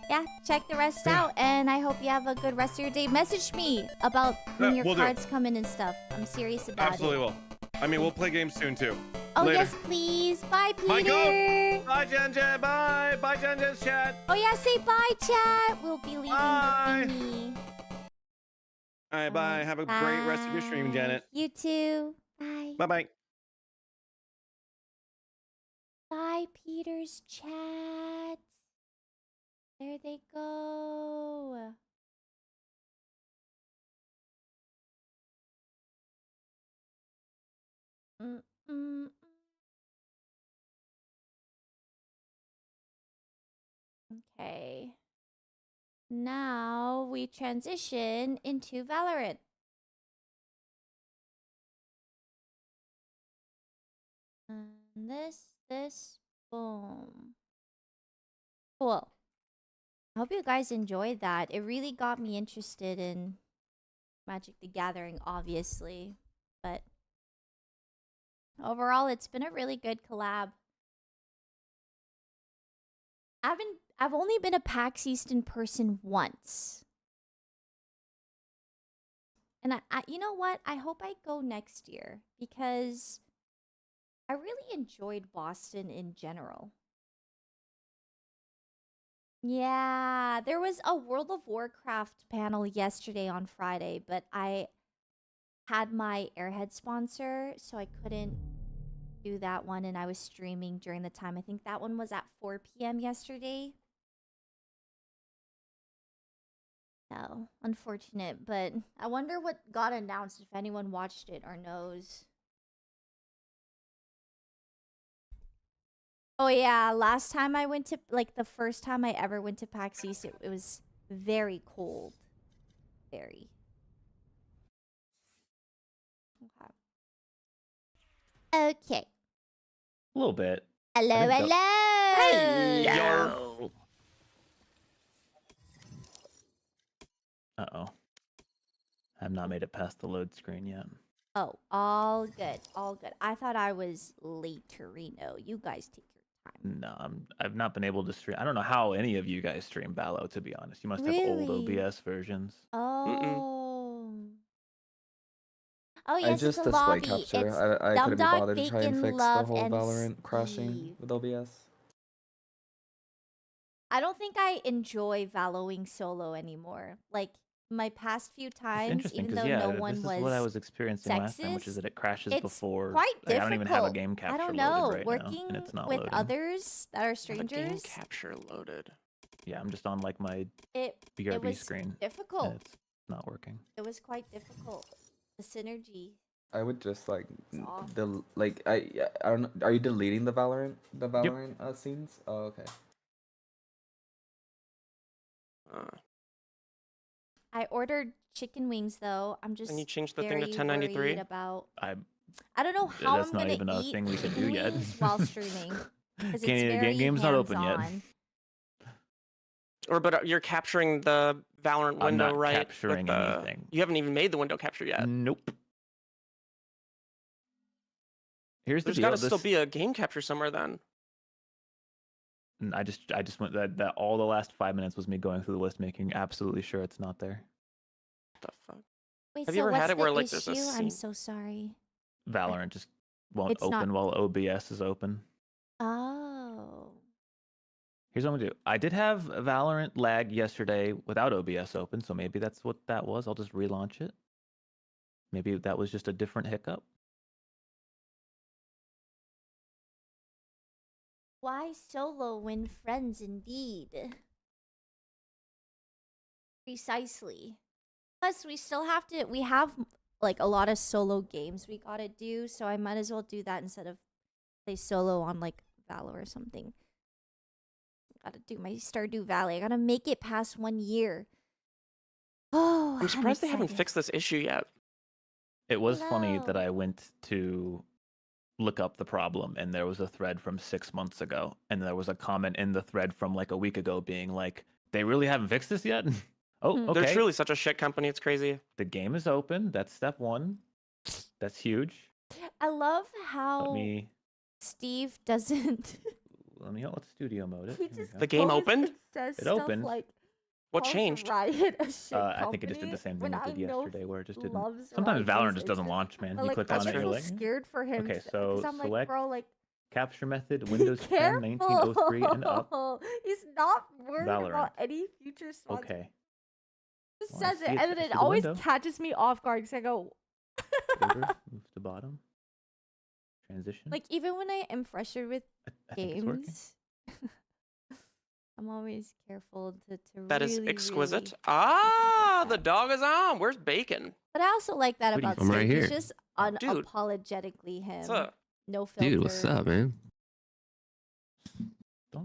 [SPEAKER 1] Yeah, check the rest out, and I hope you have a good rest of your day. Message me about when your
[SPEAKER 2] we'll do.
[SPEAKER 1] cards come in and stuff. I'm serious about
[SPEAKER 2] Absolutely
[SPEAKER 1] it.
[SPEAKER 2] will. I mean, we'll play games soon too.
[SPEAKER 1] Oh
[SPEAKER 2] Later.
[SPEAKER 1] yes, please. Bye, Peter.
[SPEAKER 2] My goat. Bye, Jen. Bye. Bye, Jen's chat.
[SPEAKER 1] Oh yeah, say bye, chat. We'll be leaving
[SPEAKER 2] Bye.
[SPEAKER 1] the thingy.
[SPEAKER 2] All right, bye. Have a great rest of your stream, Janet.
[SPEAKER 1] You too. Bye.
[SPEAKER 2] Bye-bye.
[SPEAKER 1] Bye, Peter's chat. There they go. Okay. Now we transition into Valorant. And this, boom. Cool. I hope you guys enjoyed that. It really got me interested in Magic the Gathering, obviously. But overall, it's been a really good collab. I've only been a PAX East in person once. And I you know what? I hope I go next year because I really enjoyed Boston in general. Yeah, there was a World of Warcraft panel yesterday on Friday, but I had my Airhead sponsor, so I couldn't do that one, and I was streaming during the time. I think that one was at 4 p.m. yesterday. So, unfortunate, but I wonder what got announced, if anyone watched it or knows. Oh yeah, last time I went to, like, the first time I ever went to PAX East, it was very cold. Very. Okay.
[SPEAKER 6] A little bit.
[SPEAKER 1] Hello, hello!
[SPEAKER 6] Yo. Uh-oh. I've not made it past the load screen yet.
[SPEAKER 1] Oh, all good, all good. I thought I was late to Reno. You guys take your time.
[SPEAKER 6] No, I've not been able to stream. I don't know how any of you guys stream Valo, to be honest. You must have old
[SPEAKER 1] Really?
[SPEAKER 6] OBS versions.
[SPEAKER 1] Oh. Oh, yes,
[SPEAKER 21] I
[SPEAKER 1] it's
[SPEAKER 21] just
[SPEAKER 1] a
[SPEAKER 21] display
[SPEAKER 1] lobby.
[SPEAKER 21] capture.
[SPEAKER 1] It's
[SPEAKER 21] I couldn't be
[SPEAKER 1] DumbDog,
[SPEAKER 21] bothered to try and
[SPEAKER 1] Baycon,
[SPEAKER 21] fix the
[SPEAKER 1] Love,
[SPEAKER 21] whole
[SPEAKER 1] and
[SPEAKER 21] Valorant crashing
[SPEAKER 1] Steve.
[SPEAKER 21] with OBS.
[SPEAKER 1] I don't think I enjoy Valoing solo anymore. Like, my past few
[SPEAKER 6] It's
[SPEAKER 1] times,
[SPEAKER 6] interesting
[SPEAKER 1] even
[SPEAKER 6] because
[SPEAKER 1] though
[SPEAKER 6] yeah,
[SPEAKER 1] no
[SPEAKER 6] this
[SPEAKER 1] one
[SPEAKER 6] is
[SPEAKER 1] was
[SPEAKER 6] what I was experiencing last time, which is
[SPEAKER 1] sexist,
[SPEAKER 6] that it crashes
[SPEAKER 1] it's
[SPEAKER 6] before.
[SPEAKER 1] quite
[SPEAKER 6] Like, I
[SPEAKER 1] difficult.
[SPEAKER 6] don't even have a game capture
[SPEAKER 1] I don't
[SPEAKER 6] loaded
[SPEAKER 1] know.
[SPEAKER 6] right
[SPEAKER 1] Working
[SPEAKER 6] now, and it's not
[SPEAKER 1] with
[SPEAKER 6] loading.
[SPEAKER 1] others that are
[SPEAKER 23] Game
[SPEAKER 1] strangers,
[SPEAKER 23] capture loaded.
[SPEAKER 6] Yeah, I'm just on like my
[SPEAKER 1] it
[SPEAKER 6] BRB
[SPEAKER 1] was
[SPEAKER 6] screen.
[SPEAKER 1] difficult.
[SPEAKER 6] And it's not working.
[SPEAKER 1] It was quite difficult. The synergy.
[SPEAKER 21] I would just like
[SPEAKER 1] off.
[SPEAKER 21] I don't know. Are you deleting the Valorant scenes? Oh, okay.
[SPEAKER 1] I ordered chicken wings though. I'm just
[SPEAKER 23] And you changed the thing to
[SPEAKER 1] very
[SPEAKER 23] 1093?
[SPEAKER 1] worried about.
[SPEAKER 6] I
[SPEAKER 1] don't know how
[SPEAKER 6] that's
[SPEAKER 1] I'm
[SPEAKER 6] not
[SPEAKER 1] gonna
[SPEAKER 6] even a
[SPEAKER 1] eat
[SPEAKER 6] thing we can do
[SPEAKER 1] chicken
[SPEAKER 6] yet.
[SPEAKER 1] wings while streaming. 'Cause it's
[SPEAKER 6] Can't even,
[SPEAKER 1] very
[SPEAKER 6] game's not open yet.
[SPEAKER 1] hands-on.
[SPEAKER 23] Or but you're capturing the Valorant
[SPEAKER 6] I'm
[SPEAKER 23] window,
[SPEAKER 6] not
[SPEAKER 23] right?
[SPEAKER 6] capturing
[SPEAKER 23] with the,
[SPEAKER 6] anything.
[SPEAKER 23] You haven't even made the window capture yet.
[SPEAKER 6] Nope. Here's the
[SPEAKER 23] There's
[SPEAKER 6] deal.
[SPEAKER 23] got to still be a game capture somewhere then.
[SPEAKER 6] I just went that all the last 5 minutes was me going through the list, making absolutely sure it's not there.
[SPEAKER 23] What the fuck?
[SPEAKER 1] Wait,
[SPEAKER 23] Have
[SPEAKER 1] so
[SPEAKER 23] you ever
[SPEAKER 1] what's
[SPEAKER 23] had it
[SPEAKER 1] the
[SPEAKER 23] where like
[SPEAKER 1] issue?
[SPEAKER 23] there's a
[SPEAKER 1] I'm
[SPEAKER 23] scene?
[SPEAKER 1] so sorry.
[SPEAKER 6] Valorant just won't
[SPEAKER 1] It's not-
[SPEAKER 6] open while OBS is open.
[SPEAKER 1] Oh.
[SPEAKER 6] Here's what I'm gonna do. I did have Valorant lag yesterday without OBS open, so maybe that's what that was. I'll just relaunch it. Maybe that was just a different hiccup.
[SPEAKER 1] Why solo when friends indeed? Precisely. Plus, we still have to. We have like a lot of solo games we gotta do, so I might as well do that instead of play solo on like Valo or something. Gotta do my Stardew Valley. I gotta make it past 1 year. Oh,
[SPEAKER 23] I'm surprised they haven't
[SPEAKER 1] excited.
[SPEAKER 23] fixed this issue yet.
[SPEAKER 6] It was funny
[SPEAKER 1] No.
[SPEAKER 6] that I went to look up the problem, and there was a thread from 6 months ago, and there was a comment in the thread from like a week ago being like, "They really haven't fixed this yet." Oh, okay.
[SPEAKER 23] They're truly such a shit company. It's crazy.
[SPEAKER 6] The game is open. That's step one. That's huge.
[SPEAKER 1] I love how
[SPEAKER 6] Let me
[SPEAKER 1] Steve
[SPEAKER 6] let studio mode it.
[SPEAKER 1] He
[SPEAKER 6] Here we
[SPEAKER 1] just
[SPEAKER 6] go.
[SPEAKER 23] The game
[SPEAKER 1] goes
[SPEAKER 23] opened?
[SPEAKER 1] and says
[SPEAKER 6] It
[SPEAKER 1] stuff
[SPEAKER 6] opened.
[SPEAKER 1] Like,
[SPEAKER 23] What
[SPEAKER 1] calls
[SPEAKER 23] changed?
[SPEAKER 1] Riot a shit
[SPEAKER 6] I think it just did the
[SPEAKER 1] company
[SPEAKER 6] same thing
[SPEAKER 1] when
[SPEAKER 6] it did
[SPEAKER 1] I know
[SPEAKER 6] yesterday, where it just didn't.
[SPEAKER 1] loves
[SPEAKER 6] Sometimes
[SPEAKER 1] Riot
[SPEAKER 6] Valorant just doesn't
[SPEAKER 1] Games.
[SPEAKER 6] launch, man.
[SPEAKER 1] But,
[SPEAKER 6] You
[SPEAKER 1] like,
[SPEAKER 6] click
[SPEAKER 1] I
[SPEAKER 6] on
[SPEAKER 1] get
[SPEAKER 6] it, you're
[SPEAKER 1] so
[SPEAKER 6] like,
[SPEAKER 1] scared for him.
[SPEAKER 6] okay,
[SPEAKER 1] 'cause
[SPEAKER 6] so
[SPEAKER 1] I'm like,
[SPEAKER 6] select
[SPEAKER 1] bro, like,
[SPEAKER 6] capture method Windows 10
[SPEAKER 1] careful.
[SPEAKER 6] 1903 and up.
[SPEAKER 1] He's not worried
[SPEAKER 6] Valorant.
[SPEAKER 1] about any future sponsor.
[SPEAKER 6] Okay.
[SPEAKER 1] Just
[SPEAKER 6] Well, I
[SPEAKER 1] says
[SPEAKER 6] see
[SPEAKER 1] it,
[SPEAKER 6] it-
[SPEAKER 1] and
[SPEAKER 6] I
[SPEAKER 1] then
[SPEAKER 6] see
[SPEAKER 1] it
[SPEAKER 6] the
[SPEAKER 1] always
[SPEAKER 6] window.
[SPEAKER 1] catches me off guard because I go,
[SPEAKER 6] Order, move to bottom. Transition.
[SPEAKER 1] like, even when I am frustrated with
[SPEAKER 6] I think it's working.
[SPEAKER 1] games, I'm always careful to
[SPEAKER 23] That
[SPEAKER 1] really,
[SPEAKER 23] is exquisite.
[SPEAKER 1] really-
[SPEAKER 23] Ah, the dog is on. Where's Bacon?
[SPEAKER 1] But I also like that
[SPEAKER 23] What do you
[SPEAKER 1] about
[SPEAKER 23] think? I'm
[SPEAKER 1] Steve.
[SPEAKER 23] right
[SPEAKER 1] He's
[SPEAKER 23] here.
[SPEAKER 1] just
[SPEAKER 23] Dude.
[SPEAKER 1] unapologetically him.
[SPEAKER 23] What's up?
[SPEAKER 1] No filter.
[SPEAKER 4] Dude, what's up, man?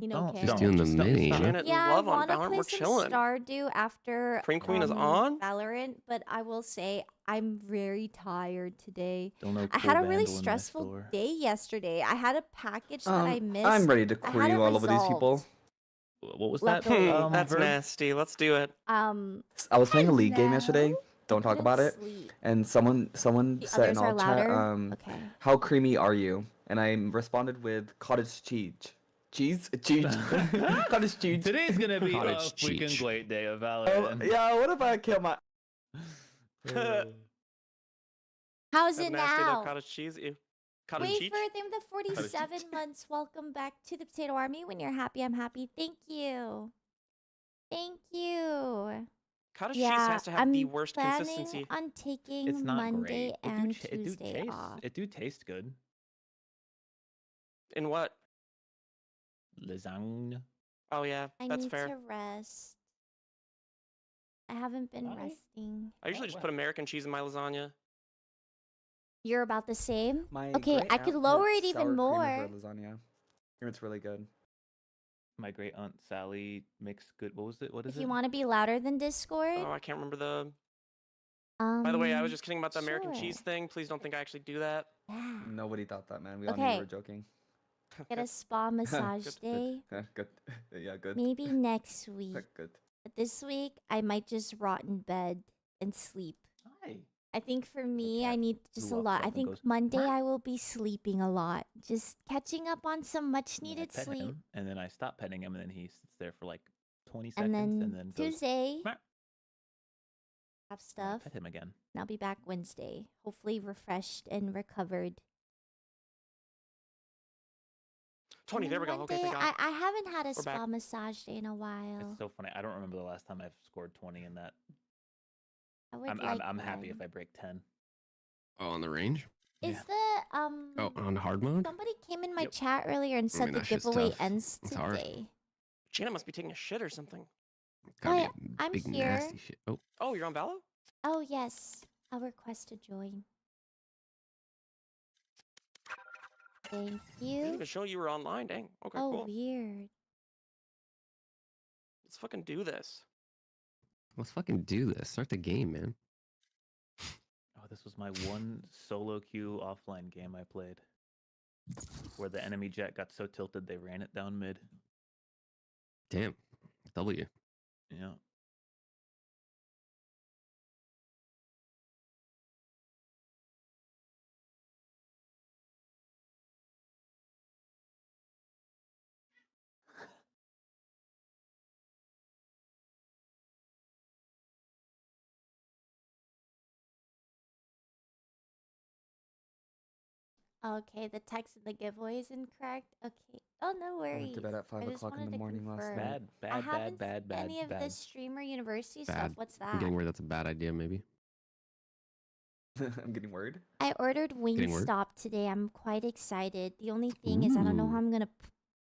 [SPEAKER 1] You know,
[SPEAKER 4] Just doing the mini. You know?
[SPEAKER 23] Janet
[SPEAKER 1] Yeah,
[SPEAKER 23] and Love
[SPEAKER 1] I
[SPEAKER 23] on
[SPEAKER 1] want to
[SPEAKER 23] Valorant.
[SPEAKER 1] play
[SPEAKER 23] We're
[SPEAKER 1] some
[SPEAKER 23] chilling.
[SPEAKER 1] Stardew after
[SPEAKER 23] Cream Queen is on?
[SPEAKER 1] Valorant, but I will say I'm very tired today.
[SPEAKER 6] Still no
[SPEAKER 1] I
[SPEAKER 6] cool
[SPEAKER 1] had a really
[SPEAKER 6] vandal in my
[SPEAKER 1] stressful
[SPEAKER 6] store.
[SPEAKER 1] day yesterday. I had a package that I missed.
[SPEAKER 21] I'm ready to
[SPEAKER 1] I had
[SPEAKER 21] query
[SPEAKER 1] it
[SPEAKER 21] all over these
[SPEAKER 1] resolved.
[SPEAKER 21] people.
[SPEAKER 6] What was that?
[SPEAKER 1] Luckily.
[SPEAKER 23] That's
[SPEAKER 6] verb?
[SPEAKER 23] nasty. Let's do it.
[SPEAKER 21] I was playing a league game yesterday. Don't talk about it.
[SPEAKER 1] sleep.
[SPEAKER 21] And someone
[SPEAKER 1] The
[SPEAKER 21] said in
[SPEAKER 1] others are
[SPEAKER 21] all chat,
[SPEAKER 1] louder? Okay.
[SPEAKER 21] how creamy are you? And I responded with cottage cheese. Cheese? Cottage cheese.
[SPEAKER 6] Today's gonna be a
[SPEAKER 4] Cottage
[SPEAKER 6] freaking
[SPEAKER 4] cheese.
[SPEAKER 6] great day of Valorant.
[SPEAKER 21] Yeah, what if I kill my...
[SPEAKER 1] How's
[SPEAKER 23] That's
[SPEAKER 1] it
[SPEAKER 23] nasty.
[SPEAKER 1] now?
[SPEAKER 23] No cottage cheese. Ew. Cottage
[SPEAKER 1] Wait
[SPEAKER 23] cheese.
[SPEAKER 1] for them the 47 months. Welcome back to the Potato Army. When you're happy, I'm happy. Thank you. Thank you.
[SPEAKER 23] Cottage cheese
[SPEAKER 1] Yeah,
[SPEAKER 23] has to have
[SPEAKER 1] I'm
[SPEAKER 23] the worst
[SPEAKER 1] planning
[SPEAKER 23] consistency.
[SPEAKER 1] on taking
[SPEAKER 6] It's not
[SPEAKER 1] Monday
[SPEAKER 6] great.
[SPEAKER 1] and Tuesday off.
[SPEAKER 6] It do taste good.
[SPEAKER 23] In what?
[SPEAKER 6] Lasagna.
[SPEAKER 23] Oh yeah,
[SPEAKER 1] I
[SPEAKER 23] that's
[SPEAKER 1] need
[SPEAKER 23] fair.
[SPEAKER 1] to rest. I haven't been resting.
[SPEAKER 23] I usually just put American cheese in my lasagna.
[SPEAKER 1] You're about the same?
[SPEAKER 21] My
[SPEAKER 1] Okay,
[SPEAKER 21] great
[SPEAKER 1] I could
[SPEAKER 21] aunt
[SPEAKER 1] lower
[SPEAKER 21] puts
[SPEAKER 1] it even
[SPEAKER 21] sour cream
[SPEAKER 1] more.
[SPEAKER 21] over lasagna. And it's really good.
[SPEAKER 6] My great aunt Sally makes good. What was it? What is
[SPEAKER 1] If
[SPEAKER 6] it?
[SPEAKER 1] you want to be louder than Discord.
[SPEAKER 23] Oh, I can't remember the. By the way, I was just kidding about the American
[SPEAKER 1] sure.
[SPEAKER 23] cheese thing. Please don't think I actually do that.
[SPEAKER 1] Yeah.
[SPEAKER 21] Nobody thought that, man. We all knew
[SPEAKER 1] Okay.
[SPEAKER 21] you were joking.
[SPEAKER 1] Get a spa massage
[SPEAKER 21] Good,
[SPEAKER 1] day.
[SPEAKER 21] Good. Yeah, good.
[SPEAKER 1] Maybe next week.
[SPEAKER 21] Good.
[SPEAKER 1] But this week, I might just rot in bed and sleep.
[SPEAKER 6] Hi.
[SPEAKER 1] I think for me, I need just a
[SPEAKER 6] walks
[SPEAKER 1] lot.
[SPEAKER 6] up
[SPEAKER 1] I
[SPEAKER 6] and
[SPEAKER 1] think
[SPEAKER 6] goes,
[SPEAKER 1] Monday I will be sleeping a lot. Just catching up on some much
[SPEAKER 6] And then I
[SPEAKER 1] needed
[SPEAKER 6] pet
[SPEAKER 1] sleep.
[SPEAKER 6] him, and then I stop petting him, and then he sits there for like 20
[SPEAKER 1] And
[SPEAKER 6] seconds,
[SPEAKER 1] then,
[SPEAKER 6] and then goes,
[SPEAKER 1] Tuesday,
[SPEAKER 6] "Meow."
[SPEAKER 1] have
[SPEAKER 6] And I
[SPEAKER 1] stuff.
[SPEAKER 6] pet him again.
[SPEAKER 1] And I'll be back Wednesday. Hopefully refreshed and recovered.
[SPEAKER 23] 20.
[SPEAKER 1] And
[SPEAKER 23] There we
[SPEAKER 1] then
[SPEAKER 23] go. Okay,
[SPEAKER 1] one
[SPEAKER 23] thank
[SPEAKER 1] day,
[SPEAKER 23] God.
[SPEAKER 1] I haven't had a
[SPEAKER 23] We're
[SPEAKER 1] spa
[SPEAKER 23] back.
[SPEAKER 1] massage day in a while.
[SPEAKER 6] It's so funny. I don't remember the last time I've scored 20 in that.
[SPEAKER 1] I would
[SPEAKER 6] I'm
[SPEAKER 1] like
[SPEAKER 6] I'm happy
[SPEAKER 1] one.
[SPEAKER 6] if I break 10.
[SPEAKER 4] Oh, on the range?
[SPEAKER 1] Is the
[SPEAKER 4] Oh, on hard mode?
[SPEAKER 1] somebody came in my chat earlier and
[SPEAKER 4] I
[SPEAKER 1] said
[SPEAKER 4] mean,
[SPEAKER 1] the
[SPEAKER 4] that shit's
[SPEAKER 1] giveaway
[SPEAKER 4] tough.
[SPEAKER 1] ends
[SPEAKER 4] It's hard.
[SPEAKER 1] today.
[SPEAKER 23] Janet must be taking a shit or something.
[SPEAKER 4] Gotta
[SPEAKER 1] Hi,
[SPEAKER 4] be
[SPEAKER 1] I'm
[SPEAKER 4] big
[SPEAKER 1] here.
[SPEAKER 4] nasty shit. Oh,
[SPEAKER 23] Oh, you're on Valo?
[SPEAKER 1] Oh yes, I'll request to join. Thank
[SPEAKER 23] I didn't
[SPEAKER 1] you.
[SPEAKER 23] even show you were online. Dang. Okay,
[SPEAKER 1] Oh
[SPEAKER 23] cool.
[SPEAKER 1] weird.
[SPEAKER 23] Let's fucking do this.
[SPEAKER 4] let's fucking do this. Start the game, man.
[SPEAKER 6] Oh, this was my one solo queue offline game I played, where the enemy jet got so tilted they ran it down mid.
[SPEAKER 4] Damn. W.
[SPEAKER 6] Yeah.
[SPEAKER 1] Okay, the text in the giveaway is incorrect. Okay. Oh no
[SPEAKER 21] I
[SPEAKER 1] worries.
[SPEAKER 21] went to bed at 5
[SPEAKER 1] I just
[SPEAKER 21] o'clock in
[SPEAKER 1] wanted
[SPEAKER 21] the
[SPEAKER 1] to
[SPEAKER 21] morning last
[SPEAKER 1] confirm.
[SPEAKER 21] night.
[SPEAKER 6] Bad,
[SPEAKER 1] I
[SPEAKER 6] bad,
[SPEAKER 1] haven't
[SPEAKER 6] bad, bad,
[SPEAKER 1] any of
[SPEAKER 6] bad.
[SPEAKER 1] this streamer university stuff.
[SPEAKER 4] Bad.
[SPEAKER 1] What's
[SPEAKER 4] I'm
[SPEAKER 1] that?
[SPEAKER 4] getting word that's a bad idea, maybe.
[SPEAKER 21] I'm getting word.
[SPEAKER 1] I ordered
[SPEAKER 4] Getting word?
[SPEAKER 1] Wingstop today. I'm quite excited. The only thing is I don't know how
[SPEAKER 4] Ooh.
[SPEAKER 1] I'm gonna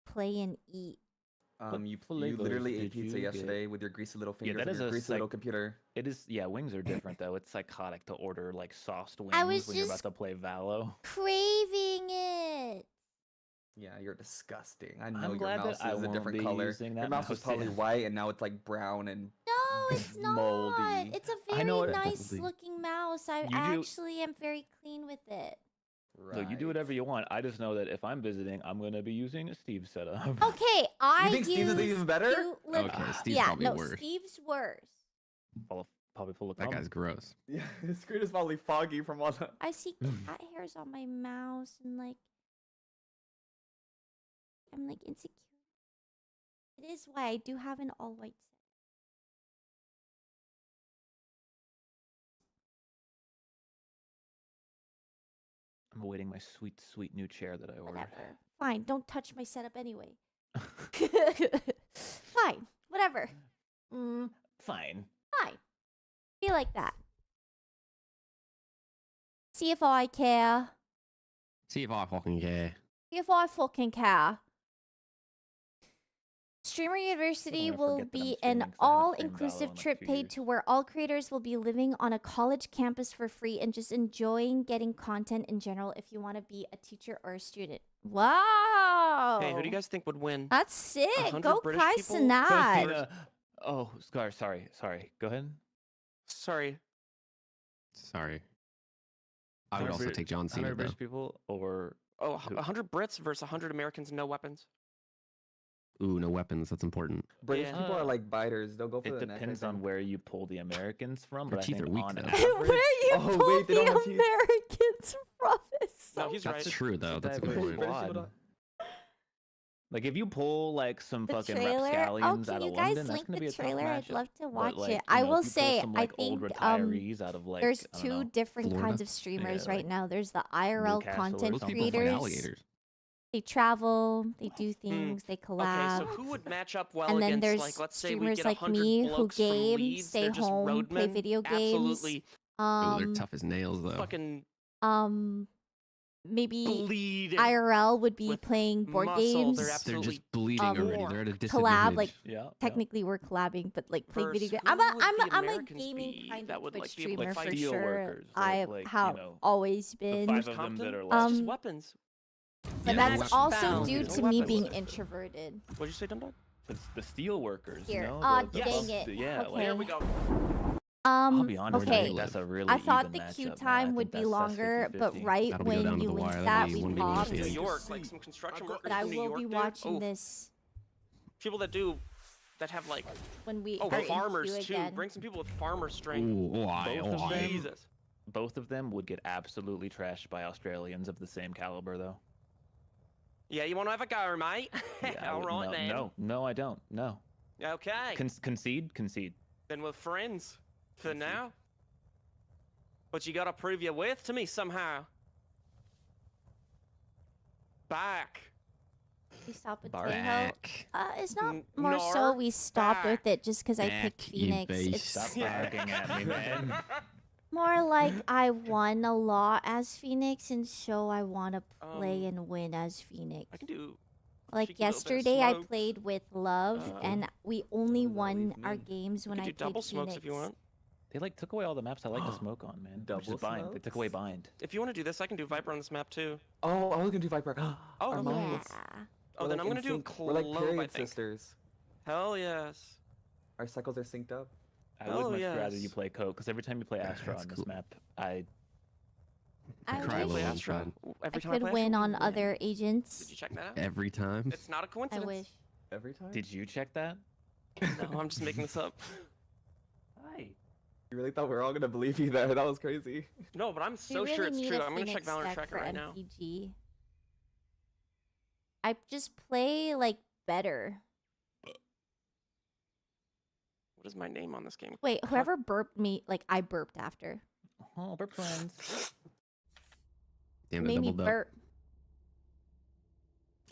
[SPEAKER 1] play and eat.
[SPEAKER 21] You
[SPEAKER 6] flavors
[SPEAKER 21] literally ate
[SPEAKER 6] did
[SPEAKER 21] pizza
[SPEAKER 6] you get?
[SPEAKER 21] yesterday with your greasy little
[SPEAKER 6] Yeah,
[SPEAKER 21] fingers
[SPEAKER 6] that
[SPEAKER 21] and
[SPEAKER 6] is
[SPEAKER 21] your
[SPEAKER 6] a
[SPEAKER 21] greasy little computer.
[SPEAKER 6] It is, yeah. Wings are different though. It's psychotic to order like sauced wings
[SPEAKER 1] I was
[SPEAKER 6] when you're about
[SPEAKER 1] just
[SPEAKER 6] to play Valo.
[SPEAKER 1] craving it.
[SPEAKER 21] Yeah, you're disgusting. I know
[SPEAKER 6] I'm
[SPEAKER 21] your
[SPEAKER 6] glad
[SPEAKER 21] mouse
[SPEAKER 6] that I
[SPEAKER 21] is a
[SPEAKER 6] won't
[SPEAKER 21] different
[SPEAKER 6] be
[SPEAKER 21] color.
[SPEAKER 6] using
[SPEAKER 21] Your
[SPEAKER 6] that
[SPEAKER 21] mouse was
[SPEAKER 6] mouse,
[SPEAKER 21] probably
[SPEAKER 6] yeah.
[SPEAKER 21] white and now it's like brown and
[SPEAKER 1] No, it's not.
[SPEAKER 21] moldy.
[SPEAKER 1] It's a
[SPEAKER 6] I
[SPEAKER 1] very
[SPEAKER 6] know what-
[SPEAKER 1] nice
[SPEAKER 4] Moldy.
[SPEAKER 1] looking mouse. I
[SPEAKER 6] You do-
[SPEAKER 1] actually am very clean with it.
[SPEAKER 6] Look, you do whatever you want. I just know that if I'm visiting, I'm gonna be using Steve's setup.
[SPEAKER 1] Okay, I
[SPEAKER 21] think Steve's is
[SPEAKER 1] use
[SPEAKER 21] even better?
[SPEAKER 1] you li-
[SPEAKER 4] Okay, Steve's
[SPEAKER 1] yeah,
[SPEAKER 4] probably
[SPEAKER 1] no,
[SPEAKER 4] worse.
[SPEAKER 1] Steve's worse.
[SPEAKER 6] Probably full of
[SPEAKER 4] That
[SPEAKER 6] cum.
[SPEAKER 4] guy's gross.
[SPEAKER 21] Yeah, his screen is probably foggy from all the...
[SPEAKER 1] I see cat hairs on my mouse and like I'm like insecure. It is why I do have an all white set.
[SPEAKER 6] I'm awaiting my sweet, sweet new chair that I ordered.
[SPEAKER 1] Whatever. Fine, don't touch my setup anyway. Fine, whatever.
[SPEAKER 6] Fine.
[SPEAKER 1] Fine. Be like that. See if I care.
[SPEAKER 4] See if I fucking care.
[SPEAKER 1] See if I fucking care. Streamer University
[SPEAKER 6] gonna
[SPEAKER 1] will
[SPEAKER 6] forget that I'm
[SPEAKER 1] be
[SPEAKER 6] streaming
[SPEAKER 1] an
[SPEAKER 6] 'cause I haven't streamed
[SPEAKER 1] all-inclusive
[SPEAKER 6] Valo in, like,
[SPEAKER 1] trip
[SPEAKER 6] 2
[SPEAKER 1] paid
[SPEAKER 6] years.
[SPEAKER 1] to where all creators will be living on a college campus for free and just enjoying getting content in general if you want to be a teacher or a student. Wow.
[SPEAKER 23] Hey, who do you guys think would win?
[SPEAKER 1] That's sick.
[SPEAKER 23] 100
[SPEAKER 1] Go
[SPEAKER 23] British
[SPEAKER 1] Kai
[SPEAKER 23] people?
[SPEAKER 1] Sinat.
[SPEAKER 6] Oh, sorry. Go ahead.
[SPEAKER 23] Sorry.
[SPEAKER 4] Sorry. I would also take John
[SPEAKER 6] 100
[SPEAKER 4] Cena,
[SPEAKER 6] British
[SPEAKER 4] though.
[SPEAKER 6] people or
[SPEAKER 23] Oh,
[SPEAKER 6] who?
[SPEAKER 23] 100 Brits versus 100 Americans, no weapons.
[SPEAKER 4] Ooh, no weapons. That's important.
[SPEAKER 21] British
[SPEAKER 23] Yeah.
[SPEAKER 21] people are like biters. They'll go for
[SPEAKER 6] It
[SPEAKER 21] the neck, I
[SPEAKER 6] depends on
[SPEAKER 21] think.
[SPEAKER 6] where you pull the Americans from,
[SPEAKER 4] Their
[SPEAKER 6] but I
[SPEAKER 4] teeth
[SPEAKER 6] think
[SPEAKER 4] are weak,
[SPEAKER 6] on
[SPEAKER 4] though.
[SPEAKER 6] average,
[SPEAKER 1] Where you
[SPEAKER 21] Oh,
[SPEAKER 1] pull
[SPEAKER 21] wait, they don't
[SPEAKER 1] the
[SPEAKER 21] have teeth.
[SPEAKER 1] Americans from is so
[SPEAKER 23] No, he's
[SPEAKER 4] That's
[SPEAKER 23] right.
[SPEAKER 4] true, though. That's a good
[SPEAKER 6] diverse
[SPEAKER 4] point.
[SPEAKER 6] squad. Like if you pull like some
[SPEAKER 1] the
[SPEAKER 6] fucking
[SPEAKER 1] trailer. Oh,
[SPEAKER 6] rapscallions
[SPEAKER 1] can
[SPEAKER 6] out
[SPEAKER 1] you
[SPEAKER 6] of
[SPEAKER 1] guys
[SPEAKER 6] London, that's
[SPEAKER 1] link
[SPEAKER 6] gonna
[SPEAKER 1] the
[SPEAKER 6] be a tough
[SPEAKER 1] trailer? I'd
[SPEAKER 6] matchup.
[SPEAKER 1] love to
[SPEAKER 6] But,
[SPEAKER 1] watch
[SPEAKER 6] like,
[SPEAKER 1] it. I
[SPEAKER 6] you know,
[SPEAKER 1] will
[SPEAKER 6] if you pull
[SPEAKER 1] say,
[SPEAKER 6] some,
[SPEAKER 1] I
[SPEAKER 6] like, old
[SPEAKER 1] think
[SPEAKER 6] retirees out of like
[SPEAKER 1] there's
[SPEAKER 6] I don't
[SPEAKER 1] two
[SPEAKER 6] know,
[SPEAKER 1] different
[SPEAKER 4] Florida?
[SPEAKER 1] kinds of streamers
[SPEAKER 6] Yeah,
[SPEAKER 1] right
[SPEAKER 6] like
[SPEAKER 1] now. There's the IRL
[SPEAKER 6] Newcastle or
[SPEAKER 1] content
[SPEAKER 4] Those
[SPEAKER 6] something.
[SPEAKER 4] people fight
[SPEAKER 1] creators.
[SPEAKER 4] alligators.
[SPEAKER 1] They travel, they do things, they
[SPEAKER 23] Okay,
[SPEAKER 1] collab.
[SPEAKER 23] so who would match up well
[SPEAKER 1] And then
[SPEAKER 23] against,
[SPEAKER 1] there's
[SPEAKER 23] like, let's say we
[SPEAKER 1] streamers
[SPEAKER 23] get
[SPEAKER 1] like
[SPEAKER 23] 100
[SPEAKER 1] me who
[SPEAKER 23] blokes from
[SPEAKER 1] game,
[SPEAKER 23] Leeds,
[SPEAKER 1] stay
[SPEAKER 23] they're just
[SPEAKER 1] home, play
[SPEAKER 23] roadmen,
[SPEAKER 1] video games.
[SPEAKER 23] absolutely
[SPEAKER 4] Ooh, they're tough as nails, though.
[SPEAKER 23] fucking
[SPEAKER 1] Maybe
[SPEAKER 23] bleeding
[SPEAKER 1] IRL would be
[SPEAKER 23] with
[SPEAKER 1] playing board
[SPEAKER 23] muscle.
[SPEAKER 1] games.
[SPEAKER 23] They're
[SPEAKER 4] They're
[SPEAKER 23] absolutely
[SPEAKER 4] just bleeding already. They're at a
[SPEAKER 1] collab,
[SPEAKER 4] disadvantage.
[SPEAKER 1] like
[SPEAKER 6] Yeah.
[SPEAKER 1] technically we're collabing, but like playing video
[SPEAKER 23] Versus
[SPEAKER 1] games.
[SPEAKER 23] who would the
[SPEAKER 1] I'm a
[SPEAKER 23] Americans
[SPEAKER 1] gaming
[SPEAKER 23] be
[SPEAKER 1] kind
[SPEAKER 23] that
[SPEAKER 1] of
[SPEAKER 23] would,
[SPEAKER 1] Twitch
[SPEAKER 23] like, be able to
[SPEAKER 1] streamer
[SPEAKER 23] fight
[SPEAKER 1] for
[SPEAKER 6] steel
[SPEAKER 1] sure.
[SPEAKER 6] workers,
[SPEAKER 1] I
[SPEAKER 6] like, you
[SPEAKER 1] have
[SPEAKER 6] know,
[SPEAKER 1] always
[SPEAKER 6] the
[SPEAKER 1] been.
[SPEAKER 6] 5 of them
[SPEAKER 23] Compton?
[SPEAKER 6] that are
[SPEAKER 23] That's
[SPEAKER 6] like
[SPEAKER 23] just weapons.
[SPEAKER 1] But
[SPEAKER 4] Yeah,
[SPEAKER 1] that's
[SPEAKER 4] weapons.
[SPEAKER 1] also
[SPEAKER 23] Found.
[SPEAKER 1] due
[SPEAKER 23] No
[SPEAKER 1] to me
[SPEAKER 23] weapons.
[SPEAKER 1] being introverted.
[SPEAKER 23] What'd you say, DumbDog?
[SPEAKER 6] it's the steel workers,
[SPEAKER 1] Here.
[SPEAKER 6] you know?
[SPEAKER 1] Aw,
[SPEAKER 6] the
[SPEAKER 1] dang
[SPEAKER 6] buff-
[SPEAKER 1] it.
[SPEAKER 6] Yeah,
[SPEAKER 1] Okay.
[SPEAKER 23] There we go.
[SPEAKER 6] I'll be honest, I
[SPEAKER 1] Okay.
[SPEAKER 6] think that's a really
[SPEAKER 1] I thought
[SPEAKER 6] even
[SPEAKER 1] the
[SPEAKER 6] matchup,
[SPEAKER 1] queue
[SPEAKER 6] man. I
[SPEAKER 1] time
[SPEAKER 6] think
[SPEAKER 1] would be
[SPEAKER 6] that's
[SPEAKER 1] longer, but
[SPEAKER 6] 50-50.
[SPEAKER 1] right
[SPEAKER 4] That'll go
[SPEAKER 1] when
[SPEAKER 4] down to
[SPEAKER 1] you
[SPEAKER 4] the
[SPEAKER 1] linked
[SPEAKER 4] wire.
[SPEAKER 1] that,
[SPEAKER 4] That'll be
[SPEAKER 1] we
[SPEAKER 4] 1v1
[SPEAKER 1] popped.
[SPEAKER 23] New
[SPEAKER 4] Yeah.
[SPEAKER 23] York, like some construction workers
[SPEAKER 1] But I
[SPEAKER 23] from New
[SPEAKER 1] will
[SPEAKER 23] York,
[SPEAKER 1] be
[SPEAKER 23] dude.
[SPEAKER 1] watching
[SPEAKER 23] Oh,
[SPEAKER 1] this
[SPEAKER 23] people that have like
[SPEAKER 1] when we
[SPEAKER 23] oh
[SPEAKER 1] are in
[SPEAKER 23] farmers
[SPEAKER 1] queue
[SPEAKER 23] too.
[SPEAKER 1] again.
[SPEAKER 23] Bring some people with farmer strength.
[SPEAKER 4] Ooh, why?
[SPEAKER 6] Both of
[SPEAKER 4] Why?
[SPEAKER 6] them-
[SPEAKER 23] Jesus.
[SPEAKER 6] Both of them would get absolutely trashed by Australians of the same caliber, though.
[SPEAKER 23] Yeah, you want to have a go, mate?
[SPEAKER 6] Yeah, I
[SPEAKER 23] All
[SPEAKER 6] would-
[SPEAKER 23] right
[SPEAKER 6] no,
[SPEAKER 23] then.
[SPEAKER 6] no, I don't. No.
[SPEAKER 23] Okay.
[SPEAKER 6] Concede.
[SPEAKER 23] Then we're friends for now. But you gotta prove your worth to me somehow. Back.
[SPEAKER 1] We stopped with
[SPEAKER 4] Back.
[SPEAKER 1] Tejo. It's not
[SPEAKER 23] N-
[SPEAKER 1] more so
[SPEAKER 23] nor
[SPEAKER 1] we stopped with it just because I picked
[SPEAKER 4] Back, you
[SPEAKER 1] Phoenix. It's
[SPEAKER 6] Stop barking at me, man.
[SPEAKER 1] more like I won a lot as Phoenix, and so I want to play and win as Phoenix.
[SPEAKER 23] I can do.
[SPEAKER 1] Like
[SPEAKER 23] cheeky little bit of
[SPEAKER 1] yesterday, I
[SPEAKER 23] smoke.
[SPEAKER 1] played with Love, and we only won our games when
[SPEAKER 23] You
[SPEAKER 1] I
[SPEAKER 23] can do
[SPEAKER 1] played
[SPEAKER 23] double
[SPEAKER 1] Phoenix.
[SPEAKER 23] smokes if you want.
[SPEAKER 6] They like took away all the maps I like to smoke on, man. Which is
[SPEAKER 21] Double
[SPEAKER 6] bind. They took away bind.
[SPEAKER 23] If you want to do this, I can do Viper on this map too.
[SPEAKER 21] Oh, I was gonna do Viper.
[SPEAKER 23] Oh,
[SPEAKER 21] Our
[SPEAKER 23] okay.
[SPEAKER 21] minds.
[SPEAKER 23] Oh,
[SPEAKER 21] We're
[SPEAKER 23] then
[SPEAKER 21] like
[SPEAKER 23] I'm gonna
[SPEAKER 21] in
[SPEAKER 23] do
[SPEAKER 21] sync.
[SPEAKER 23] Clove,
[SPEAKER 21] We're like
[SPEAKER 23] I
[SPEAKER 21] period
[SPEAKER 23] think.
[SPEAKER 21] sisters.
[SPEAKER 23] Hell yes.
[SPEAKER 21] Our cycles are synced up.
[SPEAKER 6] I would
[SPEAKER 23] Oh,
[SPEAKER 6] much rather you
[SPEAKER 23] yes.
[SPEAKER 6] play Coke, because every time you play Astra on this map, I
[SPEAKER 1] I
[SPEAKER 4] cry a
[SPEAKER 1] wish
[SPEAKER 4] little
[SPEAKER 23] Astra.
[SPEAKER 4] inside.
[SPEAKER 1] I
[SPEAKER 23] Every time I
[SPEAKER 1] could
[SPEAKER 23] play
[SPEAKER 1] win
[SPEAKER 23] Astra,
[SPEAKER 1] on
[SPEAKER 23] win.
[SPEAKER 1] other agents.
[SPEAKER 23] Did you check that out?
[SPEAKER 4] Every time.
[SPEAKER 23] It's not a
[SPEAKER 1] I
[SPEAKER 23] coincidence.
[SPEAKER 1] wish.
[SPEAKER 21] Every time?
[SPEAKER 6] did you check that?
[SPEAKER 23] No, I'm just making this up.
[SPEAKER 6] Hi.
[SPEAKER 21] You really thought we were all gonna believe you there? That was crazy.
[SPEAKER 23] No, but I'm
[SPEAKER 1] We
[SPEAKER 23] so
[SPEAKER 1] really
[SPEAKER 23] sure it's
[SPEAKER 1] need
[SPEAKER 23] true.
[SPEAKER 1] a
[SPEAKER 23] I'm gonna check
[SPEAKER 1] Phoenix
[SPEAKER 23] Valorant
[SPEAKER 1] deck
[SPEAKER 23] Tracker
[SPEAKER 1] for
[SPEAKER 23] right now.
[SPEAKER 1] MPG. I just play like better.
[SPEAKER 23] What is my name on this game?
[SPEAKER 1] Wait, whoever burped me, like I burped after.
[SPEAKER 6] Oh, we're friends.
[SPEAKER 4] Damn,
[SPEAKER 1] Made
[SPEAKER 4] the
[SPEAKER 1] me
[SPEAKER 4] double
[SPEAKER 1] burp.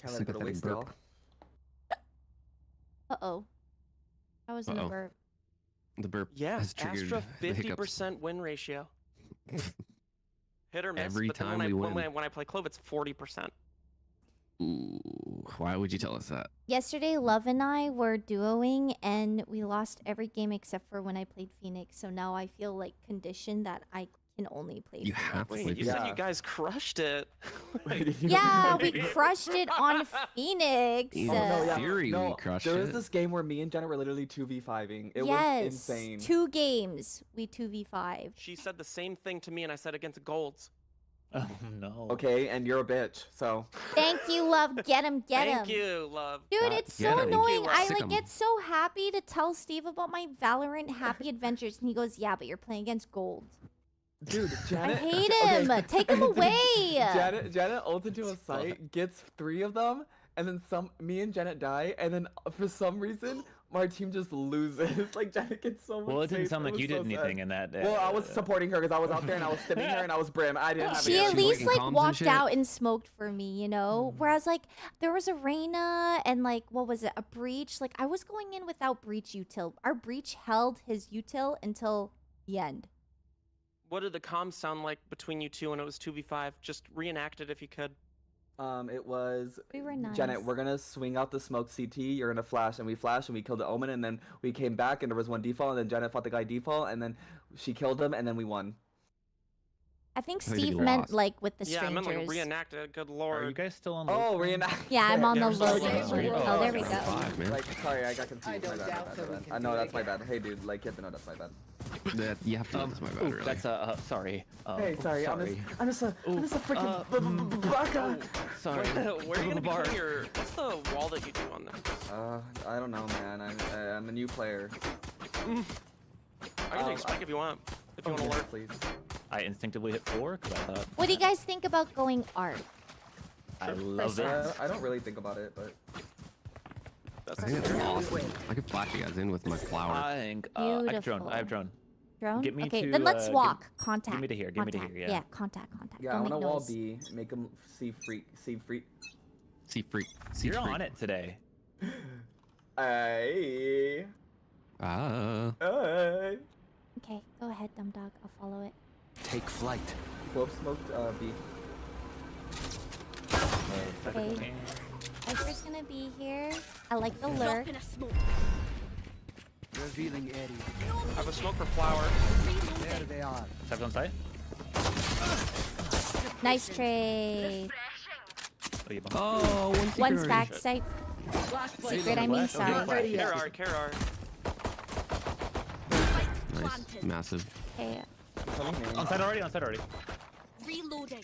[SPEAKER 21] Can't let it go to waste still.
[SPEAKER 1] Uh-oh. That wasn't a
[SPEAKER 4] Uh-oh.
[SPEAKER 1] burp.
[SPEAKER 4] The burp
[SPEAKER 23] Yeah,
[SPEAKER 4] has triggered
[SPEAKER 23] Astra
[SPEAKER 4] the hiccups.
[SPEAKER 23] 50% win ratio. Hit or miss,
[SPEAKER 4] Every
[SPEAKER 23] but then
[SPEAKER 4] time
[SPEAKER 23] when
[SPEAKER 4] we
[SPEAKER 23] when,
[SPEAKER 4] win.
[SPEAKER 23] when I play Clove, it's 40%.
[SPEAKER 4] Ooh, why would you tell us that?
[SPEAKER 1] Yesterday, Love and I were duoing, and we lost every game except for when I played Phoenix. So now I feel like conditioned that I can only play
[SPEAKER 4] You
[SPEAKER 1] Phoenix.
[SPEAKER 4] have to
[SPEAKER 23] Wait,
[SPEAKER 4] play
[SPEAKER 23] you
[SPEAKER 4] Phoenix.
[SPEAKER 23] said you guys crushed it.
[SPEAKER 1] Yeah, we crushed it on Phoenix.
[SPEAKER 4] In theory, we crushed
[SPEAKER 21] there was
[SPEAKER 4] it.
[SPEAKER 21] this game where me and Jenna were literally 2v5ing. It
[SPEAKER 1] yes,
[SPEAKER 21] was insane.
[SPEAKER 1] 2 games. We 2v5.
[SPEAKER 23] She said the same thing to me, and I said against Golds.
[SPEAKER 6] Oh no.
[SPEAKER 21] Okay, and you're a bitch, so.
[SPEAKER 1] Thank you, Love. Get him, get him.
[SPEAKER 23] Thank you, love.
[SPEAKER 1] Dude, it's
[SPEAKER 4] Get
[SPEAKER 1] so
[SPEAKER 4] 'em.
[SPEAKER 1] annoying. I
[SPEAKER 4] Sick
[SPEAKER 1] like
[SPEAKER 4] 'em.
[SPEAKER 1] get so happy to tell Steve about my Valorant happy adventures, and he goes, "Yeah, but you're playing against Gold."
[SPEAKER 21] Dude, Janet.
[SPEAKER 1] I hate
[SPEAKER 21] okay.
[SPEAKER 1] him. Take him away.
[SPEAKER 21] Janet ults into a site, gets 3 of them, and then me and Janet die, and then for some reason, our team just loses. Like, Janet gets so much
[SPEAKER 6] Well, it didn't
[SPEAKER 21] space,
[SPEAKER 6] sound like
[SPEAKER 21] was
[SPEAKER 6] you
[SPEAKER 21] so
[SPEAKER 6] did anything
[SPEAKER 21] sad.
[SPEAKER 6] in that.
[SPEAKER 21] Well, I was supporting her because I was out there and I was stimming her and I was Brim. I didn't have
[SPEAKER 1] She
[SPEAKER 21] any
[SPEAKER 1] at
[SPEAKER 21] other
[SPEAKER 1] least
[SPEAKER 21] choice.
[SPEAKER 1] like
[SPEAKER 4] comms and
[SPEAKER 1] walked
[SPEAKER 4] shit?
[SPEAKER 1] out and smoked for me, you know. Whereas like there was a Reyna and like what was it, a breach? Like I was going in without breach util. Our breach held his util until the end.
[SPEAKER 23] What did the comms sound like between you two when it was 2v5? Just reenact it if you could.
[SPEAKER 21] It was.
[SPEAKER 1] We were nice.
[SPEAKER 21] Janet, we're gonna swing out the smoke CT. You're gonna flash, and we flashed, and we killed the Omen, and then we came back, and there was one default, and then Janet fought the guy default, and then she killed him, and then we won.
[SPEAKER 1] I think Steve meant like with the
[SPEAKER 23] Yeah, I
[SPEAKER 1] strangers.
[SPEAKER 23] meant like reenacted. Good lord.
[SPEAKER 6] Are you guys still on?
[SPEAKER 21] Oh, reenact.
[SPEAKER 1] Yeah, I'm on the
[SPEAKER 23] we're still
[SPEAKER 1] loading.
[SPEAKER 23] loading.
[SPEAKER 1] Oh, there we go.
[SPEAKER 21] Like, sorry, I got confused. My bad. I know that's my bad. Hey, dude, like, you have to know that's my bad.
[SPEAKER 4] You have to know that's my bad, really.
[SPEAKER 6] That's sorry.
[SPEAKER 21] Hey, sorry. I'm just a freaking baka.
[SPEAKER 6] Sorry.
[SPEAKER 23] Where are you gonna be putting your? What's the wall that you do on this?
[SPEAKER 21] I don't know, man. I'm a new player.
[SPEAKER 23] I can take spike if you want. If you want to learn,
[SPEAKER 21] please.
[SPEAKER 6] I instinctively hit 4 because I thought.
[SPEAKER 1] What do you guys think about going art?
[SPEAKER 6] I love it.
[SPEAKER 21] I don't really think about it, but.
[SPEAKER 4] I think it's awesome. I can flash you guys in with my flower.
[SPEAKER 6] I think I have drone.
[SPEAKER 1] Drone?
[SPEAKER 6] Get me
[SPEAKER 1] okay,
[SPEAKER 6] to,
[SPEAKER 1] then let's walk. Contact.
[SPEAKER 6] Give me to here. Give me to here. Yeah.
[SPEAKER 1] Yeah, contact.
[SPEAKER 21] Yeah,
[SPEAKER 1] Don't
[SPEAKER 21] I want
[SPEAKER 1] make
[SPEAKER 21] to wall
[SPEAKER 1] noise.
[SPEAKER 21] B. Make him see freak.
[SPEAKER 6] You're on it today.
[SPEAKER 21] Hey.
[SPEAKER 4] Ah.
[SPEAKER 21] Hey.
[SPEAKER 1] Okay, go ahead, DumbDog. I'll follow it.
[SPEAKER 10] Take flight.
[SPEAKER 21] Clove smoked B.
[SPEAKER 1] Okay. Viper's gonna be here. I like the lurk.
[SPEAKER 10] Revealing area.
[SPEAKER 23] I have a smoke for flower.
[SPEAKER 10] There they are.
[SPEAKER 6] Cypher's on site.
[SPEAKER 1] Nice trade.
[SPEAKER 4] Oh,
[SPEAKER 1] One's back site. Secret, I mean, sorry.
[SPEAKER 23] Carrar.
[SPEAKER 4] Nice. Massive.
[SPEAKER 1] Okay.
[SPEAKER 6] On site already.
[SPEAKER 15] Reloading.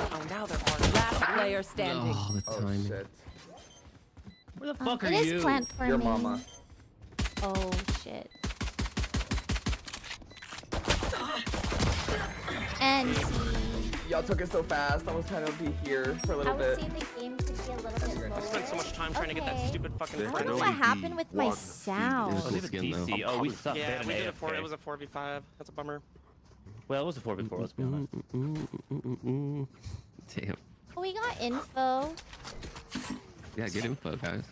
[SPEAKER 23] Oh, now they're on.
[SPEAKER 5] Last player standing.
[SPEAKER 4] Oh, the timing.
[SPEAKER 21] Shit.
[SPEAKER 6] Where the fuck are
[SPEAKER 1] It
[SPEAKER 6] you?
[SPEAKER 1] is plant for
[SPEAKER 21] Your
[SPEAKER 1] me.
[SPEAKER 21] mama.
[SPEAKER 1] Oh shit. And
[SPEAKER 21] Y'all took it so fast. I was trying to be here for a
[SPEAKER 1] I
[SPEAKER 21] little
[SPEAKER 1] would
[SPEAKER 21] bit.
[SPEAKER 1] say the game could be a little bit lower.
[SPEAKER 23] I spent so much time trying to get that stupid fucking
[SPEAKER 1] I don't
[SPEAKER 23] friend.
[SPEAKER 1] know what happened with my sound.
[SPEAKER 6] Oh, leave it DC. Oh, we suck.
[SPEAKER 23] Yeah, we did it
[SPEAKER 6] AFK.
[SPEAKER 23] it was a 4v5. That's a bummer.
[SPEAKER 6] Well, it was a 4v4. Let's be honest.
[SPEAKER 4] Damn.
[SPEAKER 1] Oh, we got info.
[SPEAKER 4] Yeah, get info, guys.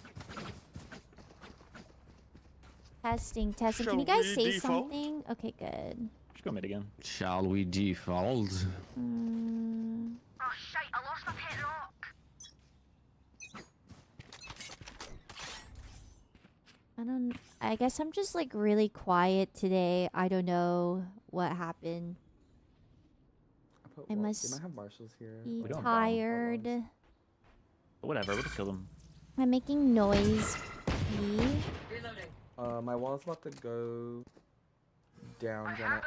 [SPEAKER 1] Testing. Can
[SPEAKER 23] Shall
[SPEAKER 1] you guys
[SPEAKER 23] we
[SPEAKER 1] say
[SPEAKER 23] default?
[SPEAKER 1] something? Okay, good.
[SPEAKER 6] Just go mid again.
[SPEAKER 4] Shall we default?
[SPEAKER 15] Oh shite, I lost my pet rock.
[SPEAKER 1] I guess I'm just like really quiet today. I don't know what happened. I
[SPEAKER 21] They
[SPEAKER 1] must
[SPEAKER 21] might have marshals here.
[SPEAKER 1] be
[SPEAKER 6] We don't bomb.
[SPEAKER 1] tired.
[SPEAKER 6] But whatever, we'll just kill them.
[SPEAKER 1] I'm making noise.
[SPEAKER 21] My wall's about to go down, Janet.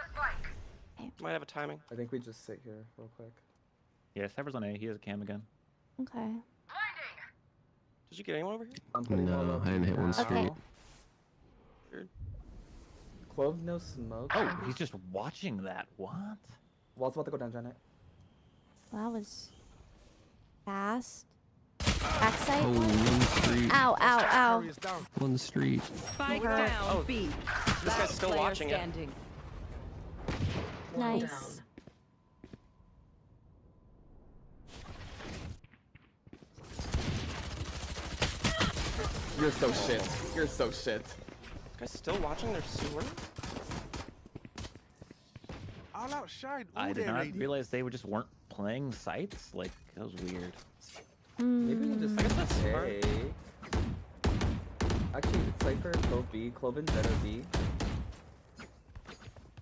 [SPEAKER 23] Might have a timing.
[SPEAKER 21] I think we just sit here real quick.
[SPEAKER 6] Yeah, Cypher's on A. He has a cam again.
[SPEAKER 1] Okay.
[SPEAKER 23] Did you get anyone over here?
[SPEAKER 21] I'm putting wall
[SPEAKER 4] No,
[SPEAKER 21] up
[SPEAKER 4] I didn't hit one
[SPEAKER 21] now.
[SPEAKER 4] street.
[SPEAKER 21] Clove, no smoke.
[SPEAKER 6] Oh, he's just watching that. What?
[SPEAKER 21] Wall's about to go down, Janet.
[SPEAKER 1] Well, that was fast. Backside.
[SPEAKER 4] Oh, one street.
[SPEAKER 1] Ow, ow, ow.
[SPEAKER 4] One street.
[SPEAKER 5] Spike
[SPEAKER 1] Her.
[SPEAKER 5] down.
[SPEAKER 23] Oh,
[SPEAKER 5] B.
[SPEAKER 23] This guy's still
[SPEAKER 5] Player
[SPEAKER 23] watching it.
[SPEAKER 5] standing.
[SPEAKER 1] Nice.
[SPEAKER 21] You're so shit. You're so shit.
[SPEAKER 23] This guy's still watching their sewer?
[SPEAKER 10] I'll outshine.
[SPEAKER 6] I did not realize they just weren't playing sites. Like, that was weird.
[SPEAKER 21] Maybe you just
[SPEAKER 23] I guess that's smart.
[SPEAKER 21] say. Actually, it's Cypher, Clove B, Clove and Jet are B.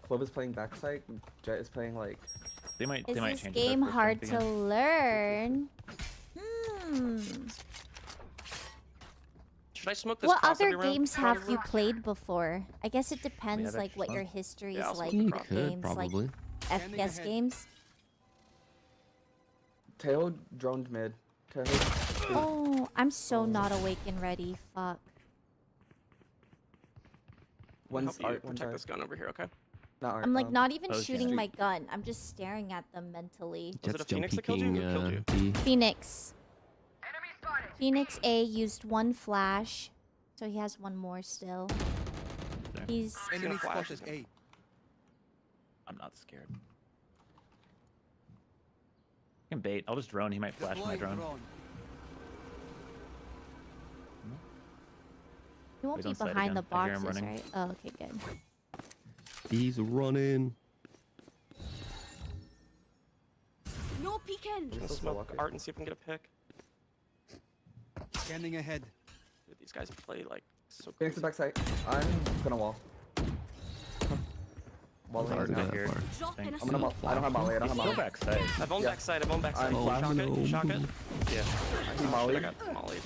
[SPEAKER 21] Clove is playing backside, and Jet is playing like.
[SPEAKER 6] They might
[SPEAKER 1] Is this
[SPEAKER 6] change
[SPEAKER 1] game
[SPEAKER 6] it
[SPEAKER 1] hard to learn?
[SPEAKER 23] Should I smoke this
[SPEAKER 1] What
[SPEAKER 23] cross
[SPEAKER 1] other
[SPEAKER 23] every round?
[SPEAKER 1] games have you played before? I guess it depends,
[SPEAKER 6] have
[SPEAKER 1] like what
[SPEAKER 6] extra
[SPEAKER 1] your
[SPEAKER 6] fun.
[SPEAKER 1] history
[SPEAKER 23] Yeah, I'll
[SPEAKER 1] is like
[SPEAKER 23] smoke
[SPEAKER 1] with
[SPEAKER 23] cross.
[SPEAKER 1] games, like
[SPEAKER 4] Probably.
[SPEAKER 1] FPS games.
[SPEAKER 21] Teo droned mid. Teo.
[SPEAKER 1] Oh, I'm so not awake and ready. Fuck.
[SPEAKER 21] One's
[SPEAKER 23] Help you
[SPEAKER 21] art, one's
[SPEAKER 23] protect
[SPEAKER 21] art.
[SPEAKER 23] this gun over here, okay?
[SPEAKER 21] Not art.
[SPEAKER 1] I'm like not even
[SPEAKER 6] oh,
[SPEAKER 1] shooting
[SPEAKER 6] yeah.
[SPEAKER 1] my gun. I'm just staring at them mentally.
[SPEAKER 23] Was it a
[SPEAKER 4] Jet's
[SPEAKER 23] Phoenix
[SPEAKER 4] jump
[SPEAKER 23] that killed you?
[SPEAKER 4] peeking,
[SPEAKER 23] Who killed you?
[SPEAKER 4] B.
[SPEAKER 1] Phoenix. Phoenix A used one flash, so he has one more still. He's
[SPEAKER 23] Enemy spotted
[SPEAKER 10] A.
[SPEAKER 6] I'm not scared. I can bait. I'll just drone. He might flash my drone.
[SPEAKER 1] he won't
[SPEAKER 6] He's
[SPEAKER 1] be
[SPEAKER 6] on site
[SPEAKER 1] behind the
[SPEAKER 6] again. I hear him
[SPEAKER 1] boxes,
[SPEAKER 6] running.
[SPEAKER 1] right? Oh, okay, good.
[SPEAKER 4] He's running.
[SPEAKER 15] peeking.
[SPEAKER 23] I'm gonna smoke art and see if I can get a pick.
[SPEAKER 10] Scanning ahead.
[SPEAKER 23] Dude, these guys play like so
[SPEAKER 21] Phoenix is backside. I'm gonna wall. Wall
[SPEAKER 6] Hard to
[SPEAKER 21] now.
[SPEAKER 6] get here.
[SPEAKER 21] I'm gonna wall. I don't have molly. I don't have molly.
[SPEAKER 6] Still backside.
[SPEAKER 23] I've owned backside. I've owned backside. Shock it. Yeah.
[SPEAKER 21] He mollied.
[SPEAKER 23] I got mollied.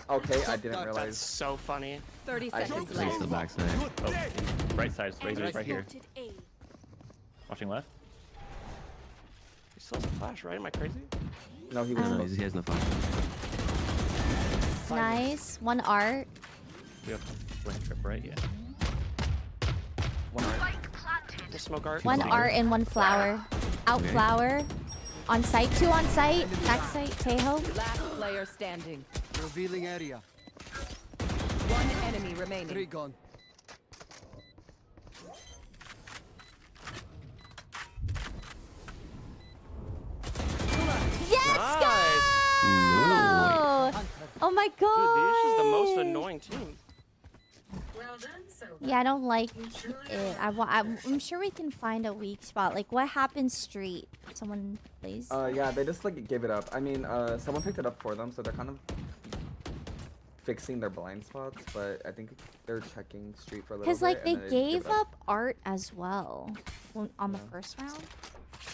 [SPEAKER 21] Okay, I didn't
[SPEAKER 23] That's
[SPEAKER 21] realize.
[SPEAKER 23] so funny.
[SPEAKER 15] 30
[SPEAKER 21] I
[SPEAKER 15] seconds
[SPEAKER 21] hate
[SPEAKER 15] left.
[SPEAKER 4] the backside.
[SPEAKER 6] Oh, right side. Razor's right here.
[SPEAKER 15] Spotted A.
[SPEAKER 6] Watching left.
[SPEAKER 23] He still has a flash, right? Am I crazy?
[SPEAKER 21] No, he was.
[SPEAKER 4] No, he has no flash.
[SPEAKER 1] Nice. One art.
[SPEAKER 6] We have flame trip, right? Yeah.
[SPEAKER 21] One art.
[SPEAKER 23] Just smoke art.
[SPEAKER 1] One art and one flower. Out flower. On site. 2 on site. Back site. Tejo.
[SPEAKER 15] Last player standing.
[SPEAKER 10] Revealing area.
[SPEAKER 15] One enemy remaining.
[SPEAKER 10] 3 gone.
[SPEAKER 1] Yes,
[SPEAKER 23] Nice.
[SPEAKER 1] go! Oh my
[SPEAKER 23] Dude, this is the most
[SPEAKER 1] god.
[SPEAKER 23] annoying team.
[SPEAKER 1] Yeah, I don't like it. I'm sure we can find a weak spot. Like, what happened street? Someone, please.
[SPEAKER 21] Yeah, they just like gave it up. I mean, someone picked it up for them, so they're kind of fixing their blind spots. But I think they're checking street for a little bit.
[SPEAKER 1] Because like they
[SPEAKER 21] and then
[SPEAKER 1] gave
[SPEAKER 21] give it
[SPEAKER 1] up art as well on the first round.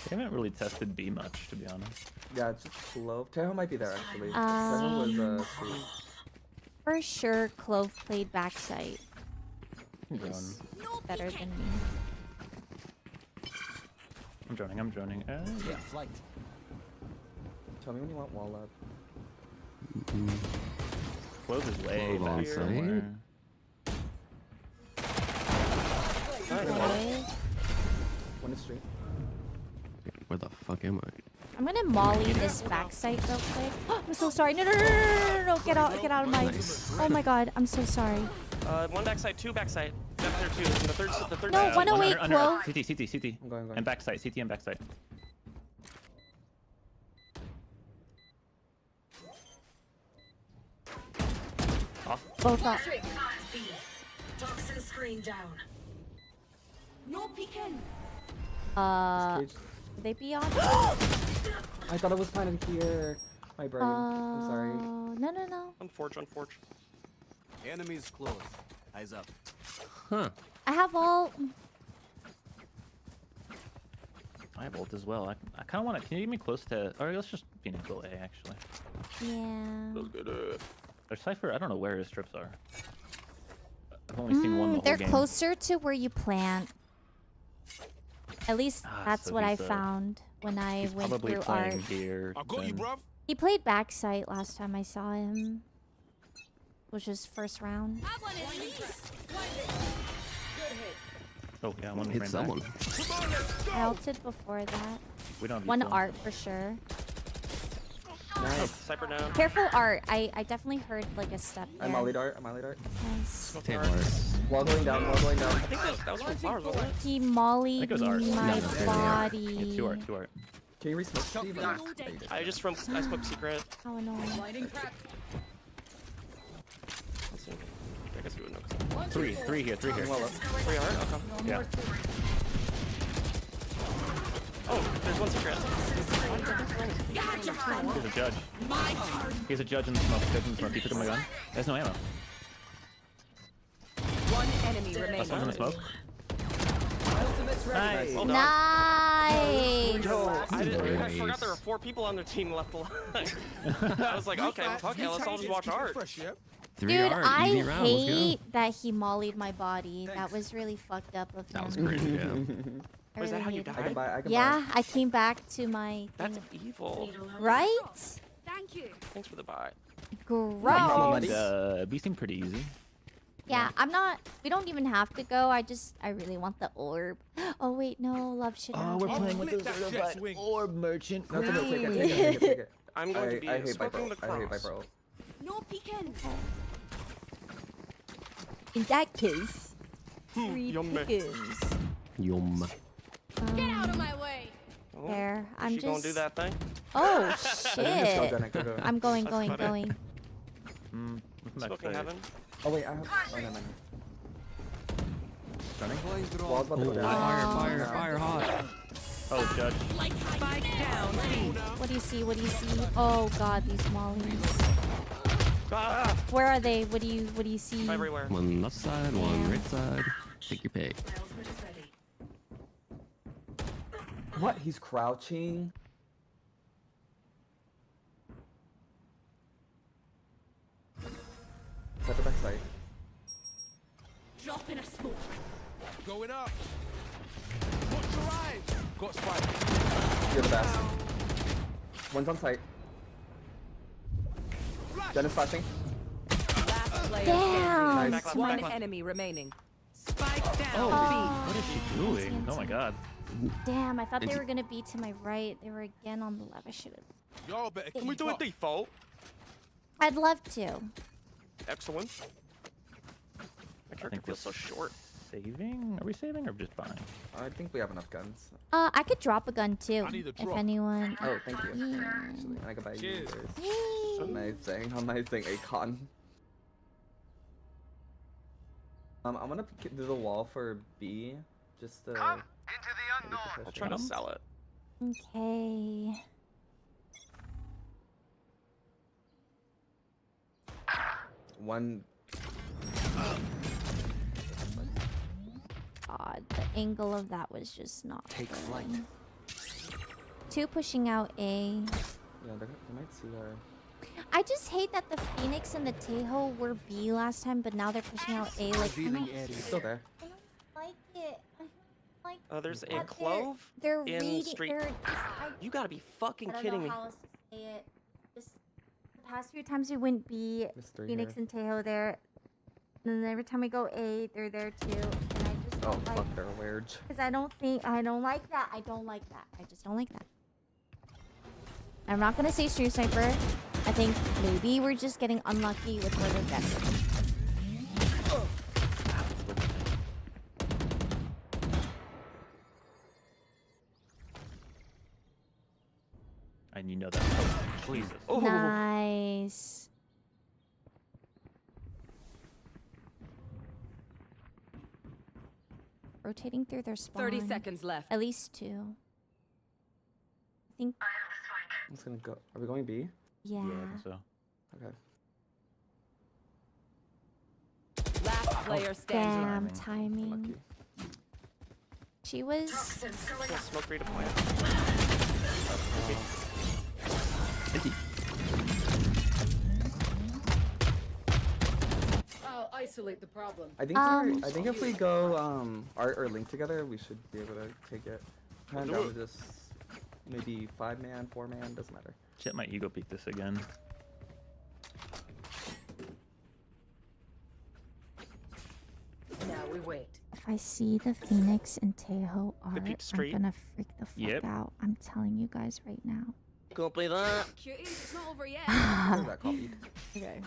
[SPEAKER 6] They haven't really tested B much, to be honest.
[SPEAKER 21] Yeah, it's just Clove. Tejo might be there actually. Tejo was street.
[SPEAKER 1] For sure, Clove played backside.
[SPEAKER 6] I'm droning.
[SPEAKER 1] Better than me.
[SPEAKER 6] I'm droning. Yeah.
[SPEAKER 10] Flight.
[SPEAKER 21] Tell me when you want wall up.
[SPEAKER 6] Close is way
[SPEAKER 4] Clove on
[SPEAKER 6] back
[SPEAKER 4] site.
[SPEAKER 6] somewhere.
[SPEAKER 1] Nice.
[SPEAKER 21] One is street.
[SPEAKER 4] Where the fuck am I?
[SPEAKER 1] I'm gonna molly this backside real quick. I'm so sorry. No. Get out of my. Oh my god. I'm so sorry.
[SPEAKER 23] One backside, 2 backside. Back there too. The third.
[SPEAKER 1] No, 108 Clove.
[SPEAKER 6] CT.
[SPEAKER 21] I'm going.
[SPEAKER 6] And backside. CT and backside. Off.
[SPEAKER 1] Both up.
[SPEAKER 15] Toxin screen down. No peeking.
[SPEAKER 21] Cage.
[SPEAKER 1] Would they be on?
[SPEAKER 21] I thought it was planted here. My brain. I'm sorry.
[SPEAKER 1] No.
[SPEAKER 23] On forge.
[SPEAKER 10] Enemies close. Eyes up.
[SPEAKER 4] Huh.
[SPEAKER 1] I have all.
[SPEAKER 6] I have ult as well. I kind of want to. Can you get me close to? Or let's just Phoenix go A actually.
[SPEAKER 1] Yeah.
[SPEAKER 23] Let's
[SPEAKER 6] Cypher. I don't know where his strips are. I've only seen one the whole
[SPEAKER 1] They're
[SPEAKER 6] game.
[SPEAKER 1] closer to where you plant. At least that's
[SPEAKER 6] so
[SPEAKER 1] what I
[SPEAKER 6] he's,
[SPEAKER 1] found when I
[SPEAKER 6] He's
[SPEAKER 1] went
[SPEAKER 6] probably
[SPEAKER 1] through
[SPEAKER 6] playing
[SPEAKER 1] art.
[SPEAKER 6] here.
[SPEAKER 1] He played backside last time I saw him, which was first round.
[SPEAKER 6] Oh yeah, one
[SPEAKER 4] Hit
[SPEAKER 6] ran
[SPEAKER 4] someone.
[SPEAKER 6] back.
[SPEAKER 1] I ulted before that.
[SPEAKER 6] We don't have
[SPEAKER 1] One
[SPEAKER 6] equal.
[SPEAKER 1] art for sure.
[SPEAKER 21] Nice.
[SPEAKER 23] Cypher down.
[SPEAKER 1] Careful art. I definitely heard like a step there.
[SPEAKER 21] I'm mollied art.
[SPEAKER 1] Nice.
[SPEAKER 21] Wall going down.
[SPEAKER 23] I think that was from flowers, wasn't it?
[SPEAKER 1] He mollied
[SPEAKER 6] I think it was art.
[SPEAKER 1] my
[SPEAKER 6] No,
[SPEAKER 1] body.
[SPEAKER 6] Yeah, two art.
[SPEAKER 21] Can you resmoke Steve?
[SPEAKER 23] I spoke secret.
[SPEAKER 1] How annoying.
[SPEAKER 23] Let's see. I guess we would know.
[SPEAKER 6] Three here.
[SPEAKER 23] 3 art? Okay.
[SPEAKER 6] Yeah.
[SPEAKER 23] Oh, there's one secret.
[SPEAKER 6] He's a judge. He's a judge in the smoke. He took my gun. There's no ammo.
[SPEAKER 15] One enemy remaining.
[SPEAKER 6] Last one in the smoke.
[SPEAKER 23] Nice. Well done.
[SPEAKER 1] Nice.
[SPEAKER 23] Yo, I forgot there were 4 people on their team left alive. I was like, okay, fuck it, let's all just watch art.
[SPEAKER 1] Dude,
[SPEAKER 4] art,
[SPEAKER 1] I
[SPEAKER 4] easy round, let's go.
[SPEAKER 1] hate that he mollied my body. That was really fucked up of him.
[SPEAKER 4] That was crazy, yeah.
[SPEAKER 1] I
[SPEAKER 23] Was that
[SPEAKER 1] really
[SPEAKER 23] how you
[SPEAKER 1] hated
[SPEAKER 23] died?
[SPEAKER 1] it. Yeah, I came back to my
[SPEAKER 23] That's
[SPEAKER 1] thing.
[SPEAKER 23] evil.
[SPEAKER 1] Right?
[SPEAKER 15] Thank you.
[SPEAKER 23] Thanks for the buy.
[SPEAKER 1] Gross.
[SPEAKER 6] B seemed pretty easy.
[SPEAKER 1] Yeah, I'm not. We don't even have to go. I really want the orb. Oh wait, no, love should.
[SPEAKER 6] Oh, we're playing with the certified orb merchant.
[SPEAKER 21] No, take it.
[SPEAKER 23] I'm going to be
[SPEAKER 21] I hate
[SPEAKER 23] smoking
[SPEAKER 21] Viper.
[SPEAKER 23] the
[SPEAKER 21] I hate
[SPEAKER 23] cross.
[SPEAKER 21] Viper.
[SPEAKER 15] No peeking.
[SPEAKER 1] In that case,
[SPEAKER 23] Yum.
[SPEAKER 1] pickings.
[SPEAKER 4] Yum.
[SPEAKER 15] Get out of my way.
[SPEAKER 23] Oh,
[SPEAKER 1] There, I'm
[SPEAKER 23] she gonna do that thing?
[SPEAKER 1] Oh
[SPEAKER 21] Just
[SPEAKER 1] shit!
[SPEAKER 21] go, go.
[SPEAKER 1] I'm going.
[SPEAKER 23] That's funny.
[SPEAKER 6] Smoking
[SPEAKER 23] Smoking heaven.
[SPEAKER 21] Oh wait, I have. Oh no. Stunning. Wall's about to go down.
[SPEAKER 6] Fire hot. Oh, Judge.
[SPEAKER 5] Spike down.
[SPEAKER 1] What do you see? What do you see? Oh god, these mollies. Where are they? What do you see?
[SPEAKER 23] Everywhere.
[SPEAKER 4] One left side, one right side. Take your pick.
[SPEAKER 21] What? He's crouching. Set the back side.
[SPEAKER 5] Drop in a smoke.
[SPEAKER 10] Going up. Watch your eyes. Got spike.
[SPEAKER 21] You're the best. One's on site. Jen is flashing.
[SPEAKER 5] Last player
[SPEAKER 1] Damn.
[SPEAKER 5] standing. One enemy remaining. Spike down.
[SPEAKER 1] Oh.
[SPEAKER 6] What is she doing? Oh my god.
[SPEAKER 1] Damn, I thought they were gonna be to my right. They were again on the left. I should have.
[SPEAKER 23] Y'all better. Can we do a default?
[SPEAKER 1] I'd love to.
[SPEAKER 23] Excellent. My character feels so short.
[SPEAKER 6] Saving? Are we saving or just buying?
[SPEAKER 21] I think we have enough guns.
[SPEAKER 1] I could drop a gun too.
[SPEAKER 21] I need a
[SPEAKER 1] If
[SPEAKER 21] drop.
[SPEAKER 1] anyone.
[SPEAKER 21] Oh, thank you.
[SPEAKER 1] Yeah.
[SPEAKER 21] Actually, I can buy you yours.
[SPEAKER 1] Yay.
[SPEAKER 21] Amazing, amazing, Akon. I'm gonna do the wall for B, just to.
[SPEAKER 23] Come into the unknown. I'll try to sell it.
[SPEAKER 1] Okay.
[SPEAKER 21] One.
[SPEAKER 1] God, the angle of that was just not.
[SPEAKER 10] Take
[SPEAKER 1] good.
[SPEAKER 10] flight.
[SPEAKER 1] 2 pushing out A.
[SPEAKER 21] Yeah, they might see our.
[SPEAKER 1] I just hate that the Phoenix and the Tejo were B last time, but now they're pushing out A. Like, I don't
[SPEAKER 21] Still there.
[SPEAKER 1] like it. I don't like
[SPEAKER 23] There's a
[SPEAKER 1] that
[SPEAKER 23] clove
[SPEAKER 1] they're
[SPEAKER 23] in
[SPEAKER 1] reading.
[SPEAKER 23] street.
[SPEAKER 1] I
[SPEAKER 23] You gotta be fucking
[SPEAKER 1] don't
[SPEAKER 23] kidding
[SPEAKER 1] know
[SPEAKER 23] me.
[SPEAKER 1] how else to say it. Just the past few times we went B,
[SPEAKER 21] Mystery
[SPEAKER 1] Phoenix
[SPEAKER 21] here.
[SPEAKER 1] and Tejo there. And then every time we go A, they're there too. And I just
[SPEAKER 21] Oh
[SPEAKER 1] don't like.
[SPEAKER 21] fuck, they're weird.
[SPEAKER 1] Because I don't like that. I don't like that. I just don't like that. I'm not gonna say stream sniper. I think maybe we're just getting unlucky with where they're guessing.
[SPEAKER 6] And you know that. Oh, Jesus.
[SPEAKER 23] Oh.
[SPEAKER 1] Nice. Rotating through their spawn.
[SPEAKER 5] 30 seconds left.
[SPEAKER 1] At least 2. I think.
[SPEAKER 21] I'm just gonna go. Are we going B?
[SPEAKER 1] Yeah.
[SPEAKER 6] Yeah, I think so.
[SPEAKER 21] Okay.
[SPEAKER 5] Last player standing.
[SPEAKER 1] Damn timing. She was.
[SPEAKER 23] Smoke free to plant.
[SPEAKER 5] I'll isolate the problem.
[SPEAKER 21] I think I think if we go Art or Link together, we should be able to take it. Kind
[SPEAKER 23] do
[SPEAKER 21] of
[SPEAKER 23] it.
[SPEAKER 21] just maybe 5-man, 4-man, doesn't matter.
[SPEAKER 6] Shit, my ego peek this again.
[SPEAKER 5] Now we wait.
[SPEAKER 1] If I see the Phoenix and Tejo art, I'm
[SPEAKER 23] street.
[SPEAKER 1] gonna freak the fuck
[SPEAKER 23] Yep.
[SPEAKER 1] out. I'm telling you guys right now.
[SPEAKER 23] Can't believe that.
[SPEAKER 5] Cutie, it's not over yet.
[SPEAKER 21] That copied.
[SPEAKER 1] Okay.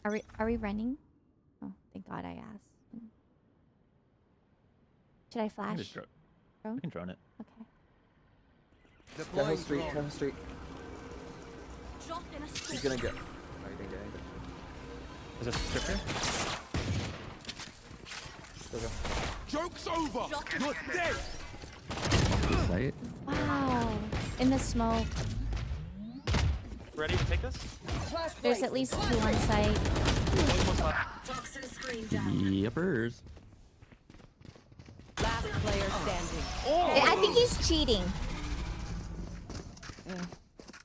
[SPEAKER 1] Are we running? Oh, thank God I asked. Should I
[SPEAKER 6] We
[SPEAKER 1] flash?
[SPEAKER 6] can just we can drone it.
[SPEAKER 1] Okay.
[SPEAKER 21] Tejo Street, Tejo Street.
[SPEAKER 5] Drop in a
[SPEAKER 21] He's gonna get. No, he didn't get anything.
[SPEAKER 6] Is this a stripper?
[SPEAKER 21] Still go.
[SPEAKER 10] Joke's over. You're dead.
[SPEAKER 4] Sight.
[SPEAKER 1] Wow. In the smoke.
[SPEAKER 23] Ready to take this?
[SPEAKER 1] There's at least 2 on site.
[SPEAKER 5] Toxin screen down.
[SPEAKER 4] Yippers.
[SPEAKER 5] Last player standing.
[SPEAKER 1] I think he's cheating.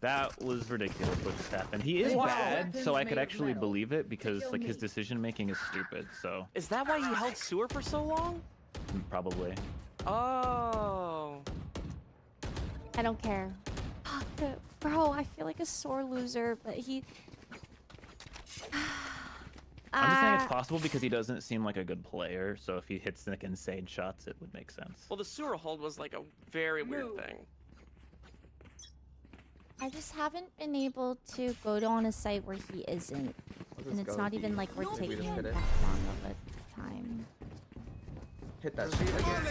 [SPEAKER 6] That was ridiculous what just happened. He is
[SPEAKER 23] Wow.
[SPEAKER 6] bad, so I could actually believe it because like his decision making is stupid. So
[SPEAKER 23] Is that why he held sewer for so long?
[SPEAKER 6] probably.
[SPEAKER 23] Oh.
[SPEAKER 1] I don't care. Bro, I feel like a sore loser, but he.
[SPEAKER 6] I'm just saying it's possible because he doesn't seem like a good player. So if he hits like insane shots, it would make sense.
[SPEAKER 23] Well, the sewer hold was like a very weird thing.
[SPEAKER 1] I just haven't been able to go on a site where he isn't.
[SPEAKER 21] Let's
[SPEAKER 1] And
[SPEAKER 21] just
[SPEAKER 1] it's
[SPEAKER 21] go
[SPEAKER 1] not
[SPEAKER 21] B.
[SPEAKER 1] even like we're
[SPEAKER 21] I think we
[SPEAKER 1] taking
[SPEAKER 21] just hit
[SPEAKER 1] that
[SPEAKER 21] it.
[SPEAKER 1] long of a time.
[SPEAKER 21] Hit that street again.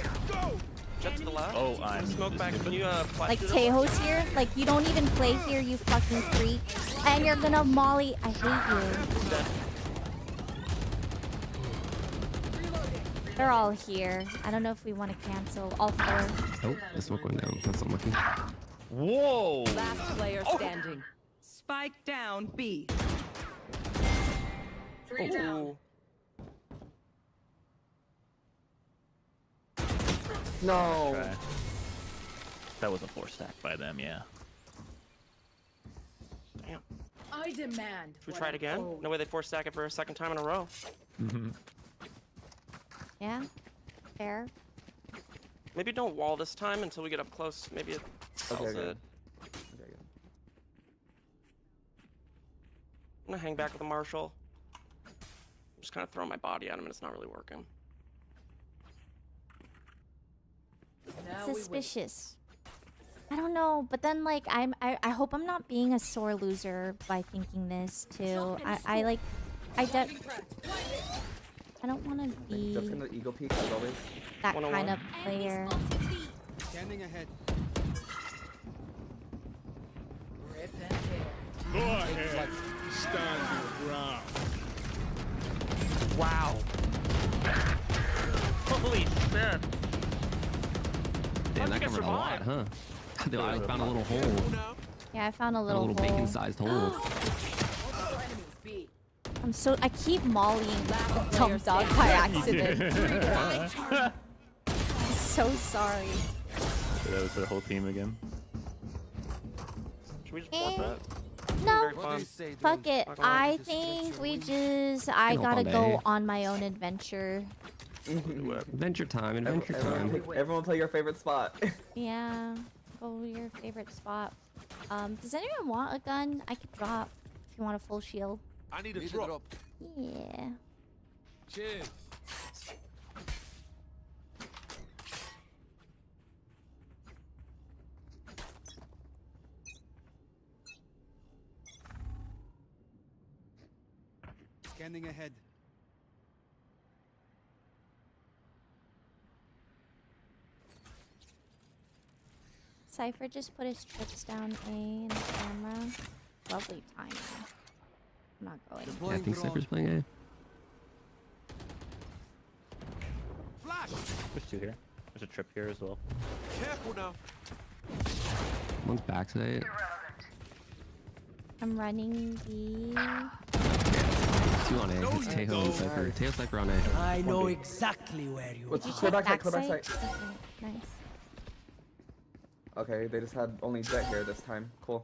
[SPEAKER 23] Jet to the left.
[SPEAKER 6] Oh, I'm
[SPEAKER 23] Smoke back. Can you flash
[SPEAKER 1] Like
[SPEAKER 23] through the
[SPEAKER 1] Tejo's here, like you don't even play here, you fucking freak. And you're gonna molly. I hate you. They're all here. I don't know if we want to cancel all 4.
[SPEAKER 4] Oh, the smoke went down. That's unlucky.
[SPEAKER 6] Whoa!
[SPEAKER 5] Last player standing. Spike down B. 3 down.
[SPEAKER 21] No.
[SPEAKER 6] Okay. That was a 4 stack by them, yeah.
[SPEAKER 23] Damn.
[SPEAKER 5] I demand.
[SPEAKER 23] Should we try it again? No way they 4 stack it for a second time in a row.
[SPEAKER 1] Yeah. Fair.
[SPEAKER 23] Maybe don't wall this time until we get up close. Maybe it sells
[SPEAKER 21] Okay,
[SPEAKER 23] it. I'm gonna hang back with the Marshall. I'm just kind of throwing my body at him and it's not really working.
[SPEAKER 1] Suspicious. I don't know, but then like I hope I'm not being a sore loser by thinking this too. I don't want to be
[SPEAKER 21] Just gonna eagle peek as always.
[SPEAKER 1] that kind of player.
[SPEAKER 10] Standing ahead. Go ahead. Stand your ground.
[SPEAKER 23] Wow. Holy shit.
[SPEAKER 4] Damn, that covered a lot, huh? I found a little hole.
[SPEAKER 1] Yeah, I found a
[SPEAKER 4] A
[SPEAKER 1] little
[SPEAKER 4] little
[SPEAKER 1] hole.
[SPEAKER 4] bacon-sized hole.
[SPEAKER 1] I keep mollying DumbDog by accident. I'm so sorry.
[SPEAKER 6] So that was their whole team again.
[SPEAKER 23] Should we just forfeit?
[SPEAKER 1] No,
[SPEAKER 23] Very fun.
[SPEAKER 1] fuck it. I think we just. I
[SPEAKER 4] Been up
[SPEAKER 1] gotta
[SPEAKER 4] all
[SPEAKER 1] go
[SPEAKER 4] day.
[SPEAKER 1] on my own adventure.
[SPEAKER 4] Adventure time, adventure time.
[SPEAKER 21] Everyone play your favorite spot.
[SPEAKER 1] Yeah, go to your favorite spot. Does anyone want a gun? I could drop if you want a full shield.
[SPEAKER 10] I need a drop.
[SPEAKER 1] Yeah.
[SPEAKER 10] Cheers. Scanning ahead.
[SPEAKER 1] Cypher just put his trips down A in the camera. Lovely timing. I'm not going.
[SPEAKER 4] Yeah, I think Cypher's playing A.
[SPEAKER 10] Flash.
[SPEAKER 6] There's 2 here. There's a trip here as well.
[SPEAKER 10] Careful now.
[SPEAKER 4] One's backside.
[SPEAKER 1] I'm running the.
[SPEAKER 4] 2 on A. It's Tejo and Cypher. Tejo, Cypher on A.
[SPEAKER 7] I know exactly where you
[SPEAKER 21] Let's
[SPEAKER 1] Did
[SPEAKER 21] go
[SPEAKER 1] you
[SPEAKER 21] back
[SPEAKER 1] check
[SPEAKER 21] side, go back
[SPEAKER 1] backside?
[SPEAKER 21] side.
[SPEAKER 1] Okay, nice.
[SPEAKER 21] Okay, they just had only Jet here this time. Cool.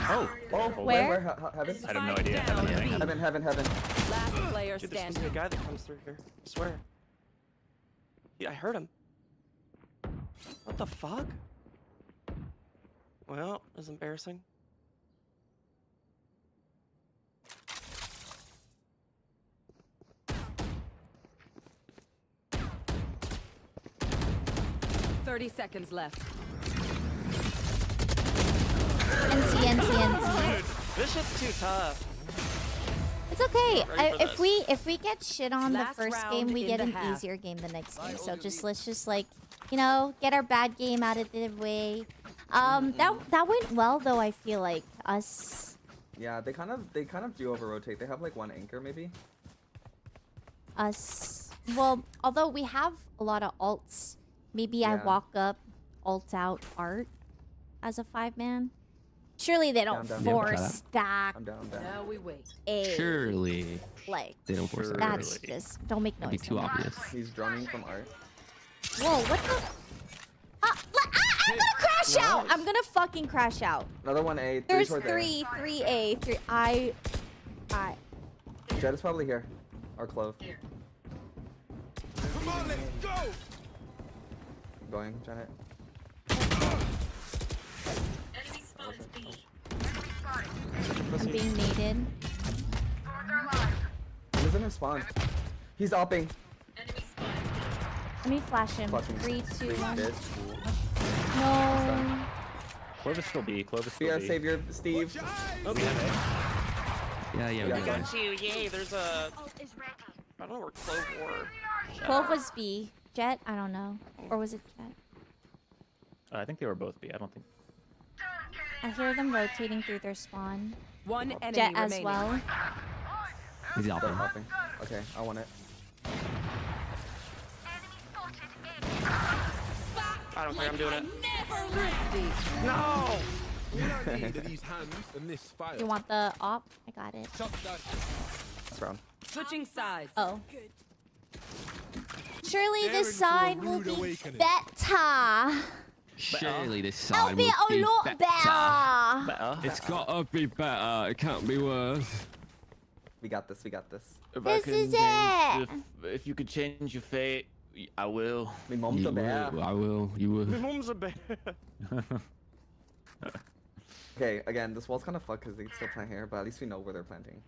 [SPEAKER 6] Oh!
[SPEAKER 1] Where?
[SPEAKER 21] Heaven?
[SPEAKER 6] I have no idea.
[SPEAKER 21] Heaven.
[SPEAKER 5] Last player
[SPEAKER 23] Dude, there's supposed to be
[SPEAKER 5] standing.
[SPEAKER 23] a guy that comes through here. I swear. Yeah, I heard him. What the fuck? Well, that's embarrassing.
[SPEAKER 5] Thirty seconds left.
[SPEAKER 1] NT.
[SPEAKER 23] This shit's too tough.
[SPEAKER 1] It's okay.
[SPEAKER 23] Ready for
[SPEAKER 1] If we get shit on the
[SPEAKER 5] Last
[SPEAKER 1] first
[SPEAKER 5] round
[SPEAKER 1] game, we
[SPEAKER 5] in
[SPEAKER 1] get
[SPEAKER 5] the
[SPEAKER 1] an
[SPEAKER 5] half.
[SPEAKER 1] easier game the next game. So let's just like, you know, get our bad game out of the way. That went well though. I feel like us.
[SPEAKER 21] Yeah, they kind of do over rotate. They have like one anchor maybe.
[SPEAKER 1] Well, although we have a lot of alts, maybe I
[SPEAKER 21] Yeah.
[SPEAKER 1] walk up, ult out art as a 5-man. Surely they don't
[SPEAKER 21] Down.
[SPEAKER 1] force stack
[SPEAKER 21] I'm down.
[SPEAKER 5] Now we wait.
[SPEAKER 1] A.
[SPEAKER 4] Surely.
[SPEAKER 1] Like,
[SPEAKER 4] They don't force that.
[SPEAKER 1] that's just, don't make noise.
[SPEAKER 4] That'd be too obvious.
[SPEAKER 21] He's drumming from art.
[SPEAKER 1] Whoa, what the? I'm gonna crash out! I'm gonna fucking crash out.
[SPEAKER 21] Another one A.
[SPEAKER 1] There's
[SPEAKER 21] toward
[SPEAKER 1] three A, 3. I.
[SPEAKER 21] Jet is probably here. Or Clove.
[SPEAKER 10] Come on, let's go.
[SPEAKER 21] Going, Janet.
[SPEAKER 1] I'm being naded.
[SPEAKER 21] He doesn't respond. He's opping.
[SPEAKER 1] Let me flash him.
[SPEAKER 21] Flashing.
[SPEAKER 1] 3, 2, 1.
[SPEAKER 21] Bitch.
[SPEAKER 1] No.
[SPEAKER 6] Clovis still B. Clovis
[SPEAKER 21] Be
[SPEAKER 6] still
[SPEAKER 21] our
[SPEAKER 6] B.
[SPEAKER 21] savior, Steve.
[SPEAKER 23] Okay.
[SPEAKER 4] Yeah, we
[SPEAKER 23] I
[SPEAKER 4] got
[SPEAKER 23] got you. Yay, there's a... I don't know where Clove or...
[SPEAKER 1] 12 was B. Jet? I don't know. Or was it Jet?
[SPEAKER 6] I think they were both B. I don't think.
[SPEAKER 1] I hear them rotating through their spawn.
[SPEAKER 5] One enemy
[SPEAKER 1] Jet as
[SPEAKER 5] remaining.
[SPEAKER 21] They're
[SPEAKER 1] well.
[SPEAKER 4] He's opping.
[SPEAKER 21] hopping. Okay, I want it.
[SPEAKER 23] I don't care. I'm doing it.
[SPEAKER 10] No. All I need are these hands and this fire.
[SPEAKER 1] You want the op? I got it.
[SPEAKER 21] That's round.
[SPEAKER 5] Switching sides.
[SPEAKER 1] Oh. Surely this side will be better.
[SPEAKER 4] Surely this
[SPEAKER 1] It'll
[SPEAKER 4] side
[SPEAKER 1] be
[SPEAKER 4] will
[SPEAKER 1] a lot better.
[SPEAKER 4] It's gotta be better. It can't be worse.
[SPEAKER 21] We got this. We got this.
[SPEAKER 6] If
[SPEAKER 1] This is it.
[SPEAKER 6] If you could change your fate, I will.
[SPEAKER 21] My mom's
[SPEAKER 4] You
[SPEAKER 21] a bear.
[SPEAKER 4] will, I will. You will.
[SPEAKER 23] My mom's a bear.
[SPEAKER 21] Okay, again, this wall's kind of fucked because they can still plant here, but at least we know where they're planting.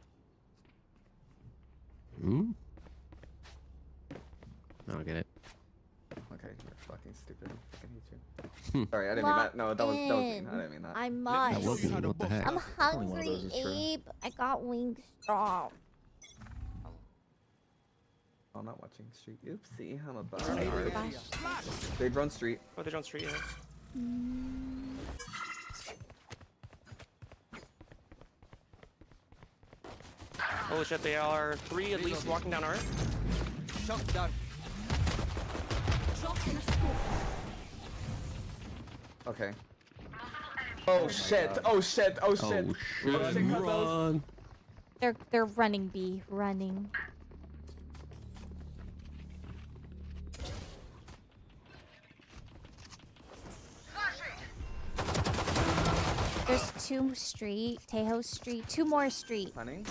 [SPEAKER 4] Hmm? I don't get it.
[SPEAKER 21] Okay, you're fucking stupid. I fucking hate you. Sorry, I didn't mean that. No, that was mean. I didn't mean that.
[SPEAKER 1] I must.
[SPEAKER 4] That was mean. What the heck?
[SPEAKER 1] I'm hungry, Abe. I got Wingstop.
[SPEAKER 21] Oh, I'm not watching street. Oopsie, I'm about. They drone street.
[SPEAKER 23] Oh, they're on street. Yeah. Holy shit, they are 3 at least walking down art.
[SPEAKER 21] Okay. Oh shit! Oh shit! Oh shit!
[SPEAKER 4] Oh shit! Run!
[SPEAKER 1] They're running B, running. There's 2 street, Tejo street, 2 more street.
[SPEAKER 21] Hunting?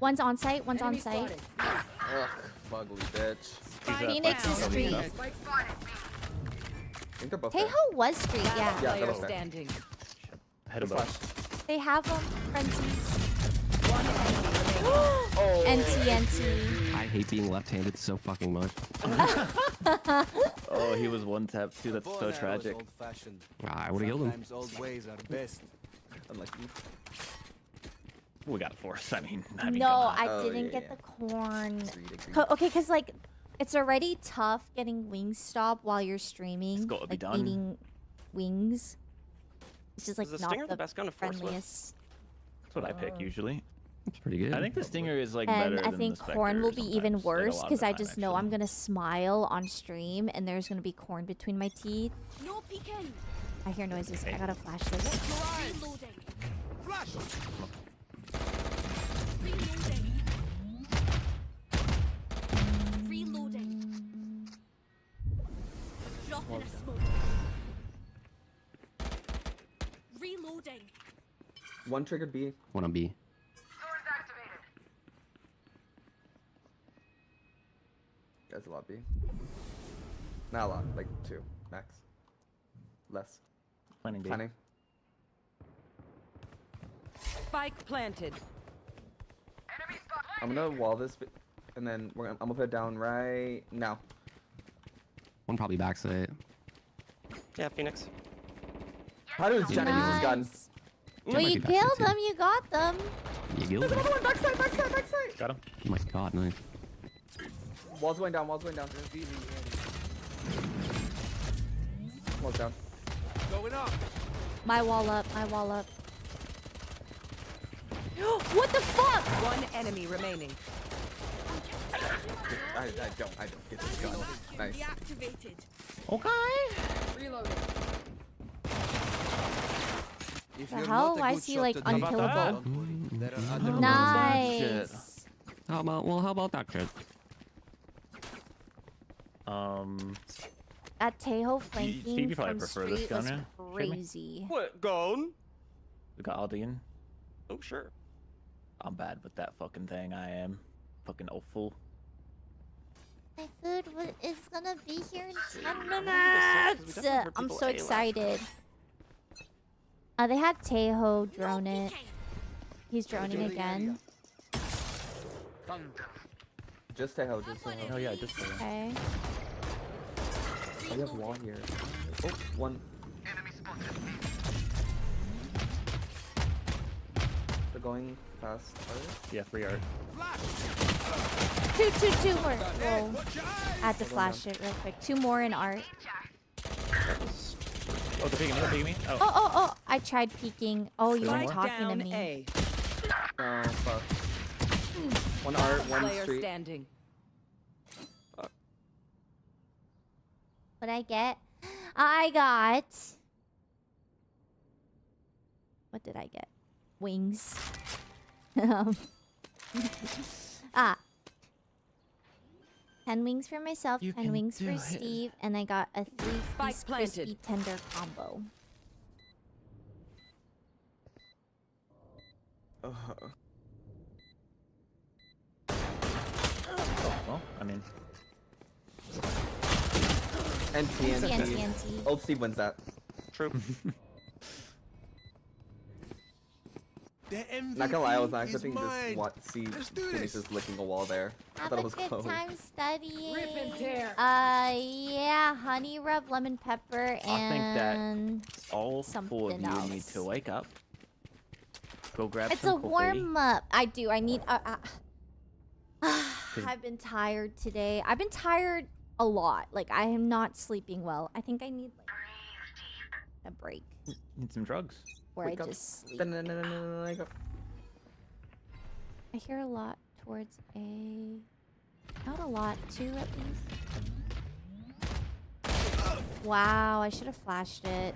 [SPEAKER 1] One's on site, one's on site.
[SPEAKER 21] Ugh, fugly bitch.
[SPEAKER 1] Phoenix is street.
[SPEAKER 21] I think they're both
[SPEAKER 1] Tejo was street, yeah.
[SPEAKER 21] Yeah, they're both there.
[SPEAKER 5] Standing.
[SPEAKER 6] Head of both.
[SPEAKER 1] They have them, frenzies.
[SPEAKER 21] Oh.
[SPEAKER 1] NT.
[SPEAKER 4] I hate being left-handed so fucking much.
[SPEAKER 6] Oh, he was 1 tap too. That's so tragic.
[SPEAKER 4] I would have killed him.
[SPEAKER 10] Old ways are best.
[SPEAKER 21] Unlucky.
[SPEAKER 6] We got force. I mean,
[SPEAKER 1] No,
[SPEAKER 6] come on.
[SPEAKER 1] I didn't get the corn. Okay, because like, it's already tough getting Wingstop while you're streaming.
[SPEAKER 6] gotta be
[SPEAKER 1] like
[SPEAKER 6] done.
[SPEAKER 1] eating wings. It's just like
[SPEAKER 23] Is the
[SPEAKER 1] not
[SPEAKER 23] Stinger
[SPEAKER 1] the
[SPEAKER 23] the best gun to force with?
[SPEAKER 1] friendliest.
[SPEAKER 6] That's what I pick usually.
[SPEAKER 4] It's pretty good.
[SPEAKER 6] I think the Stinger is like
[SPEAKER 1] And
[SPEAKER 6] better
[SPEAKER 1] I
[SPEAKER 6] than
[SPEAKER 1] think
[SPEAKER 6] the
[SPEAKER 1] corn will
[SPEAKER 6] Spectre
[SPEAKER 1] be even
[SPEAKER 6] sometimes, like, a
[SPEAKER 1] worse
[SPEAKER 6] lot of
[SPEAKER 1] because
[SPEAKER 6] the
[SPEAKER 1] I
[SPEAKER 6] time,
[SPEAKER 1] just know I'm gonna smile on stream and there's gonna be corn between my teeth.
[SPEAKER 15] No peeking.
[SPEAKER 1] I hear noises. I gotta flash this.
[SPEAKER 15] Reloading.
[SPEAKER 10] Flash.
[SPEAKER 15] Reloading. Reloading. Drop in a smoke. Reloading.
[SPEAKER 21] One triggered B.
[SPEAKER 4] One on B.
[SPEAKER 15] Doors activated.
[SPEAKER 21] Guys, a lot B. Not a lot, like 2 max. Less.
[SPEAKER 6] Planning B.
[SPEAKER 21] Planning.
[SPEAKER 5] Spike planted.
[SPEAKER 21] I'm gonna wall this, and then I'm gonna put it down right now.
[SPEAKER 4] One probably backside.
[SPEAKER 23] Yeah, Phoenix.
[SPEAKER 21] How does Jenna use this gun?
[SPEAKER 1] Well, you killed them. You got them.
[SPEAKER 4] You killed
[SPEAKER 21] There's
[SPEAKER 4] him?
[SPEAKER 21] another one. Backside, backside, backside.
[SPEAKER 6] Got him.
[SPEAKER 4] Oh my god, nice.
[SPEAKER 21] Wall's going down. Wall's going down. Wall's down.
[SPEAKER 10] Going up.
[SPEAKER 1] My wall up. My wall up. What the fuck?
[SPEAKER 5] 1 enemy remaining.
[SPEAKER 21] I don't get this gun. Nice.
[SPEAKER 15] Deactivated.
[SPEAKER 6] Okay.
[SPEAKER 15] Reloading.
[SPEAKER 1] The hell? Why is he like unkillable? Nice.
[SPEAKER 4] How about that shit?
[SPEAKER 1] That Tejo
[SPEAKER 6] Steve,
[SPEAKER 1] flanking
[SPEAKER 6] you probably
[SPEAKER 1] from
[SPEAKER 6] prefer this
[SPEAKER 1] street
[SPEAKER 6] gun,
[SPEAKER 1] was
[SPEAKER 6] yeah?
[SPEAKER 1] crazy.
[SPEAKER 23] What? Gone?
[SPEAKER 6] We got Aldean.
[SPEAKER 23] Oh, sure.
[SPEAKER 6] I'm bad with that fucking thing. I am. Fucking awful.
[SPEAKER 1] My food is gonna be here in 10 minutes. I'm so excited. They had Tejo drone it. He's droning again.
[SPEAKER 21] Just Tejo, just Tejo.
[SPEAKER 6] Oh yeah, just Tejo.
[SPEAKER 1] Okay.
[SPEAKER 21] Oh, you have wall here. Oh, one. They're going fast.
[SPEAKER 6] Yeah, 3 art.
[SPEAKER 1] 2 more. Whoa. I had to flash it real quick. 2 more in art.
[SPEAKER 6] Oh, they're peeking me. They're peeking me. Oh.
[SPEAKER 1] Oh. I tried peeking. Oh, you weren't
[SPEAKER 5] Spike
[SPEAKER 1] talking to
[SPEAKER 5] down
[SPEAKER 1] me.
[SPEAKER 5] A.
[SPEAKER 21] Oh, fuck. One art, one
[SPEAKER 5] Player
[SPEAKER 21] street.
[SPEAKER 5] standing.
[SPEAKER 1] What'd I get? I got... What did I get? Wings. 10 wings for myself, 10 wings for Steve, and I got a 3-piece crispy tender combo.
[SPEAKER 6] Well, I mean...
[SPEAKER 21] And TNT.
[SPEAKER 1] TNT.
[SPEAKER 21] Old Steve wins that.
[SPEAKER 23] True.
[SPEAKER 21] Not gonna lie, I was not expecting this see Phoenix just licking a wall there. I
[SPEAKER 1] Have
[SPEAKER 21] thought
[SPEAKER 1] a
[SPEAKER 21] it was
[SPEAKER 1] good
[SPEAKER 21] close.
[SPEAKER 1] time studying.
[SPEAKER 7] Rip and tear.
[SPEAKER 1] Yeah, honey rub, lemon pepper, and
[SPEAKER 6] I think that all four of you
[SPEAKER 1] something
[SPEAKER 6] need
[SPEAKER 1] else.
[SPEAKER 6] to wake up. Go grab
[SPEAKER 1] It's a
[SPEAKER 6] some coffee.
[SPEAKER 1] warm up. I do. I need. I've been tired today. I've been tired a lot. Like I am not sleeping well. I think I need like a break
[SPEAKER 6] Need some drugs.
[SPEAKER 1] where
[SPEAKER 21] Wake
[SPEAKER 1] I
[SPEAKER 21] up.
[SPEAKER 1] just sleep.
[SPEAKER 21] Wake up.
[SPEAKER 1] I hear a lot towards A. Not a lot. 2 at least. Wow, I should have flashed it.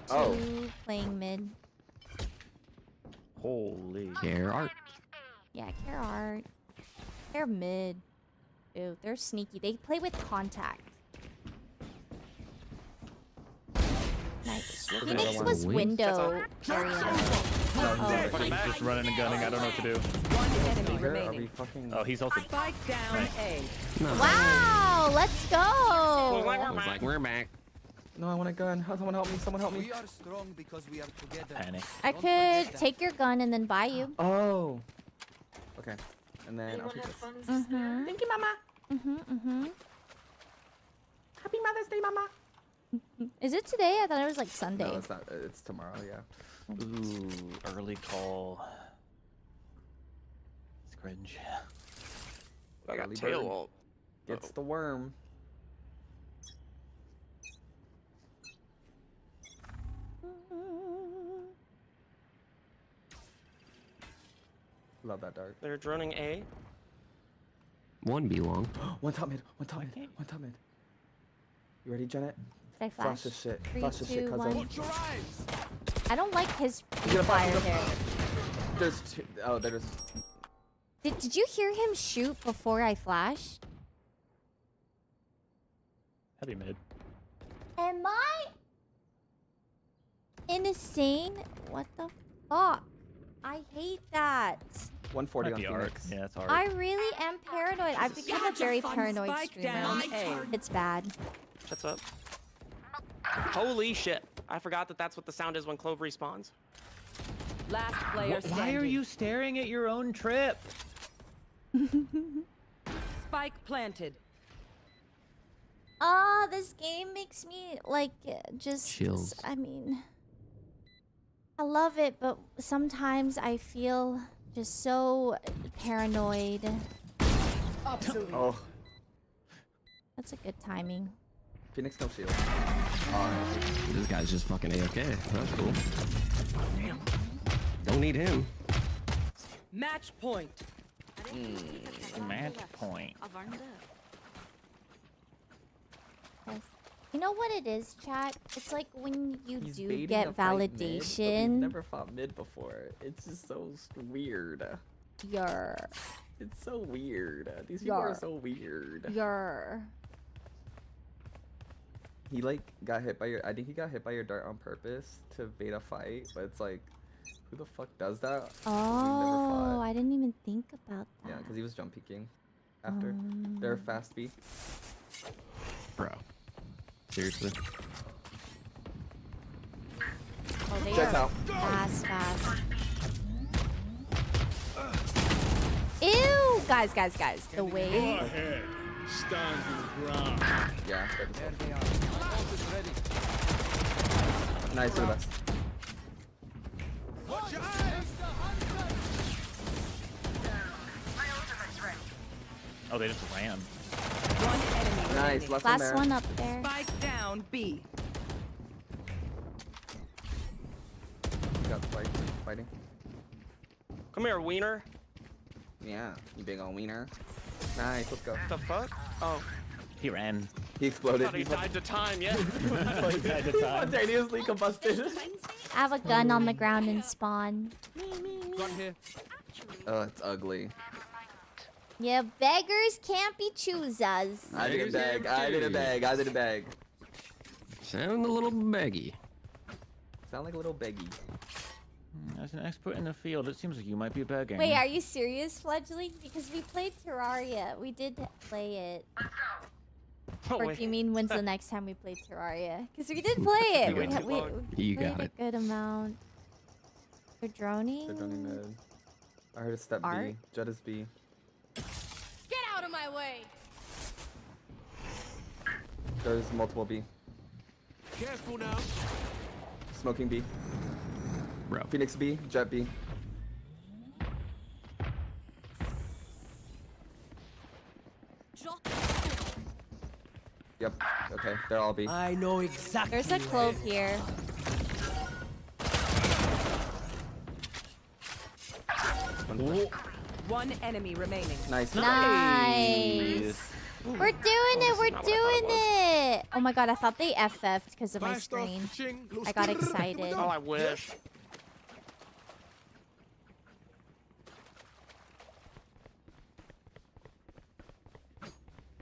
[SPEAKER 1] 2
[SPEAKER 21] Oh.
[SPEAKER 1] playing mid.
[SPEAKER 6] Holy.
[SPEAKER 4] Care art.
[SPEAKER 1] Yeah, care art. They're mid. Ew, they're sneaky. They play with contact. Nice. Phoenix was window carrying.
[SPEAKER 6] He's just running and gunning. I don't know what to do.
[SPEAKER 5] One enemy
[SPEAKER 21] Are we
[SPEAKER 5] remaining.
[SPEAKER 21] fucking...
[SPEAKER 6] Oh, he's also...
[SPEAKER 5] Spike down A.
[SPEAKER 1] Wow, let's go.
[SPEAKER 4] I was like, we're back.
[SPEAKER 21] No, I want a gun. Someone help me. Someone help me.
[SPEAKER 7] We are strong because we are together.
[SPEAKER 6] Panic.
[SPEAKER 1] I could take your gun and then buy you.
[SPEAKER 21] Oh. Okay. And then I'll take this.
[SPEAKER 1] Thank you, Mama.
[SPEAKER 21] Happy Mother's Day, Mama.
[SPEAKER 1] Is it today? I thought it was like Sunday.
[SPEAKER 21] No, it's not. It's tomorrow, yeah.
[SPEAKER 6] Ooh, early call. It's cringe.
[SPEAKER 23] I got
[SPEAKER 21] Early
[SPEAKER 23] tail
[SPEAKER 21] bird
[SPEAKER 23] ult.
[SPEAKER 21] Gets the worm. Love that dart.
[SPEAKER 23] They're droning A.
[SPEAKER 4] One be long.
[SPEAKER 21] One top mid. One top mid. One top mid. You ready, Janet?
[SPEAKER 1] Did I
[SPEAKER 21] Flash
[SPEAKER 1] flash?
[SPEAKER 21] this shit.
[SPEAKER 1] 3,
[SPEAKER 21] Flash this shit,
[SPEAKER 1] 2,
[SPEAKER 21] cousin.
[SPEAKER 1] 1. I don't like his
[SPEAKER 21] You're gonna
[SPEAKER 1] fire
[SPEAKER 21] flash
[SPEAKER 1] there.
[SPEAKER 21] There's two. Oh, there's.
[SPEAKER 1] Did you hear him shoot before I flashed?
[SPEAKER 6] Heavy mid.
[SPEAKER 1] Am I insane? What the fuck? I hate that.
[SPEAKER 21] 140
[SPEAKER 6] Might
[SPEAKER 21] on
[SPEAKER 6] be art.
[SPEAKER 21] Phoenix.
[SPEAKER 6] Yeah, it's hard.
[SPEAKER 1] I really am paranoid. I've become a very paranoid
[SPEAKER 5] Spike
[SPEAKER 1] streamer.
[SPEAKER 5] down A.
[SPEAKER 1] It's bad.
[SPEAKER 23] What's up? Holy shit. I forgot that that's what the sound is when Clove respawns.
[SPEAKER 5] Last player standing.
[SPEAKER 6] Why are you staring at your own trip?
[SPEAKER 5] Spike planted.
[SPEAKER 1] Oh, this game makes me like just
[SPEAKER 4] Chills.
[SPEAKER 1] I mean, I love it, but sometimes I feel just so paranoid.
[SPEAKER 5] Absolutely.
[SPEAKER 21] Oh,
[SPEAKER 1] That's a good timing.
[SPEAKER 21] Phoenix no shield.
[SPEAKER 4] This guy's just fucking AFK. That's cool. Don't need him.
[SPEAKER 5] Match point.
[SPEAKER 6] Match point.
[SPEAKER 1] Yes. You know what it is, chat? It's like when you
[SPEAKER 21] He's
[SPEAKER 1] do
[SPEAKER 21] baiting
[SPEAKER 1] get
[SPEAKER 21] a fight mid, but we've
[SPEAKER 1] validation.
[SPEAKER 21] never fought mid before. It's just so weird.
[SPEAKER 1] You're.
[SPEAKER 21] It's so weird. These people are so weird.
[SPEAKER 1] You're.
[SPEAKER 21] He like got hit by your. I think he got hit by your dart on purpose to bait a fight, but it's like, who the fuck does that?
[SPEAKER 1] Oh, I didn't even think about that.
[SPEAKER 21] Yeah, because he was jump peeking after. They're fast B.
[SPEAKER 4] Bro. Seriously.
[SPEAKER 1] Oh, they
[SPEAKER 21] Jets
[SPEAKER 1] are
[SPEAKER 21] out.
[SPEAKER 1] fast. Ew, guys. The way.
[SPEAKER 10] Stand your ground.
[SPEAKER 21] Yeah.
[SPEAKER 7] There they are. Ult is ready.
[SPEAKER 21] Nice, you're the best.
[SPEAKER 10] Watch your eyes.
[SPEAKER 6] Oh, they just ran.
[SPEAKER 5] One enemy
[SPEAKER 21] Nice,
[SPEAKER 5] remaining.
[SPEAKER 21] last
[SPEAKER 1] Last one up there.
[SPEAKER 5] Spike down B.
[SPEAKER 21] You got spike fighting.
[SPEAKER 23] Come here, wiener.
[SPEAKER 21] Yeah, you big ol' wiener. Nice, let's go.
[SPEAKER 23] What the fuck? Oh.
[SPEAKER 6] He ran.
[SPEAKER 21] He exploded.
[SPEAKER 23] Thought he died to time, yeah.
[SPEAKER 6] He died to time.
[SPEAKER 21] Spontaneously combusted.
[SPEAKER 1] I have a gun on the ground in spawn.
[SPEAKER 10] Gun here.
[SPEAKER 21] Oh, it's ugly.
[SPEAKER 1] Yeah, beggars can't be choosers.
[SPEAKER 21] I did a bag. I did a bag. I did a bag.
[SPEAKER 4] Sound a little baggy.
[SPEAKER 21] Sound like a little baggy.
[SPEAKER 6] As an expert in the field, it seems like you might be begging.
[SPEAKER 1] Wait, are you serious, Fledgling? Because we played Terraria. We did play it.
[SPEAKER 23] Oh,
[SPEAKER 1] Or
[SPEAKER 23] wait.
[SPEAKER 1] do you mean when's the next time we played Terraria? Because we did play it. We
[SPEAKER 4] You
[SPEAKER 1] played
[SPEAKER 4] got
[SPEAKER 1] a
[SPEAKER 4] it.
[SPEAKER 1] good amount. They're droning.
[SPEAKER 21] They're droning mid. I heard a step
[SPEAKER 1] Art?
[SPEAKER 21] B. Jet is B.
[SPEAKER 15] Get out of my way!
[SPEAKER 21] There's multiple B.
[SPEAKER 10] Careful now.
[SPEAKER 21] Smoking B.
[SPEAKER 4] Bro.
[SPEAKER 21] Phoenix B. Jet B. Yep. Okay. They're all B.
[SPEAKER 10] I know exactly.
[SPEAKER 1] There's a clove here.
[SPEAKER 5] One enemy remaining.
[SPEAKER 21] Nice.
[SPEAKER 1] Nice. We're doing it. We're doing it. Oh my god, I thought they FF'd because of my
[SPEAKER 10] Fast off,
[SPEAKER 1] screen.
[SPEAKER 10] ching, little
[SPEAKER 1] I got
[SPEAKER 10] scribble,
[SPEAKER 1] excited.
[SPEAKER 23] Oh, I wish.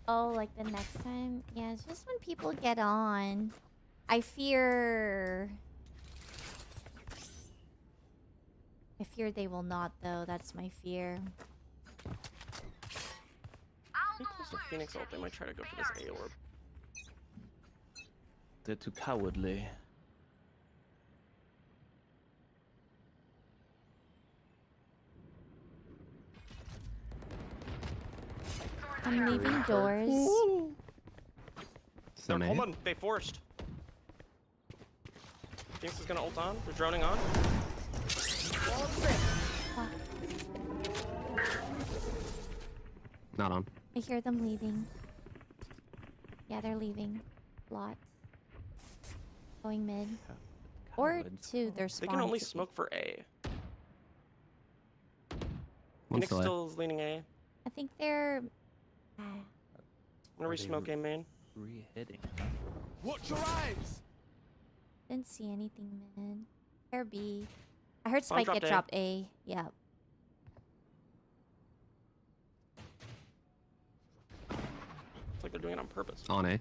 [SPEAKER 1] Oh, like the next time? Yeah, it's just when people get on. I fear they will not, though. That's my fear.
[SPEAKER 23] Close to Phoenix ult, they might try to go for this A orb.
[SPEAKER 6] They're too cowardly.
[SPEAKER 1] I'm leaving doors.
[SPEAKER 4] Some
[SPEAKER 23] Hold on, they forced. Phoenix is gonna ult on. They're droning on.
[SPEAKER 4] Not on.
[SPEAKER 1] I hear them leaving. Yeah, they're leaving. Lot. Going mid. Or to their spawn.
[SPEAKER 23] They can only
[SPEAKER 1] to-
[SPEAKER 23] smoke for A.
[SPEAKER 4] One
[SPEAKER 23] Phoenix
[SPEAKER 4] still A.
[SPEAKER 23] still is leaning A.
[SPEAKER 1] I think they're.
[SPEAKER 23] When are we smoke A main?
[SPEAKER 6] Re-hitting.
[SPEAKER 10] Watch your eyes.
[SPEAKER 1] Didn't see anything mid. They're B. I heard
[SPEAKER 23] Bomb
[SPEAKER 1] Spike get
[SPEAKER 23] dropped
[SPEAKER 1] dropped A. Yeah.
[SPEAKER 23] It's like they're doing it on purpose.
[SPEAKER 4] On A.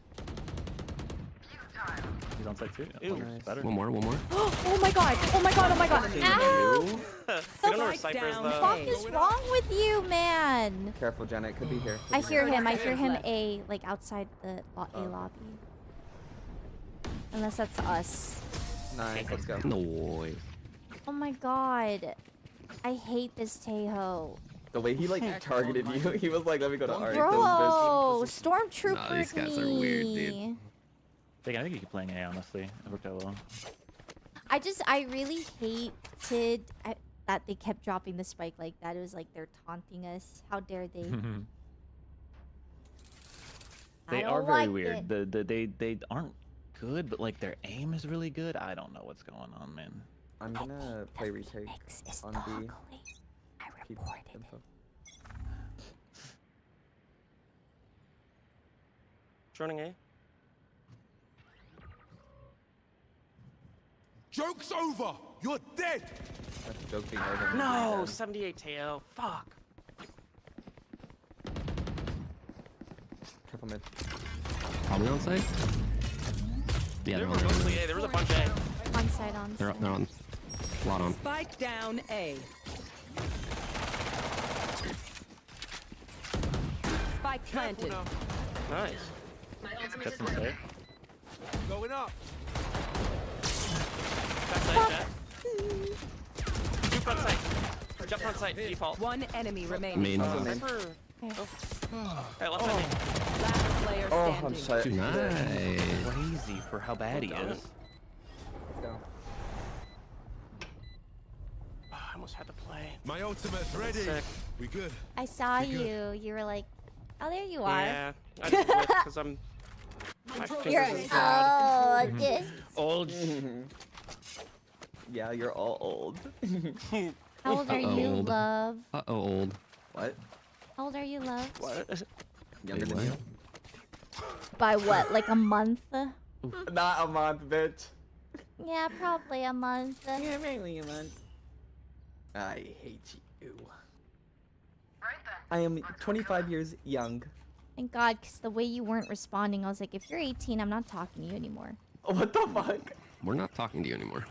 [SPEAKER 6] He's on site too.
[SPEAKER 23] Ew.
[SPEAKER 6] Nice. Better.
[SPEAKER 4] One more. One more.
[SPEAKER 1] Oh my god! Oh my god! Oh my god! Ow!
[SPEAKER 23] We don't know where Cypher is
[SPEAKER 1] What
[SPEAKER 23] though.
[SPEAKER 1] the fuck is wrong with you, man?
[SPEAKER 21] Careful, Janet. Could be here.
[SPEAKER 1] I hear him. I hear him A, like outside the A lobby. Unless that's us.
[SPEAKER 21] Nice. Let's go.
[SPEAKER 4] Noise.
[SPEAKER 1] Oh my god. I hate this Tejo.
[SPEAKER 21] The way he like targeted you, he was like, "Let me go to Art."
[SPEAKER 1] Bro, stormtrooper.
[SPEAKER 4] Nah, these guys are weird, dude.
[SPEAKER 1] me.
[SPEAKER 6] I think you keep playing A, honestly. It worked out well.
[SPEAKER 1] I really hated that they kept dropping the spike like that. It was like they're taunting us. How dare they?
[SPEAKER 6] They
[SPEAKER 1] I
[SPEAKER 6] are
[SPEAKER 1] don't
[SPEAKER 6] very
[SPEAKER 1] like
[SPEAKER 6] weird.
[SPEAKER 1] it.
[SPEAKER 6] They aren't good, but like their aim is really good. I don't know what's going on, man.
[SPEAKER 21] I'm gonna play retake on B.
[SPEAKER 1] I
[SPEAKER 21] Keep
[SPEAKER 1] reported
[SPEAKER 21] info.
[SPEAKER 23] Droning A.
[SPEAKER 10] Joke's over. You're dead.
[SPEAKER 21] That's a joke being over. than
[SPEAKER 23] No,
[SPEAKER 21] being dead.
[SPEAKER 23] 78 Teo. Fuck.
[SPEAKER 21] Careful mid.
[SPEAKER 4] Probably on site. Yeah,
[SPEAKER 23] They
[SPEAKER 4] they're
[SPEAKER 23] were
[SPEAKER 4] on.
[SPEAKER 23] mostly A. There was a bunch A.
[SPEAKER 1] On side, on
[SPEAKER 4] They're
[SPEAKER 1] side.
[SPEAKER 4] on. A lot on.
[SPEAKER 5] Spike down A. Spike
[SPEAKER 10] Careful
[SPEAKER 5] planted.
[SPEAKER 10] now.
[SPEAKER 23] Nice.
[SPEAKER 6] That's some play.
[SPEAKER 10] Going up.
[SPEAKER 23] Backside jet. Two front sight. Jump front sight. Default.
[SPEAKER 5] One enemy remaining.
[SPEAKER 4] Main.
[SPEAKER 23] Cypher. Oh. Hey, left side main.
[SPEAKER 5] Last player
[SPEAKER 21] Oh, I'm
[SPEAKER 5] standing.
[SPEAKER 21] shut.
[SPEAKER 4] Nice.
[SPEAKER 6] Crazy for how bad he is.
[SPEAKER 21] Let's go.
[SPEAKER 23] Oh, I almost had to play.
[SPEAKER 10] My ultimate's ready.
[SPEAKER 23] Sick.
[SPEAKER 10] We good.
[SPEAKER 1] I saw you. You were like, oh, there you are.
[SPEAKER 23] Yeah. I just whiffed because I'm. My
[SPEAKER 1] You're
[SPEAKER 23] fingers is bad.
[SPEAKER 1] yes.
[SPEAKER 6] Old.
[SPEAKER 21] Yeah, you're all old.
[SPEAKER 1] How old are you,
[SPEAKER 4] Old.
[SPEAKER 1] love?
[SPEAKER 4] Uh oh, old.
[SPEAKER 21] What?
[SPEAKER 1] How old are you, love?
[SPEAKER 23] What?
[SPEAKER 21] Younger
[SPEAKER 4] Wait,
[SPEAKER 21] than you?
[SPEAKER 1] By what? Like a month?
[SPEAKER 21] Not a month, bitch.
[SPEAKER 1] Yeah, probably a month.
[SPEAKER 21] Yeah, mainly a month. I hate you. I am 25 years young.
[SPEAKER 1] Thank God, because the way you weren't responding, I was like, if you're 18, I'm not talking to you anymore.
[SPEAKER 21] What the fuck?
[SPEAKER 4] We're not talking to you anymore.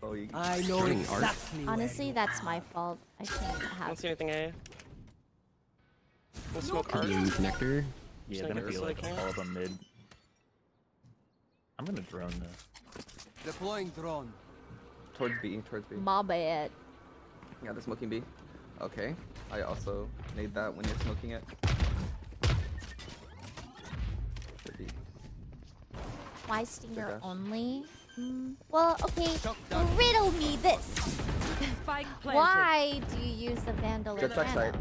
[SPEAKER 21] Oh, you...
[SPEAKER 10] I know exactly.
[SPEAKER 1] Honestly, that's my fault. I shouldn't
[SPEAKER 23] I
[SPEAKER 1] have.
[SPEAKER 23] don't see anything, A. We'll smoke
[SPEAKER 4] PDU
[SPEAKER 23] art.
[SPEAKER 4] connector.
[SPEAKER 6] Yeah,
[SPEAKER 23] Just
[SPEAKER 6] gonna
[SPEAKER 23] gonna
[SPEAKER 6] be
[SPEAKER 23] get
[SPEAKER 6] like
[SPEAKER 23] this
[SPEAKER 6] all of them mid. I'm gonna drone this.
[SPEAKER 10] Deploying drone.
[SPEAKER 21] Towards B, towards B.
[SPEAKER 1] My bad.
[SPEAKER 21] Yeah, the smoking B. Okay. I also made that when you're smoking it. Should be.
[SPEAKER 1] Why Stinger only? Well, okay. Riddle me this.
[SPEAKER 5] Spike planted.
[SPEAKER 1] Why do you use the Vandal
[SPEAKER 21] Just backside.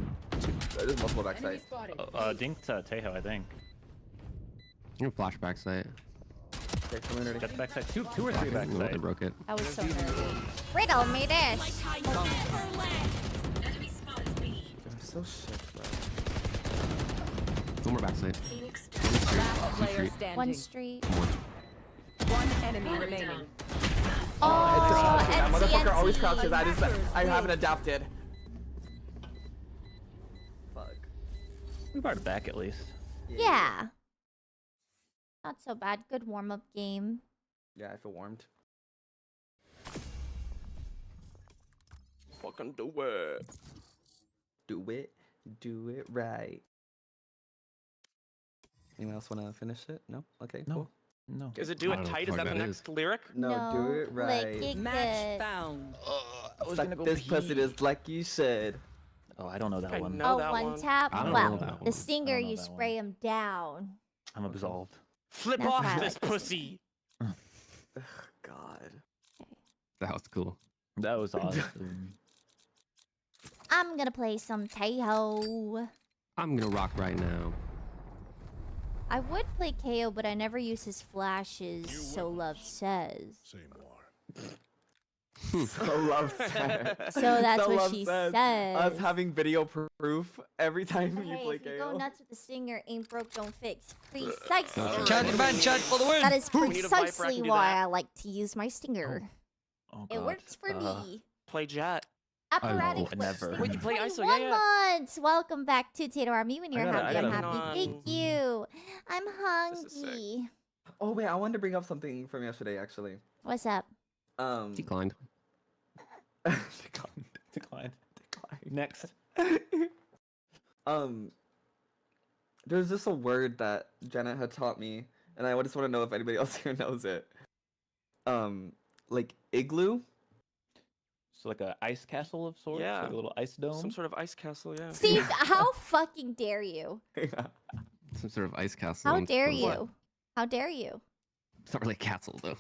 [SPEAKER 21] There's multiple backside.
[SPEAKER 6] Dinked Tejo, I think.
[SPEAKER 4] You're flashback site.
[SPEAKER 21] Okay, come in already.
[SPEAKER 6] Just backside. Two or three
[SPEAKER 4] I
[SPEAKER 6] backside.
[SPEAKER 4] broke it.
[SPEAKER 1] I was so nervous. Riddle me this.
[SPEAKER 21] I'm so shit, bro.
[SPEAKER 4] One more backside.
[SPEAKER 5] Last player standing.
[SPEAKER 1] One street.
[SPEAKER 5] One enemy remaining.
[SPEAKER 1] Oh,
[SPEAKER 21] That motherfucker always
[SPEAKER 1] NCNT.
[SPEAKER 21] crouches. I haven't adapted. Fuck.
[SPEAKER 6] We brought it back at least.
[SPEAKER 1] Yeah. Not so bad. Good warm-up game.
[SPEAKER 21] Yeah, I feel warmed.
[SPEAKER 23] Fucking do it.
[SPEAKER 21] Do it. Do it right. Anyone else want to finish it? No? Okay, cool.
[SPEAKER 6] No.
[SPEAKER 23] Is it do it tight? Is that the next lyric?
[SPEAKER 21] No, do it right.
[SPEAKER 1] Lick it
[SPEAKER 5] Match
[SPEAKER 1] good.
[SPEAKER 5] found.
[SPEAKER 21] Suck this pussy just like you should.
[SPEAKER 6] Oh, I don't know that
[SPEAKER 23] I
[SPEAKER 6] one.
[SPEAKER 23] know
[SPEAKER 1] Oh,
[SPEAKER 23] that
[SPEAKER 1] one tap?
[SPEAKER 4] I don't know
[SPEAKER 1] Well,
[SPEAKER 4] that
[SPEAKER 1] the
[SPEAKER 4] one.
[SPEAKER 1] Stinger,
[SPEAKER 6] I don't know
[SPEAKER 1] you
[SPEAKER 6] that
[SPEAKER 1] spray him down.
[SPEAKER 6] I'm absolved.
[SPEAKER 23] Flip
[SPEAKER 1] That's
[SPEAKER 23] off
[SPEAKER 1] why I
[SPEAKER 23] this
[SPEAKER 1] like this
[SPEAKER 23] pussy.
[SPEAKER 21] God.
[SPEAKER 4] That was cool.
[SPEAKER 6] That was awesome.
[SPEAKER 1] I'm gonna play some Tejo.
[SPEAKER 4] I'm gonna rock right now.
[SPEAKER 1] I would play KO, but I never use his flashes, so Love says.
[SPEAKER 10] Say more.
[SPEAKER 21] So Love said.
[SPEAKER 1] So that's
[SPEAKER 21] So
[SPEAKER 1] what
[SPEAKER 21] Love
[SPEAKER 1] she
[SPEAKER 21] says.
[SPEAKER 1] says.
[SPEAKER 21] Us having video proof every time you
[SPEAKER 1] Hey,
[SPEAKER 21] play
[SPEAKER 1] if you go
[SPEAKER 21] KO.
[SPEAKER 1] nuts with the Stinger, ain't broke, don't fix. Precisely.
[SPEAKER 10] Chat for the win.
[SPEAKER 1] That is
[SPEAKER 23] We need a Viper, I
[SPEAKER 1] precisely
[SPEAKER 23] can do
[SPEAKER 1] why
[SPEAKER 23] that.
[SPEAKER 1] I like to use my Stinger.
[SPEAKER 6] Oh,
[SPEAKER 1] It
[SPEAKER 6] God.
[SPEAKER 1] works for me.
[SPEAKER 23] Play Jet.
[SPEAKER 1] Operatic
[SPEAKER 6] I never.
[SPEAKER 23] Wait, you play ISO?
[SPEAKER 1] 21
[SPEAKER 23] Yeah.
[SPEAKER 1] months. Welcome back to Tato Army. When you're happy, I'm
[SPEAKER 23] gotta-
[SPEAKER 1] happy. Thank you. I'm
[SPEAKER 23] This is sick.
[SPEAKER 1] hungry.
[SPEAKER 21] Oh wait, I wanted to bring up something from yesterday actually.
[SPEAKER 1] What's up?
[SPEAKER 4] Declined.
[SPEAKER 6] Declined. Next.
[SPEAKER 21] There's just a word that Janet had taught me, and I just want to know if anybody else here knows it. Like igloo.
[SPEAKER 6] So like a ice castle of sorts?
[SPEAKER 23] Yeah.
[SPEAKER 6] Like a little ice dome?
[SPEAKER 23] Some sort of ice castle, yeah.
[SPEAKER 1] Steve, how fucking dare you?
[SPEAKER 4] Some sort of ice castle.
[SPEAKER 1] How
[SPEAKER 4] on
[SPEAKER 1] dare
[SPEAKER 4] top of-
[SPEAKER 1] you? How dare you?
[SPEAKER 4] It's not really a castle though.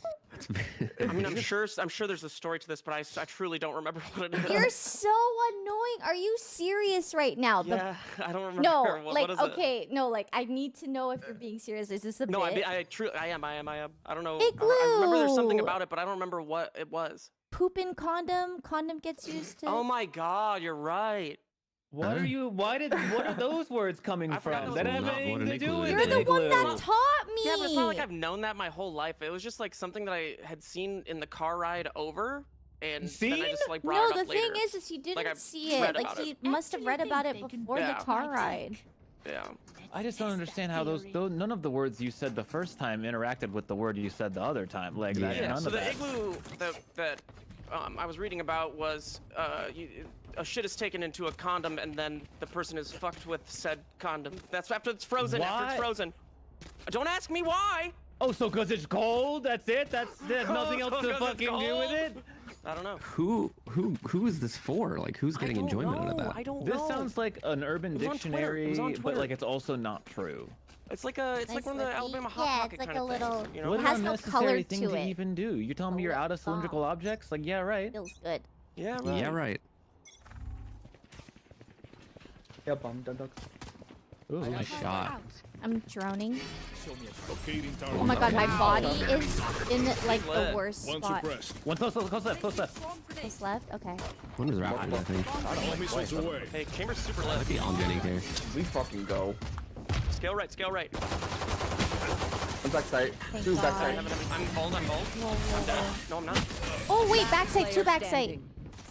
[SPEAKER 23] I mean, I'm sure there's a story to this, but I truly don't remember what it is.
[SPEAKER 1] You're so annoying. Are you serious right now?
[SPEAKER 23] Yeah, I don't remember.
[SPEAKER 1] No,
[SPEAKER 23] what
[SPEAKER 1] like
[SPEAKER 23] is it?
[SPEAKER 1] okay, no, like I need to know if you're being serious. Is this a
[SPEAKER 23] No,
[SPEAKER 1] bit?
[SPEAKER 23] I am. I don't know.
[SPEAKER 1] Igloo!
[SPEAKER 23] I remember there's something about it, but I don't remember what it was.
[SPEAKER 1] Poop in condom. Condom gets used to.
[SPEAKER 23] Oh my God, you're right.
[SPEAKER 6] What are you? What are those words coming
[SPEAKER 23] I forgot
[SPEAKER 6] from?
[SPEAKER 23] those
[SPEAKER 6] That
[SPEAKER 23] words.
[SPEAKER 6] have anything to do with
[SPEAKER 1] You're the one that taught me.
[SPEAKER 23] Yeah, but it's not like I've known that my whole life. It was just like something that I had seen in the car ride over, and then I just like brought
[SPEAKER 1] No,
[SPEAKER 23] it up
[SPEAKER 1] the thing
[SPEAKER 23] later.
[SPEAKER 1] is you didn't
[SPEAKER 23] Like, I've
[SPEAKER 1] see it.
[SPEAKER 23] read
[SPEAKER 1] Like
[SPEAKER 23] about
[SPEAKER 1] she
[SPEAKER 23] it.
[SPEAKER 1] must have read about it before the
[SPEAKER 23] Yeah.
[SPEAKER 1] car ride.
[SPEAKER 23] Yeah.
[SPEAKER 6] I just don't understand how those none of the words you said the first time interacted with the word you said the other time. Like that,
[SPEAKER 23] Yeah.
[SPEAKER 6] none
[SPEAKER 23] So
[SPEAKER 6] of
[SPEAKER 23] the
[SPEAKER 6] that.
[SPEAKER 23] igloo that I was reading about was a shit is taken into a condom and then the person is fucked with said condom. That's after it's frozen. After
[SPEAKER 6] Why?
[SPEAKER 23] it's frozen. Don't ask me why.
[SPEAKER 6] Oh, so because it's cold? That's it? There's nothing else to
[SPEAKER 23] 'Cause it's
[SPEAKER 6] fucking do with
[SPEAKER 23] cold?
[SPEAKER 6] it?
[SPEAKER 23] I don't know.
[SPEAKER 4] Who is this for? Like who's getting enjoyment out of that?
[SPEAKER 23] I don't
[SPEAKER 6] This
[SPEAKER 23] know.
[SPEAKER 6] sounds like an Urban
[SPEAKER 23] It was on Twitter. It was
[SPEAKER 6] Dictionary,
[SPEAKER 23] on
[SPEAKER 6] but
[SPEAKER 23] Twitter.
[SPEAKER 6] like it's also not true.
[SPEAKER 23] It's like one of the Alabama Hot
[SPEAKER 1] yeah,
[SPEAKER 23] Pocket
[SPEAKER 1] it's like
[SPEAKER 23] kind
[SPEAKER 1] a
[SPEAKER 23] of
[SPEAKER 1] little.
[SPEAKER 23] things, you know?
[SPEAKER 6] What
[SPEAKER 1] It
[SPEAKER 6] an
[SPEAKER 1] has no color
[SPEAKER 6] unnecessary thing
[SPEAKER 1] to
[SPEAKER 6] to
[SPEAKER 1] it.
[SPEAKER 6] even do. You're telling me you're out of cylindrical objects? Like, yeah, right.
[SPEAKER 1] Feels good.
[SPEAKER 23] Yeah, right.
[SPEAKER 4] Yeah, right.
[SPEAKER 21] Yeah, bomb, DumbDog.
[SPEAKER 6] Ooh,
[SPEAKER 4] nice shot.
[SPEAKER 1] I'm droning.
[SPEAKER 10] Locating
[SPEAKER 1] Oh my god, my body is in like the
[SPEAKER 23] Lit.
[SPEAKER 1] worst
[SPEAKER 10] One
[SPEAKER 1] spot.
[SPEAKER 10] suppressed.
[SPEAKER 6] One close left.
[SPEAKER 1] Close left? Okay.
[SPEAKER 4] One is rapid, I think.
[SPEAKER 10] All missiles away.
[SPEAKER 23] Hey, Chamber's super
[SPEAKER 4] Might
[SPEAKER 23] lit.
[SPEAKER 4] be on Jenny here.
[SPEAKER 21] We fucking go.
[SPEAKER 23] Scale right, scale right.
[SPEAKER 21] One's backside. Two's backside.
[SPEAKER 23] I'm bold, I'm bold. I'm dead. No, I'm not.
[SPEAKER 1] Oh wait, backside, two backside.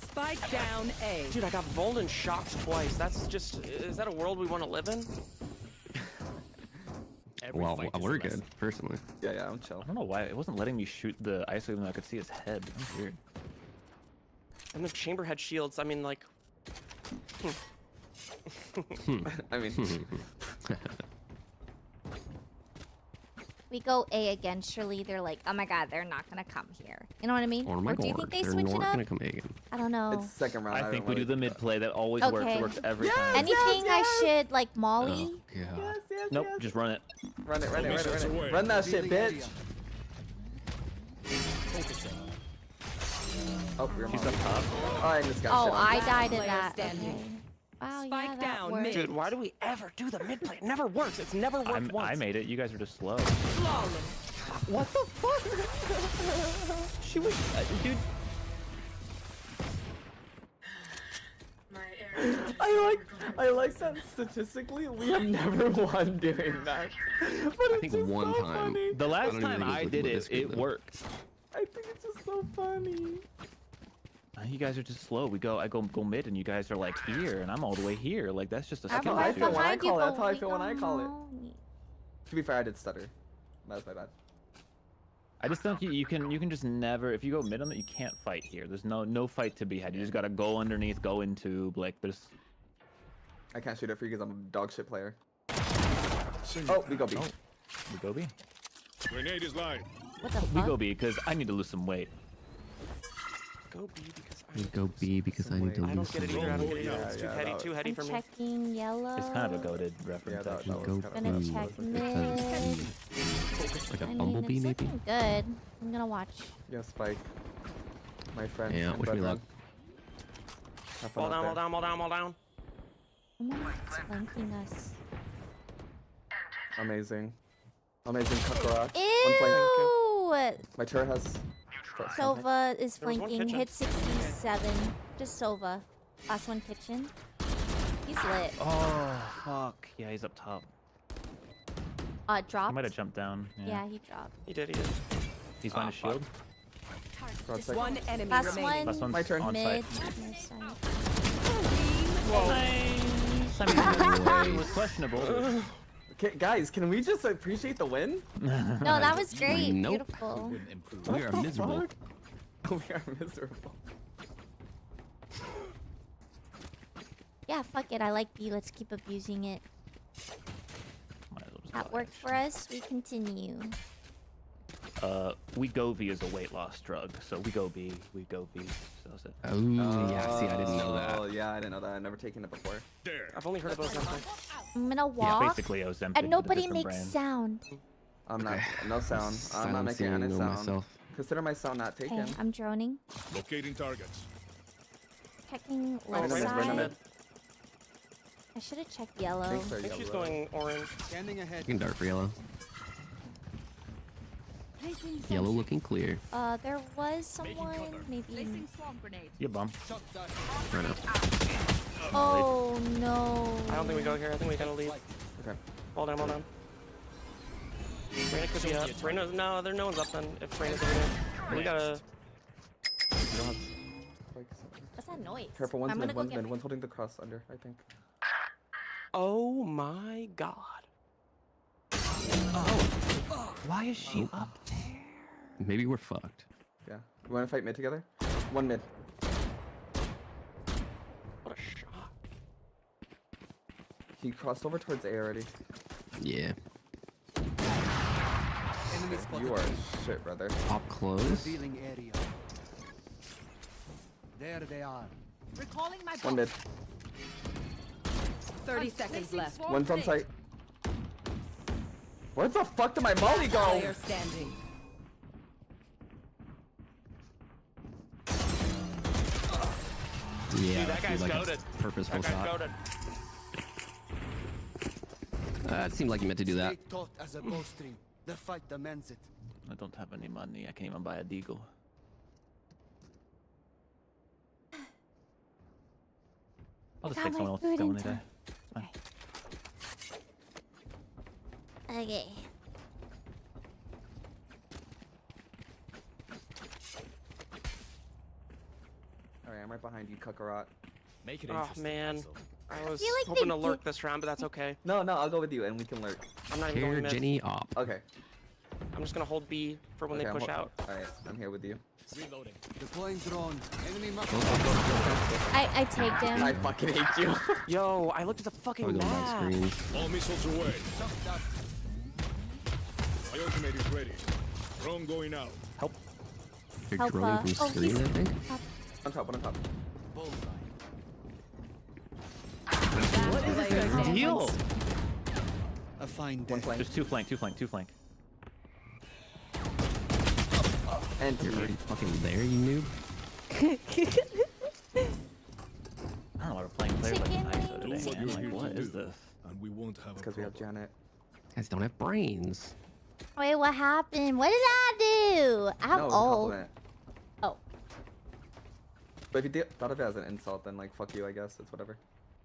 [SPEAKER 5] Spike down A.
[SPEAKER 23] Dude, I got Volt and shocked twice. That's just, is that a world we want to live in?
[SPEAKER 4] Well, we're good, personally.
[SPEAKER 21] Yeah, I'm chill.
[SPEAKER 6] I don't know why it wasn't letting me shoot the ISO even though I could see his head. That's weird.
[SPEAKER 23] And the chamber had shields. I mean, like.
[SPEAKER 21] I mean.
[SPEAKER 1] We go A again. Surely they're like, oh my god, they're not gonna come here. You know what I mean?
[SPEAKER 4] Or my
[SPEAKER 1] do you
[SPEAKER 4] god,
[SPEAKER 1] think they
[SPEAKER 4] they're
[SPEAKER 1] switch it
[SPEAKER 4] not
[SPEAKER 1] up?
[SPEAKER 4] gonna come A again.
[SPEAKER 1] I don't know.
[SPEAKER 21] It's second round.
[SPEAKER 6] I think we do the mid play. That always
[SPEAKER 1] Okay.
[SPEAKER 6] works every time.
[SPEAKER 1] Anything I should like Molly?
[SPEAKER 6] Nope, just run it.
[SPEAKER 21] Run it. Run that shit, bitch. Oh, we're
[SPEAKER 6] He's up top.
[SPEAKER 21] I just got
[SPEAKER 1] Oh,
[SPEAKER 21] shit on.
[SPEAKER 1] I died in
[SPEAKER 5] Player
[SPEAKER 1] that.
[SPEAKER 5] standing.
[SPEAKER 1] Okay. Wow, yeah,
[SPEAKER 5] Spike
[SPEAKER 1] that
[SPEAKER 5] down
[SPEAKER 1] worked.
[SPEAKER 5] mid.
[SPEAKER 23] Dude, why do we ever do the mid play? It never works. It's never worked once.
[SPEAKER 6] I made it. You guys are just slow.
[SPEAKER 5] Flawless.
[SPEAKER 21] What the fuck?
[SPEAKER 6] She was, dude.
[SPEAKER 21] I like that statistically we have never won doing that. But
[SPEAKER 4] I think one time.
[SPEAKER 21] funny.
[SPEAKER 6] The last
[SPEAKER 4] don't even
[SPEAKER 6] time
[SPEAKER 4] think it was
[SPEAKER 6] I
[SPEAKER 4] with
[SPEAKER 6] did
[SPEAKER 4] this
[SPEAKER 6] it,
[SPEAKER 4] game,
[SPEAKER 6] it
[SPEAKER 4] though.
[SPEAKER 6] worked.
[SPEAKER 21] I think it's just so funny.
[SPEAKER 6] You guys are just slow. I go mid, and you guys are like here, and I'm all the way here. Like that's just a
[SPEAKER 21] That's
[SPEAKER 6] skill
[SPEAKER 21] how I
[SPEAKER 6] issue.
[SPEAKER 21] feel when I
[SPEAKER 1] Behind you,
[SPEAKER 21] call it.
[SPEAKER 1] but
[SPEAKER 21] That's how I
[SPEAKER 1] we
[SPEAKER 21] feel when I
[SPEAKER 1] don't
[SPEAKER 21] call it.
[SPEAKER 1] know.
[SPEAKER 21] To be fair, I did stutter. That's my bad.
[SPEAKER 6] I just think you can just never, if you go mid on it, you can't fight here. There's no fight to be had. You just gotta go underneath, go in tube. Like there's.
[SPEAKER 21] I can't shoot it for you because I'm a dog shit player. Oh, we go B.
[SPEAKER 6] We go B.
[SPEAKER 10] Grenade is live.
[SPEAKER 1] What the
[SPEAKER 6] We
[SPEAKER 1] fuck?
[SPEAKER 6] go B because I need to lose some weight.
[SPEAKER 23] Go B because
[SPEAKER 4] We go B because I need to
[SPEAKER 23] I don't
[SPEAKER 4] lose
[SPEAKER 23] get it
[SPEAKER 4] some
[SPEAKER 23] either. I don't get
[SPEAKER 4] weight.
[SPEAKER 23] it either. It's too heady
[SPEAKER 1] I'm
[SPEAKER 23] for me.
[SPEAKER 1] checking yellow.
[SPEAKER 6] It's kind of a goated reference.
[SPEAKER 21] that
[SPEAKER 6] actually.
[SPEAKER 21] was
[SPEAKER 4] Go
[SPEAKER 1] Gonna
[SPEAKER 4] B
[SPEAKER 1] check
[SPEAKER 4] because
[SPEAKER 1] mid.
[SPEAKER 4] like a
[SPEAKER 1] I mean,
[SPEAKER 4] bumblebee,
[SPEAKER 1] it's
[SPEAKER 4] maybe?
[SPEAKER 1] looking good. I'm gonna watch.
[SPEAKER 21] Yeah, Spike. My friend.
[SPEAKER 4] Yeah,
[SPEAKER 21] and
[SPEAKER 4] wish me
[SPEAKER 21] brethren.
[SPEAKER 4] luck.
[SPEAKER 21] Have fun
[SPEAKER 23] Fall
[SPEAKER 21] out
[SPEAKER 23] down,
[SPEAKER 21] there.
[SPEAKER 23] fall down, fall down.
[SPEAKER 1] Someone's flanking us.
[SPEAKER 21] Amazing. Amazing Kakura. One flank.
[SPEAKER 1] Ew!
[SPEAKER 21] My turret has.
[SPEAKER 1] Sova is
[SPEAKER 23] There was one
[SPEAKER 1] flanking.
[SPEAKER 23] kitchen.
[SPEAKER 1] Hit 67. Just Sova. Last one kitchen. He's lit.
[SPEAKER 6] Oh fuck! Yeah, he's up top.
[SPEAKER 1] Dropped.
[SPEAKER 6] He might have jumped down.
[SPEAKER 1] Yeah, he dropped.
[SPEAKER 23] He did.
[SPEAKER 6] He's behind his shield.
[SPEAKER 21] Broadside.
[SPEAKER 5] One enemy
[SPEAKER 1] Last
[SPEAKER 5] remaining.
[SPEAKER 6] Last one's
[SPEAKER 21] My turn.
[SPEAKER 6] on
[SPEAKER 1] Mid.
[SPEAKER 6] site.
[SPEAKER 1] No side.
[SPEAKER 6] I mean, it was questionable.
[SPEAKER 21] Okay, guys, can we just appreciate the win?
[SPEAKER 1] No, that was great.
[SPEAKER 4] Nope.
[SPEAKER 1] Beautiful.
[SPEAKER 4] We are miserable.
[SPEAKER 21] We are miserable.
[SPEAKER 1] Yeah, fuck it. I like B. Let's keep abusing it.
[SPEAKER 6] Might as well just
[SPEAKER 1] That
[SPEAKER 6] buy
[SPEAKER 1] worked for us. We continue.
[SPEAKER 6] Wegovy is a weight loss drug, so we go B. We go B. So that's it.
[SPEAKER 4] Oh, yeah, see, I didn't know that.
[SPEAKER 21] Oh, yeah, I didn't know that. I've never taken it before.
[SPEAKER 23] I've only heard of Ozempic.
[SPEAKER 1] I'm gonna
[SPEAKER 6] Yeah,
[SPEAKER 1] walk.
[SPEAKER 6] basically Ozempic.
[SPEAKER 1] And
[SPEAKER 6] with a
[SPEAKER 1] nobody
[SPEAKER 6] different
[SPEAKER 1] makes
[SPEAKER 6] brand.
[SPEAKER 1] sound.
[SPEAKER 21] I'm not. No sound. I'm not making
[SPEAKER 4] Silencing
[SPEAKER 21] any
[SPEAKER 4] no
[SPEAKER 21] sound.
[SPEAKER 4] myself.
[SPEAKER 21] Consider my sound not taken.
[SPEAKER 1] Okay, I'm droning.
[SPEAKER 10] Locating targets.
[SPEAKER 1] Checking
[SPEAKER 21] Oh,
[SPEAKER 1] left
[SPEAKER 21] Raina's right
[SPEAKER 1] side.
[SPEAKER 21] mid.
[SPEAKER 1] I should have checked yellow.
[SPEAKER 21] Thanks, sir,
[SPEAKER 23] I think she's
[SPEAKER 21] yellow.
[SPEAKER 23] going orange.
[SPEAKER 7] Standing ahead.
[SPEAKER 4] You can dart for yellow. Yellow looking clear.
[SPEAKER 1] There was someone, maybe.
[SPEAKER 6] You bum.
[SPEAKER 4] Right now.
[SPEAKER 1] Oh no.
[SPEAKER 23] I don't think we go here. I think we gotta leave.
[SPEAKER 21] Okay.
[SPEAKER 23] Fall down, fall down. Reina could be up. Reina, no, no one's up then. If Reina's over there, we gotta.
[SPEAKER 1] What's that noise?
[SPEAKER 21] Careful, one's
[SPEAKER 1] I'm
[SPEAKER 21] mid,
[SPEAKER 1] gonna go
[SPEAKER 21] one's
[SPEAKER 1] get
[SPEAKER 21] mid.
[SPEAKER 1] my-
[SPEAKER 21] One's holding the cross under, I think.
[SPEAKER 23] Oh my god.
[SPEAKER 6] Why is she up?
[SPEAKER 4] Maybe we're fucked.
[SPEAKER 21] Yeah. We want to fight mid together? One mid.
[SPEAKER 23] What a shot.
[SPEAKER 21] He crossed over towards A already.
[SPEAKER 4] Yeah.
[SPEAKER 7] Enemy spotted.
[SPEAKER 21] You are shit, brother.
[SPEAKER 4] Up close.
[SPEAKER 7] Revealing area. There they are.
[SPEAKER 5] Recalling my
[SPEAKER 21] One mid.
[SPEAKER 5] 30 seconds left.
[SPEAKER 21] One's on site. Where the fuck did my molly go?
[SPEAKER 5] Player standing.
[SPEAKER 4] Yeah,
[SPEAKER 23] Dude, that guy's
[SPEAKER 4] like
[SPEAKER 23] goated.
[SPEAKER 4] a purposeful
[SPEAKER 23] That guy's
[SPEAKER 4] shot.
[SPEAKER 23] goated.
[SPEAKER 4] It seemed like you meant to do that.
[SPEAKER 7] Stay taut as a bowstring. The fight demands it.
[SPEAKER 6] I don't have any money. I can't even buy a deagle. I'll just
[SPEAKER 1] got
[SPEAKER 6] take
[SPEAKER 1] my
[SPEAKER 6] someone else's
[SPEAKER 1] food
[SPEAKER 6] gun
[SPEAKER 1] in
[SPEAKER 6] when they die.
[SPEAKER 1] time.
[SPEAKER 6] Fine.
[SPEAKER 1] Okay.
[SPEAKER 21] Alright, I'm right behind you, Kakarot.
[SPEAKER 23] Make it man. I was
[SPEAKER 1] like
[SPEAKER 23] hoping
[SPEAKER 1] they
[SPEAKER 23] to lurk this round, but that's okay.
[SPEAKER 21] No, I'll go with you and we can lurk.
[SPEAKER 23] I'm not even going mid.
[SPEAKER 4] Jenny up.
[SPEAKER 21] Okay.
[SPEAKER 23] I'm just gonna hold B for when they push out.
[SPEAKER 21] Alright, I'm here with you.
[SPEAKER 10] Reloading.
[SPEAKER 7] Deploying drone. Enemy
[SPEAKER 1] I tagged him.
[SPEAKER 21] I fucking hate you.
[SPEAKER 23] Yo, I looked at the fucking map.
[SPEAKER 10] All missiles away. My ultimate is ready. Drone going out.
[SPEAKER 6] Help.
[SPEAKER 4] You're
[SPEAKER 1] Help,
[SPEAKER 4] droning from screen, I think.
[SPEAKER 21] On top, on top.
[SPEAKER 6] What is this deal?
[SPEAKER 7] A fine
[SPEAKER 21] One flank.
[SPEAKER 6] Just two flank.
[SPEAKER 21] And
[SPEAKER 4] You're already fucking there, you noob.
[SPEAKER 6] I don't know what a playing player like ISO today, man. Like, what is this?
[SPEAKER 10] And we won't have
[SPEAKER 21] because we have Janet.
[SPEAKER 4] You guys don't have brains.
[SPEAKER 1] Wait, what happened? What did I do? I have
[SPEAKER 21] No, it was a
[SPEAKER 1] ult.
[SPEAKER 21] compliment.
[SPEAKER 1] Oh.
[SPEAKER 21] But if you thought of it as an insult, then like fuck you, I guess. It's whatever.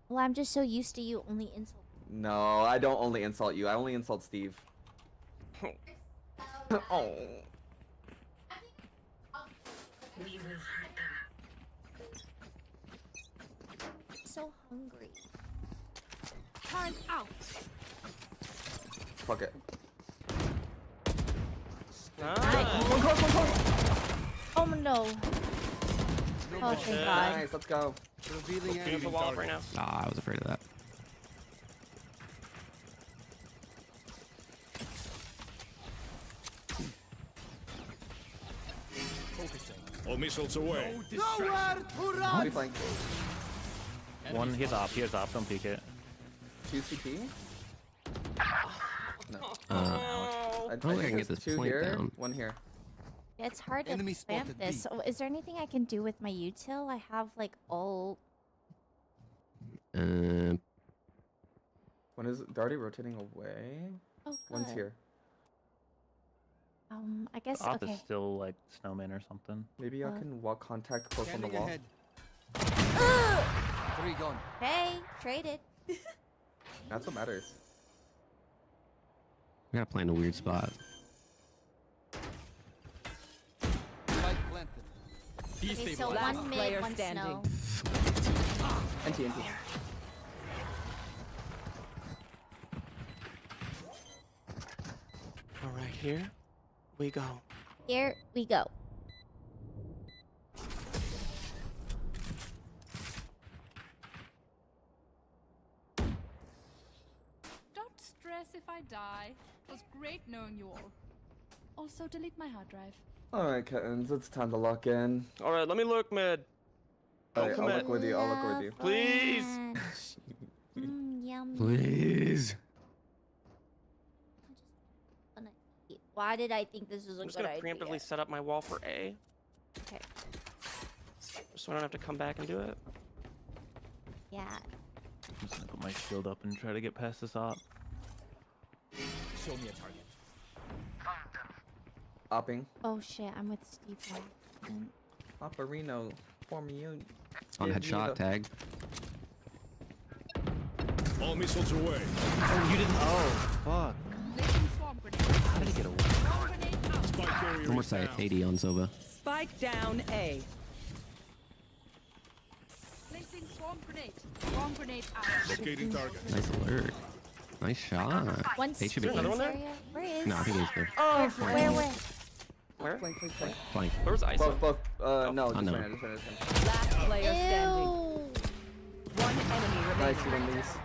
[SPEAKER 1] Well, I'm just so used to you only insult.
[SPEAKER 21] No, I don't only insult you. I only insult Steve. Oh.
[SPEAKER 15] We will hurt them.
[SPEAKER 1] So hungry.
[SPEAKER 15] Time out.
[SPEAKER 21] Fuck it.
[SPEAKER 1] Oh no. Oh, thank God.
[SPEAKER 21] Nice, let's go.
[SPEAKER 7] Revealing
[SPEAKER 23] There's a wall up right now.
[SPEAKER 4] Ah, I was afraid of that.
[SPEAKER 10] focusing. All missiles away.
[SPEAKER 7] Nowhere to
[SPEAKER 21] I'll be
[SPEAKER 7] run.
[SPEAKER 21] flank.
[SPEAKER 6] One, he's off, don't peek it.
[SPEAKER 21] 2 CT? No.
[SPEAKER 4] I think I can get this
[SPEAKER 21] two
[SPEAKER 4] point
[SPEAKER 21] here,
[SPEAKER 4] down.
[SPEAKER 21] one here.
[SPEAKER 1] Yeah, it's hard to
[SPEAKER 7] Enemy
[SPEAKER 1] spam
[SPEAKER 7] spotted
[SPEAKER 1] this. So is there anything I can do with my util? I have like all.
[SPEAKER 21] One is they're already rotating away.
[SPEAKER 1] Oh,
[SPEAKER 21] One's
[SPEAKER 1] good.
[SPEAKER 21] here.
[SPEAKER 1] I guess
[SPEAKER 6] Off
[SPEAKER 1] okay.
[SPEAKER 6] is still like snowman or something.
[SPEAKER 21] Maybe I can walk contact close on the
[SPEAKER 7] Scanning
[SPEAKER 21] wall.
[SPEAKER 7] ahead. 3 gone.
[SPEAKER 1] Hey, traded.
[SPEAKER 21] That's what matters.
[SPEAKER 4] We gotta play in a weird spot.
[SPEAKER 7] Light planted.
[SPEAKER 1] Okay, so
[SPEAKER 5] Last
[SPEAKER 1] one
[SPEAKER 5] player
[SPEAKER 1] mid, one
[SPEAKER 5] standing.
[SPEAKER 1] snow.
[SPEAKER 21] NT.
[SPEAKER 23] All right, here we go.
[SPEAKER 1] Here we go.
[SPEAKER 15] Don't stress if I die. It was great knowing you all. Also, delete my hard drive.
[SPEAKER 21] Alright, kittens, it's time to lock in.
[SPEAKER 23] All right, let me look mid.
[SPEAKER 21] Alright, I'll
[SPEAKER 23] commit.
[SPEAKER 21] look with you, I'll look with you.
[SPEAKER 23] Please.
[SPEAKER 1] Yum.
[SPEAKER 4] Please.
[SPEAKER 1] Why did I think this was a
[SPEAKER 23] I'm just
[SPEAKER 1] good
[SPEAKER 23] gonna
[SPEAKER 1] idea?
[SPEAKER 23] preemptively set up my wall for A,
[SPEAKER 1] Okay.
[SPEAKER 23] just so I don't have to come back and do it.
[SPEAKER 1] Yeah.
[SPEAKER 6] I'm just gonna put my shield up and try to get past this op.
[SPEAKER 10] Show me a target.
[SPEAKER 21] Opping.
[SPEAKER 1] Oh shit, I'm with Steve now.
[SPEAKER 21] Opperino, form you.
[SPEAKER 4] On headshot tag.
[SPEAKER 10] All missiles away.
[SPEAKER 6] Oh, you didn't. Oh, fuck.
[SPEAKER 15] Placing swarm grenade.
[SPEAKER 6] How did he get away?
[SPEAKER 15] Swarm grenade out.
[SPEAKER 10] Spike carrier
[SPEAKER 4] One more
[SPEAKER 10] is
[SPEAKER 4] side
[SPEAKER 10] down.
[SPEAKER 4] 80 on Sova.
[SPEAKER 5] Spike down A.
[SPEAKER 15] Placing swarm grenade. Swarm grenade out.
[SPEAKER 10] Locating target.
[SPEAKER 4] Nice alert. Nice shot.
[SPEAKER 1] One
[SPEAKER 4] They should be
[SPEAKER 23] another
[SPEAKER 4] flank.
[SPEAKER 23] one there?
[SPEAKER 1] area. Where is?
[SPEAKER 4] No, I think he's there.
[SPEAKER 23] Oh,
[SPEAKER 1] Where?
[SPEAKER 23] Where?
[SPEAKER 21] Flank, flank, flank.
[SPEAKER 4] Flank.
[SPEAKER 23] Where's ISO?
[SPEAKER 21] Both. No, just
[SPEAKER 4] no.
[SPEAKER 21] ran, just ran.
[SPEAKER 5] Last player standing.
[SPEAKER 1] Ew.
[SPEAKER 5] One enemy
[SPEAKER 21] Nice,
[SPEAKER 5] remaining.
[SPEAKER 21] you these.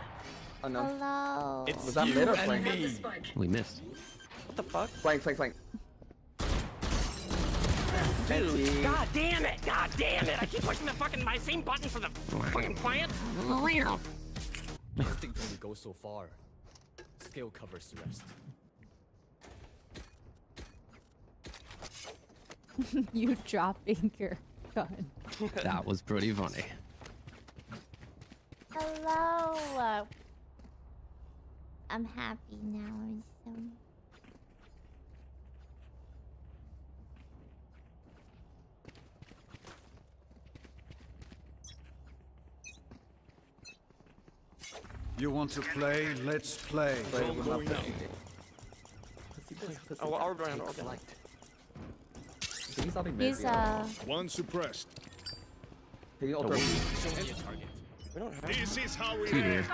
[SPEAKER 21] Oh no.
[SPEAKER 1] Hello.
[SPEAKER 21] Was that mid or flank?
[SPEAKER 4] We missed.
[SPEAKER 23] What the fuck?
[SPEAKER 21] Flank, flank, flank.
[SPEAKER 23] Dude, god damn it! God damn it! I keep pushing my same button for the fucking plant.
[SPEAKER 10] Instinct only goes so far. Skill covers the rest.
[SPEAKER 1] You dropping your gun.
[SPEAKER 4] That was pretty funny.
[SPEAKER 1] Hello. I'm happy now. So.
[SPEAKER 7] You want to play? Let's play.
[SPEAKER 21] Play with my
[SPEAKER 10] Going
[SPEAKER 21] flank.
[SPEAKER 10] out.
[SPEAKER 23] Oh, well, orb around, orb around.
[SPEAKER 1] He's
[SPEAKER 10] One suppressed.
[SPEAKER 23] We don't have.
[SPEAKER 10] This is how we
[SPEAKER 4] Two here.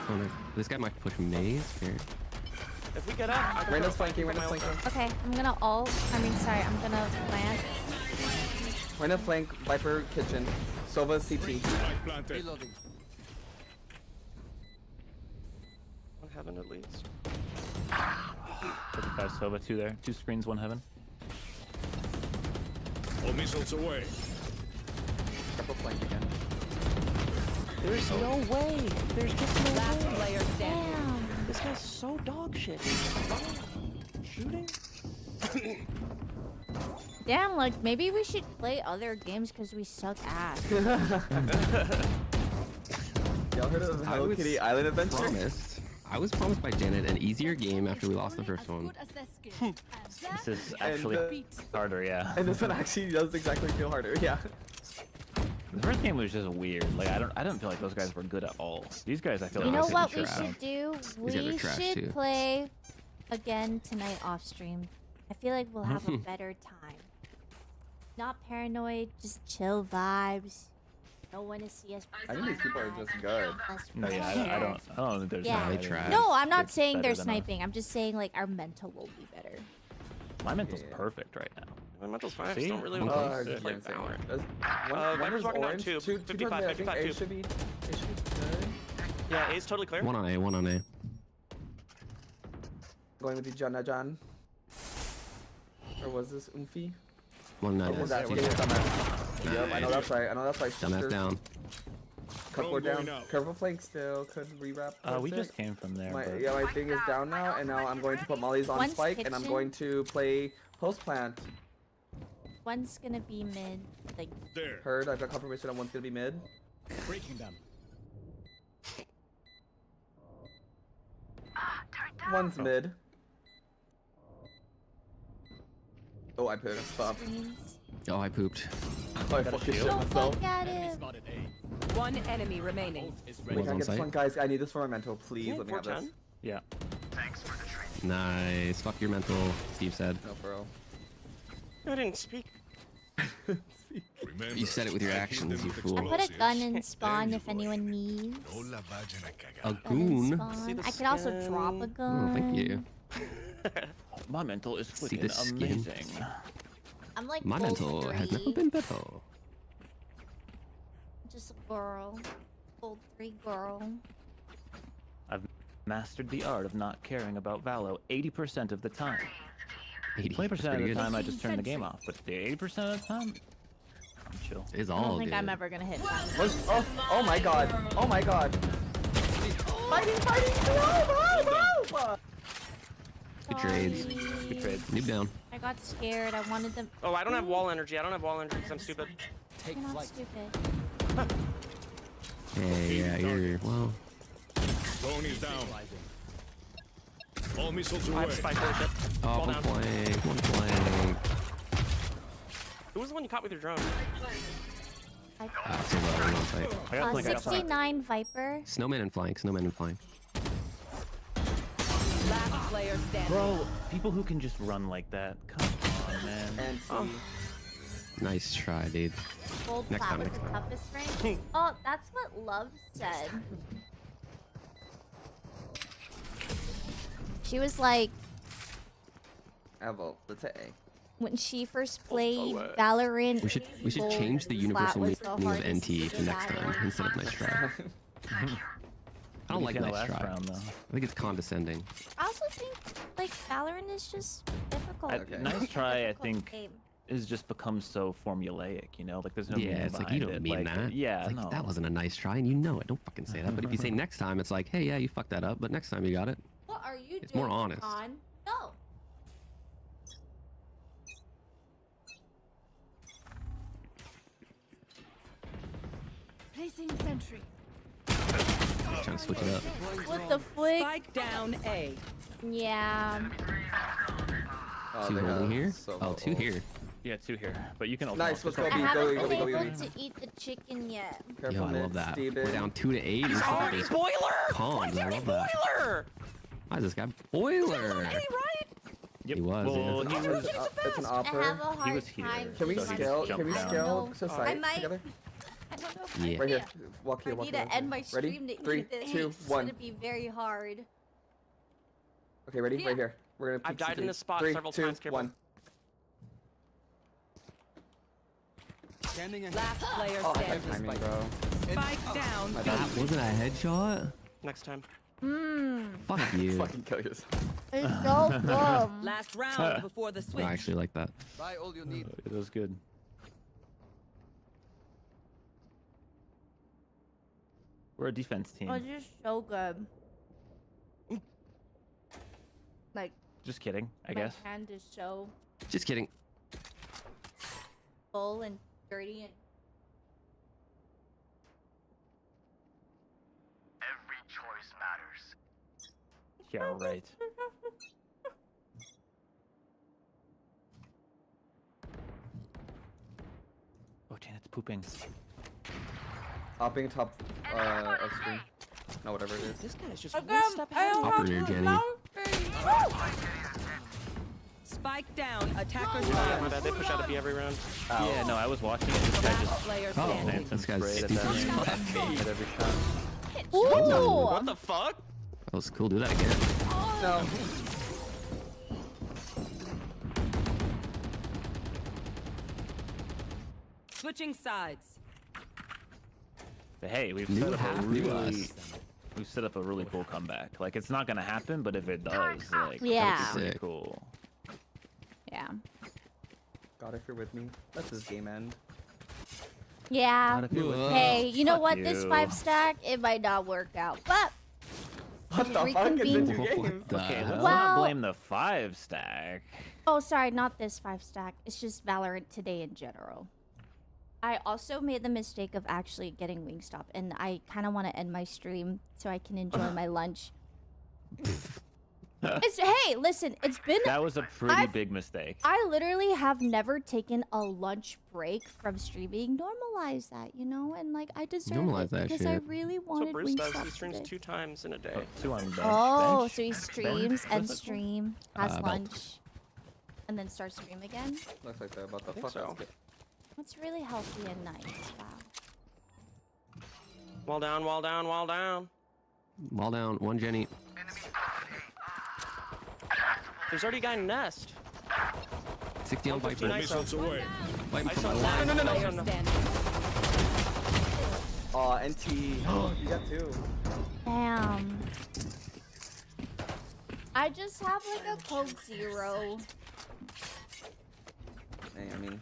[SPEAKER 4] Oh no. This guy might push maze here.
[SPEAKER 23] If we get up, I can
[SPEAKER 21] Reyna's
[SPEAKER 23] go
[SPEAKER 21] flanking,
[SPEAKER 23] with
[SPEAKER 21] Reyna's
[SPEAKER 23] my
[SPEAKER 21] flanking.
[SPEAKER 1] okay. I'm gonna ult. I mean, sorry. I'm gonna plant.
[SPEAKER 21] Reyna flank, Viper kitchen. Sova CT.
[SPEAKER 10] planted.
[SPEAKER 7] Reloading.
[SPEAKER 23] One heaven at least.
[SPEAKER 6] 55 Sova, 2 there. 2 screens, 1 heaven.
[SPEAKER 10] All missiles away.
[SPEAKER 21] Couple flank again.
[SPEAKER 23] There's no way. There's just no
[SPEAKER 5] Last
[SPEAKER 23] way.
[SPEAKER 5] player standing.
[SPEAKER 23] Damn. This guy's so dog shit. Shooting.
[SPEAKER 1] Damn, like maybe we should play other games because we suck ass.
[SPEAKER 21] Y'all heard of Hello Kitty Island Adventure?
[SPEAKER 4] I was promised by Janet an easier game after we lost the first one.
[SPEAKER 6] This is actually harder, yeah.
[SPEAKER 21] And this one actually does exactly feel harder, yeah.
[SPEAKER 6] The first game was just weird. Like I don't feel like those guys were good at all. These guys, I feel
[SPEAKER 1] You
[SPEAKER 6] like
[SPEAKER 1] know
[SPEAKER 6] they're
[SPEAKER 1] what we
[SPEAKER 6] trash.
[SPEAKER 1] should do?
[SPEAKER 4] These guys are
[SPEAKER 1] We
[SPEAKER 4] trash,
[SPEAKER 1] should
[SPEAKER 4] too.
[SPEAKER 1] play again tonight off stream. I feel like we'll have a better time. Not paranoid, just chill vibes. No one to see us.
[SPEAKER 21] I think these people are just good.
[SPEAKER 6] No, yeah, I don't think there's
[SPEAKER 1] Yeah.
[SPEAKER 6] any trash.
[SPEAKER 1] No, I'm not
[SPEAKER 6] It's
[SPEAKER 1] saying they're
[SPEAKER 6] better than us.
[SPEAKER 1] sniping. I'm just saying like our mental will be better.
[SPEAKER 6] My mental's perfect right now.
[SPEAKER 23] My mental's fine. I
[SPEAKER 6] See?
[SPEAKER 23] just don't really
[SPEAKER 6] I'm
[SPEAKER 23] want
[SPEAKER 6] close.
[SPEAKER 23] to play Valorant.
[SPEAKER 21] One
[SPEAKER 23] Viper's
[SPEAKER 21] is
[SPEAKER 23] walking down
[SPEAKER 21] orange,
[SPEAKER 23] tube.
[SPEAKER 21] two
[SPEAKER 23] 55,
[SPEAKER 21] mid, I think
[SPEAKER 23] 55
[SPEAKER 21] A
[SPEAKER 23] tube.
[SPEAKER 21] should be good.
[SPEAKER 23] Yeah, A's totally clear.
[SPEAKER 4] One on A, one on A.
[SPEAKER 21] Going with you, John. Or was this Umfi?
[SPEAKER 4] One
[SPEAKER 21] Or
[SPEAKER 4] night.
[SPEAKER 21] was that? Yep, I know that's right. I know that's right.
[SPEAKER 4] Dumbass
[SPEAKER 21] Sister.
[SPEAKER 4] down.
[SPEAKER 21] Couple
[SPEAKER 10] Drone
[SPEAKER 21] down.
[SPEAKER 10] going out.
[SPEAKER 21] Careful flank still. Could rewrap.
[SPEAKER 6] We
[SPEAKER 21] towards
[SPEAKER 6] just
[SPEAKER 21] it.
[SPEAKER 6] came from there.
[SPEAKER 21] My,
[SPEAKER 6] but...
[SPEAKER 21] yeah, my thing is down now, and now I'm going to put Molly's on
[SPEAKER 1] One's
[SPEAKER 21] spike, and I'm
[SPEAKER 1] kitchen.
[SPEAKER 21] going to play post plant.
[SPEAKER 1] One's gonna be mid. Like
[SPEAKER 10] There.
[SPEAKER 21] Heard. I've got confirmation on one's gonna be mid.
[SPEAKER 10] Breaking them.
[SPEAKER 21] One's mid. Oh, I put a stop.
[SPEAKER 4] Oh, I pooped.
[SPEAKER 21] Oh, I fucking shit
[SPEAKER 1] don't
[SPEAKER 21] myself.
[SPEAKER 1] look at him.
[SPEAKER 5] One enemy remaining.
[SPEAKER 21] Wait, can I get this one, guys? I need this for my mental, please. Let me have this.
[SPEAKER 6] Yeah.
[SPEAKER 4] Nice. Fuck your mental, Steve said.
[SPEAKER 21] No, bro.
[SPEAKER 23] I didn't speak.
[SPEAKER 10] Remember,
[SPEAKER 4] You said it with your actions, you fool.
[SPEAKER 1] I put a gun in spawn if anyone needs.
[SPEAKER 4] A
[SPEAKER 1] Gun in
[SPEAKER 4] goon?
[SPEAKER 1] spawn. I could also drop a gun.
[SPEAKER 4] Oh, thank you.
[SPEAKER 6] My mental is
[SPEAKER 4] See
[SPEAKER 6] freaking
[SPEAKER 4] the skin?
[SPEAKER 6] amazing.
[SPEAKER 1] I'm like
[SPEAKER 4] My
[SPEAKER 1] gold
[SPEAKER 4] mental has
[SPEAKER 1] 3.
[SPEAKER 4] never been better.
[SPEAKER 1] Just a girl. Gold 3 girl.
[SPEAKER 6] I've mastered the art of not caring about Valo 80% of the time. 20% of the time I just turn the game off, but the 80% of the time, I'm chill.
[SPEAKER 4] It's
[SPEAKER 1] I
[SPEAKER 4] all
[SPEAKER 1] don't think
[SPEAKER 4] good.
[SPEAKER 1] I'm ever gonna hit that.
[SPEAKER 21] Oh my god. Oh my god. Fighting. No.
[SPEAKER 4] Good trades.
[SPEAKER 6] Good trade.
[SPEAKER 4] Noob down.
[SPEAKER 1] I got scared. I wanted them.
[SPEAKER 23] Oh, I don't have wall energy. I don't have wall energy because I'm stupid.
[SPEAKER 1] You're not stupid.
[SPEAKER 4] Hey, yeah, you're, well.
[SPEAKER 10] Drone is down. All missiles
[SPEAKER 23] I
[SPEAKER 10] away.
[SPEAKER 23] have spike holy shit.
[SPEAKER 4] Oh,
[SPEAKER 23] Fall
[SPEAKER 4] one
[SPEAKER 23] down.
[SPEAKER 4] flank, one flank.
[SPEAKER 23] Who was the one you caught with your drone?
[SPEAKER 4] So low, one site.
[SPEAKER 6] I got flank, I got flank.
[SPEAKER 1] 69 Viper.
[SPEAKER 4] Snowman and flank, snowman and flank.
[SPEAKER 5] Last player standing.
[SPEAKER 6] Bro, people who can just run like that, come on, man.
[SPEAKER 21] And
[SPEAKER 4] Nice try, dude.
[SPEAKER 1] Gold
[SPEAKER 4] Next
[SPEAKER 1] plat
[SPEAKER 4] time,
[SPEAKER 1] was
[SPEAKER 4] next
[SPEAKER 1] the
[SPEAKER 4] time.
[SPEAKER 1] toughest rank. Oh, that's what Love said. She was like,
[SPEAKER 21] Evo, let's say.
[SPEAKER 1] when she first played Valorant.
[SPEAKER 4] We should
[SPEAKER 1] Gold
[SPEAKER 4] change the
[SPEAKER 1] plat
[SPEAKER 4] universal
[SPEAKER 1] was
[SPEAKER 4] meaning
[SPEAKER 1] the
[SPEAKER 4] of
[SPEAKER 1] hardest
[SPEAKER 4] NT
[SPEAKER 1] to
[SPEAKER 4] to next time
[SPEAKER 1] battle.
[SPEAKER 4] instead of nice try. I don't like
[SPEAKER 6] Weekend
[SPEAKER 4] nice
[SPEAKER 6] last
[SPEAKER 4] try.
[SPEAKER 6] round, though.
[SPEAKER 4] I think it's condescending.
[SPEAKER 1] I also think like Valorant is just difficult.
[SPEAKER 6] Nice try, I
[SPEAKER 1] Difficult
[SPEAKER 6] think,
[SPEAKER 1] game.
[SPEAKER 6] is just become so formulaic, you know? Like, there's no
[SPEAKER 4] Yeah,
[SPEAKER 6] meaning
[SPEAKER 4] it's like, you
[SPEAKER 6] behind
[SPEAKER 4] don't
[SPEAKER 6] it.
[SPEAKER 4] mean
[SPEAKER 6] Like,
[SPEAKER 4] that.
[SPEAKER 6] Yeah,
[SPEAKER 4] It's like,
[SPEAKER 6] no.
[SPEAKER 4] that wasn't a nice try, and you know it. Don't fucking say that. But if you say next time, it's like, hey, yeah, you fucked that up, but next time you got it.
[SPEAKER 1] What are you
[SPEAKER 4] It's
[SPEAKER 1] doing?
[SPEAKER 4] more honest.
[SPEAKER 1] Con? No.
[SPEAKER 15] Placing sentry.
[SPEAKER 4] Trying to switch it up.
[SPEAKER 1] What the flick?
[SPEAKER 5] Spike down A.
[SPEAKER 1] Yeah.
[SPEAKER 21] Oh,
[SPEAKER 4] Two
[SPEAKER 21] they
[SPEAKER 4] holding
[SPEAKER 21] got
[SPEAKER 4] here?
[SPEAKER 21] so
[SPEAKER 4] Oh, two
[SPEAKER 21] low.
[SPEAKER 4] here.
[SPEAKER 6] Yeah, 2 here. But you can also
[SPEAKER 21] Nice, let's go,
[SPEAKER 1] I
[SPEAKER 21] B,
[SPEAKER 1] haven't
[SPEAKER 21] go,
[SPEAKER 1] been
[SPEAKER 21] go,
[SPEAKER 1] able
[SPEAKER 21] go.
[SPEAKER 1] to eat the chicken yet.
[SPEAKER 21] Careful,
[SPEAKER 4] Yo, I
[SPEAKER 21] mid,
[SPEAKER 4] love that.
[SPEAKER 21] Steven.
[SPEAKER 4] We're down 2 to 8.
[SPEAKER 23] He's
[SPEAKER 4] This
[SPEAKER 23] already
[SPEAKER 4] is
[SPEAKER 23] boiler!
[SPEAKER 4] calm.
[SPEAKER 23] Why is he
[SPEAKER 4] I
[SPEAKER 23] already
[SPEAKER 4] love that.
[SPEAKER 23] boiler?
[SPEAKER 4] Why is this guy boiler?
[SPEAKER 23] Hey, right?
[SPEAKER 4] He was.
[SPEAKER 6] Well,
[SPEAKER 4] yeah.
[SPEAKER 6] he was.
[SPEAKER 21] It's an
[SPEAKER 1] I have
[SPEAKER 21] opera.
[SPEAKER 1] a hard
[SPEAKER 6] He was here.
[SPEAKER 1] time.
[SPEAKER 21] Can we
[SPEAKER 6] so he just
[SPEAKER 21] scale?
[SPEAKER 6] jumped
[SPEAKER 21] Can we
[SPEAKER 6] down.
[SPEAKER 21] scale
[SPEAKER 1] No.
[SPEAKER 21] to
[SPEAKER 1] I
[SPEAKER 21] side
[SPEAKER 1] might-
[SPEAKER 21] together?
[SPEAKER 1] I don't know if
[SPEAKER 4] Yeah.
[SPEAKER 21] Right here. Walk here.
[SPEAKER 1] I
[SPEAKER 21] Walk
[SPEAKER 1] need
[SPEAKER 21] here.
[SPEAKER 1] to
[SPEAKER 21] walk
[SPEAKER 1] end
[SPEAKER 21] here.
[SPEAKER 1] my
[SPEAKER 21] Ready?
[SPEAKER 1] stream to
[SPEAKER 21] 3,
[SPEAKER 1] eat this.
[SPEAKER 21] 2,
[SPEAKER 1] It's
[SPEAKER 21] 1.
[SPEAKER 1] gonna be very hard.
[SPEAKER 21] Okay, ready? Right here. We're gonna.
[SPEAKER 23] I've
[SPEAKER 21] peek
[SPEAKER 23] died in
[SPEAKER 21] C3.
[SPEAKER 23] this spot
[SPEAKER 21] 3,
[SPEAKER 23] several
[SPEAKER 21] 2,
[SPEAKER 23] times, careful.
[SPEAKER 21] 1.
[SPEAKER 7] Standing ahead.
[SPEAKER 5] Last player
[SPEAKER 21] Oh, I had
[SPEAKER 5] standing.
[SPEAKER 21] timing, bro.
[SPEAKER 5] Spike down.
[SPEAKER 21] My
[SPEAKER 5] B.
[SPEAKER 21] bad.
[SPEAKER 4] That wasn't a headshot.
[SPEAKER 23] Next time.
[SPEAKER 4] Fuck you.
[SPEAKER 21] Fucking kill yourself.
[SPEAKER 1] It's so dumb.
[SPEAKER 5] Last round before the switch.
[SPEAKER 4] I actually like that.
[SPEAKER 7] Buy all you need.
[SPEAKER 6] It was good. We're a defense team.
[SPEAKER 1] Oh, just so good. Like,
[SPEAKER 6] Just kidding, I
[SPEAKER 1] my
[SPEAKER 6] guess.
[SPEAKER 1] hand is so
[SPEAKER 4] Just kidding.
[SPEAKER 1] full and dirty and.
[SPEAKER 10] Every choice matters.
[SPEAKER 6] Yeah, right. Oh, Janet's pooping.
[SPEAKER 21] Hopping top of screen. No, whatever it is.
[SPEAKER 23] This guy's just
[SPEAKER 1] Again,
[SPEAKER 23] one step ahead.
[SPEAKER 4] Hopper near Jenny.
[SPEAKER 5] Spike down. Attackers
[SPEAKER 23] Yeah,
[SPEAKER 5] win.
[SPEAKER 23] my bad. They push out of B every round.
[SPEAKER 6] Yeah, no, I was watching it. This guy
[SPEAKER 5] Last
[SPEAKER 6] just
[SPEAKER 5] player
[SPEAKER 4] Oh,
[SPEAKER 5] standing.
[SPEAKER 6] advanced and
[SPEAKER 4] this guy's
[SPEAKER 6] sprayed at
[SPEAKER 4] stupid
[SPEAKER 6] them
[SPEAKER 4] as fuck.
[SPEAKER 6] at every shot.
[SPEAKER 1] Ooh!
[SPEAKER 23] What the fuck?
[SPEAKER 4] That was cool. Do that again.
[SPEAKER 21] No.
[SPEAKER 5] Switching sides.
[SPEAKER 6] But hey, we've
[SPEAKER 4] New
[SPEAKER 6] set up
[SPEAKER 4] half,
[SPEAKER 6] a
[SPEAKER 4] new
[SPEAKER 6] really,
[SPEAKER 4] us.
[SPEAKER 6] we've set up a really cool comeback. Like it's not gonna happen, but if it does, like
[SPEAKER 1] Yeah.
[SPEAKER 6] that's pretty
[SPEAKER 4] Sick.
[SPEAKER 6] cool.
[SPEAKER 1] Yeah.
[SPEAKER 21] God, if you're with me, that's his game end.
[SPEAKER 1] Yeah.
[SPEAKER 6] Not if you're with me.
[SPEAKER 1] Hey, you know
[SPEAKER 6] Fuck
[SPEAKER 1] what? This
[SPEAKER 6] you.
[SPEAKER 1] 5 stack, it might not work out, but
[SPEAKER 21] What the fuck? It's
[SPEAKER 1] reconvene.
[SPEAKER 21] in 2 games.
[SPEAKER 4] What the
[SPEAKER 6] Okay, let's
[SPEAKER 4] hell?
[SPEAKER 1] Well-
[SPEAKER 6] not blame the 5 stack.
[SPEAKER 1] oh, sorry, not this 5 stack. It's just Valorant today in general. I also made the mistake of actually getting Wingstop, and I kind of want to end my stream so I can enjoy my lunch. Hey, listen, it's been.
[SPEAKER 6] That was a pretty big mistake.
[SPEAKER 1] I literally have never taken a lunch break from streaming. Normalize that, you know, and like I deserve
[SPEAKER 4] Normalize
[SPEAKER 1] it
[SPEAKER 4] that
[SPEAKER 1] because I
[SPEAKER 4] shit.
[SPEAKER 1] really
[SPEAKER 23] So
[SPEAKER 1] wanted
[SPEAKER 23] Bruce does. He
[SPEAKER 1] Wingstop
[SPEAKER 23] streams
[SPEAKER 1] today.
[SPEAKER 23] 2 times in a day.
[SPEAKER 6] Oh, 2 on bench.
[SPEAKER 1] Oh,
[SPEAKER 6] bench?
[SPEAKER 1] so he streams
[SPEAKER 6] Bench?
[SPEAKER 1] and
[SPEAKER 6] What's it called?
[SPEAKER 1] stream, has
[SPEAKER 4] Belt.
[SPEAKER 1] lunch, and then starts stream again.
[SPEAKER 21] Looks like they're about to
[SPEAKER 23] think
[SPEAKER 21] fuck
[SPEAKER 23] so.
[SPEAKER 21] us.
[SPEAKER 1] That's really healthy and nice. Wow.
[SPEAKER 23] Wall down, wall down, wall down.
[SPEAKER 4] Wall down. One Jenny.
[SPEAKER 23] There's already a guy in Nest.
[SPEAKER 4] 60 on Viper.
[SPEAKER 23] 159 ISO.
[SPEAKER 10] away.
[SPEAKER 4] Fighting
[SPEAKER 23] I
[SPEAKER 4] for
[SPEAKER 23] saw
[SPEAKER 4] my
[SPEAKER 23] that.
[SPEAKER 4] life.
[SPEAKER 23] No.
[SPEAKER 5] Player standing.
[SPEAKER 21] Aw, NT. You got 2.
[SPEAKER 1] Damn. I just have like a Coke Zero.
[SPEAKER 21] Hey, I mean,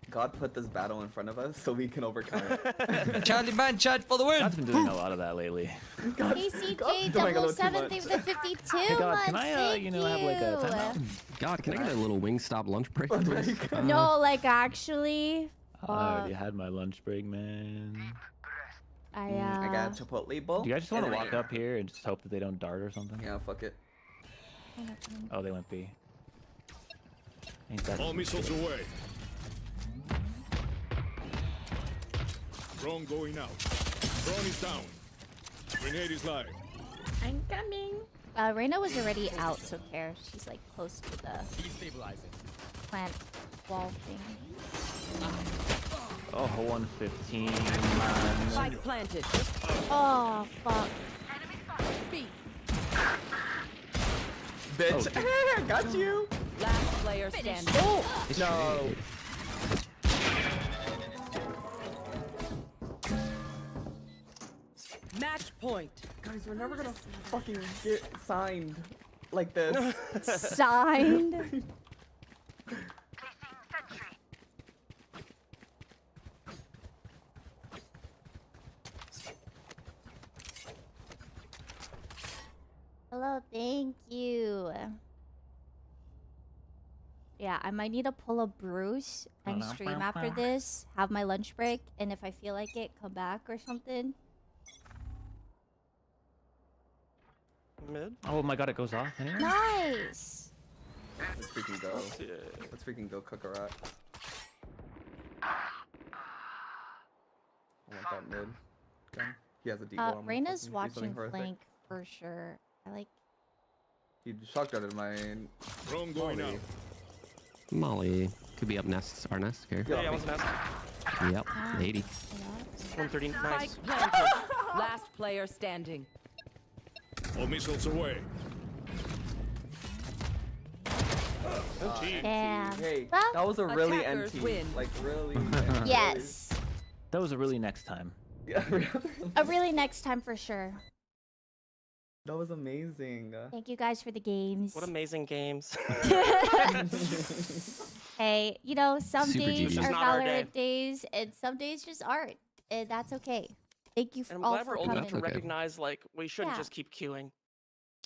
[SPEAKER 21] God put this battle in front of us so we can overcome it.
[SPEAKER 10] Charlie Man, chat for the win.
[SPEAKER 6] I've been doing a lot of that lately.
[SPEAKER 21] God,
[SPEAKER 1] KCJ
[SPEAKER 21] doing a little too
[SPEAKER 1] 7
[SPEAKER 21] much.
[SPEAKER 1] thank you for the 52
[SPEAKER 6] Hey God,
[SPEAKER 1] months.
[SPEAKER 6] can I,
[SPEAKER 1] Thank
[SPEAKER 6] you know, have like a timeout?
[SPEAKER 4] God, can I get a little Wingstop lunch break, please?
[SPEAKER 1] No, like actually,
[SPEAKER 6] I already had my lunch break, man.
[SPEAKER 1] I
[SPEAKER 21] I got a Chipotle bowl.
[SPEAKER 6] Do you guys just want to
[SPEAKER 21] and
[SPEAKER 6] walk up here and just hope that they don't dart or something?
[SPEAKER 21] Yeah, fuck it.
[SPEAKER 6] Oh, they went B. Ain't that
[SPEAKER 10] All missiles away. Drone going out. Drone is down. Grenade is live.
[SPEAKER 1] I'm coming. Reyna was already out, so care. She's like close to the
[SPEAKER 10] Destabilizing.
[SPEAKER 1] plant wall thing.
[SPEAKER 6] Oh, 115, man.
[SPEAKER 5] Spike planted.
[SPEAKER 1] Oh fuck.
[SPEAKER 21] Bitch.
[SPEAKER 6] Oh,
[SPEAKER 21] got you.
[SPEAKER 5] Last player standing.
[SPEAKER 1] Oh
[SPEAKER 21] No.
[SPEAKER 5] Match point.
[SPEAKER 21] Guys, we're never gonna fucking get signed like this.
[SPEAKER 1] signed. Hello, thank you. Yeah, I might need to pull a Bruce and stream after this, have my lunch break, and if I feel like it, come back or something.
[SPEAKER 23] Mid.
[SPEAKER 6] Oh my God, it goes off anyway.
[SPEAKER 1] Nice.
[SPEAKER 21] Let's freaking go. Let's freaking go cook a rat. I want that mid gun. He has a deagle. I'm gonna
[SPEAKER 1] Reyna's
[SPEAKER 21] fucking do
[SPEAKER 1] watching
[SPEAKER 21] something horrific.
[SPEAKER 1] flank for sure. I like.
[SPEAKER 21] He shotgunned my
[SPEAKER 10] Drone going out.
[SPEAKER 4] Molly could be up next. Our next here.
[SPEAKER 23] Yeah, I was an
[SPEAKER 4] Yep. 80.
[SPEAKER 23] 130. Nice.
[SPEAKER 5] Spike planted. Last player standing.
[SPEAKER 10] All missiles away.
[SPEAKER 1] Damn.
[SPEAKER 21] Hey,
[SPEAKER 1] Well,
[SPEAKER 21] that was a really
[SPEAKER 5] Attackers
[SPEAKER 21] NT.
[SPEAKER 5] win.
[SPEAKER 21] Like really.
[SPEAKER 1] yes.
[SPEAKER 6] That was a really next time.
[SPEAKER 21] Yeah,
[SPEAKER 1] A really next time for sure.
[SPEAKER 21] that was amazing.
[SPEAKER 1] Thank you guys for the games.
[SPEAKER 23] What amazing games.
[SPEAKER 1] Hey, you know, some
[SPEAKER 4] Super
[SPEAKER 1] days
[SPEAKER 4] GG.
[SPEAKER 1] are
[SPEAKER 23] Not our day.
[SPEAKER 1] Valorant days, and some days just aren't. And that's okay. Thank you
[SPEAKER 23] And I'm
[SPEAKER 1] all
[SPEAKER 23] glad
[SPEAKER 1] for
[SPEAKER 23] we're old
[SPEAKER 1] coming.
[SPEAKER 23] enough to
[SPEAKER 4] okay.
[SPEAKER 23] recognize like we shouldn't
[SPEAKER 1] Yeah.
[SPEAKER 23] just keep queuing.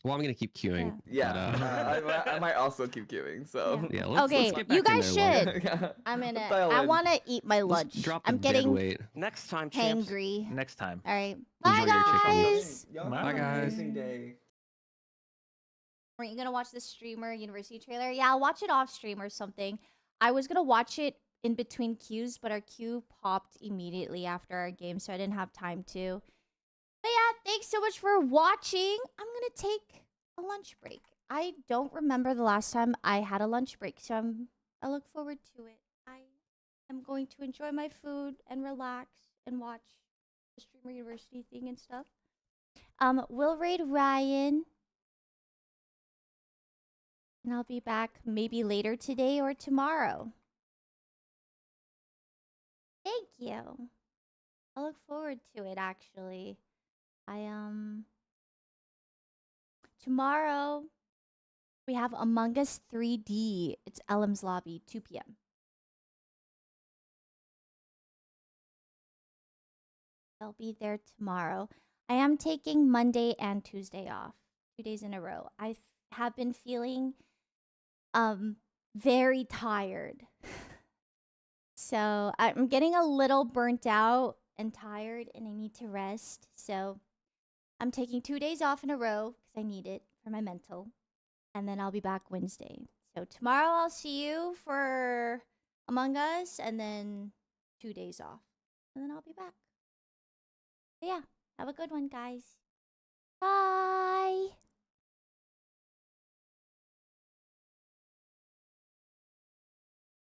[SPEAKER 4] Well, I'm gonna keep queuing.
[SPEAKER 21] Yeah,
[SPEAKER 4] but,
[SPEAKER 21] I might also keep queuing. So
[SPEAKER 4] yeah. Let's
[SPEAKER 1] Okay,
[SPEAKER 4] get back
[SPEAKER 1] you
[SPEAKER 4] in
[SPEAKER 1] guys
[SPEAKER 4] there, Lauren.
[SPEAKER 1] should.
[SPEAKER 21] yeah.
[SPEAKER 1] I'm gonna.
[SPEAKER 21] Let's dial
[SPEAKER 1] I
[SPEAKER 21] in.
[SPEAKER 1] want to eat my
[SPEAKER 4] Let's
[SPEAKER 1] lunch.
[SPEAKER 4] drop the
[SPEAKER 1] I'm
[SPEAKER 4] dead
[SPEAKER 1] getting
[SPEAKER 4] weight.
[SPEAKER 23] Next time, champs.
[SPEAKER 1] hangry.
[SPEAKER 6] Next time.
[SPEAKER 1] All right. Bye,
[SPEAKER 4] Enjoy your chicken
[SPEAKER 1] guys.
[SPEAKER 21] Y'all
[SPEAKER 6] Bye,
[SPEAKER 21] have an
[SPEAKER 4] guys.
[SPEAKER 21] amazing day.
[SPEAKER 1] Weren't you gonna watch the streamer university trailer? Yeah, I'll watch it off stream or something. I was gonna watch it in between queues, but our queue popped immediately after our game, so I didn't have time to. But yeah, thanks so much for watching. I'm gonna take a lunch break. I don't remember the last time I had a lunch break, so I look forward to it. I am going to enjoy my food and relax and watch the streamer university thing and stuff. We'll raid Ryan. And I'll be back maybe later today or tomorrow. Thank you. I look forward to it actually. Tomorrow we have Among Us 3D. It's Elm's Lobby, 2 p.m. I'll be there tomorrow. I am taking Monday and Tuesday off, 2 days in a row. I have been feeling very tired. So I'm getting a little burnt out and tired and I need to rest. So I'm taking 2 days off in a row because I need it for my mental. And then I'll be back Wednesday. So tomorrow I'll see you for Among Us and then 2 days off. And then I'll be back. But yeah, have a good one, guys. Bye.